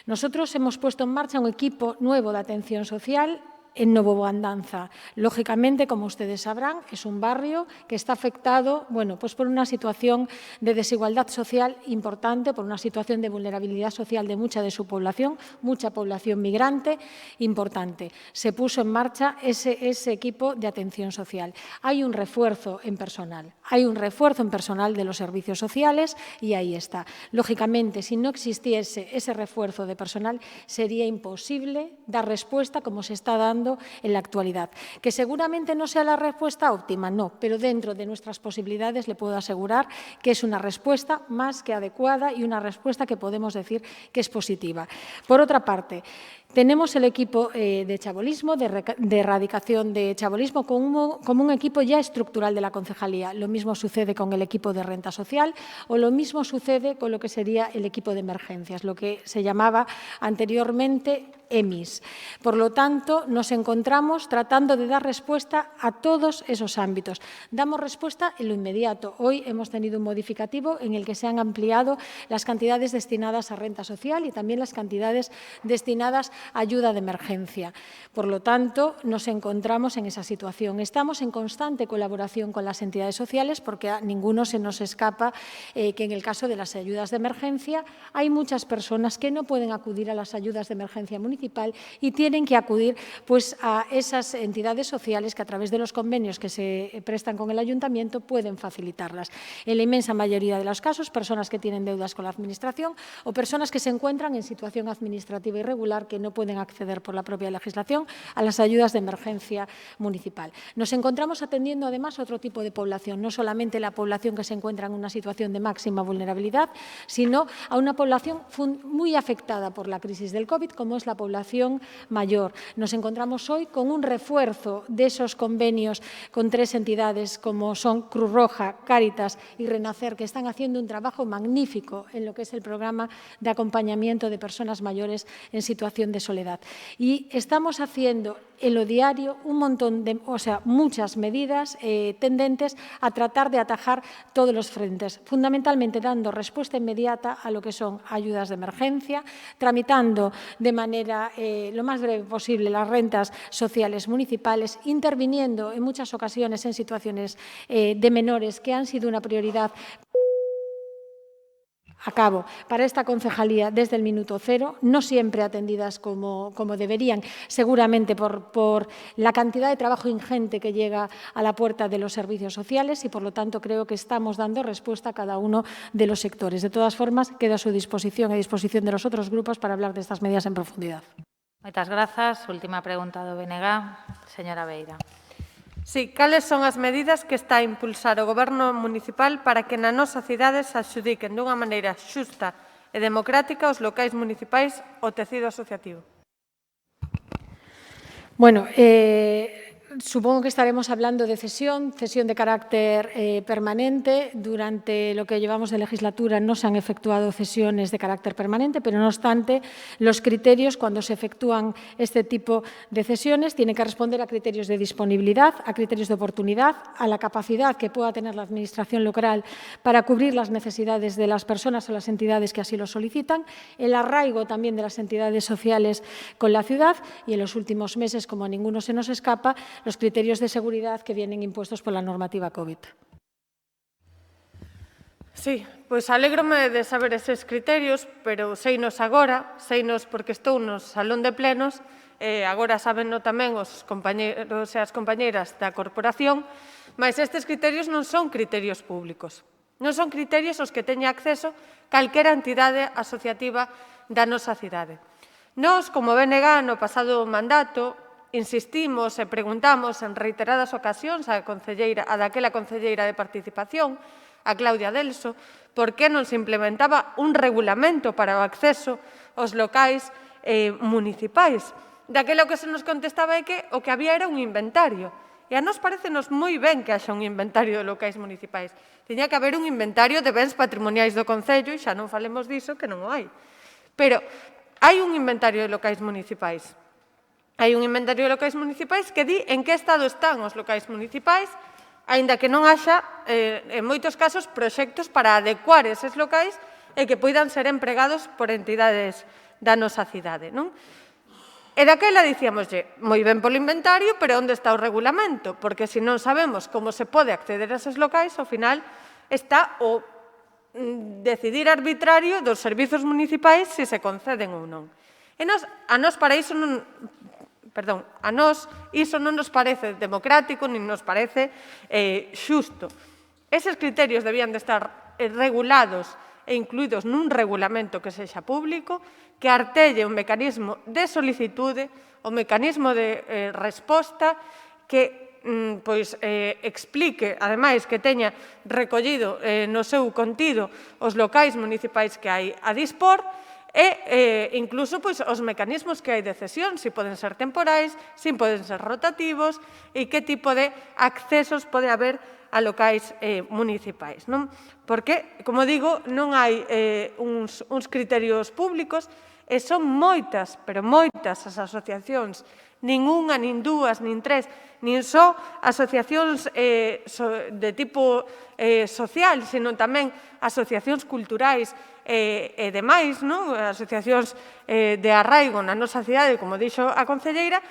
Nosotros hemos puesto en marcha un equipo nuevo de atención social en Novo Andanza. Lógicamente, como ustedes sabrán, es un barrio que está afectado por una situación de desigualdad social importante, por una situación de vulnerabilidad social de mucha de su población, mucha población migrante importante. Se puso en marcha ese equipo de atención social. Hay un refuerzo en personal, de los servicios sociales y ahí está. Lógicamente, si no existiese ese refuerzo de personal, sería imposible dar respuesta como se está dando en la actualidad. Que seguramente no sea la respuesta óptima, no, pero dentro de nuestras posibilidades le puedo asegurar que es una respuesta más que adecuada y una respuesta que podemos decir que es positiva. Por otra parte, tenemos el equipo de chabolismo, de erradicación de chabolismo, como un equipo ya estructural de la concejalía. Lo mismo sucede con el equipo de renta social o lo mismo sucede con lo que sería el equipo de emergencias, lo que se llamaba anteriormente EMIS. Por lo tanto, nos encontramos tratando de dar respuesta a todos esos ámbitos. Damos respuesta en lo inmediato. Hoy hemos tenido un modificativo en el que se han ampliado las cantidades destinadas a renta social y también las cantidades destinadas a ayuda de emergencia. Por lo tanto, nos encontramos en esa situación. Estamos en constante colaboración con las entidades sociales porque a ninguno se nos escapa que en el caso de las ayudas de emergencia hay muchas personas que no pueden acudir a las ayudas de emergencia municipal y tienen que acudir a esas entidades sociales que, a través de los convenios que se prestan con el Ayuntamiento, pueden facilitarlas. En la inmensa mayoría de los casos, personas que tienen deudas con la Administración o personas que se encuentran en situación administrativa irregular que no pueden acceder por la propia legislación a las ayudas de emergencia municipal. Nos encontramos atendiendo además a otro tipo de población, no solamente la población que se encuentra en una situación de máxima vulnerabilidad, sino a una población muy afectada por la crisis del COVID, como es la población mayor. Nos encontramos hoy con un refuerzo de esos convenios con 3 entidades como son Cruz Roja, Cáritas y Renacer, que están haciendo un trabajo magnífico en lo que es el programa de acompañamiento de personas mayores en situación de soledad. Y estamos haciendo en lo diario muchas medidas tendentes a tratar de atajar todos los frentes, fundamentalmente dando respuesta inmediata a lo que son ayudas de emergencia, tramitando de manera lo más breve posible las rentas sociales municipales, interviniendo en muchas ocasiones en situaciones de menores que han sido una prioridad a cabo para esta concejalía desde el minuto cero, no siempre atendidas como deberían, seguramente por la cantidad de trabajo ingente que llega a la puerta de los servicios sociales y, por lo tanto, creo que estamos dando respuesta a cada uno de los sectores. De todas formas, quedo a su disposición e a disposición de los otros grupos para hablar de estas medidas en profundidad. Moitas grazas. Última pregunta do BNG. Señora Beira. Sí, cales son as medidas que está a impulsar o Goberno municipal para que na nosa cidade se adxudiquen dunha maneira xusta e democrática os locais municipais o tecido asociativo? Bueno, supongo que estaremos hablando de cesión de carácter permanente. Durante lo que llevamos de legislatura no se han efectuado cesiones de carácter permanente, pero no obstante, los criterios cuando se efectúan este tipo de cesiones tienen que responder a criterios de disponibilidad, a criterios de oportunidad, a la capacidad que pueda tener la Administración local para cubrir las necesidades de las personas o las entidades que así lo solicitan, el arraigo también de las entidades sociales con la ciudad y en los últimos meses, como a ninguno se nos escapa, los criterios de seguridad que vienen impuestos por la normativa COVID. Sí, pois alégrome de saber eses criterios, pero seinos agora, seinos porque estou no salón de plenos, agora sábenno tamén os compañeros e as compañeiras da corporación, mas estes criterios non son criterios públicos. Non son criterios aos que teña acceso calquera entidade asociativa da nosa cidade. Nós, como BNG, no pasado mandato, insistimos e preguntamos en reiteradas ocasións a daquela concelleira de Participación, a Claudia Delso, por que non se implementaba un regulamento para o acceso aos locais municipais. Daquela que se nos contestaba é que o que había era un inventario. E a nos parecenos moi ben que haxa un inventario de locais municipais. Tiña que haber un inventario de bens patrimoniais do Concello e xa non falemos diso que non o hai. Pero hai un inventario de locais municipais. Hai un inventario de locais municipais que di en que estado están os locais municipais, aínda que non haxa, en moitos casos, proxectos para adecuar eses locais e que poidan ser empregados por entidades da nosa cidade, non? E daquela dicíamoslle, moi ben polo inventario, pero onde está o regulamento? Porque se non sabemos como se pode acceder a eses locais, ao final está o decidir arbitrario dos servizos municipais se se conceden ou non. E a nos para iso non... Perdón, a nós iso non nos parece democrático nin nos parece xusto. Eses criterios debían de estar regulados e incluídos nun regulamento que sexa público, que artelle un mecanismo de solicitude, o mecanismo de resposta, que explique, ademais, que teña recollido no seu contido os locais municipais que hai a dispor, e incluso os mecanismos que hai de cesión, se poden ser temporais, se poden ser rotativos e que tipo de accesos pode haber a locais municipais. Porque, como digo, non hai uns criterios públicos e son moitas, pero moitas as asociacións, nin unha, nin dúas, nin tres, nin só asociacións de tipo social, senón tamén asociacións culturais e demais, asociacións de arraigo na nosa cidade, como dixo a concelleira,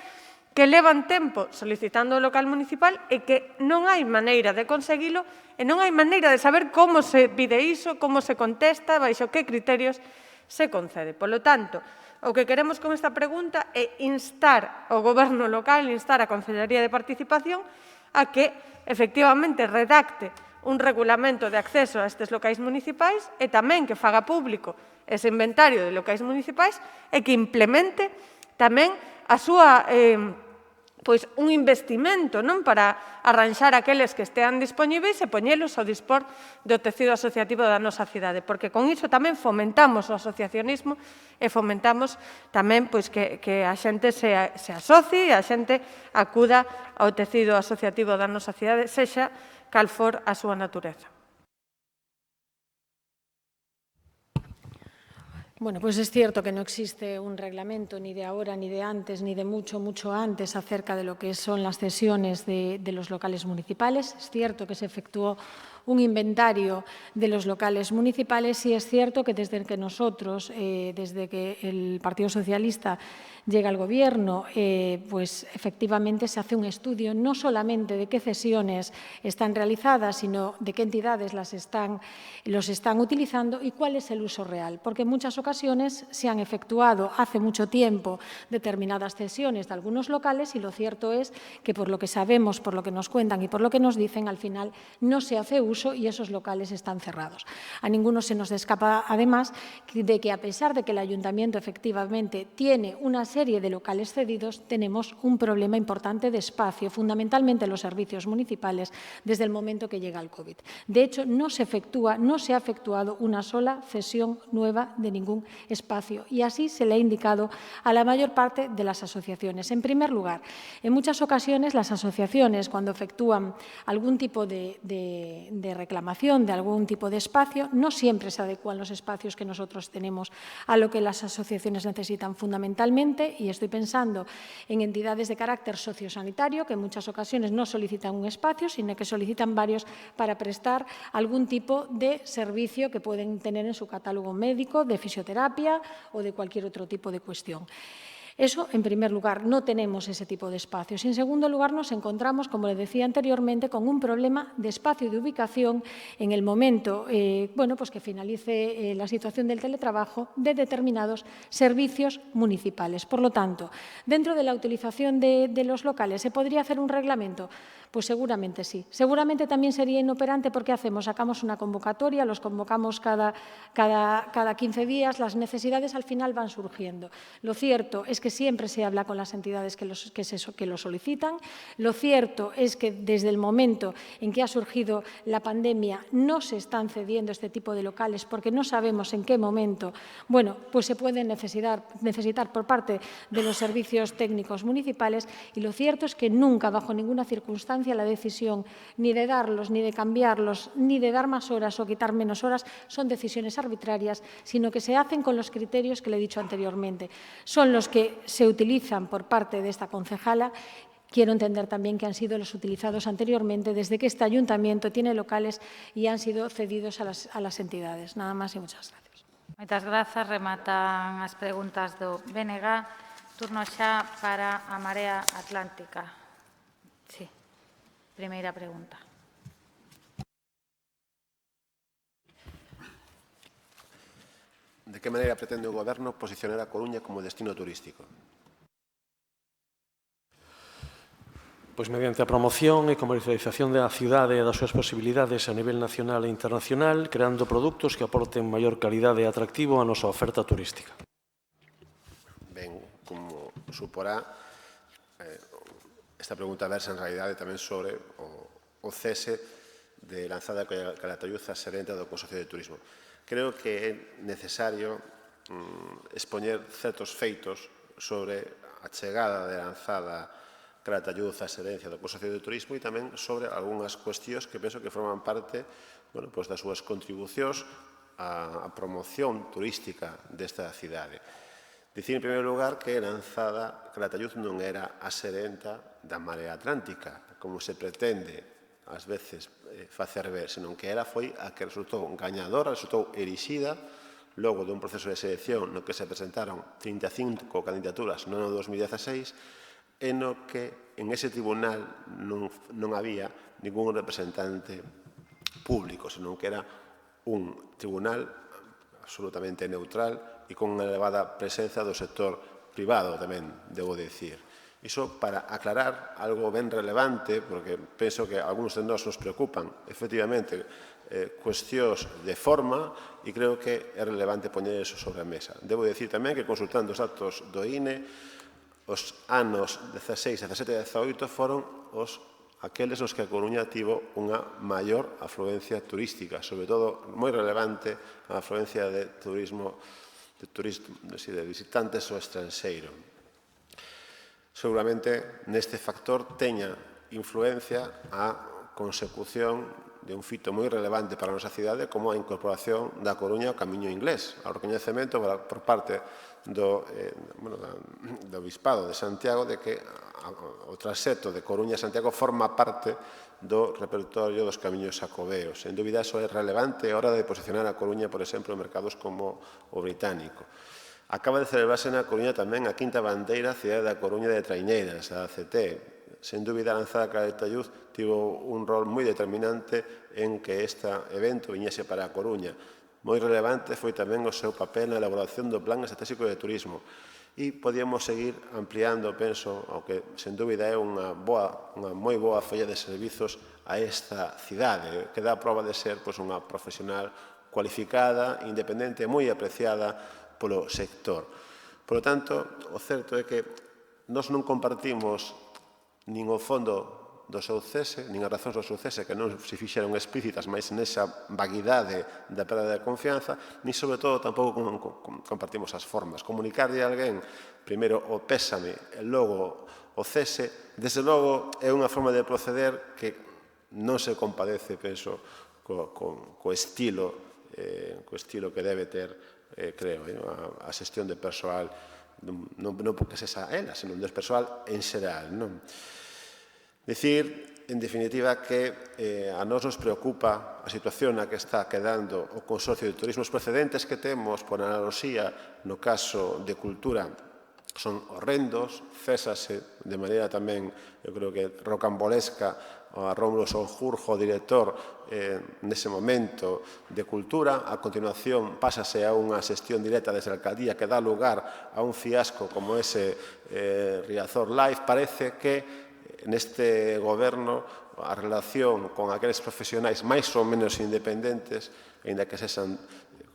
que levan tempo solicitando o local municipal e que non hai maneira de conseguilo e non hai maneira de saber como se pide iso, como se contesta, baixo que criterios se concede. Por lo tanto, o que queremos con esta pregunta é instar ao Goberno local, instar a Consellería de Participación a que, efectivamente, redacte un regulamento de acceso a estes locais municipais e tamén que faga público ese inventario de locais municipais e que implemente tamén a súa un investimento para arranxar aqueles que estean dispoñíveis e poñelos ao dispor do tecido asociativo da nosa cidade, porque con iso tamén fomentamos o asociacionismo e fomentamos tamén que a xente se asocie e a xente acuda ao tecido asociativo da nosa cidade, sexa cal for a súa natureza. Bueno, pues es cierto que no existe un reglamento ni de ahora, ni de antes, ni de mucho, mucho antes acerca de lo que son las cesiones de los locales municipales. Es cierto que se efectuó un inventario de los locales municipales y es cierto que desde que nosotros, desde que el Partido Socialista llega al Gobierno, pues efectivamente se hace un estudio no solamente de qué cesiones están realizadas, sino de qué entidades los están utilizando y cuál es el uso real. Porque en muchas ocasiones se han efectuado hace mucho tiempo determinadas cesiones de algunos locales y lo cierto es que por lo que sabemos, por lo que nos cuentan y por lo que nos dicen, al final no se hace uso y esos locales están cerrados. A ninguno se nos escapa, además, de que a pesar de que el Ayuntamiento efectivamente tiene una serie de locales cedidos, tenemos un problema importante de espacio, fundamentalmente los servicios municipales, desde el momento que llega el COVID. De hecho, no se ha efectuado una sola cesión nueva de ningún espacio y así se le ha indicado a la mayor parte de las asociaciones. En primer lugar, en muchas ocasiones las asociaciones, cuando efectúan algún tipo de reclamación de algún tipo de espacio, no siempre se adecuan los espacios que nosotros tenemos a lo que las asociaciones necesitan fundamentalmente, y estoy pensando en entidades de carácter sociosanitario que en muchas ocasiones no solicitan un espacio, sino que solicitan varios para prestar algún tipo de servicio que pueden tener en su catálogo médico, de fisioterapia o de cualquier otro tipo de cuestión. Eso, en primer lugar, no tenemos ese tipo de espacios. En segundo lugar, nos encontramos, como le decía anteriormente, con un problema de espacio y de ubicación en el momento pues que finalice la situación del teletrabajo de determinados servicios municipales. Por lo tanto, dentro de la utilización de los locales, ¿se podría hacer un reglamento? Pues seguramente sí. Seguramente también sería inoperante porque sacamos una convocatoria, los convocamos cada 15 días, las necesidades al final van surgiendo. Lo cierto es que siempre se habla con las entidades que lo solicitan. Lo cierto es que desde el momento en que ha surgido la pandemia no se están cediendo este tipo de locales porque no sabemos en qué momento pues se pueden necesitar por parte de los servicios técnicos municipales y lo cierto es que nunca, bajo ninguna circunstancia, la decisión ni de darlos, ni de cambiarlos, ni de dar más horas o quitar menos horas son decisiones arbitrarias, sino que se hacen con los criterios que le he dicho anteriormente. Son los que se utilizan por parte de esta concejala. Quiero entender también que han sido los utilizados anteriormente desde que este ayuntamiento tiene locales y han sido cedidos a las entidades. Nada más y muchas gracias. Moitas grazas. Rematan as preguntas do BNG. Turno xa para a Marea Atlántica. Sí. Primeira pregunta. De que maneira pretende o Goberno posicionar a Coruña como destino turístico? Pois mediante a promoción e comercialización da cidade e das súas posibilidades a nivel nacional e internacional, creando produtos que aporten maior calidade e atractivo á nosa oferta turística. Ben, como suporá, esta pregunta versa en realidade tamén sobre o cese de Lanzada Calatayud a Serenta do Consorcio de Turismo. Creo que é necesario expoñer certos feitos sobre a chegada de Lanzada Calatayud a Serencia do Consorcio de Turismo e tamén sobre algunhas cuestións que penso que forman parte das súas contribucións á promoción turística desta cidade. Dicir, en primeiro lugar, que Lanzada Calatayud non era a serenta da Marea Atlántica, como se pretende, ás veces, facer ver, senón que ela foi a que resultou gañadora, resultou erixida, logo dun proceso de selección no que se presentaron 35 candidaturas no ano 2016, e no que en ese tribunal non había ningún representante público, senón que era un tribunal absolutamente neutral e con unha elevada presenza do sector privado tamén, debo dicir. Iso para aclarar algo ben relevante, porque penso que algúns de nós nos preocupan, efectivamente, cuestións de forma, e creo que é relevante poñer iso sobre a mesa. Debo dicir tamén que consultando os datos do INE, os anos 16, 17 e 18 foron aqueles nos que a Coruña tivo unha maior afluencia turística, sobre todo moi relevante a afluencia de turismo, de visitantes ao estranxeiro. Seguramente neste factor teña influencia a consecución de un fito moi relevante para a nosa cidade como a incorporación da Coruña ao camiño inglés, ao recoñecemento por parte do Bispado de Santiago de que o traxecto de Coruña a Santiago forma parte do repertorio dos camiños xacobeos. Sen dúbida, iso é relevante a hora de posicionar a Coruña, por exemplo, en mercados como o británico. Acaba de celebrarse na Coruña tamén a quinta bandeira Cidade da Coruña de Traiñeiras, a ACT. Sen dúbida, a lanzada Caleta Youth tivo un rol moi determinante en que este evento viñese para a Coruña. Moi relevante foi tamén o seu papel na elaboración do Plan Estratégico de Turismo. E podíamos seguir ampliando, penso, ao que sen dúbida é unha moi boa folla de servizos a esta cidade, que dá prova de ser unha profesional cualificada, independente, moi apreciada polo sector. Por lo tanto, o certo é que nós non compartimos nin o fondo do seu cese, nin as razóns do seu cese, que non se fixeron explícitas máis nesa vaguidade da perda de confianza, nin, sobre todo, tampouco compartimos as formas. Comunicarlle a alguén, primeiro, o pésame, e logo o cese, desde logo, é unha forma de proceder que non se compadece, penso, co estilo que debe ter, creo, a xestión de persoal, non porque sexa ela, senón de persoal en xeral, non? Dicir, en definitiva, que a nós nos preocupa a situación na que está quedando o Consorcio de Turismo. Os precedentes que temos, por analoxía, no caso de cultura, son horrendos. Césase de maneira tamén, eu creo que rocambolesca, a Rómulo Sanjurjo, director nese momento de cultura. A continuación, pásase a unha xestión directa desde a alcaldía que dá lugar a un fiasco como ese Riazor Live. Parece que neste goberno a relación con aqueles profesionais máis ou menos independentes, aínda que sexan,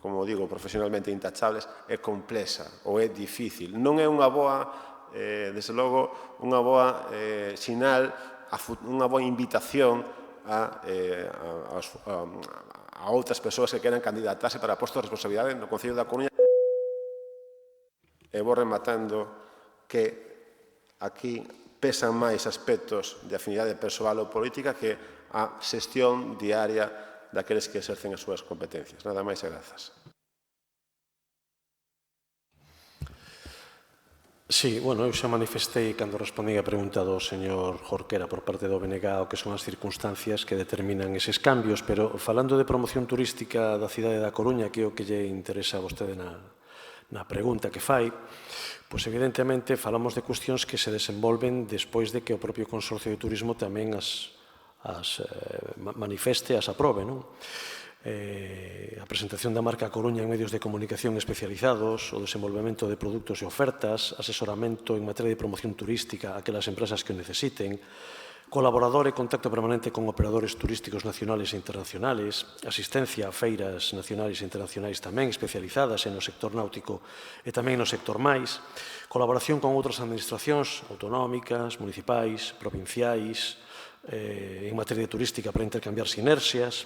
como digo, profesionalmente intachables, é complexa ou é difícil. Non é unha boa, desde logo, unha boa sinal, unha boa invitación a outras persoas que queran candidatarse para postos de responsabilidade no Concello da Coruña. E vou rematando que aquí pesan máis aspectos de afinidade persoal ou política que a xestión diaria daqueles que exercen as súas competencias. Nada máis e grazas. Sí, bueno, eu xa manifestei cando respondí a pregunta do señor Jorquera por parte do BNG o que son as circunstancias que determinan eses cambios, pero falando de promoción turística da cidade da Coruña, que é o que lle interesa a vostede na pregunta que fai, pois evidentemente falamos de cuestións que se desenvolven despois de que o propio Consorcio de Turismo tamén as manifeste, as aprobe, non? A presentación da marca Coruña en medios de comunicación especializados, o desenvolvemento de produtos e ofertas, asesoramento en materia de promoción turística a aquelas empresas que o necesiten, colaborador e contacto permanente con operadores turísticos nacionales e internacionales, asistencia a feiras nacionais e internacionais tamén especializadas no sector náutico e tamén no sector máis, colaboración con outras administracións autonómicas, municipais, provinciais, en materia turística para intercambiar sinerxias.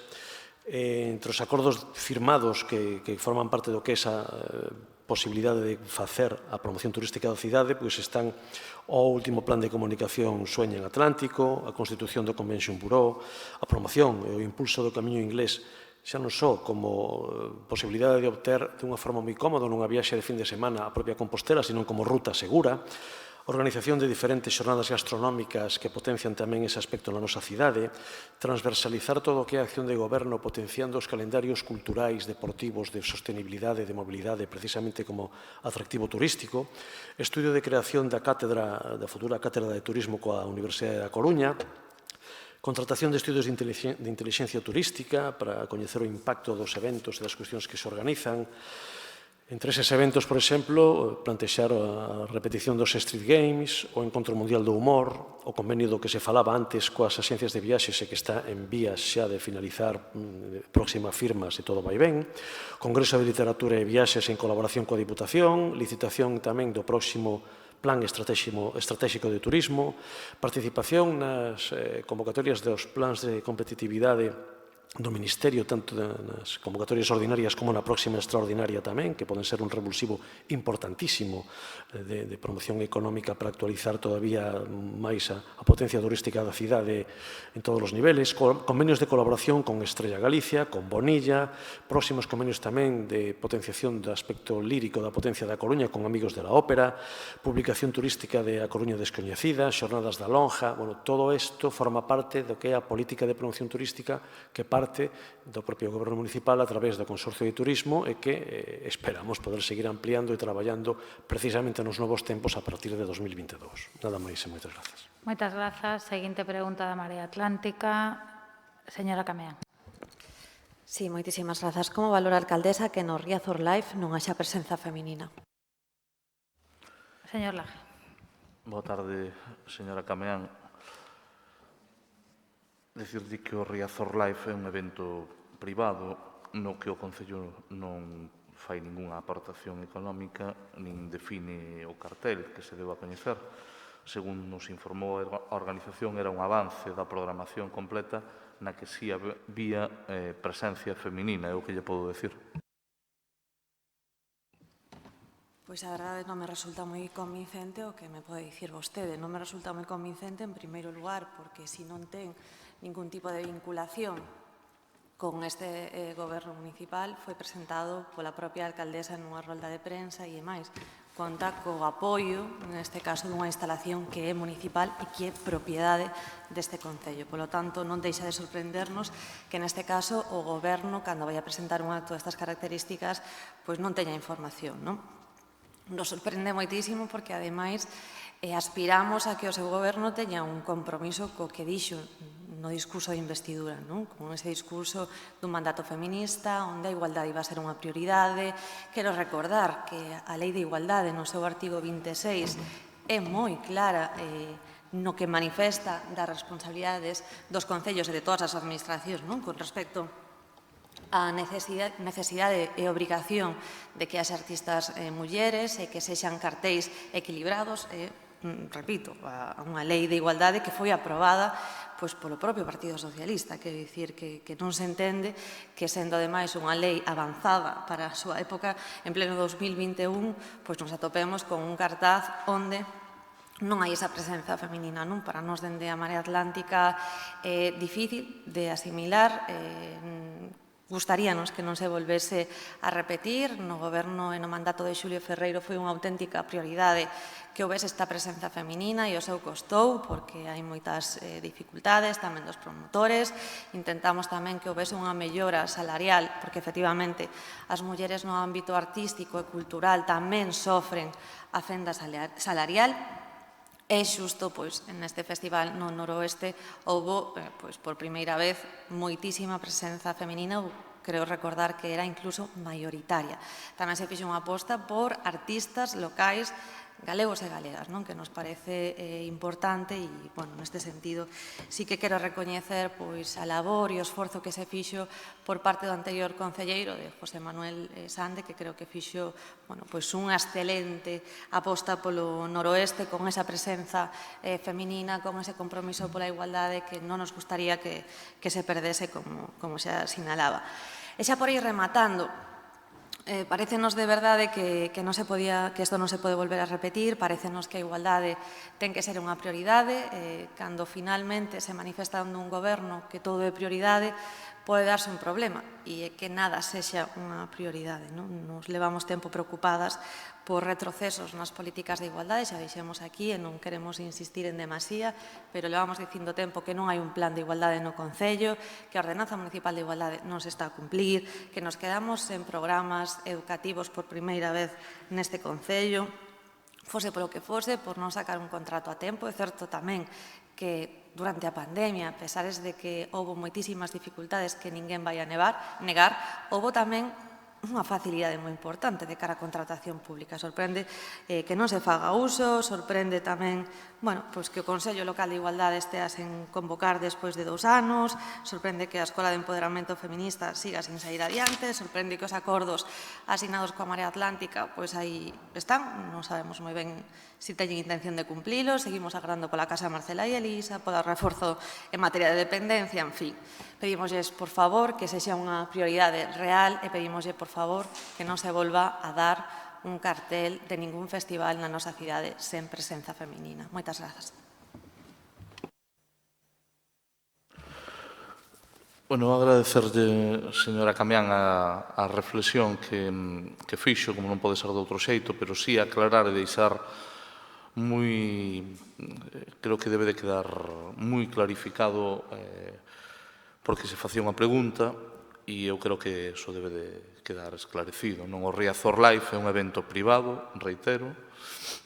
Entre os acordos firmados que forman parte do que é esa posibilidade de facer a promoción turística da cidade, pois están o último plan de comunicación Sueña en Atlántico, a constitución do Convention Bureau, a promoción e o impulso do camiño inglés xa non só como posibilidade de obter dunha forma moi cómoda nunha viaxe de fin de semana a propia Compostela, sino como ruta segura, organización de diferentes xornadas gastronómicas que potencian tamén ese aspecto na nosa cidade, transversalizar todo o que é a acción de goberno potenciando os calendarios culturais, deportivos, de sostenibilidade, de mobilidade, precisamente como atractivo turístico, estudio de creación da futura Cátedra de Turismo coa Universidade da Coruña, contratación de estudios de intelixencia turística para coñecer o impacto dos eventos e das cuestións que se organizan. Entre eses eventos, por exemplo, plantexar a repetición dos Street Games, o Encontro Mundial do Humor, o convenio do que se falaba antes coas axencias de viaxes e que está en vías xa de finalizar próximas firmas e todo vai ben, Congreso de Literatura e Viaxes en colaboración coa Diputación, licitación tamén do próximo Plan Estratégico de Turismo, participación nas convocatorias dos plans de competitividade do Ministerio, tanto nas convocatorias ordinarias como na próxima extraordinaria tamén, que poden ser un revulsivo importantísimo de promoción económica para actualizar todavía máis a potencia turística da cidade en todos os niveles, convenios de colaboración con Estrella Galicia, con Bonilla, próximos convenios tamén de potenciación do aspecto lírico da potencia da Coruña con Amigos de la Ópera, publicación turística de A Coruña Descoñecida, xornadas da Lonja, bueno, todo isto forma parte do que é a política de promoción turística que parte do propio Goberno Municipal a través do Consorcio de Turismo e que esperamos poder seguir ampliando e traballando precisamente nos novos tempos a partir de 2022. Nada máis e moitas grazas. Moitas grazas. Seguinte pregunta da Marea Atlántica. Señora Cameán. Sí, moitísimas grazas. Como valora a alcaldesa que no Riazor Life non haxa presenza feminina? Señor Laje. Boa tarde, señora Cameán. Decirlle que o Riazor Life é un evento privado no que o Concello non fai ningunha aportación económica nin define o cartel que se deu a coñecer. Según nos informou a organización, era un avance da programación completa na que si había presencia feminina, é o que lle podo decir. Pois a verdade non me resulta moi convincente o que me pode dicir vostede. Non me resulta moi convincente en primeiro lugar porque se non ten ningún tipo de vinculación con este goberno municipal foi presentado pola propia alcaldesa nunha rolda de prensa e máis. Conta co apoio, neste caso, dunha instalación que é municipal e que é propiedade deste Concello. Por lo tanto, non deixa de sorprendernos que neste caso o goberno, cando vai a presentar un acto destas características, pois non teña información, non? Nos sorprende moitísimo porque, ademais, aspiramos a que o seu goberno teña un compromiso co que dixo no discurso de investidura, non? Con ese discurso dun mandato feminista, onde a igualdade iba a ser unha prioridade. Quero recordar que a Lei de Igualdade, no seu artigo 26, é moi clara no que manifesta das responsabilidades dos concellos e de todas as administracións, non? Con respecto a necesidade e obrigación de que as artistas mulleres e que sexan cartéis equilibrados, repito, a unha lei de igualdade que foi aprobada polo propio Partido Socialista, quero dicir que non se entende que, sendo ademais unha lei avanzada para a súa época, en pleno 2021, pois nos atopemos con un cartaz onde non hai esa presenza feminina, non? Para nós, dende a Marea Atlántica, é difícil de asimilar. Gustaríanos que non se volvese a repetir. No goberno e no mandato de Xulio Ferreiro foi unha auténtica prioridade que houvese esta presenza feminina e o seu costou, porque hai moitas dificultades tamén dos promotores. Intentamos tamén que houvese unha mellora salarial, porque efectivamente as mulleres no ámbito artístico e cultural tamén sofren a fenda salarial. É xusto, pois, neste festival no noroeste houbo, pois, por primeira vez, moitísima presenza feminina, creo recordar que era incluso maioritaria. Tamén se fixo unha aposta por artistas locais galegos e galegas, non? Que nos parece importante e, bueno, neste sentido, sí que quero recoñecer pois a labor e o esforzo que se fixo por parte do anterior concelleiro, de José Manuel Sande, que creo que fixo, bueno, pois unha excelente aposta polo noroeste con esa presenza feminina, con ese compromiso pola igualdade que non nos gustaría que se perdese, como xa sinalaba. E xa por aí rematando, parécenos de verdade que isto non se pode volver a repetir, parécenos que a igualdade ten que ser unha prioridade, cando finalmente se manifesta dun goberno que todo é prioridade, pode darse un problema, e é que nada sexa unha prioridade. Nos levamos tempo preocupadas por retrocesos nas políticas de igualdade, xa dixemos aquí, e non queremos insistir en demasía, pero levamos dicindo tempo que non hai un plan de igualdade no Concello, que a Ordenanza Municipal de Igualdade non se está a cumplir, que nos quedamos en programas educativos por primeira vez neste Concello, fose polo que fose, por non sacar un contrato a tempo. É certo tamén que durante a pandemia, a pesares de que houve moitísimas dificultades que ninguén vai a negar, houve tamén unha facilidade moi importante de cara á contratación pública. Sorprende que non se faga uso, sorprende tamén que o Consello Local de Igualdade estea sen convocar despois de 2 anos, sorprende que a Escola de Empoderamento Feminista siga sin sair adiante, sorprende que os acordos asignados coa Marea Atlántica, pois aí están, non sabemos moi ben se teñen intención de cumplilos, seguimos agardando pola Casa de Marcela e Elisa, polo reforzo en materia de dependencia, en fin. Pedimosles, por favor, que sexa unha prioridade real e pedimoslle, por favor, que non se volva a dar un cartel de ningún festival na nosa cidade sen presenza feminina. Moitas grazas. Bueno, agradecerlle, señora Camián, a reflexión que fixo, como non pode ser de outro xeito, pero sí aclarar e deixar creo que debe de quedar moi clarificado porque se facía unha pregunta e eu creo que iso debe de quedar esclarecido. O Riazor Life é un evento privado, reitero,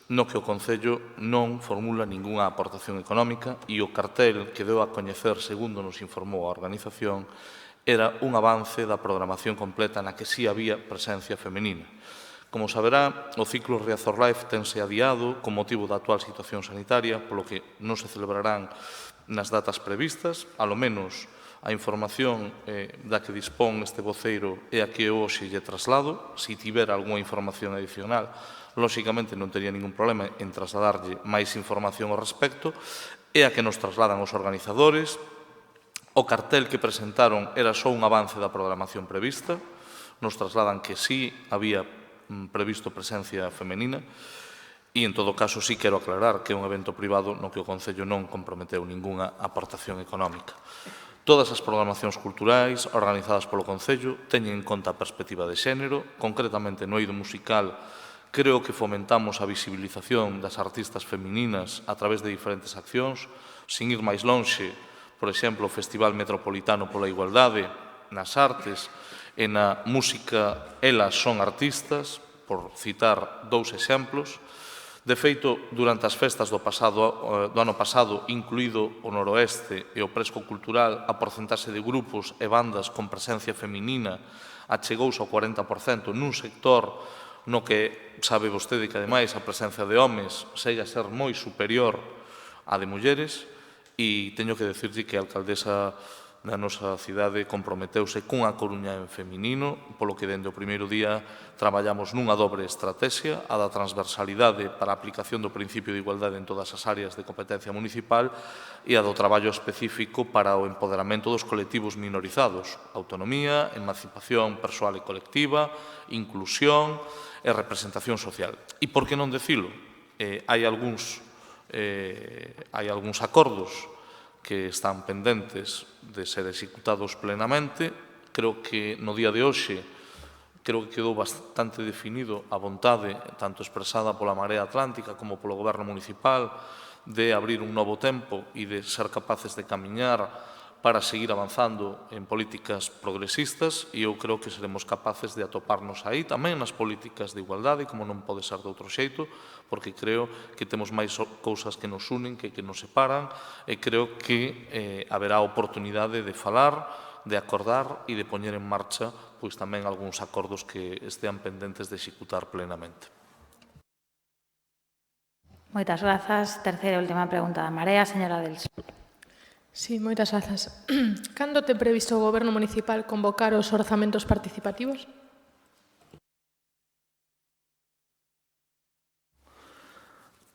no que o Concello non formula ningunha aportación económica e o cartel que deu a coñecer, segundo nos informou a organización, era un avance da programación completa na que sí había presencia femenina. Como saberá, o ciclo Riazor Life tense adiado con motivo da actual situación sanitaria, polo que non se celebrarán nas datas previstas, alo menos a información da que dispón este voceiro é a que eu hoxe lle traslado. Se tiver algunha información adicional, lóxicamente non tería ningún problema en trasladarlle máis información ao respecto, é a que nos trasladan os organizadores. O cartel que presentaron era só un avance da programación prevista, nos trasladan que sí había previsto presencia femenina e, en todo caso, sí quero aclarar que é un evento privado no que o Concello non comprometeu ningunha aportación económica. Todas as programacións culturais organizadas polo Concello teñen en conta a perspectiva de xénero, concretamente no eido musical creo que fomentamos a visibilización das artistas femininas a través de diferentes accións, sin ir máis lonxe, por exemplo, o Festival Metropolitano pola Igualdade, nas artes e na música Elas son artistas, por citar 2 exemplos. De feito, durante as festas do ano pasado, incluído o Noroeste e o Presco Cultural, a porcentaxe de grupos e bandas con presencia feminina achegouse ao 40% nun sector no que sabe vostede que, ademais, a presencia de homes segue a ser moi superior á de mulleres, e teño que decirlle que a alcaldesa da nosa cidade comprometeuse cunha Coruña en feminino, polo que dende o primeiro día traballamos nunha dobre estrategia, a da transversalidade para a aplicación do principio de igualdade en todas as áreas de competencia municipal e a do traballo específico para o empoderamento dos colectivos minorizados, autonomía, emancipación persoal e colectiva, inclusión e representación social. E por que non decilo? Hai algúns acordos que están pendentes de ser executados plenamente. Creo que no día de hoxe quedou bastante definido a vontade, tanto expresada pola Marea Atlántica como polo Goberno Municipal, de abrir un novo tempo e de ser capaces de camiñar para seguir avanzando en políticas progresistas, e eu creo que seremos capaces de atoparnos aí tamén nas políticas de igualdade, como non pode ser de outro xeito, porque creo que temos máis cousas que nos unen que nos separan, e creo que haberá oportunidade de falar, de acordar e de poñer en marcha pois tamén algúns acordos que estean pendentes de executar plenamente. Moitas grazas. Terceira e última pregunta da Marea, señora Delso. Sí, moitas grazas. Cando ten previsto o Goberno Municipal convocar os orzamentos participativos?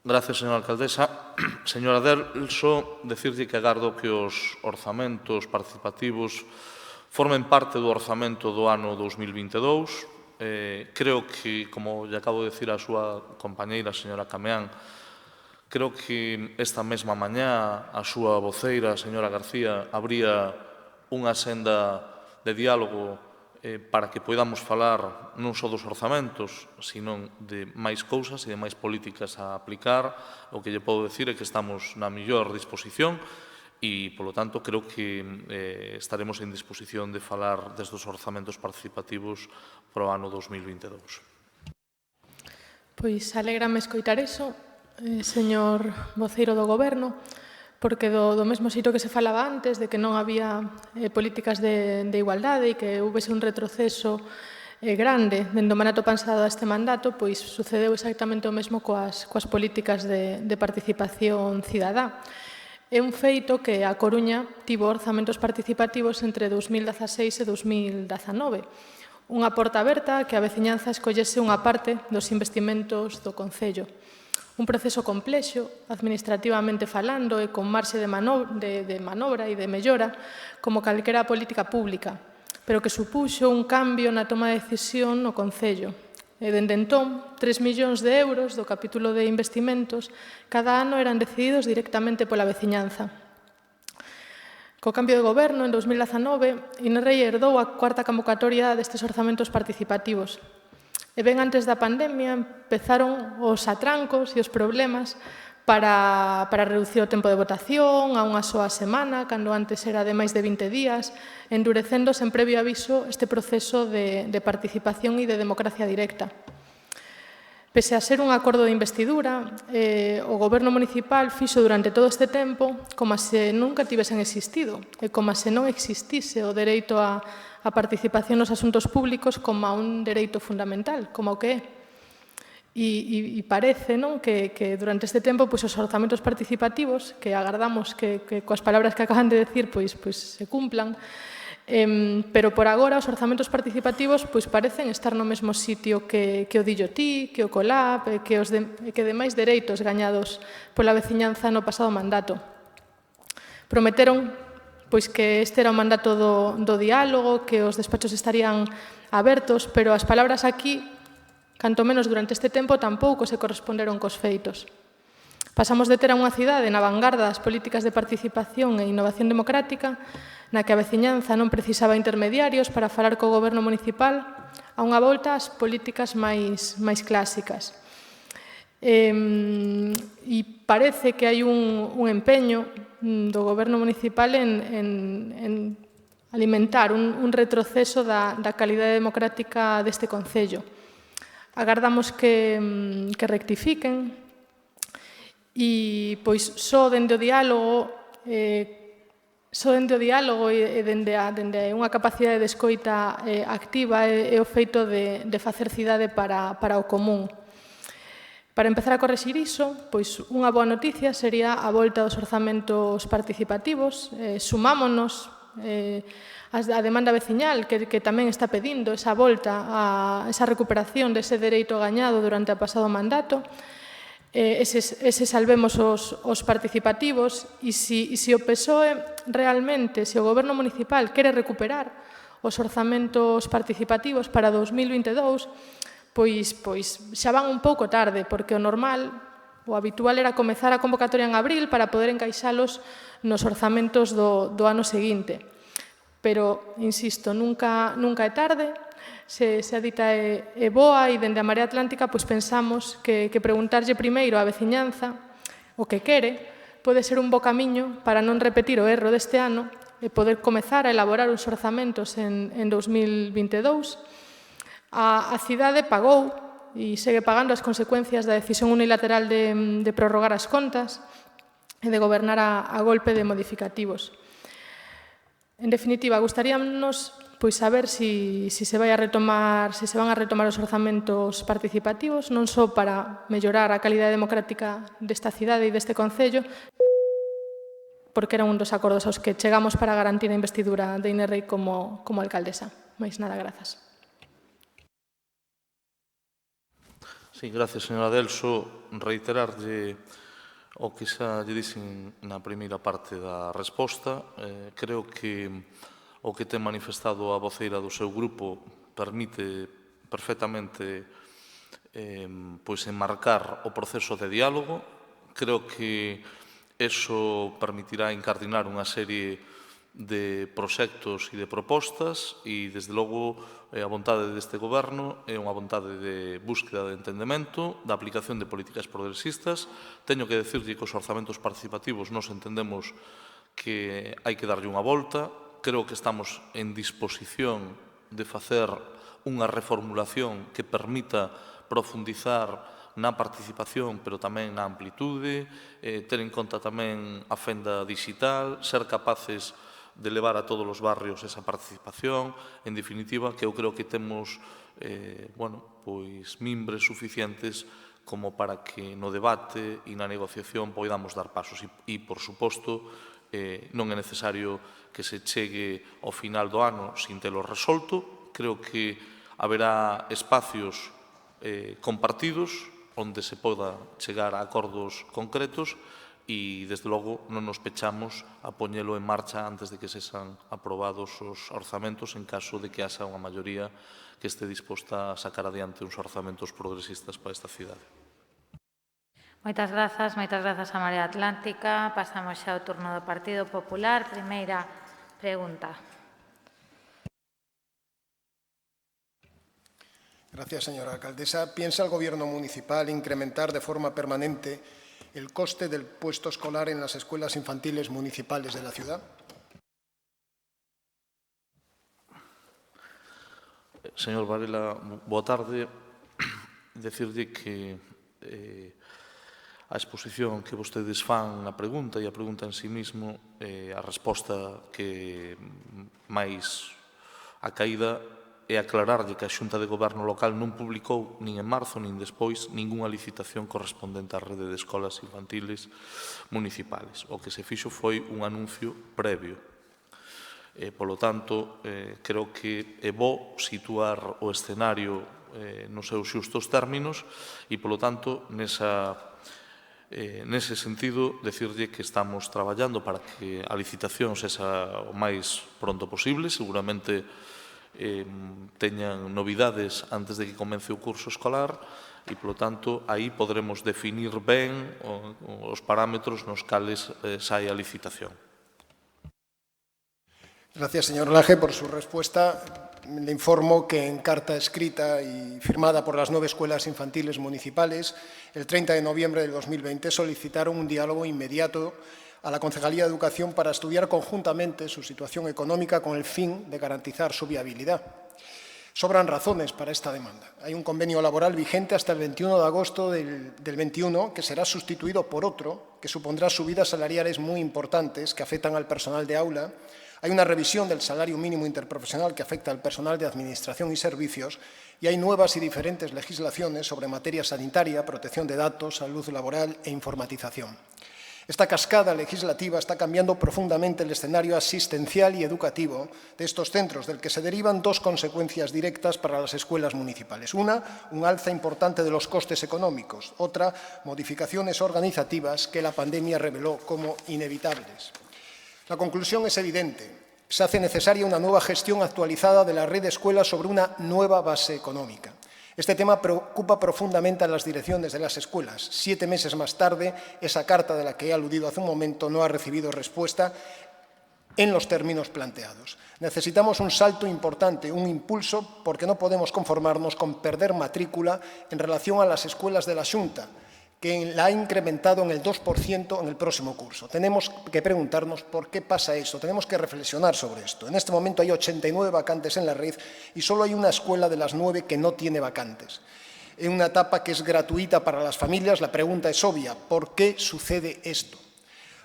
Gracias, señora alcaldesa. Señora Delso, decirlle que agardo que os orzamentos participativos formen parte do orzamento do ano 2022. Creo que, como lle acabo de decir a súa compañeira, señora Cameán, creo que esta mesma mañá a súa voceira, a señora García, abría unha senda de diálogo para que podamos falar non só dos orzamentos, sino de máis cousas e de máis políticas a aplicar. O que lle podo decir é que estamos na mellor disposición e, polo tanto, creo que estaremos en disposición de falar destes orzamentos participativos para o ano 2022. Pois alégrame escoitar eso, señor voceiro do Goberno, porque do mesmo xeito que se falaba antes, de que non había políticas de igualdade e que houvese un retroceso grande dende o mandato pasado a este mandato, pois sucedeu exactamente o mesmo coas políticas de participación cidadá. É un feito que a Coruña tivo orzamentos participativos entre 2016 e 2019. Unha porta aberta que a veciñanza escollese unha parte dos investimentos do Concello. Un proceso complexo, administrativamente falando e con marxe de manobra e de mellora, como calquera política pública, pero que supuxo un cambio na toma de decisión no Concello. E, dende entón, 3 millóns de euros do capítulo de investimentos cada ano eran decididos directamente pola veciñanza. Co cambio de goberno, en 2019, Inrei herdou a cuarta convocatoria destes orzamentos participativos. E ben antes da pandemia empezaron os atrancos e os problemas para reducir o tempo de votación a unha soa semana, cando antes era de máis de 20 días, endurecendo sen previo aviso este proceso de participación e de democracia directa. Pese a ser un acordo de investidura, o Goberno municipal fixo durante todo este tempo como se nunca tivesen existido e como se non existise o dereito a participación nos asuntos públicos como a un dereito fundamental, como o que é. E parece que durante este tempo os orzamentos participativos, que agardamos que coas palabras que acaban de decir se cumplan, pero por agora os orzamentos participativos parecen estar no mesmo sitio que o DILLOTI, que o COLAP, que demais dereitos gañados pola veciñanza no pasado mandato. Prometeron que este era o mandato do diálogo, que os despachos estarían abertos, pero as palabras aquí, canto menos durante este tempo, tampouco se corresponderon cos feitos. Pasamos de ter a unha cidade na vanguarda das políticas de participación e innovación democrática, na que a veciñanza non precisaba intermediarios para falar co goberno municipal, a unha volta ás políticas máis clásicas. E parece que hai un empeño do goberno municipal en alimentar un retroceso da calidade democrática deste Concello. Agardamos que rectifiquen e só dende o diálogo e dende unha capacidade de escoita activa é o feito de facer cidade para o común. Para empezar a correxir iso, unha boa noticia sería a volta dos orzamentos participativos. Sumámonos a demanda veciñal que tamén está pedindo esa volta, esa recuperación dese dereito gañado durante o pasado mandato. Ese salvemos os participativos e se o PSOE realmente, se o goberno municipal quere recuperar os orzamentos participativos para 2022, pois xa van un pouco tarde, porque o normal, o habitual era comezar a convocatoria en abril para poder encaixalos nos orzamentos do ano seguinte. Pero, insisto, nunca é tarde, se a dita é boa e dende a Marea Atlántica pensamos que preguntarlle primeiro á veciñanza o que quere pode ser un bo camiño para non repetir o erro deste ano e poder comezar a elaborar os orzamentos en 2022. A cidade pagou e segue pagando as consecuencias da decisión unilateral de prorrogar as contas e de gobernar a golpe de modificativos. En definitiva, gustaríanos saber se van a retomar os orzamentos participativos, non só para mellorar a calidade democrática desta cidade e deste Concello, porque era un dos acordos aos que chegamos para garantir a investidura de Inrei como alcaldesa. Mais nada, grazas. Sí, gracias, señora Delso. Reiterarlle o que xa lle dixen na primeira parte da resposta. Creo que o que ten manifestado a voceira do seu grupo permite perfectamente enmarcar o proceso de diálogo. Creo que eso permitirá incardinar unha serie de proxectos e de propostas e, desde logo, a vontade deste goberno é unha vontade de búsqueda de entendemento, da aplicación de políticas progresistas. Teño que decirlle que os orzamentos participativos nos entendemos que hai que darlle unha volta. Creo que estamos en disposición de facer unha reformulación que permita profundizar na participación, pero tamén na amplitude, ter en conta tamén a fenda digital, ser capaces de levar a todos os barrios esa participación. En definitiva, que eu creo que temos mimbres suficientes como para que no debate e na negociación podamos dar pasos. E, por suposto, non é necesario que se chegue ao final do ano sin telo resolto. Creo que haberá espacios compartidos onde se poda chegar a acordos concretos e, desde logo, non nos pechamos a poñelo en marcha antes de que sexan aprobados os orzamentos en caso de que haxa unha maioría que este disposta a sacar adiante uns orzamentos progresistas para esta cidade. Moitas grazas a Marea Atlántica. Pasamos xa ao turno do Partido Popular. Primeira pregunta. Gracias, señora alcaldesa. ¿Piensa el Gobierno municipal incrementar de forma permanente el coste del puesto escolar en las escuelas infantiles municipales de la ciudad? Señor Varela, boa tarde. Decirlle que a exposición que vostedes fan na pregunta e a pregunta en sí mismo, a resposta que máis acaída é aclararlle que a Xunta de Goberno local non publicou nin en marzo nin despois ningunha licitación correspondente á rede de escolas infantiles municipales. O que se fixo foi un anuncio previo. Polo tanto, creo que é bo situar o escenario nos seus xustos términos e, polo tanto, nese sentido, decirlle que estamos traballando para que a licitación sexa o máis pronto posible. Seguramente teñan novidades antes de que comece o curso escolar e, polo tanto, aí podremos definir ben os parámetros nos cales sai a licitación. Gracias, señor Laje, por su respuesta. Le informo que en carta escrita y firmada por las 9 escuelas infantiles municipales, el 30 de noviembre del 2020 solicitaron un diálogo inmediato a la Concejalía de Educación para estudiar conjuntamente su situación económica con el fin de garantizar su viabilidad. Sobran razones para esta demanda. Hay un convenio laboral vigente hasta el 21 de agosto del 21 que será sustituido por otro que supondrá subidas salariales muy importantes que afectan al personal de aula. Hay una revisión del salario mínimo interprofesional que afecta al personal de administración y servicios y hay nuevas y diferentes legislaciones sobre materia sanitaria, protección de datos, salud laboral e informatización. Esta cascada legislativa está cambiando profundamente el escenario asistencial y educativo de estos centros, del que se derivan dos consecuencias directas para las escuelas municipales. Una, un alza importante de los costes económicos. Otra, modificaciones organizativas que la pandemia reveló como inevitables. La conclusión es evidente. Se hace necesaria una nueva gestión actualizada de la red de escuelas sobre una nueva base económica. Este tema preocupa profundamente a las direcciones de las escuelas. 7 meses más tarde, esa carta de la que he aludido hace un momento no ha recibido respuesta en los términos planteados. Necesitamos un salto importante, un impulso, porque no podemos conformarnos con perder matrícula en relación a las escuelas de la Xunta, que la ha incrementado en el 2% en el próximo curso. Tenemos que preguntarnos por qué pasa eso, tenemos que reflexionar sobre esto. En este momento hay 89 vacantes en la red y solo hay una escuela de las 9 que no tiene vacantes. En una etapa que es gratuita para las familias, la pregunta es obvia: ¿por qué sucede esto?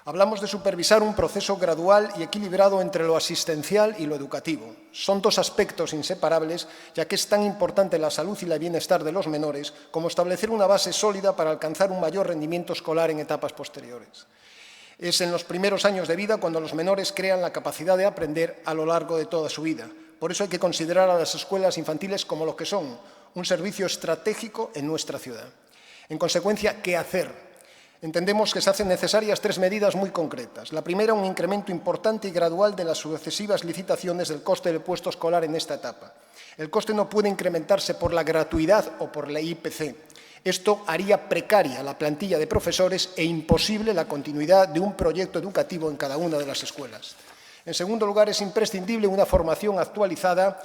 Hablamos de supervisar un proceso gradual y equilibrado entre lo asistencial y lo educativo. Son dos aspectos inseparables, ya que es tan importante la salud y el bienestar de los menores como establecer una base sólida para alcanzar un mayor rendimiento escolar en etapas posteriores. Es en los primeros años de vida cuando los menores crean la capacidad de aprender a lo largo de toda su vida. Por eso hay que considerar a las escuelas infantiles como lo que son, un servicio estratégico en nuestra ciudad. En consecuencia, ¿qué hacer? Entendemos que se hacen necesarias 3 medidas muy concretas. La primera, un incremento importante y gradual de las sucesivas licitaciones del coste del puesto escolar en esta etapa. El coste no puede incrementarse por la gratuidad o por la IPC. Esto haría precaria la plantilla de profesores e imposible la continuidad de un proyecto educativo en cada una de las escuelas. En segundo lugar, es imprescindible una formación actualizada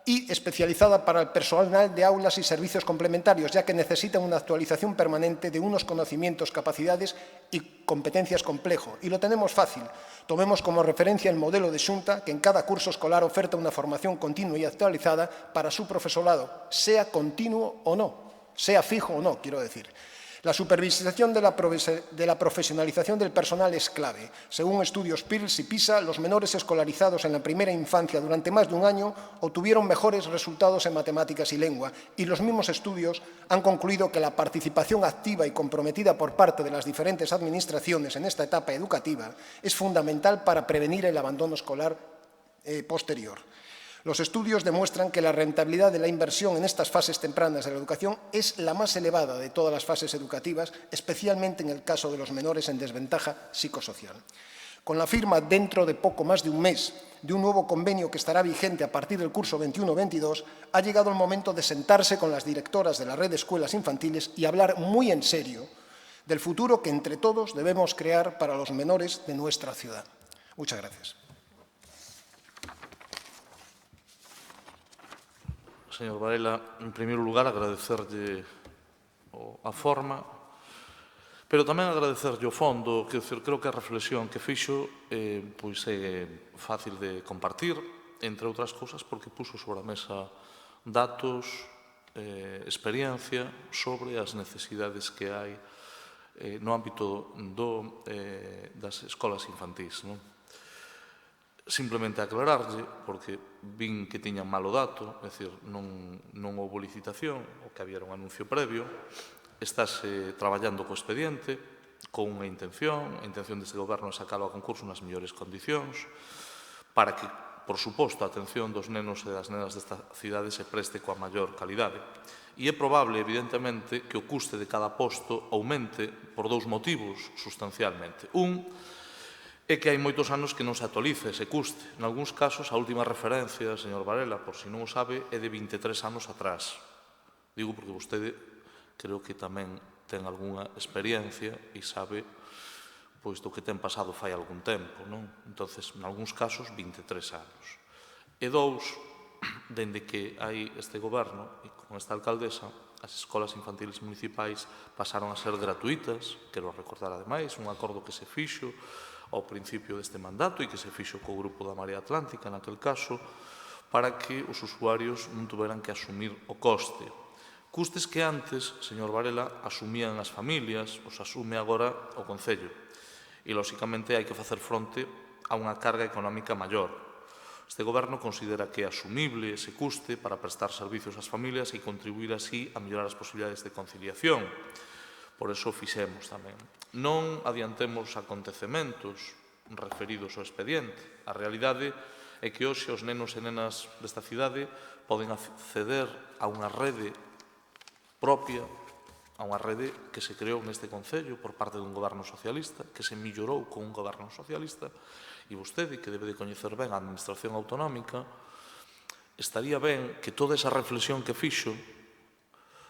y especializada para el personal de aulas y servicios complementarios, ya que necesitan una actualización permanente de unos conocimientos, capacidades y competencias complejos. Y lo tenemos fácil. Tomemos como referencia el modelo de Xunta, que en cada curso escolar oferta una formación continua y actualizada para su profesorado, sea continuo o no, sea fijo o no, quiero decir. La supervisación de la profesionalización del personal es clave. Según estudios PIRLS y PISA, los menores escolarizados en la primera infancia durante más de un año obtuvieron mejores resultados en matemáticas y lengua, y los mismos estudios han concluido que la participación activa y comprometida por parte de las diferentes administraciones en esta etapa educativa es fundamental para prevenir el abandono escolar posterior. Los estudios demuestran que la rentabilidad de la inversión en estas fases tempranas de la educación es la más elevada de todas las fases educativas, especialmente en el caso de los menores en desventaja psicosocial. Con la firma dentro de poco más de un mes de un nuevo convenio que estará vigente a partir del curso 21-22, ha llegado el momento de sentarse con las directoras de la red de escuelas infantiles y hablar muy en serio del futuro que entre todos debemos crear para los menores de nuestra ciudad. Muchas gracias. Señor Varela, en primeiro lugar, agradecerlle a forma, pero tamén agradecerlle o fondo, que creo que a reflexión que fixo é fácil de compartir, entre outras cousas, porque puso sobre a mesa datos, experiencia sobre as necesidades que hai no ámbito das escolas infantís. Simplemente aclararlle, porque vin que tiñan malo dato, é dicir, non houve licitación, o que había era un anuncio previo, estáse traballando co expediente, con unha intención, a intención deste goberno é sacalo a concurso nas mellores condicións, para que, por suposto, a atención dos nenos e das nenas desta cidade se preste coa maior calidade. E é probable, evidentemente, que o custe de cada posto aumente por dous motivos, sustancialmente. Un, é que hai moitos anos que non se actualiza ese custe. En algúns casos, a última referencia, señor Varela, por si non o sabe, é de 23 anos atrás. Digo porque vostede creo que tamén ten algunha experiencia e sabe do que ten pasado fai algún tempo, non? Entonces, en algúns casos, 23 anos. E dous, dende que hai este goberno e con esta alcaldesa, as escolas infantiles municipais pasaron a ser gratuitas, quero recordar ademais, un acordo que se fixo ao principio deste mandato e que se fixo co grupo da Marea Atlántica, naquel caso, para que os usuarios non tuveran que asumir o coste. Custes que antes, señor Varela, asumían as familias, os asume agora o Concello. E, lóxicamente, hai que facer fronte a unha carga económica maior. Este goberno considera que é asumible ese custe para prestar servicios ás familias e contribuir así a mellorar as posibilidades de conciliación. Por eso fixemos tamén. Non adiantemos acontecementos referidos ao expediente. A realidade é que hoxe os nenos e nenas desta cidade poden acceder a unha rede propia, a unha rede que se creou neste Concello por parte dun goberno socialista, que se millorou con un goberno socialista, e vostede, que debe de coñecer ben a administración autonómica, estaría ben que toda esa reflexión que fixo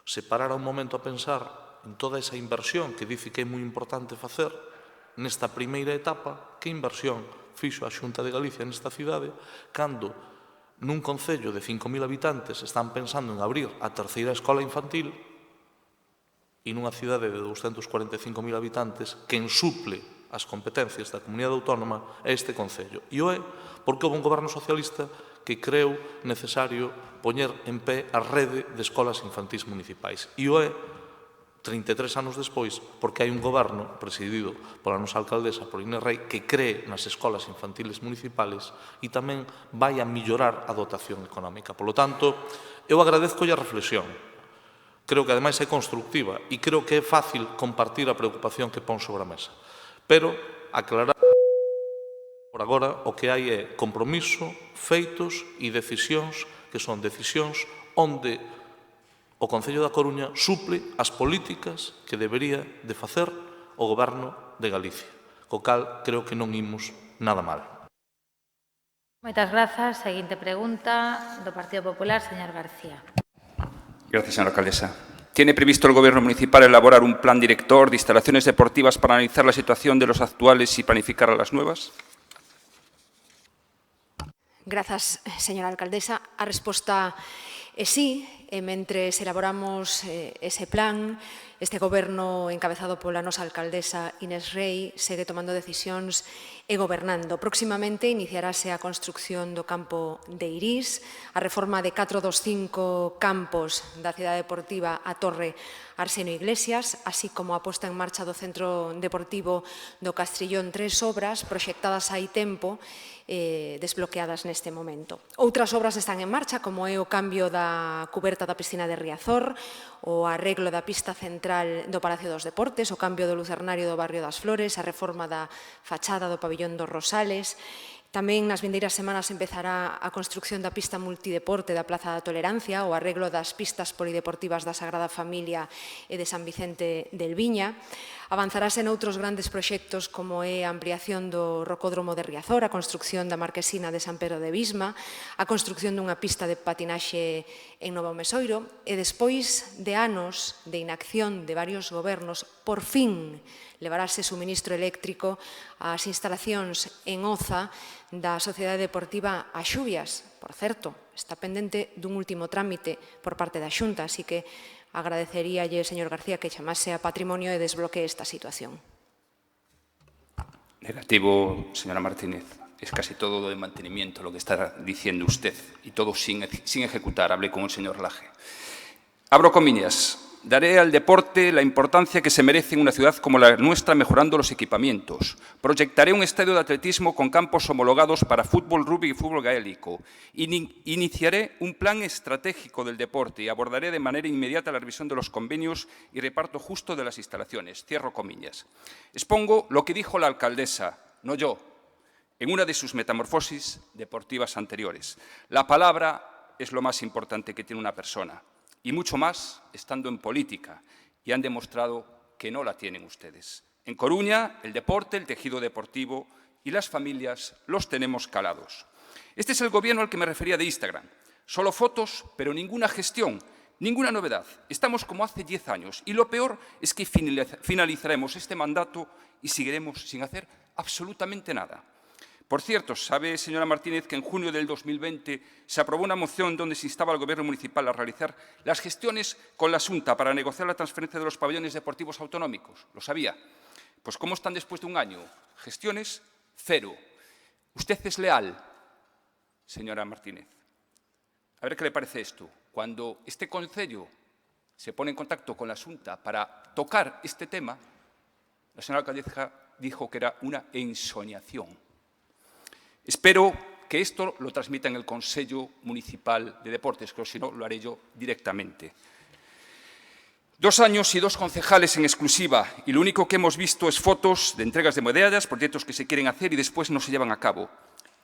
se parara un momento a pensar en toda esa inversión que dice que é moi importante facer nesta primeira etapa, que inversión fixo a Xunta de Galicia nesta cidade, cando nun concello de 5.000 habitantes están pensando en abrir a terceira escola infantil e nunha cidade de 245.000 habitantes que ensuple as competencias da comunidade autónoma é este concello. E o é porque houve un goberno socialista que creou necesario poñer en pé a rede de escolas infantís municipais. E o é 33 anos despois, porque hai un goberno presidido pola nosa alcaldesa, por Inés Rei, que cree nas escolas infantiles municipales e tamén vai a mellorar a dotación económica. Por lo tanto, eu agradezco a reflexión. Creo que, ademais, é constructiva e creo que é fácil compartir a preocupación que pon sobre a mesa. Pero, aclarar por agora, o que hai é compromiso, feitos e decisións que son decisións onde o Concello da Coruña suple as políticas que debería de facer o Goberno de Galicia, co cal creo que non imos nada mal. Moitas grazas. Seguinte pregunta do Partido Popular, señor García. Gracias, señora alcaldesa. ¿Tiene previsto el Gobierno municipal elaborar un plan director de instalaciones deportivas para analizar la situación de los actuales y planificar las nuevas? Grazas, señora alcaldesa. A resposta é sí. mentres elaboramos ese plan, este goberno encabezado pola nosa alcaldesa Inés Rei segue tomando decisións e gobernando. Próximamente iniciarase a construcción do campo de Irís, a reforma de 4 dos 5 campos da cidade deportiva a Torre Arseno Iglesias, así como a posta en marcha do Centro Deportivo do Castrillón, 3 obras proxectadas hai tempo, desbloqueadas neste momento. Outras obras están en marcha, como é o cambio da cuberta da piscina de Riazor, o arreglo da pista central do Palacio dos Deportes, o cambio do lucernario do Barrio das Flores, a reforma da fachada do Pabillón dos Rosales. Tamén nas vindeiras semanas empezará a construcción da pista multideporte da Plaza da Tolerancia, o arreglo das pistas polideportivas da Sagrada Familia e de San Vicente del Viña. Avanzarase noutros grandes proxectos como é a ampliación do Rocódromo de Riazor, a construcción da Marquesina de San Pedro de Visma, a construcción dunha pista de patinaxe en Novo Mesoiro e despois de anos de inacción de varios gobernos, por fin levarase suministro eléctrico ás instalacións en Oza da Sociedade Deportiva As Xubias. Por certo, está pendente dun último trámite por parte da Xunta, así que agradeceríalle, señor García, que chamase a Patrimonio e desbloquee esta situación. Negativo, señora Martínez. Es casi todo de mantenimiento lo que está diciendo usted y todo sin ejecutar. Hablé con el señor Laje. Abro comillas. Daré al deporte la importancia que se merece en una ciudad como la nuestra, mejorando los equipamientos. Proyectaré un estadio de atletismo con campos homologados para fútbol, rugby y fútbol gaélico. Iniciaré un plan estratégico del deporte y abordaré de manera inmediata la revisión de los convenios y reparto justo de las instalaciones. Cierro comillas. Expongo lo que dijo la alcaldesa, no yo, en una de sus metamorfosis deportivas anteriores. La palabra es lo más importante que tiene una persona. Y mucho más estando en política, y han demostrado que no la tienen ustedes. En Coruña, el deporte, el tejido deportivo y las familias los tenemos calados. Este es el gobierno al que me refería de Instagram. Solo fotos, pero ninguna gestión, ninguna novedad. Estamos como hace 10 años, y lo peor es que finalizaremos este mandato y seguiremos sin hacer absolutamente nada. Por cierto, sabe, señora Martínez, que en junio del 2020 se aprobó una moción donde se instaba al Gobierno municipal a realizar las gestiones con la Xunta para negociar la transferencia de los pabellones deportivos autonómicos. ¿Lo sabía? Pues ¿cómo están después de un año? Gestiones, cero. ¿Usted es leal, señora Martínez? A ver qué le parece esto. Cuando este concello se pone en contacto con la Xunta para tocar este tema, la señora alcaldesa dijo que era una ensoñación. Espero que esto lo transmita en el Consello Municipal de Deportes, que si no lo haré yo directamente. 2 años y 2 concejales en exclusiva, y lo único que hemos visto es fotos de entregas de medallas, proyectos que se quieren hacer y después no se llevan a cabo.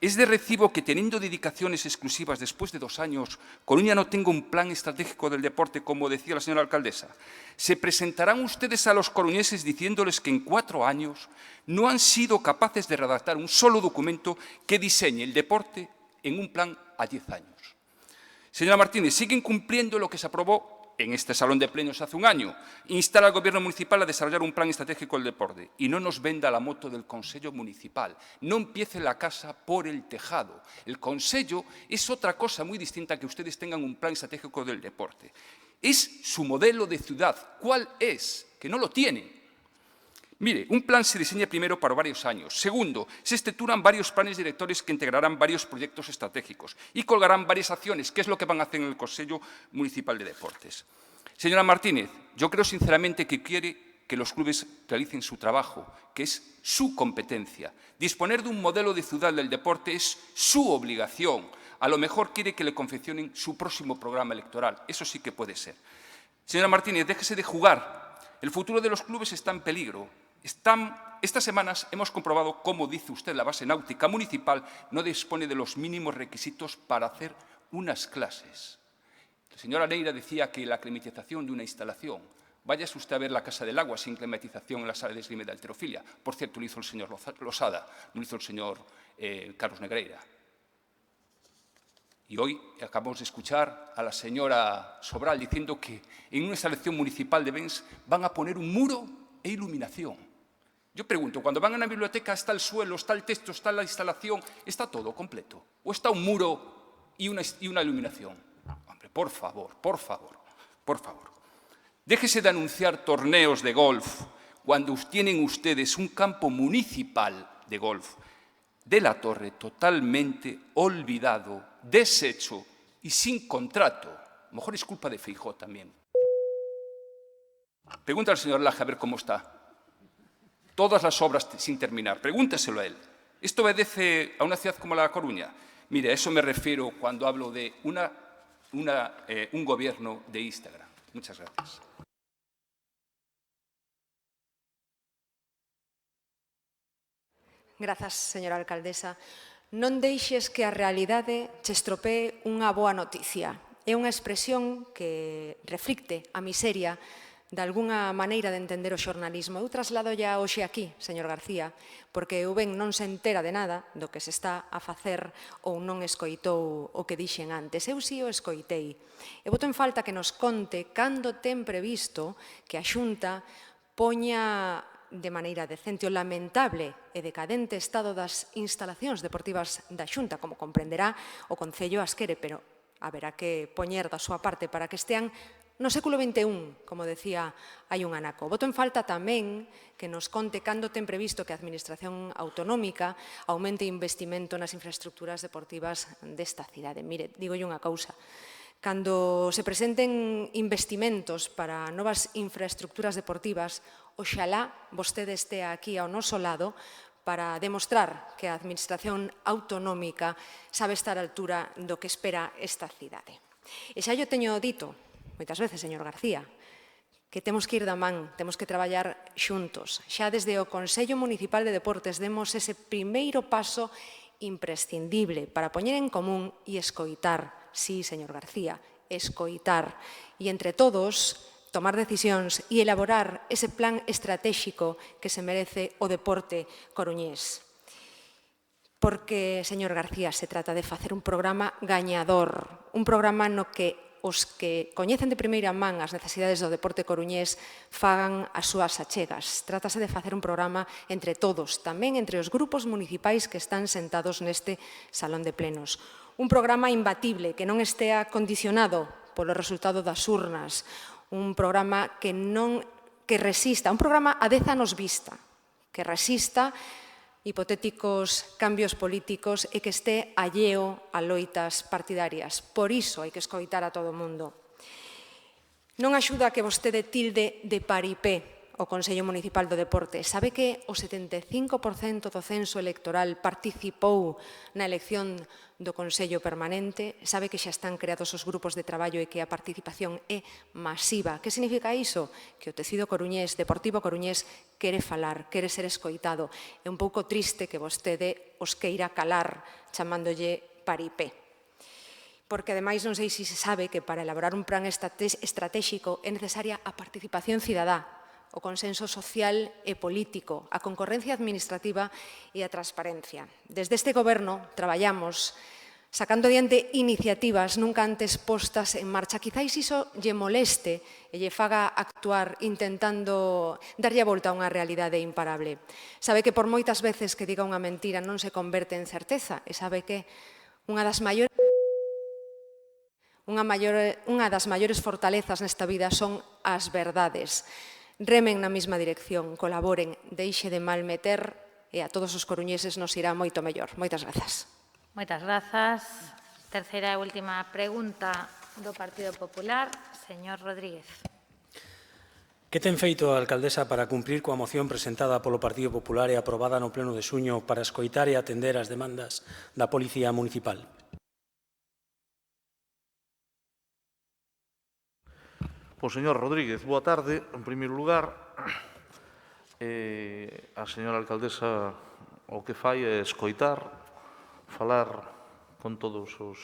Es de recibo que, teniendo dedicaciones exclusivas después de 2 años, Coruña no tenga un plan estratégico del deporte, como decía la señora alcaldesa. ¿Se presentarán ustedes a los coruñeses diciéndoles que en 4 años no han sido capaces de redactar un solo documento que diseñe el deporte en un plan a 10 años? Señora Martínez, siguen cumpliendo lo que se aprobó en este salón de plenos hace un año. Instar al Gobierno municipal a desarrollar un plan estratégico del deporte. Y no nos venda la moto del Consello Municipal. No empiece la casa por el tejado. El Consello es otra cosa muy distinta a que ustedes tengan un plan estratégico del deporte. Es su modelo de ciudad. ¿Cuál es? Que no lo tienen. Mire, un plan se diseña primero para varios años. Segundo, se estructuran varios planes directores que integrarán varios proyectos estratégicos y colgarán varias acciones, que es lo que van a hacer en el Consello Municipal de Deportes. Señora Martínez, yo creo sinceramente que quiere que los clubes realicen su trabajo, que es su competencia. Disponer de un modelo de ciudad del deporte es su obligación. A lo mejor quiere que le confeccionen su próximo programa electoral. Eso sí que puede ser. Señora Martínez, déjese de jugar. El futuro de los clubes está en peligro. Estas semanas hemos comprobado cómo, dice usted, la base náutica municipal no dispone de los mínimos requisitos para hacer unas clases. La señora Neira decía que la climatización de una instalación. Váyase usted a ver la Casa del Agua sin climatización en la sala de esgrima de halterofilia. Por cierto, lo hizo el señor Losada, lo hizo el señor Carlos Negreira. Y hoy acabamos de escuchar a la señora Sobral diciendo que en una instalación municipal de Bens van a poner un muro e iluminación. Yo pregunto, cuando van a una biblioteca está el suelo, está el texto, está la instalación, está todo completo. ¿O está un muro y una iluminación? Hombre, Hombre, por favor, por favor, por favor. Déjese de anunciar torneos de golf cuando tienen ustedes un campo municipal de golf de la Torre totalmente olvidado, deshecho y sin contrato. A lo mejor es culpa de Feijóo también. Pregunta al señor Laje a ver cómo está. Todas las obras sin terminar. Pregúnteselo a él. ¿Esto obedece a una ciudad como La Coruña? Mire, a eso me refiero cuando hablo de un gobierno de Instagram. Muchas gracias. Grazas, señora alcaldesa. Non deixes que a realidade che estropee unha boa noticia. É unha expresión que reflicte a miseria de algunha maneira de entender o xornalismo. Eu traslado ya hoxe aquí, señor García, porque eu ben non se entera de nada do que se está a facer ou non escoitou o que dixen antes. Eu si o escoitei. E boto en falta que nos conte cando ten previsto que a Xunta poña de maneira decente o lamentable e decadente estado das instalacións deportivas da Xunta, como comprenderá o Concello as quere, pero haberá que poñer da súa parte para que estean no século XXI, como decía hai un anaco. Boto en falta tamén que nos conte cando ten previsto que a Administración Autonómica aumente o investimento nas infraestructuras deportivas desta cidade. Mire, digolle unha cousa. Cando se presenten investimentos para novas infraestructuras deportivas, oxalá vostede estea aquí ao noso lado para demostrar que a Administración Autonómica sabe estar á altura do que espera esta cidade. E xa yo teño dito moitas veces, señor García, que temos que ir da man, temos que traballar xuntos. Xa desde o Consello Municipal de Deportes demos ese primeiro paso imprescindible para poñer en común e escoitar. Sí, señor García, escoitar. E entre todos tomar decisións e elaborar ese plan estratégico que se merece o deporte coruñés. Porque, señor García, se trata de facer un programa gañador, un programa no que os que coñecen de primeira man as necesidades do deporte coruñés fagan as súas achegas. Trátase de facer un programa entre todos, tamén entre os grupos municipais que están sentados neste salón de plenos. Un programa imbatible, que non estea condicionado polo resultado das urnas. Un programa que resista, un programa a 10 anos vista, que resista hipotéticos cambios políticos e que este alleo a loitas partidarias. Por iso hai que escoitar a todo o mundo. Non axuda que vostede tilde de paripé o Consello Municipal do Deporte. Sabe que o 75% do censo electoral participou na elección do Consello Permanente. Sabe que xa están creados os grupos de traballo e que a participación é masiva. Que significa iso? Que o tecido coruñés, deportivo coruñés, quere falar, quere ser escoitado. É un pouco triste que vostede os queira calar chamándolle paripé. Porque, ademais, non sei se se sabe que para elaborar un plan estratégico é necesaria a participación cidadá, o consenso social e político, a concorrencia administrativa e a transparencia. Desde este goberno traballamos sacando adiante iniciativas nunca antes postas en marcha. Quizáis iso lle moleste e lle faga actuar intentando darlle a volta a unha realidade imparable. Sabe que por moitas veces que diga unha mentira non se converte en certeza e sabe que unha das maiores fortalezas nesta vida son as verdades. Remen na mesma dirección, colaboren, deixe de malmeter e a todos os coruñeses nos irá moito mellor. Moitas grazas. Moitas grazas. Terceira e última pregunta do Partido Popular, señor Rodríguez. Que ten feito a alcaldesa para cumprir coa moción presentada polo Partido Popular e aprobada no pleno de xuño para escoitar e atender as demandas da Policía Municipal? Pois, señor Rodríguez, boa tarde. En primeiro lugar, a señora alcaldesa o que fai é escoitar, falar con todos os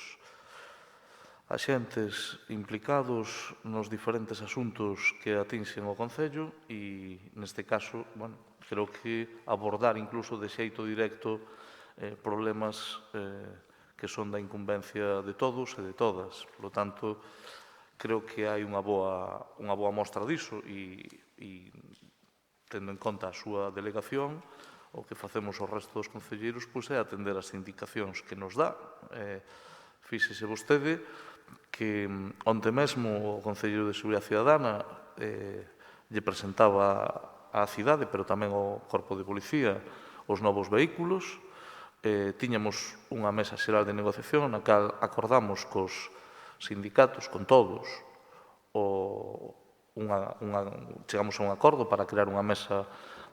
axentes implicados nos diferentes asuntos que atinxen o Concello e, neste caso, creo que abordar incluso de xeito directo problemas que son da incumbencia de todos e de todas. Por lo tanto, creo que hai unha boa mostra diso e tendo en conta a súa delegación, o que facemos o resto dos concelleiros é atender as indicacións que nos dá. Fíxese vostede, que onte mesmo o Concelleiro de Seguridade Ciudadana lle presentaba á cidade, pero tamén ao Corpo de Policía, os novos vehículos. Tiñamos unha mesa xeral de negociación na cal acordamos cos sindicatos, con todos, chegamos a un acordo para crear unha mesa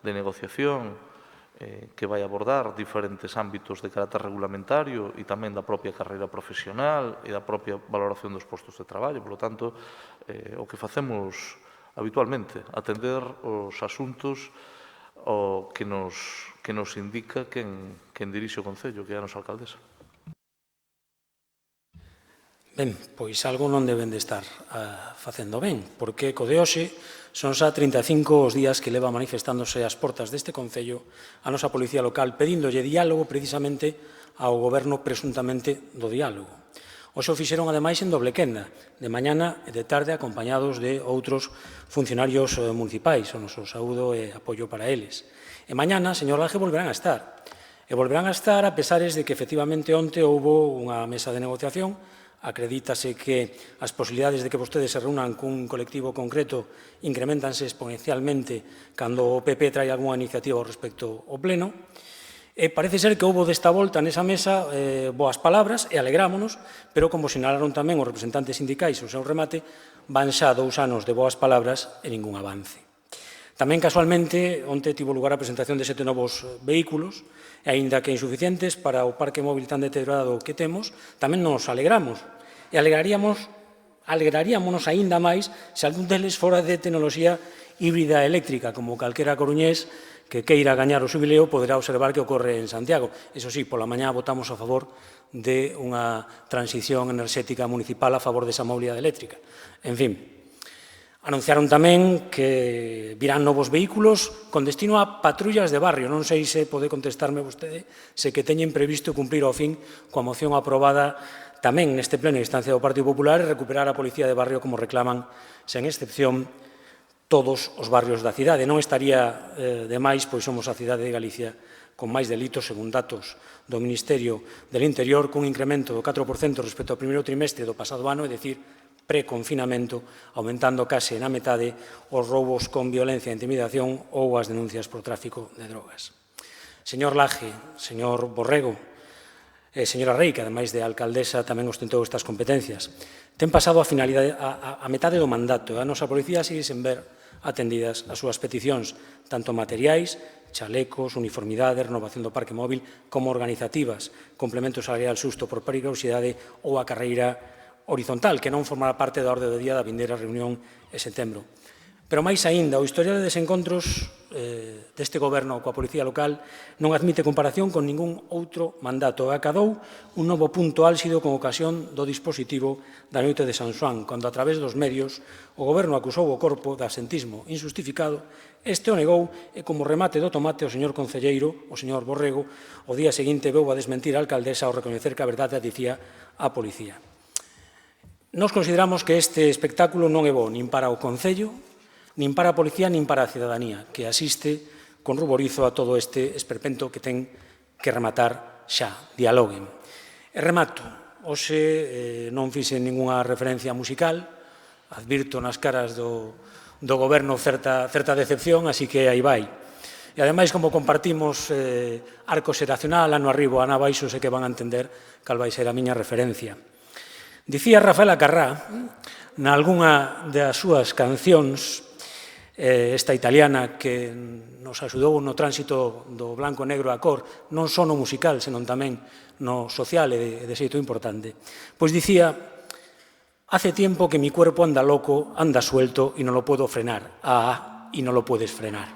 de negociación que vai abordar diferentes ámbitos de carácter regulamentario e tamén da propia carreira profesional e da propia valoración dos postos de traballo. Por lo tanto, o que facemos habitualmente, atender os asuntos que nos indica quen dirixe o Concello, que é a nosa alcaldesa. Ben, pois algo non deben de estar facendo ben, porque co de hoxe son xa 35 os días que leva manifestándose ás portas deste Concello a nosa Policía Local pedíndolle diálogo precisamente ao Goberno presuntamente do diálogo. Hoxe o fixeron ademais en doble quenda, de mañana e de tarde acompañados de outros funcionarios municipais, o noso saúdo e apoio para eles. E mañana, señor Laje, volverán a estar. E volverán a estar a pesares de que efectivamente onte houbo unha mesa de negociación. Acredítase que as posibilidades de que vostedes se reúnan cun colectivo concreto incrementanse exponencialmente cando o PP trae algunha iniciativa ao respecto ao Pleno. E parece ser que houbo desta volta nesa mesa boas palabras e alegrámonos, pero como sinalaron tamén os representantes sindicais o seu remate, van xa 2 anos de boas palabras e ningún avance. Tamén, casualmente, onte tivo lugar a presentación de 7 novos vehículos, e aínda que insuficientes para o parque móvil tan deteriorado que temos, tamén nos alegramos. E alegraríamonos aínda máis se algún deles fora de tecnoloxía híbrida eléctrica, como calquera coruñés que queira gañar o xubileo poderá observar que ocorre en Santiago. Eso sí, pola mañá votamos a favor de unha transición enerxética municipal a favor desa mobilidade eléctrica. En fin, anunciaron tamén que virán novos vehículos con destino a patrullas de barrio. Non sei se pode contestarme vostede se que teñen previsto cumprir ao fin coa moción aprobada tamén neste pleno de instancia do Partido Popular e recuperar a policía de barrio como reclaman, sen excepción, todos os barrios da cidade. Non estaría de máis, pois somos a cidade de Galicia con máis delitos, según datos do Ministerio del Interior, cun incremento do 4% respecto ao primeiro trimestre do pasado ano, é dicir, pre-confinamento, aumentando case na metade os roubos con violencia e intimidación ou as denuncias por tráfico de drogas. Señor Laje, señor Borrego e señora Rei, que ademais de alcaldesa tamén ostentou estas competencias, ten pasado a metade do mandato e a nosa policía sigue sen ver atendidas as súas peticións, tanto materiais, chalecos, uniformidade, renovación do parque móvil, como organizativas, complemento salarial xusto por perigosidade ou a carreira horizontal, que non formará parte da orde do día da vindeira reunión en setembro. Pero máis aínda, o historial de desencontros deste goberno coa Policía Local non admite comparación con ningún outro mandato. Acadou un novo punto álxido con ocasión do dispositivo da noite de San Xoán, cando a través dos medios o goberno acusou o corpo de absentismo injustificado, este o negou e como remate do tomate o señor concelleiro, o señor Borrego, o día seguinte veu a desmentir a alcaldesa ao recoñecer que a verdade a dicía a policía. Nos consideramos que este espectáculo non é bo nin para o Concello, nin para a Policía, nin para a cidadanía, que asiste con ruborizo a todo este esperpento que ten que rematar xa. Dialoguen. E remato. Hoxe non fixen ninguna referencia musical, advirto nas caras do goberno certa decepción, así que aí vai. E ademais, como compartimos arco xeracional, ano arribo, ano abaixo, sei que van a entender cal vai ser a miña referencia. Dicía Rafael Acarrá, na algunha das súas cancións, esta italiana que nos axudou no tránsito do blanco-negro a cor, non só no musical, senón tamén no social e de xeito importante, pois dicía: hace tiempo que mi cuerpo anda loco, anda suelto y no lo puedo frenar. Y no lo puedes frenar.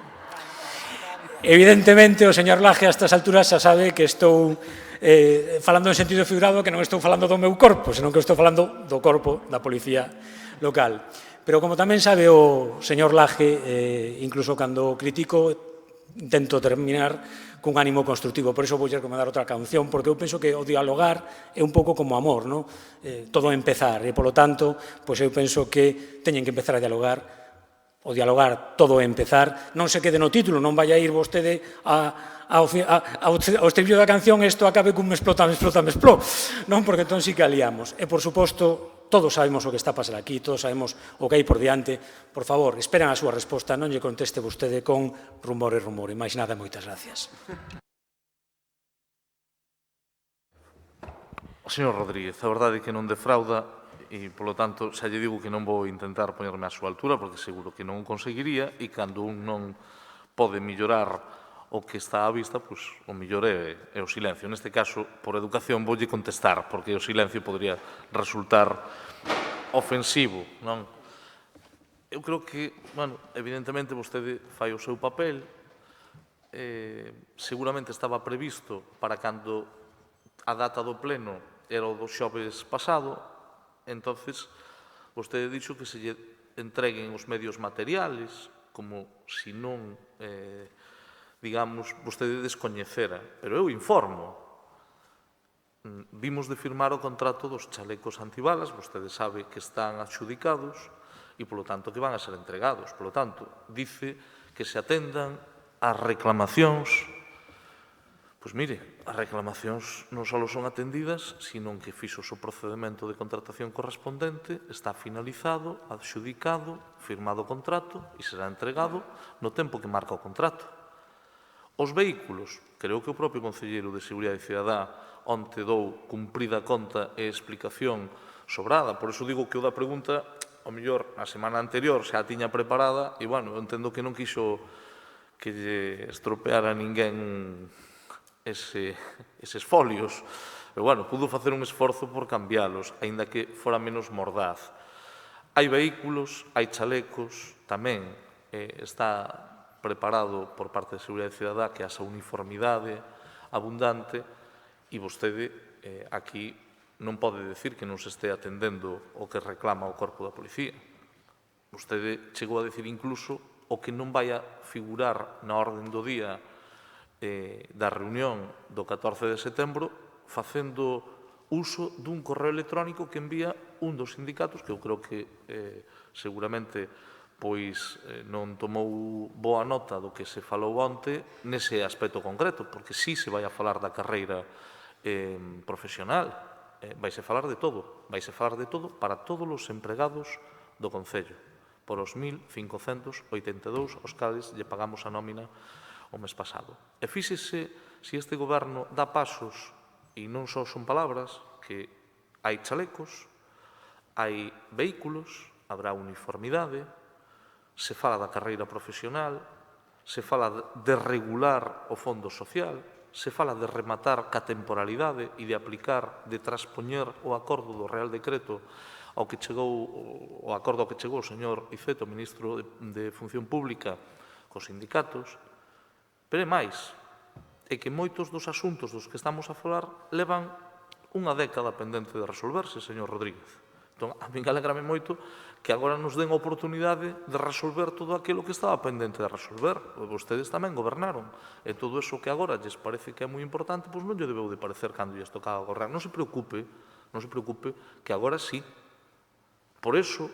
Evidentemente, o señor Laje a estas alturas xa sabe que estou falando en sentido figurado, que non estou falando do meu corpo, senón que estou falando do corpo da Policía Local. Pero como tamén sabe o señor Laje, incluso cando critico, intento terminar cun ánimo constructivo. Por iso vou recomendar outra canción, porque eu penso que o dialogar é un pouco como amor, non? Todo empezar, e polo tanto, pois eu penso que teñen que empezar a dialogar. O dialogar, todo empezar. Non se quede no título, non vai a ir vostede ao estribillo da canción, isto acabe cun me explota, non? Porque entón sí que aliamos. E, por suposto, todos sabemos o que está a pasar aquí, todos sabemos o que hai por diante. Por favor, esperan a súa resposta, non lle conteste vostede con rumor. E máis nada, moitas gracias. O señor Rodríguez, a verdade é que non defrauda e, polo tanto, xa lle digo que non vou intentar poñerme á súa altura porque seguro que non o conseguiría e cando un non pode mellorar o que está á vista, pois o mellor é o silencio. Neste caso, por educación, voulle contestar porque o silencio podría resultar ofensivo, non? Eu creo que, bueno, evidentemente vostede fai o seu papel, seguramente estaba previsto para cando a data do pleno era o do xoves pasado, entonces vostede dixo que se lle entreguen os medios materiales, como se non, digamos, vostede descoñecera. Pero eu informo. Vimos de firmar o contrato dos chalecos antibalas, vostede sabe que están adxudicados e, polo tanto, que van a ser entregados. Polo tanto, dice que se atendan as reclamacións. Pois mire, as reclamacións non só son atendidas, sino que fixo o procedimento de contratación correspondente, está finalizado, adxudicado, firmado o contrato e será entregado no tempo que marca o contrato. Os vehículos, creo que o propio Concelleiro de Seguridade Cidadá onte dou cumprida conta e explicación sobrada. Por iso digo que o da pregunta, ao mellor, na semana anterior xa a tiña preparada e, bueno, entendo que non quixo que lle estropeara a ninguén eses folios. Pero, bueno, pudo facer un esforzo por cambiálos, aínda que fora menos mordaz. Hai vehículos, hai chalecos, tamén está preparado por parte de Seguridade Cidadá que haxa uniformidade abundante e vostede aquí non pode decir que non se este atendendo o que reclama o Corpo da Policía. Vostede chegou a decir incluso o que non vai a figurar na orden do día da reunión do 14 de setembro facendo uso dun correo electrónico que envía un dos sindicatos que eu creo que seguramente pois non tomou boa nota do que se falou onte nese aspecto concreto, porque si se vai a falar da carreira profesional, vaise falar de todo, para todos os empregados do Concello, por os 1.582 os cales lle pagamos a nómina o mes pasado. E fíxese se este goberno dá pasos, e non só son palabras, que hai chalecos, hai vehículos, habrá uniformidade, se fala da carreira profesional, se fala de regular o fondo social, se fala de rematar ca temporalidade e de aplicar, de traspoñer o acordo do Real Decreto ao que chegou, o acordo ao que chegou o señor Iceto, ministro de Función Pública, cos sindicatos. Pero é máis, é que moitos dos asuntos dos que estamos a falar levan unha década pendente de resolverse, señor Rodríguez. Entón, a mí alegrame moito que agora nos den a oportunidade de resolver todo aquilo que estaba pendente de resolver. Vostedes tamén gobernaron. E todo eso que agora lles parece que é moi importante, pois non lle debeu de parecer cando lles tocaba gobernar. Non se preocupe que agora sí. Por eso,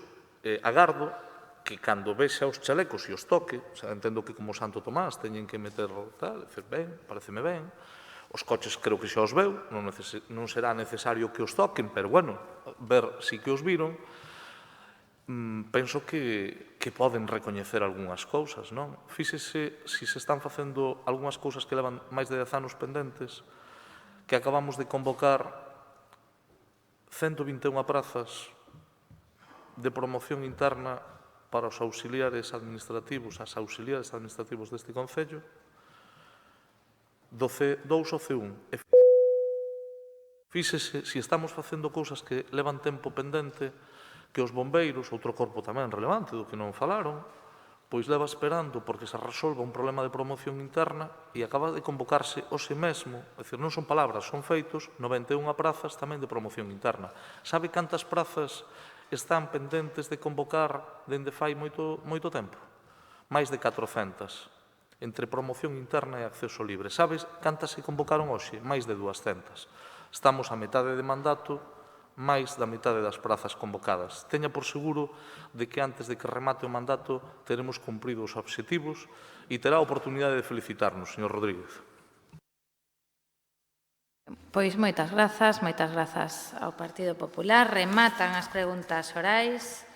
agardo que cando vexa os chalecos e os toque, entendo que como Santo Tomás teñen que meter tal, ben, pareceme ben, os coches creo que xa os veu, non será necesario que os toquen, pero, bueno, ver si que os viron, penso que poden recoñecer algunhas cousas, non? Fíxese se se están facendo algunhas cousas que levan máis de 10 anos pendentes, que acabamos de convocar 121 prazas de promoción interna para os auxiliares administrativos, as auxiliares administrativos deste Concello, do C2 ao C1. Fíxese se estamos facendo cousas que levan tempo pendente, que os bombeiros, outro corpo tamén relevante do que non falaron, pois leva esperando porque se resolva un problema de promoción interna e acaba de convocarse hoxe mesmo, é dicir, non son palabras, son feitos, 91 prazas tamén de promoción interna. Sabe cantas prazas están pendentes de convocar dende fai moito tempo? Mais de 400, entre promoción interna e acceso libre. Sabes cantas se convocaron hoxe? Mais de 200. Estamos a metade de mandato, máis da metade das prazas convocadas. Teña por seguro de que antes de que remate o mandato teremos cumprido os obxectivos e terá a oportunidade de felicitarnos, señor Rodríguez. Pois moitas grazas ao Partido Popular. Rematan as preguntas orais.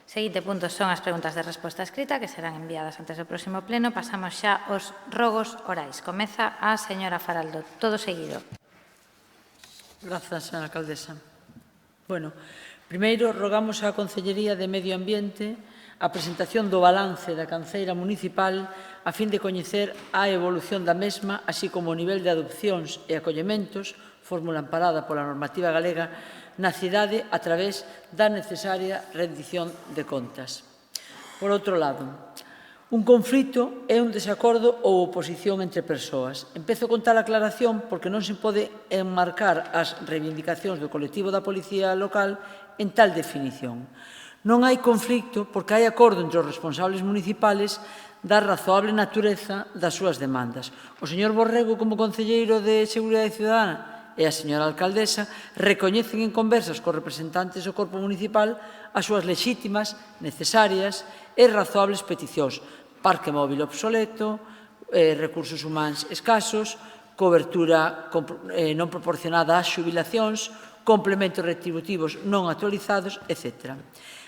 Seguinte punto son as preguntas de resposta escrita que serán enviadas antes do próximo pleno. Pasamos xa aos rogos orais. Comeza a señora Faraldo. Todo seguido. Grazas, señora alcaldesa. Bueno, primeiro rogamos á Consellería de Medio Ambiente a presentación do balance da canceira municipal a fin de coñecer a evolución da mesma, así como o nivel de adopcións e acollementos, fórmula amparada pola normativa galega, na cidade a través da necesaria rendición de contas. Por outro lado, un conflito é un desacordo ou oposición entre persoas. Empezo con tal aclaración porque non se pode enmarcar as reivindicacións do colectivo da Policía Local en tal definición. Non hai conflito porque hai acordo entre os responsables municipales da razoable natureza das súas demandas. O señor Borrego, como concelleiro de Seguridade Ciudadana, e a señora alcaldesa recoñecen en conversas cos representantes do corpo municipal as súas lexítimas, necesarias e razoables peticións. Parque móvil obsoleto, recursos humanos escasos, cobertura non proporcionada ás xubilacións, complementos retributivos non actualizados, etc.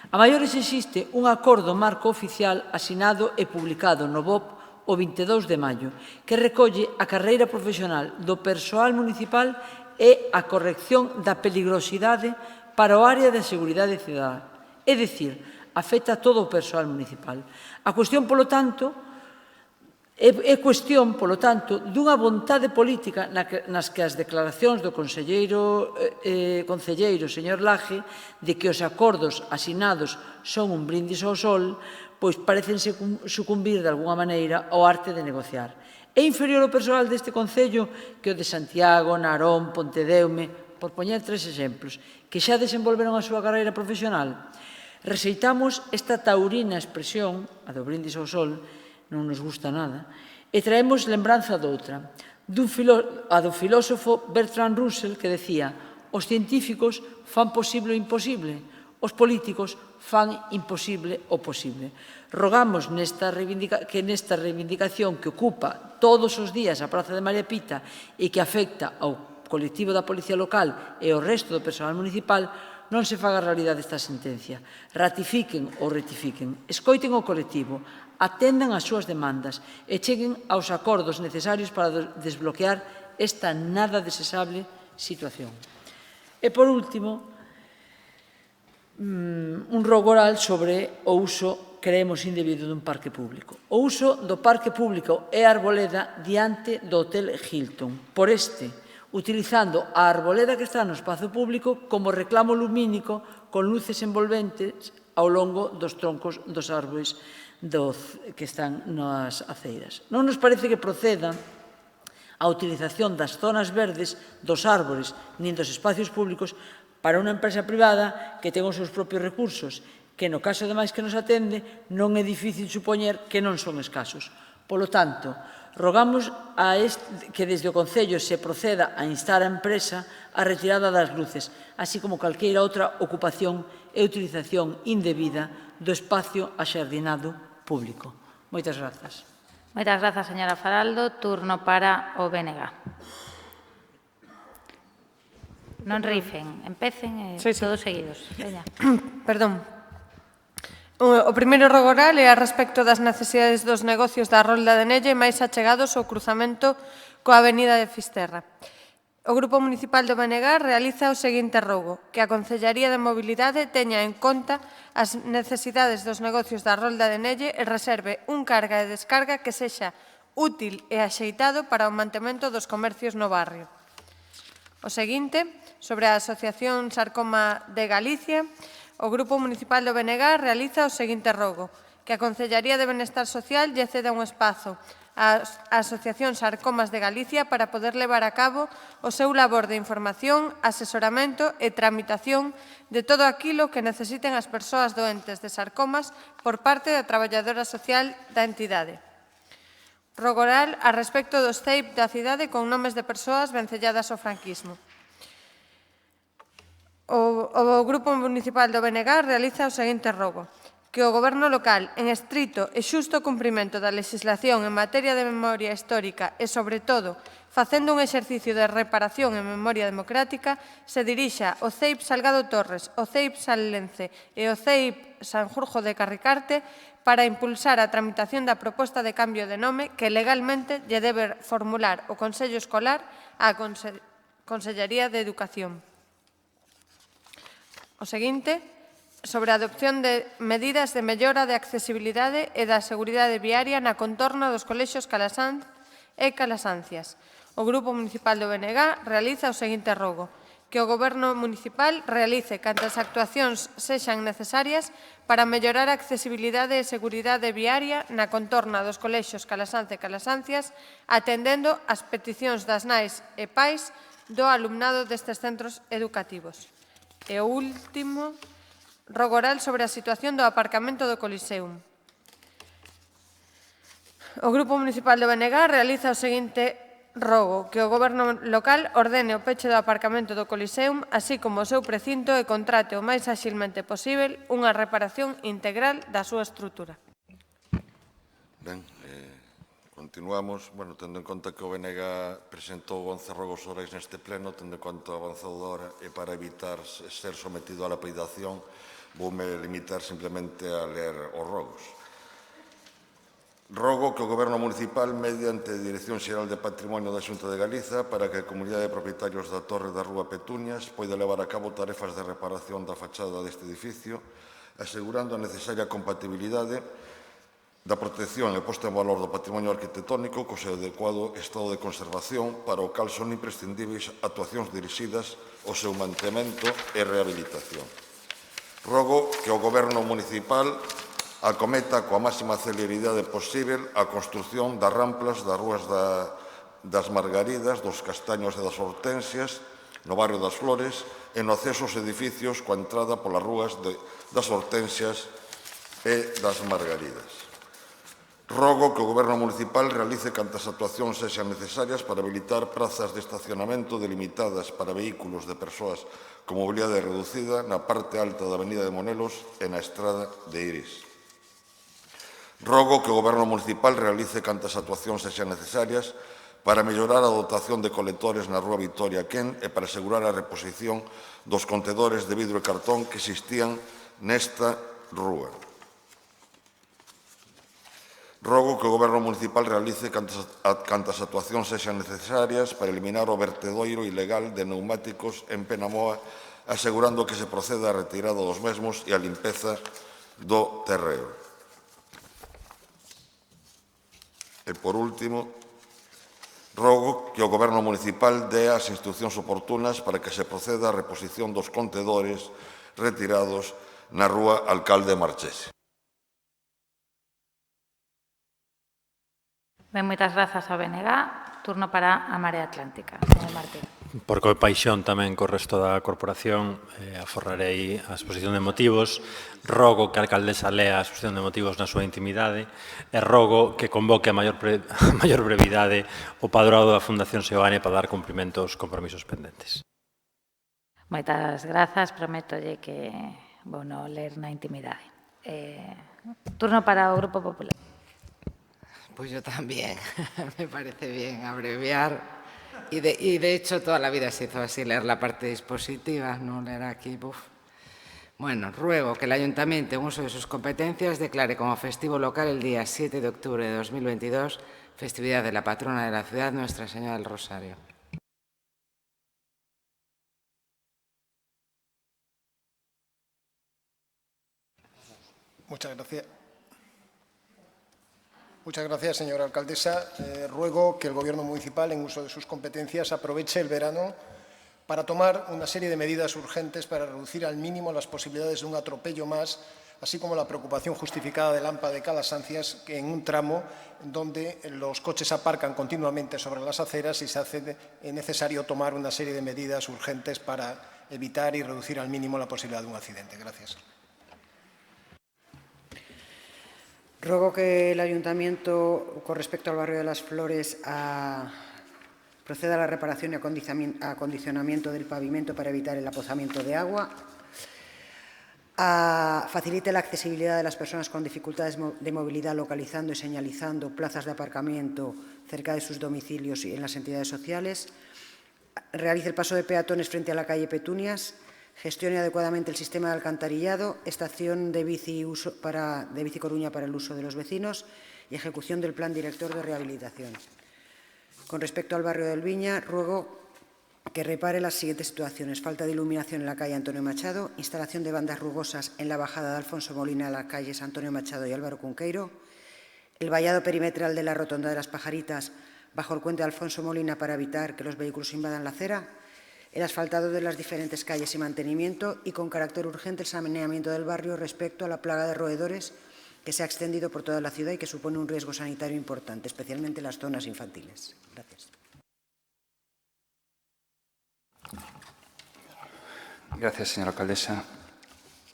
A maiores existe un acordo marco oficial asinado e publicado no BOP o 22 de maio, que recolle a carreira profesional do persoal municipal e a corrección da peligrosidade para o área de seguridade cidadá. É dicir, afecta a todo o persoal municipal. A cuestión, polo tanto, é cuestión, polo tanto, dunha vontade política nas que as declaracións do concelleiro señor Laje de que os acordos asinados son un brindis ao sol, pois parecense sucumbir de alguna maneira ao arte de negociar. É inferior o persoal deste concello que o de Santiago, Narón, Pontedeume, por poñer 3 exemplos, que xa desenvolveron a súa carreira profesional. Rexeitamos esta taurina expresión, a do brindis ao sol, non nos gusta nada, e traemos lembranza doutra, a do filósofo Bertrand Russell que decía: os científicos fan posible o imposible, os políticos fan imposible o posible. Rogamos que nesta reivindicación que ocupa todos os días a Praza de María Pita e que afecta ao colectivo da Policía Local e ao resto do persoal municipal, non se faga realidade esta sentencia. Ratifiquen ou rectifiquen, escoiten o colectivo, atendan as súas demandas e cheguen aos acordos necesarios para desbloquear esta nada desexable situación. E, por último, un rogo oral sobre o uso, creemos, indebido dun parque público. O uso do parque público é a arboleda diante do Hotel Hilton. Por utilizando a arboleda que está no espazo público como reclamo lumínico con luces envolventes ao longo dos troncos dos árbores que están nas aceiras. Non nos parece que proceda a utilización das zonas verdes dos árbores nin dos espacios públicos para unha empresa privada que ten os seus propios recursos, que no caso ademais que nos atende non é difícil supoñer que non son escasos. Polo tanto, rogamos que desde o Concello se proceda a instar a empresa a retirada das luces, así como calqueira outra ocupación e utilización indebida do espacio axardinado público. Moitas grazas. Moitas grazas, señora Faraldo. Turno para o BNG. Non rifen, empecen todos seguidos. Perdón. O primeiro rogo oral é a respecto das necesidades dos negocios da Rolda de Nelle máis achegados ao cruzamento coa Avenida de Fisterra. O Grupo Municipal do BNG realiza o seguinte rogo, que a Concellaría de Mobilidade teña en conta as necesidades dos negocios da Rolda de Nelle e reserve un carga e descarga que sexa útil e axeitado para o mantemento dos comercios no barrio. O seguinte, sobre a Asociación Sarcoma de Galicia, o Grupo Municipal do BNG realiza o seguinte rogo, que a Concellaría de Benestar Social lle ceda un espazo á Asociación Sarcomas de Galicia para poder levar a cabo o seu labor de información, asesoramento e tramitación de todo aquilo que necesiten as persoas doentes de sarcomas por parte da traballadora social da entidade. Rogo oral a respecto dos CEIP da cidade con nomes de persoas vencelladas ao franquismo. O Grupo Municipal do BNG realiza o seguinte rogo, que o Goberno local, en estrito e xusto cumprimento da legislación en materia de memoria histórica e, sobre todo, facendo un exercicio de reparación en memoria democrática, se dirixa ao CEIP Salgado Torres, ao CEIP Sanlence e ao CEIP Sanjurjo de Carricarte para impulsar a tramitación da proposta de cambio de nome que legalmente lle debe formular o Consello Escolar á Consellería de Educación. O seguinte, sobre a adopción de medidas de mellora de accesibilidade e da seguridade viaria na contorna dos colexios Calasanz e Calasancias. O Grupo Municipal do BNG realiza o seguinte rogo: que o Goberno Municipal realice cantas actuacións sexan necesarias para mellorar a accesibilidade e seguridade viaria na contorna dos colexios Calasanz e Calasancias, atendendo as peticións das nais e pais do alumnado destes centros educativos. E o último, rogo oral sobre a situación do aparcamento do Coliseum. O Grupo Municipal do BNG realiza o seguinte rogo: que o Goberno local ordene o peche do aparcamento do Coliseum, así como o seu precinto, e contrate o máis axilmente posível unha reparación integral da súa estrutura. Ben, continuamos. Bueno, tendo en conta que o BNG presentou 11 rogos orais neste pleno, tendo en conta o avanzado da hora e para evitar ser sometido á lapidación, voume limitar simplemente a ler os rogos. Rogo que o Goberno Municipal, mediante a Dirección Xeral de Patrimonio da Xunta de Galiza, para que a comunidade de propietarios da Torre da Rúa Petunias poida levar a cabo tarefas de reparación da fachada deste edificio, asegurando a necesaria compatibilidade da protección e posta en valor do patrimonio arquitectónico co seu adecuado estado de conservación, para o cal son imprescindíveis actuacións dirixidas ao seu mantemento e rehabilitación. Rogo que o Goberno Municipal acometa coa máxima celeridade posible a construción das ramplas das rúas das Margaridas, dos Castaños e das Hortensias, no barrio das Flores, e no acceso aos edificios coa entrada polas rúas das Hortensias e das Margaridas. Rogo que o Goberno Municipal realice cantas actuacións sexan necesarias para habilitar prazas de estacionamento delimitadas para vehículos de persoas con mobilidade reducida na parte alta da Avenida de Monelos e na Estrada de Iris. Rogo que o Goberno Municipal realice cantas actuacións sexan necesarias para mellorar a dotación de colectores na Rúa Vitoria Quén e para asegurar a reposición dos contedores de vidro e cartón que existían nesta rúa. Rogo que o Goberno Municipal realice cantas actuacións sexan necesarias para eliminar o vertedoiro ilegal de neumáticos en Penamoa, asegurando que se proceda a retirada dos mesmos e a limpeza do terreo. E, por último, rogo que o Goberno Municipal dé as instruccións oportunas para que se proceda á reposición dos contedores retirados na Rúa Alcalde Marchese. Ben, moitas grazas ao BNG. Turno para a Marea Atlántica. Señor Martín. Por compaixón tamén co resto da corporación, aforrarei a exposición de motivos, rogo que a alcaldesa lea a exposición de motivos na súa intimidade e rogo que convoque a maior brevidade o padroado da Fundación Seoane para dar cumprimento aos compromisos pendentes. Moitas grazas, prométolle que vou non ler na intimidade. Turno para o Grupo Popular. Pues yo también, me parece bien abreviar. Y de hecho toda la vida se hizo así, leer la parte dispositiva, no leer aquí, Bueno, ruego que el Ayuntamiento, en uso de sus competencias, declare como festivo local el día 7 de octubre de 2022, festividad de la patrona de la ciudad, Nuestra Señora del Rosario. Muchas gracias. Muchas gracias, señora alcaldesa. Ruego que el Gobierno municipal, en uso de sus competencias, aproveche el verano para tomar una serie de medidas urgentes para reducir al mínimo las posibilidades de un atropello más, así como la preocupación justificada del AMPA de Calasancias, que en un tramo donde los coches aparcan continuamente sobre las aceras y se hace necesario tomar una serie de medidas urgentes para evitar y reducir al mínimo la posibilidad de un accidente. Gracias. Ruego que el Ayuntamiento, con respecto al barrio de las Flores, proceda a la reparación y acondicionamiento del pavimento para evitar el apozamiento de agua. Facilite la accesibilidad de las personas con dificultades de movilidad localizando y señalizando plazas de aparcamiento cerca de sus domicilios y en las entidades sociales. Realice el paso de peatones frente a la calle Petunias. Gestione adecuadamente el sistema de alcantarillado, estación de bici Coruña para el uso de los vecinos y ejecución del plan director de rehabilitación. Con respecto al barrio del Viña, ruego que repare las siguientes situaciones: falta de iluminación en la calle Antonio Machado, instalación de bandas rugosas en la bajada de Alfonso Molina a las calles Antonio Machado y Álvaro Cunqueiro, el vallado perimetral de la rotonda de las Pajaritas bajo el puente de Alfonso Molina para evitar que los vehículos invadan la acera, el asfaltado de las diferentes calles y mantenimiento, y con carácter urgente el saneamiento del barrio respecto a la plaga de roedores que se ha extendido por toda la ciudad y que supone un riesgo sanitario importante, especialmente en las zonas infantiles. Gracias. Gracias, señora alcaldesa.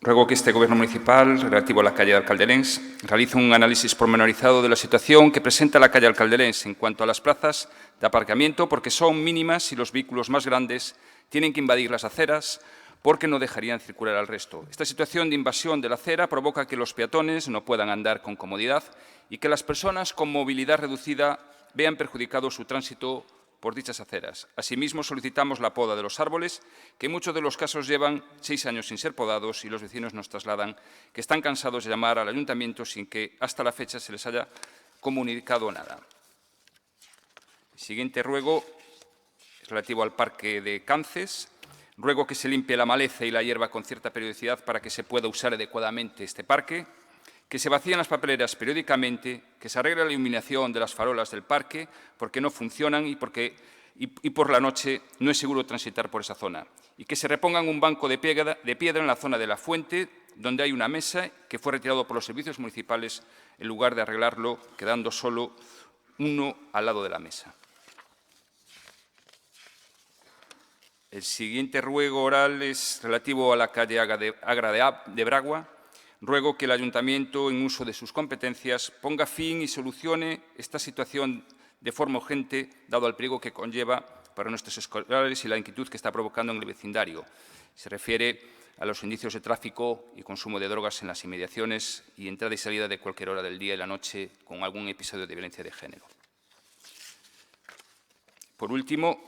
Ruego que este Gobierno municipal, relativo a la calle de Alcaldelens, realice un análisis pormenorizado de la situación que presenta la calle Alcaldelens en cuanto a las plazas de aparcamiento, porque son mínimas y los vehículos más grandes tienen que invadir las aceras porque no dejarían circular al resto. Esta situación de invasión de la acera provoca que los peatones no puedan andar con comodidad y que las personas con movilidad reducida vean perjudicado su tránsito por dichas aceras. Asimismo, solicitamos la poda de los árboles, que en muchos de los casos llevan 6 años sin ser podados, y los vecinos nos trasladan que están cansados de llamar al ayuntamiento sin que hasta la fecha se les haya comunicado nada. El siguiente ruego es relativo al Parque de Cances. Ruego que se limpie la maleza y la hierba con cierta periodicidad para que se pueda usar adecuadamente este parque, que se vacíen las papeleras periódicamente, que se arregle la iluminación de las farolas del parque porque no funcionan y por la noche no es seguro transitar por esa zona, y que se repongan un banco de piedra en la zona de la fuente donde hay una mesa que fue retirado por los servicios municipales en lugar de arreglarlo, quedando solo uno al lado de la mesa. El siguiente ruego oral es relativo a la calle Agra de Bragua. Ruego que el Ayuntamiento, en uso de sus competencias, ponga fin y solucione esta situación de forma urgente, dado el peligro que conlleva para nuestros escolares y la inquietud que está provocando en el vecindario. Se refiere a los indicios de tráfico y consumo de drogas en las inmediaciones y entrada y salida de cualquier hora del día y la noche con algún episodio de violencia de género. Por último,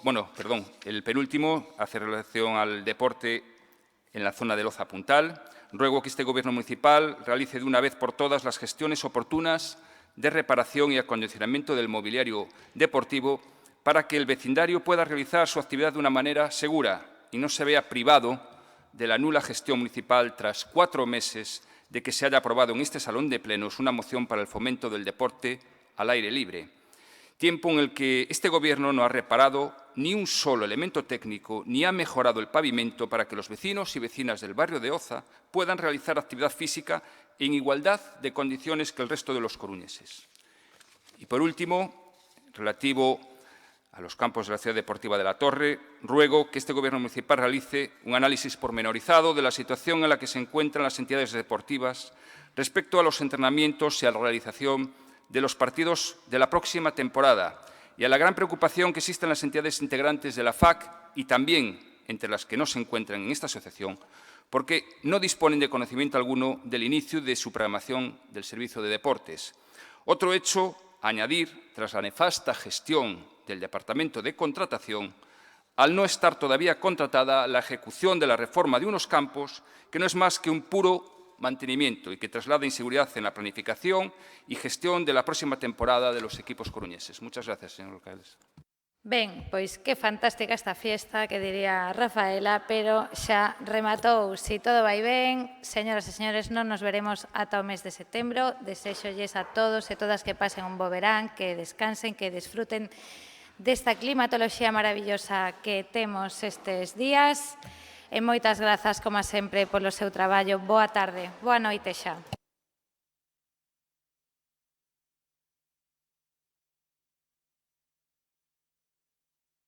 el penúltimo hace relación al deporte en la zona de Loza Puntal. Ruego que este Gobierno municipal realice de una vez por todas las gestiones oportunas de reparación y acondicionamiento del mobiliario deportivo para que el vecindario pueda realizar su actividad de una manera segura y no se vea privado de la nula gestión municipal tras 4 meses de que se haya aprobado en este salón de plenos una moción para el fomento del deporte al aire libre. Tiempo en el que este Gobierno no ha reparado ni un solo elemento técnico ni ha mejorado el pavimento para que los vecinos y vecinas del barrio de Oza puedan realizar actividad física en igualdad de condiciones que el resto de los coruñeses. Y por último, relativo a los campos de la Ciudad Deportiva de la Torre, ruego que este Gobierno municipal realice un análisis pormenorizado de la situación en la que se encuentran las entidades deportivas respecto a los entrenamientos y a la realización de los partidos de la próxima temporada y a la gran preocupación que existe en las entidades integrantes de la FAC y también entre las que no se encuentran en esta asociación, porque no disponen de conocimiento alguno del inicio de su programación del servicio de deportes. Otro hecho a añadir, tras la nefasta gestión del Departamento de Contratación, al no estar todavía contratada la ejecución de la reforma de unos campos que no es más que un puro mantenimiento y que traslada inseguridad en la planificación y gestión de la próxima temporada de los equipos coruñeses. Muchas gracias, señor alcalde. Ben, pois que fantástica esta fiesta, que diría Rafaela, pero xa rematou. Si todo vai ben, señoras e señores, non nos veremos ata o mes de setembro. Desexolles a todos e todas que pasen un bo verán, que descansen, que disfruten desta climatoloxía maravillosa que temos estes días. E moitas grazas, como sempre, polo seu traballo. Boa tarde, boa noite xa.